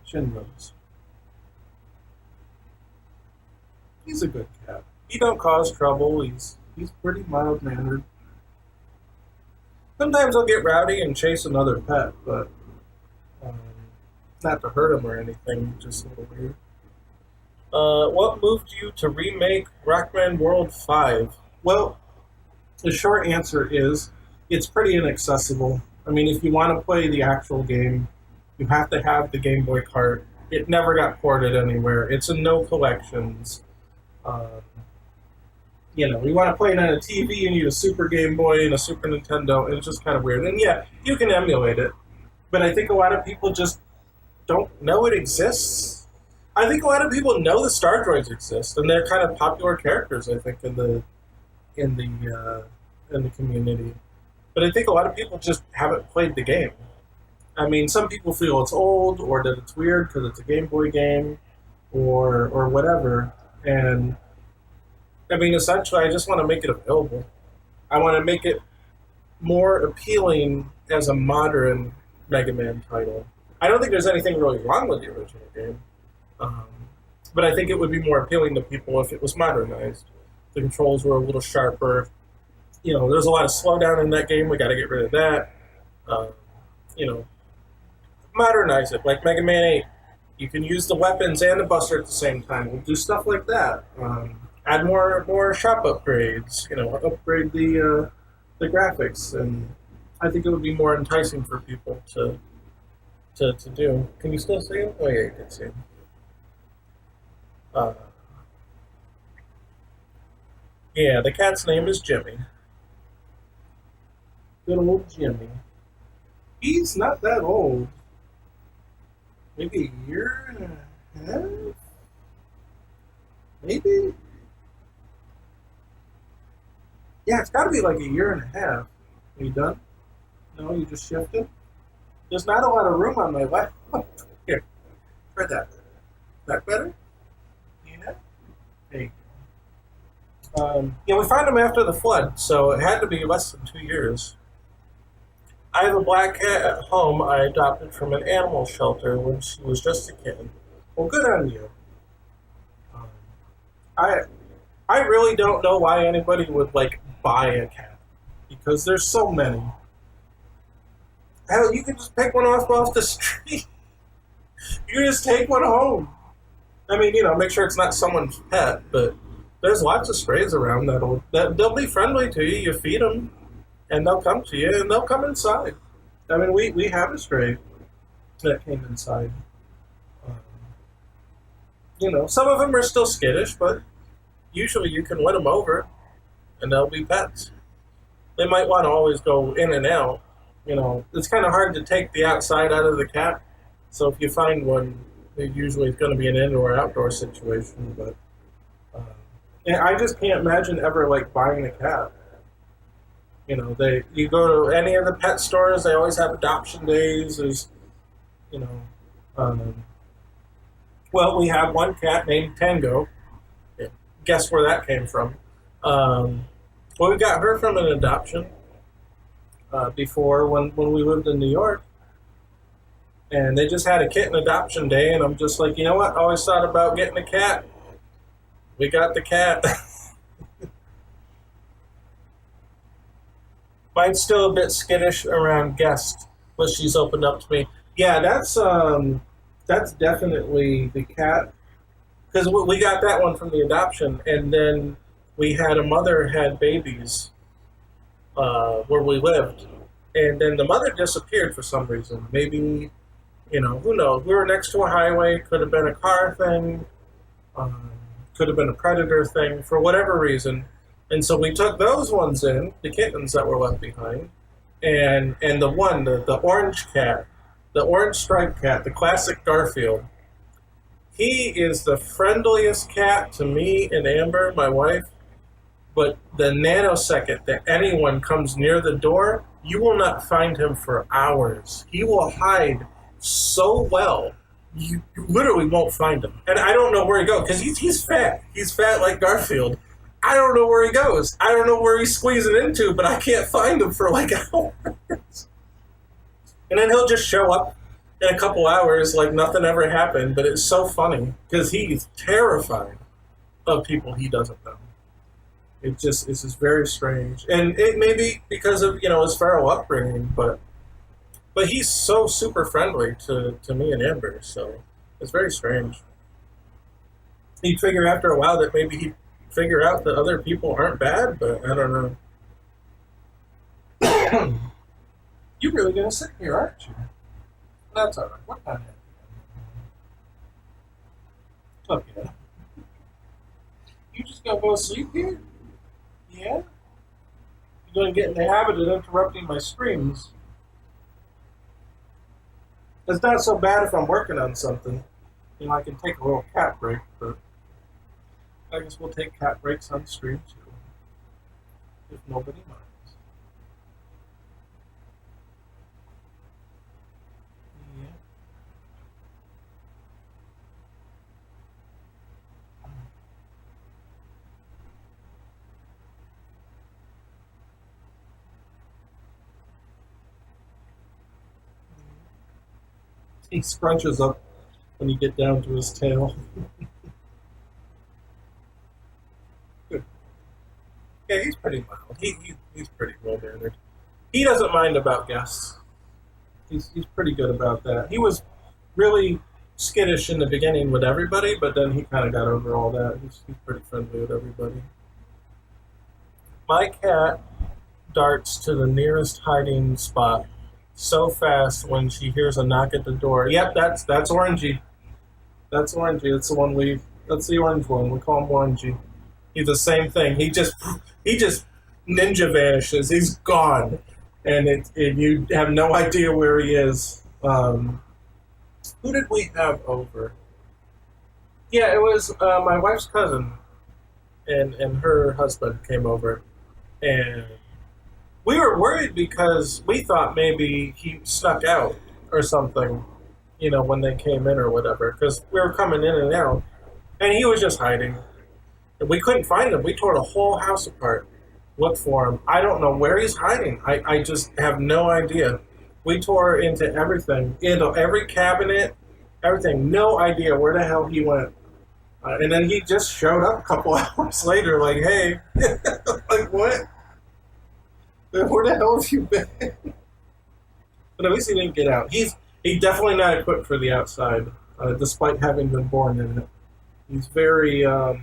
Chin rubs. He's a good cat. He don't cause trouble. He's pretty mild mannered. Sometimes he'll get rowdy and chase another pet, but um, not to hurt him or anything. Just a little weird. What moved you to remake Rockman World 5? Well, the short answer is it's pretty inaccessible. I mean, if you want to play the actual game, you have to have the Game Boy cart. It never got ported anywhere. It's in no collections. Um, You want to play it on a TV, you need a Super Game Boy and a Super Nintendo, and it's just kind of weird. And yeah, you can emulate it, but I think a lot of people just don't know it exists. I think a lot of people know the Star Droids exist, and they're kind of popular characters. I think in the in the community, but I think a lot of people just haven't played the game. I mean, some people feel it's old or that it's weird because it's a Game Boy game or whatever. And I mean, essentially, I just want to make it available. I want to make it more appealing as a modern Mega Man title. I don't think there's anything really wrong with the original game, um, but I think it would be more appealing to people if it was modernized. The controls were a little sharper. There's a lot of slowdown in that game. We got to get rid of that. Um, you know, Modernize it like Mega Man 8. You can use the weapons and the buster at the same time. We'll do stuff like that. Add more shop upgrades. Upgrade the graphics, and I think it would be more enticing for people to do. Can you still see him? Oh yeah, you can see him. Uh, yeah, the cat's name is Jimmy. Good old Jimmy. He's not that old. Maybe a year and a half? Maybe? Yeah, it's got to be like a year and a half. Are you done? No, you just shifted? There's not a lot of room on my left. Here, try that. That better? Yeah. Hey. We found him after the flood, so it had to be less than 2 years. I have a black cat at home I adopted from an animal shelter when she was just a kitten. Well, good on you. Um, I I really don't know why anybody would like buy a cat because there's so many. Hell, you can just pick one off the street. You just take one home. I mean, make sure it's not someone's pet, but there's lots of strays around that they'll be friendly to you. You feed them, and they'll come to you, and they'll come inside. I mean, we have a stray that came inside. Um, some of them are still skittish, but usually you can win them over, and they'll be pets. They might want to always go in and out. It's kind of hard to take the outside out of the cat. So if you find one, it usually is going to be an indoor or outdoor situation. But yeah, I just can't imagine ever like buying a cat. You go to any of the pet stores, they always have adoption days. There's, you know, um, well, we have one cat named Tango. Yeah, guess where that came from? Well, we got her from an adoption before when we lived in New York. And they just had a kitten adoption day, and I'm just like, you know what? I always thought about getting a cat. We got the cat. Mine's still a bit skittish around guests, but she's opened up to me. Yeah, that's definitely the cat because we got that one from the adoption, and then we had a mother had babies where we lived, and then the mother disappeared for some reason. Maybe who knows? We were next to a highway. Could have been a car thing. Um, could have been a predator thing for whatever reason. And so we took those ones in, the kittens that were left behind, and the orange cat, the orange striped cat, the classic Garfield. He is the friendliest cat to me and Amber, my wife. But the nanosecond that anyone comes near the door, you will not find him for hours. He will hide so well, you literally won't find him. And I don't know where he goes because he's fat. He's fat like Garfield. I don't know where he goes. I don't know where he's squeezing into, but I can't find him for like hours. And then he'll just show up in a couple hours like nothing ever happened. But it's so funny because he's terrified of people he doesn't know. It's just very strange, and it may be because of his feral upbringing, but he's so super friendly to me and Amber, so it's very strange. He'd figure after a while that maybe he'd figure out that other people aren't bad, but I don't know. You're really gonna sit here, aren't you? That's all right. What time is it? Okay. You just gonna go sleep here? Yeah? You're going to get in the habit of interrupting my streams. It's not so bad if I'm working on something. You know, I can take a little cat break, but I guess we'll take cat breaks on stream too, if nobody minds. Yeah. He scrunches up when you get down to his tail. Good. Yeah, he's pretty mild. He's pretty well mannered. He doesn't mind about guests. He's pretty good about that. He was really skittish in the beginning with everybody, but then he kind of got over all that. He's pretty friendly with everybody. My cat darts to the nearest hiding spot so fast when she hears a knock at the door. Yep, that's Orangey. That's Orangey. It's the one we. That's the orange one. We call him Orangey. He's the same thing. He just ninja vanishes. He's gone, and you have no idea where he is. Who did we have over? Yeah, it was my wife's cousin and her husband came over, and we were worried because we thought maybe he snuck out or something, when they came in or whatever, because we were coming in and out, and he was just hiding. And we couldn't find him. We tore the whole house apart, looked for him. I don't know where he's hiding. I just have no idea. We tore into everything, every cabinet, everything. No idea where the hell he went. And then he just showed up a couple hours later, like, hey, like what? Where the hell have you been? But at least he didn't get out. He's definitely not equipped for the outside, despite having been born in it. He's very, but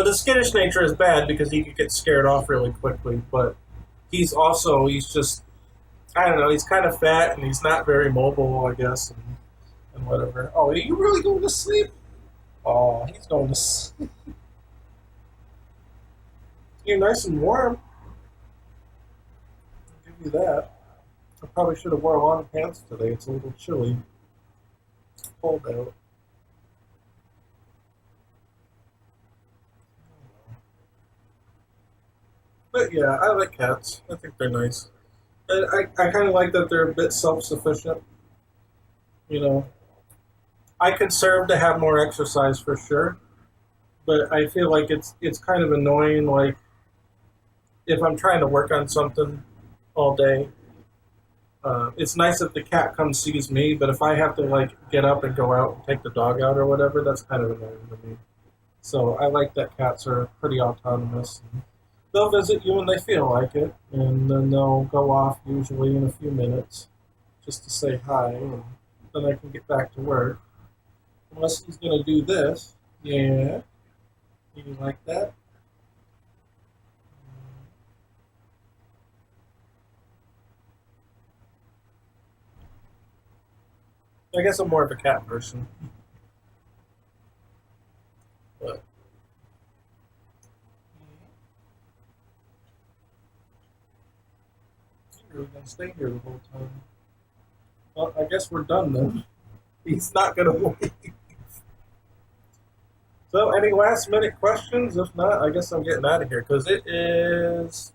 the skittish nature is bad because he could get scared off really quickly. But he's just, I don't know, he's kind of fat and he's not very mobile, I guess, and whatever. Oh, are you really going to sleep? Oh, he's going to sleep. You're nice and warm. I'll give you that. I probably should have worn long pants today. It's a little chilly. It's cold out. But yeah, I like cats. I think they're nice. And I kind of like that they're a bit self-sufficient. You know, I could serve to have more exercise for sure, but I feel like it's kind of annoying. Like if I'm trying to work on something all day, it's nice if the cat comes sees me. But if I have to like get up and go out and take the dog out or whatever, that's kind of annoying to me. So I like that cats are pretty autonomous. They'll visit you when they feel like it, and then they'll go off usually in a few minutes just to say hi, and then I can get back to work. Unless he's going to do this. Yeah. You like that? I guess I'm more of a cat person. But you're really going to stay here the whole time. Well, I guess we're done then. He's not going to leave. So, any last minute questions? If not, I guess I'm getting out of here because it is.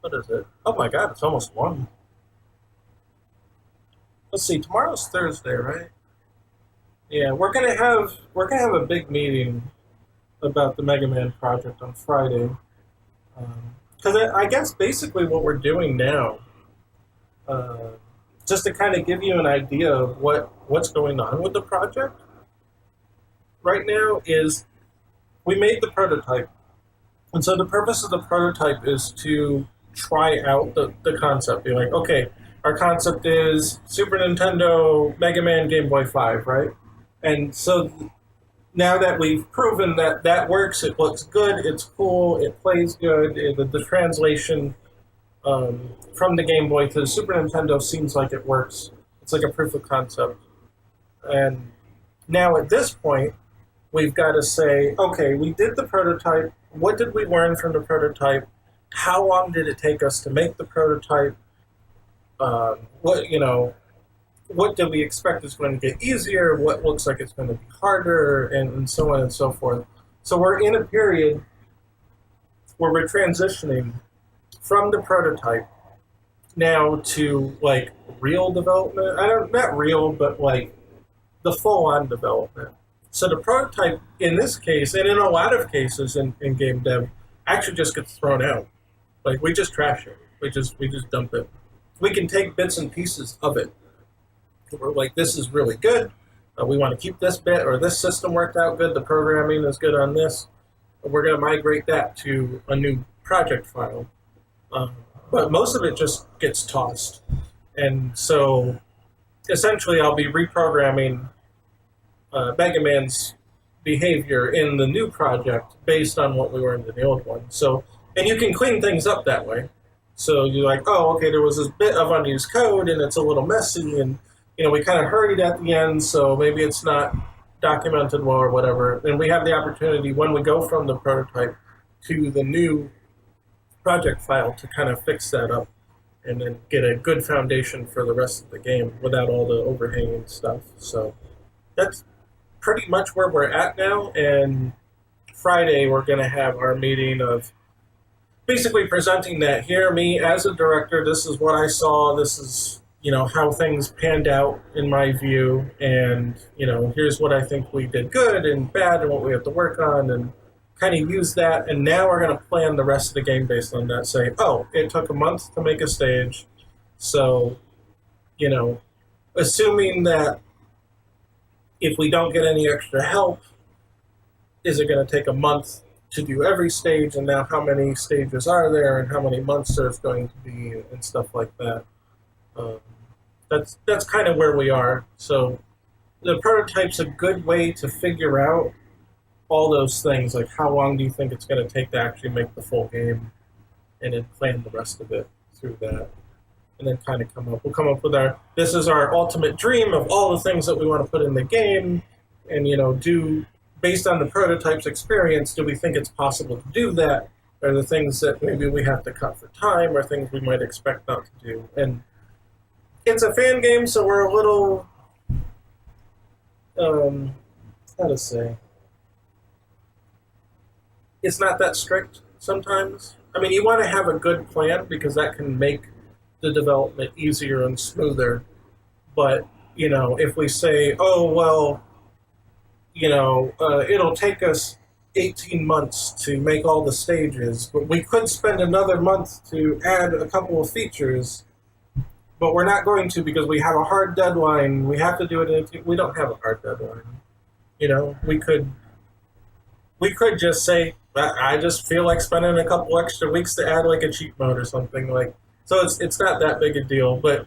What is it? Oh my God, it's almost 1. Let's see. Tomorrow's Thursday, right? Yeah, we're gonna have a big meeting about the Mega Man project on Friday. Because I guess basically what we're doing now, uh, just to kind of give you an idea of what's going on with the project right now, is we made the prototype. And so the purpose of the prototype is to try out the concept. Be like, okay, our concept is Super Nintendo, Mega Man, Game Boy 5, right? And so now that we've proven that that works, it looks good, it's cool, it plays good, the translation from the Game Boy to the Super Nintendo seems like it works. It's like a proof of concept. And now at this point, we've got to say, okay, we did the prototype, what did we learn from the prototype? How long did it take us to make the prototype? What what do we expect is going to get easier? What looks like it's going to be harder, and so on and so forth. So we're in a period where we're transitioning from the prototype now to like real development. I don't not real, but like the full on development. So the prototype in this case, and in a lot of cases in game dev, actually just gets thrown out. Like we just trash it. We just dump it. We can take bits and pieces of it. We're like, this is really good. We want to keep this bit, or this system worked out good. The programming is good on this. We're going to migrate that to a new project file. But most of it just gets tossed. And so essentially, I'll be reprogramming Mega Man's behavior in the new project based on what we learned in the old one. So, and you can clean things up that way. So you're like, oh, okay, there was this bit of unused code and it's a little messy, and we kind of hurried at the end, so maybe it's not documented well or whatever. And we have the opportunity when we go from the prototype to the new project file to kind of fix that up and then get a good foundation for the rest of the game without all the overhanging stuff. So that's pretty much where we're at now. And Friday, we're going to have our meeting of basically presenting that here, me as a director, this is what I saw, this is, how things panned out in my view, and, here's what I think we did good and bad and what we have to work on, and kind of use that. And now we're going to plan the rest of the game based on that, say, oh, it took a month to make a stage, so, assuming that if we don't get any extra help, is it going to take a month to do every stage, and now how many stages are there, and how many months there's going to be, and stuff like that. That's kind of where we are. So the prototype's a good way to figure out all those things, like how long do you think it's going to take to actually make the full game, and then plan the rest of it through that, and then kind of we'll come up with this is our ultimate dream of all the things that we want to put in the game, and do based on the prototype's experience, do we think it's possible to do that? Are the things that maybe we have to cut for time, or things we might expect not to do? And it's a fan game, so we're a little, how to say, it's not that strict sometimes. I mean, you want to have a good plan because that can make the development easier and smoother. But, if we say, oh, well, it'll take us 18 months to make all the stages, but we could spend another month to add a couple of features, but we're not going to because we have a hard deadline. We have to do it we don't have a hard deadline. We could just say, I just feel like spending a couple extra weeks to add like a cheat mode or something like. So it's not that big a deal, but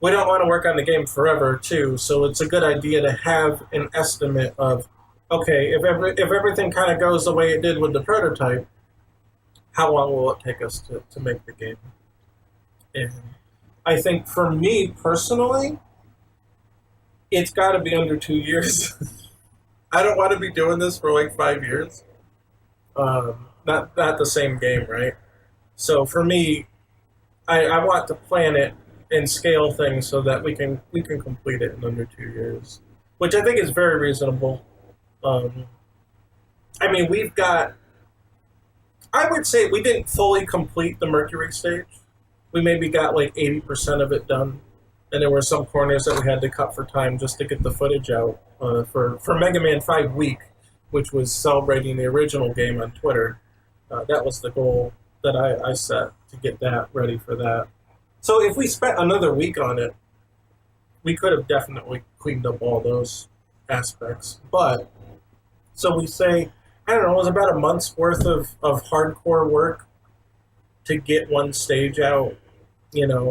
we don't want to work on the game forever too. So it's a good idea to have an estimate of, okay, if everything kind of goes the way it did with the prototype, how long will it take us to make the game? And I think for me personally, it's got to be under 2 years. I don't want to be doing this for like 5 years. Not the same game, right? So for me, I want to plan it and scale things so that we can complete it in under 2 years, which I think is very reasonable. I mean, I would say we didn't fully complete the Mercury stage. We maybe got like 80% of it done, and there were some corners that we had to cut for time just to get the footage out for Mega Man 5 Week, which was celebrating the original game on Twitter. That was the goal that I set to get that ready for that. So if we spent another week on it, we could have definitely cleaned up all those aspects. But, so we say, I don't know, it was about a month's worth of hardcore work to get one stage out.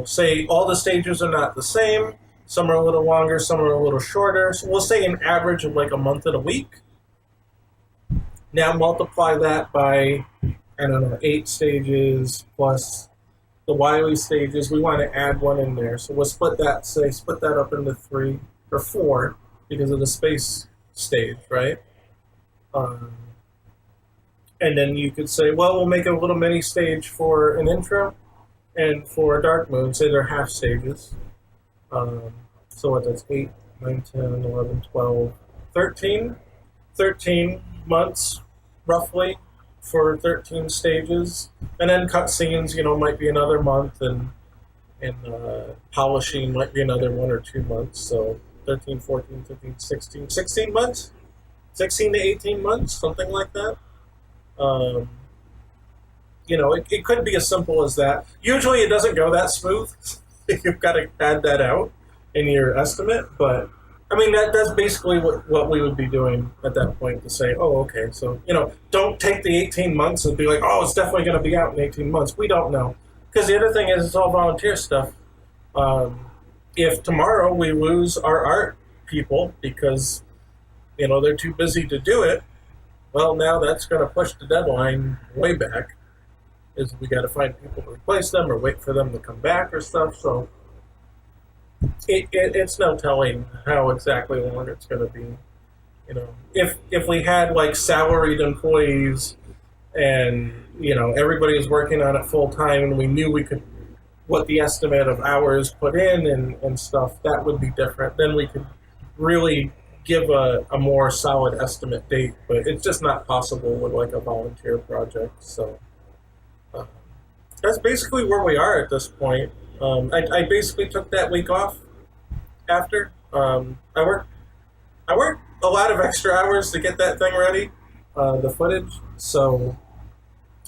Say all the stages are not the same. Some are a little longer, some are a little shorter. So we'll say an average of like a month and a week. Now multiply that by, 8 stages plus the Wily stages. We want to add one in there. So we'll split that up into 3 or 4 because of the space stage, right? And then you could say, well, we'll make a little mini stage for an intro and for a dark moon. Say they're half stages. Um, so what, that's 8, 9, 10, 11, 12, 13? 13 months, roughly, for 13 stages. And then cutscenes, might be another month, and polishing might be another 1 or 2 months. So 13, 14, 15, 16, 16 months? 16 to 18 months, something like that. Um, it could be as simple as that. Usually it doesn't go that smooth. You've got to add that out in your estimate, but I mean that's basically what we would be doing at that point to say, oh, okay, so don't take the 18 months and be like, oh, it's definitely going to be out in 18 months. We don't know, because the other thing is it's all volunteer stuff. Um, if tomorrow we lose our art people because they're too busy to do it, well, now that's going to push the deadline way back. Is we got to find people to replace them or wait for them to come back or stuff. So it's no telling how exactly long it's going to be. If we had like salaried employees and everybody is working on it full time and we knew we could what the estimate of hours put in and stuff, that would be different. Then we could really give a more solid estimate date, but it's just not possible with like a volunteer project. So uh, that's basically where we are at this point. I basically took that week off after. I worked a lot of extra hours to get that thing ready, the footage. So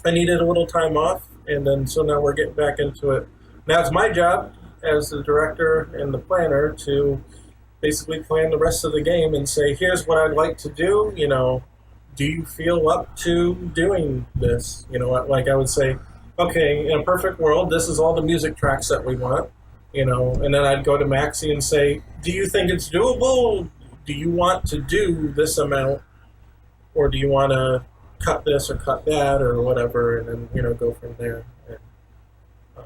I needed a little time off, and then so now we're getting back into it. Now it's my job as the director and the planner to basically plan the rest of the game and say, here's what I'd like to do. Do you feel up to doing this? Like I would say, okay, in a perfect world, this is all the music tracks that we want. And then I'd go to Maxie and say, do you think it's doable? Do you want to do this amount? Or do you want to cut this or cut that or whatever? And then, go from there. And, uh,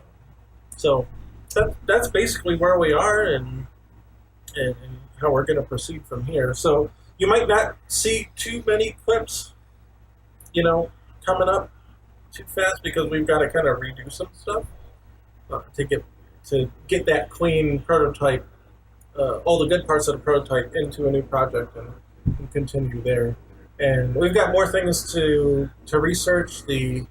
so that's basically where we are and how we're going to proceed from here. So you might not see too many clips, coming up too fast because we've got to kind of redo some stuff to get that clean prototype, all the good parts of the prototype into a new project and continue there. And we've got more things to research. The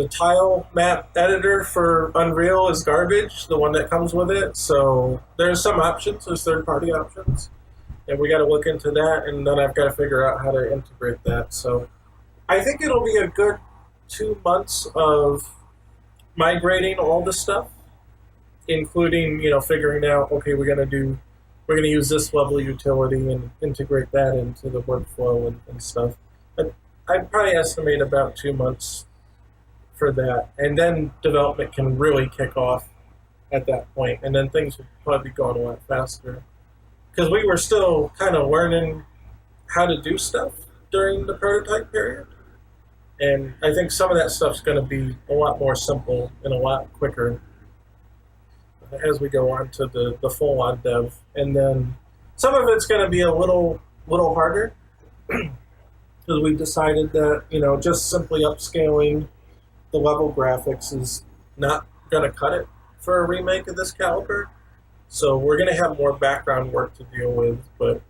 tile map editor for Unreal is garbage, the one that comes with it. So there's some options, there's third-party options, and we got to look into that. And then I've got to figure out how to integrate that. So I think it'll be a good 2 months of migrating all the stuff, including figuring out, okay, we're gonna use this level utility and integrate that into the workflow and stuff. But I'd probably estimate about 2 months for that, and then development can really kick off at that point, and then things would probably be going a lot faster because we were still kind of learning how to do stuff during the prototype period, and I think some of that stuff's going to be a lot more simple and a lot quicker as we go on to the full-on dev, and then some of it's going to be a little harder because we've decided that just simply upscaling the level graphics is not going to cut it for a remake of this caliber. So we're going to have more background work to deal with, but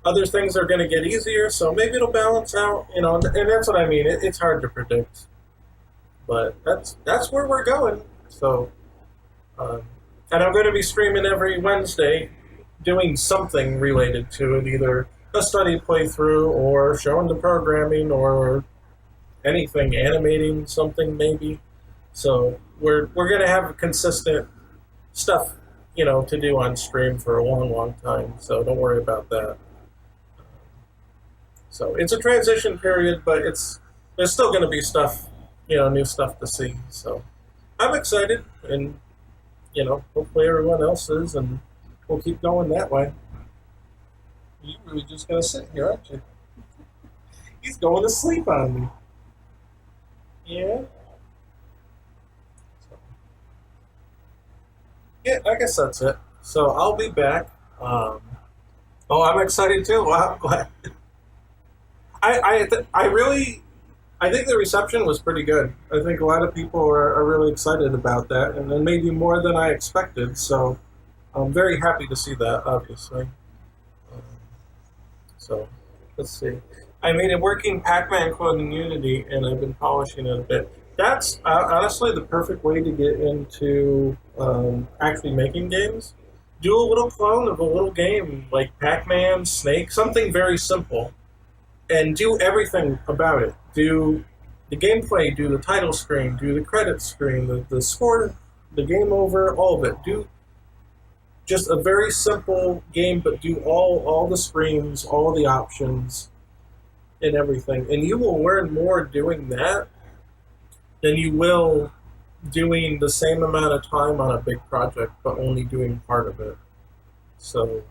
other things are going to get easier, so maybe it'll balance out, and that's what I mean. It's hard to predict, but that's where we're going. So, and I'm going to be streaming every Wednesday doing something related to it, either a study playthrough or showing the programming or anything, animating something maybe. So we're going to have consistent stuff, to do on stream for a long time. So don't worry about that. So it's a transition period, but there's still going to be stuff, new stuff to see. So I'm excited, and hopefully everyone else is, and we'll keep going that way. You're really just going to sit here, aren't you? He's going to sleep on me. Yeah. So, yeah, I guess that's it. So I'll be back. Oh, I'm excited too. Wow, I'm glad. I really I think the reception was pretty good. I think a lot of people are really excited about that, and then maybe more than I expected. So I'm very happy to see that, obviously. Um, so let's see. I made a working Pac-Man clone in Unity, and I've been polishing it a bit. That's honestly the perfect way to get into actually making games. Do a little clone of a little game like Pac-Man, Snake, something very simple, and do everything about it. Do the gameplay, do the title screen, do the credits screen, the score, the game over, all of it. Do just a very simple game, but do all the screens, all the options, and everything. And you will learn more doing that than you will doing the same amount of time on a big project, but only doing part of it. So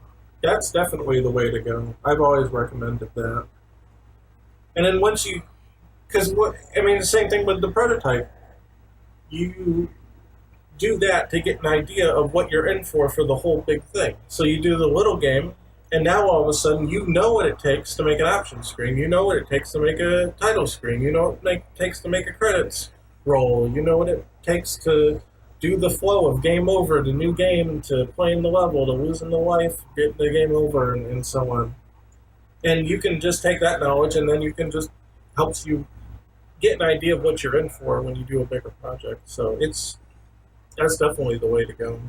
that's definitely the way to go. I've always recommended that. And then once you, because what I mean, the same thing with the prototype. You do that to get an idea of what you're in for the whole big thing. So you do the little game, and now all of a sudden you know what it takes to make an option screen. You know what it takes to make a title screen. You know what it takes to make a credits roll. You know what it takes to do the flow of game over to new game to playing the level to losing the life, getting the game over, and so on. And you can just take that knowledge, and then you can just helps you get an idea of what you're in for when you do a bigger project. So that's definitely the way to go.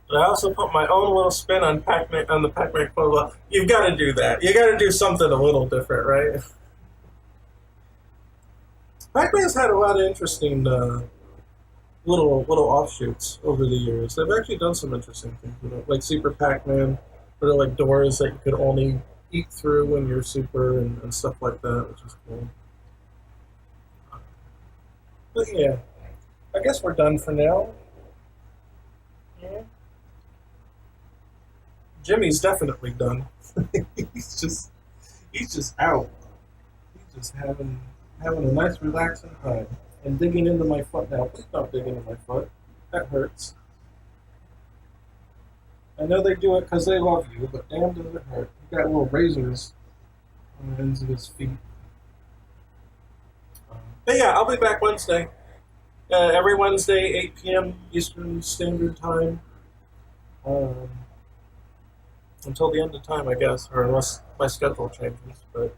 But I also put my own little spin on Pac-Man on the Pac-Man quote. You've got to do that. You got to do something a little different, right? Pac-Man's had a lot of interesting little offshoots over the years. They've actually done some interesting things, like Super Pac-Man, where they're like doors that you could only eat through when you're super and stuff like that, which is cool. But yeah, I guess we're done for now. Yeah. Jimmy's definitely done. he's just he's just out. He's just having a nice relaxing time and digging into my foot now. Please don't dig into my foot. That hurts. I know they do it because they love you, but damn does it hurt. He got little razors on the ends of his feet. But yeah, I'll be back Wednesday. Every Wednesday, 8 p.m. Eastern Standard Time. Um, until the end of time, I guess, or unless my schedule changes. But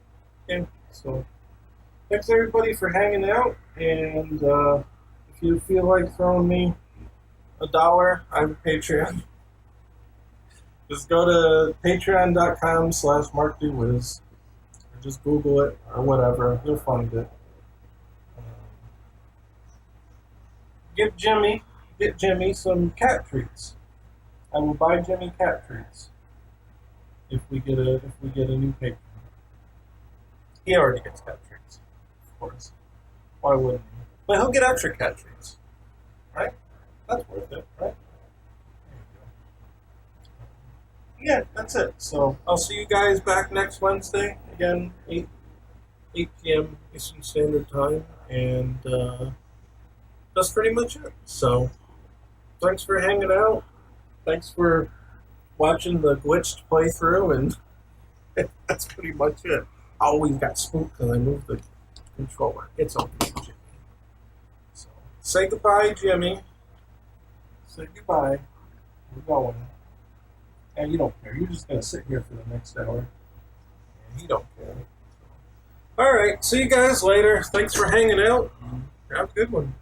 yeah, so thanks everybody for hanging out. And if you feel like throwing me $1, I have a Patreon. Just go to patreon.com/markdwiz, or just Google it or whatever. You'll find it. Um, get Jimmy some cat treats. I will buy Jimmy cat treats if we get a new patron. He already gets cat treats, of course. Why wouldn't he? But he'll get extra cat treats, right? That's worth it, right? Yeah, that's it. So I'll see you guys back next Wednesday again, 8 p.m. Eastern Standard Time, and that's pretty much it. So thanks for hanging out. Thanks for watching the glitched playthrough, and that's pretty much it. I always got spooked because I moved the controller. It's okay, Jimmy. So say goodbye, Jimmy. Say goodbye. We're going. And you don't care. You're just gonna sit here for the next hour. And you don't care. All right. See you guys later. Thanks for hanging out. Have a good one.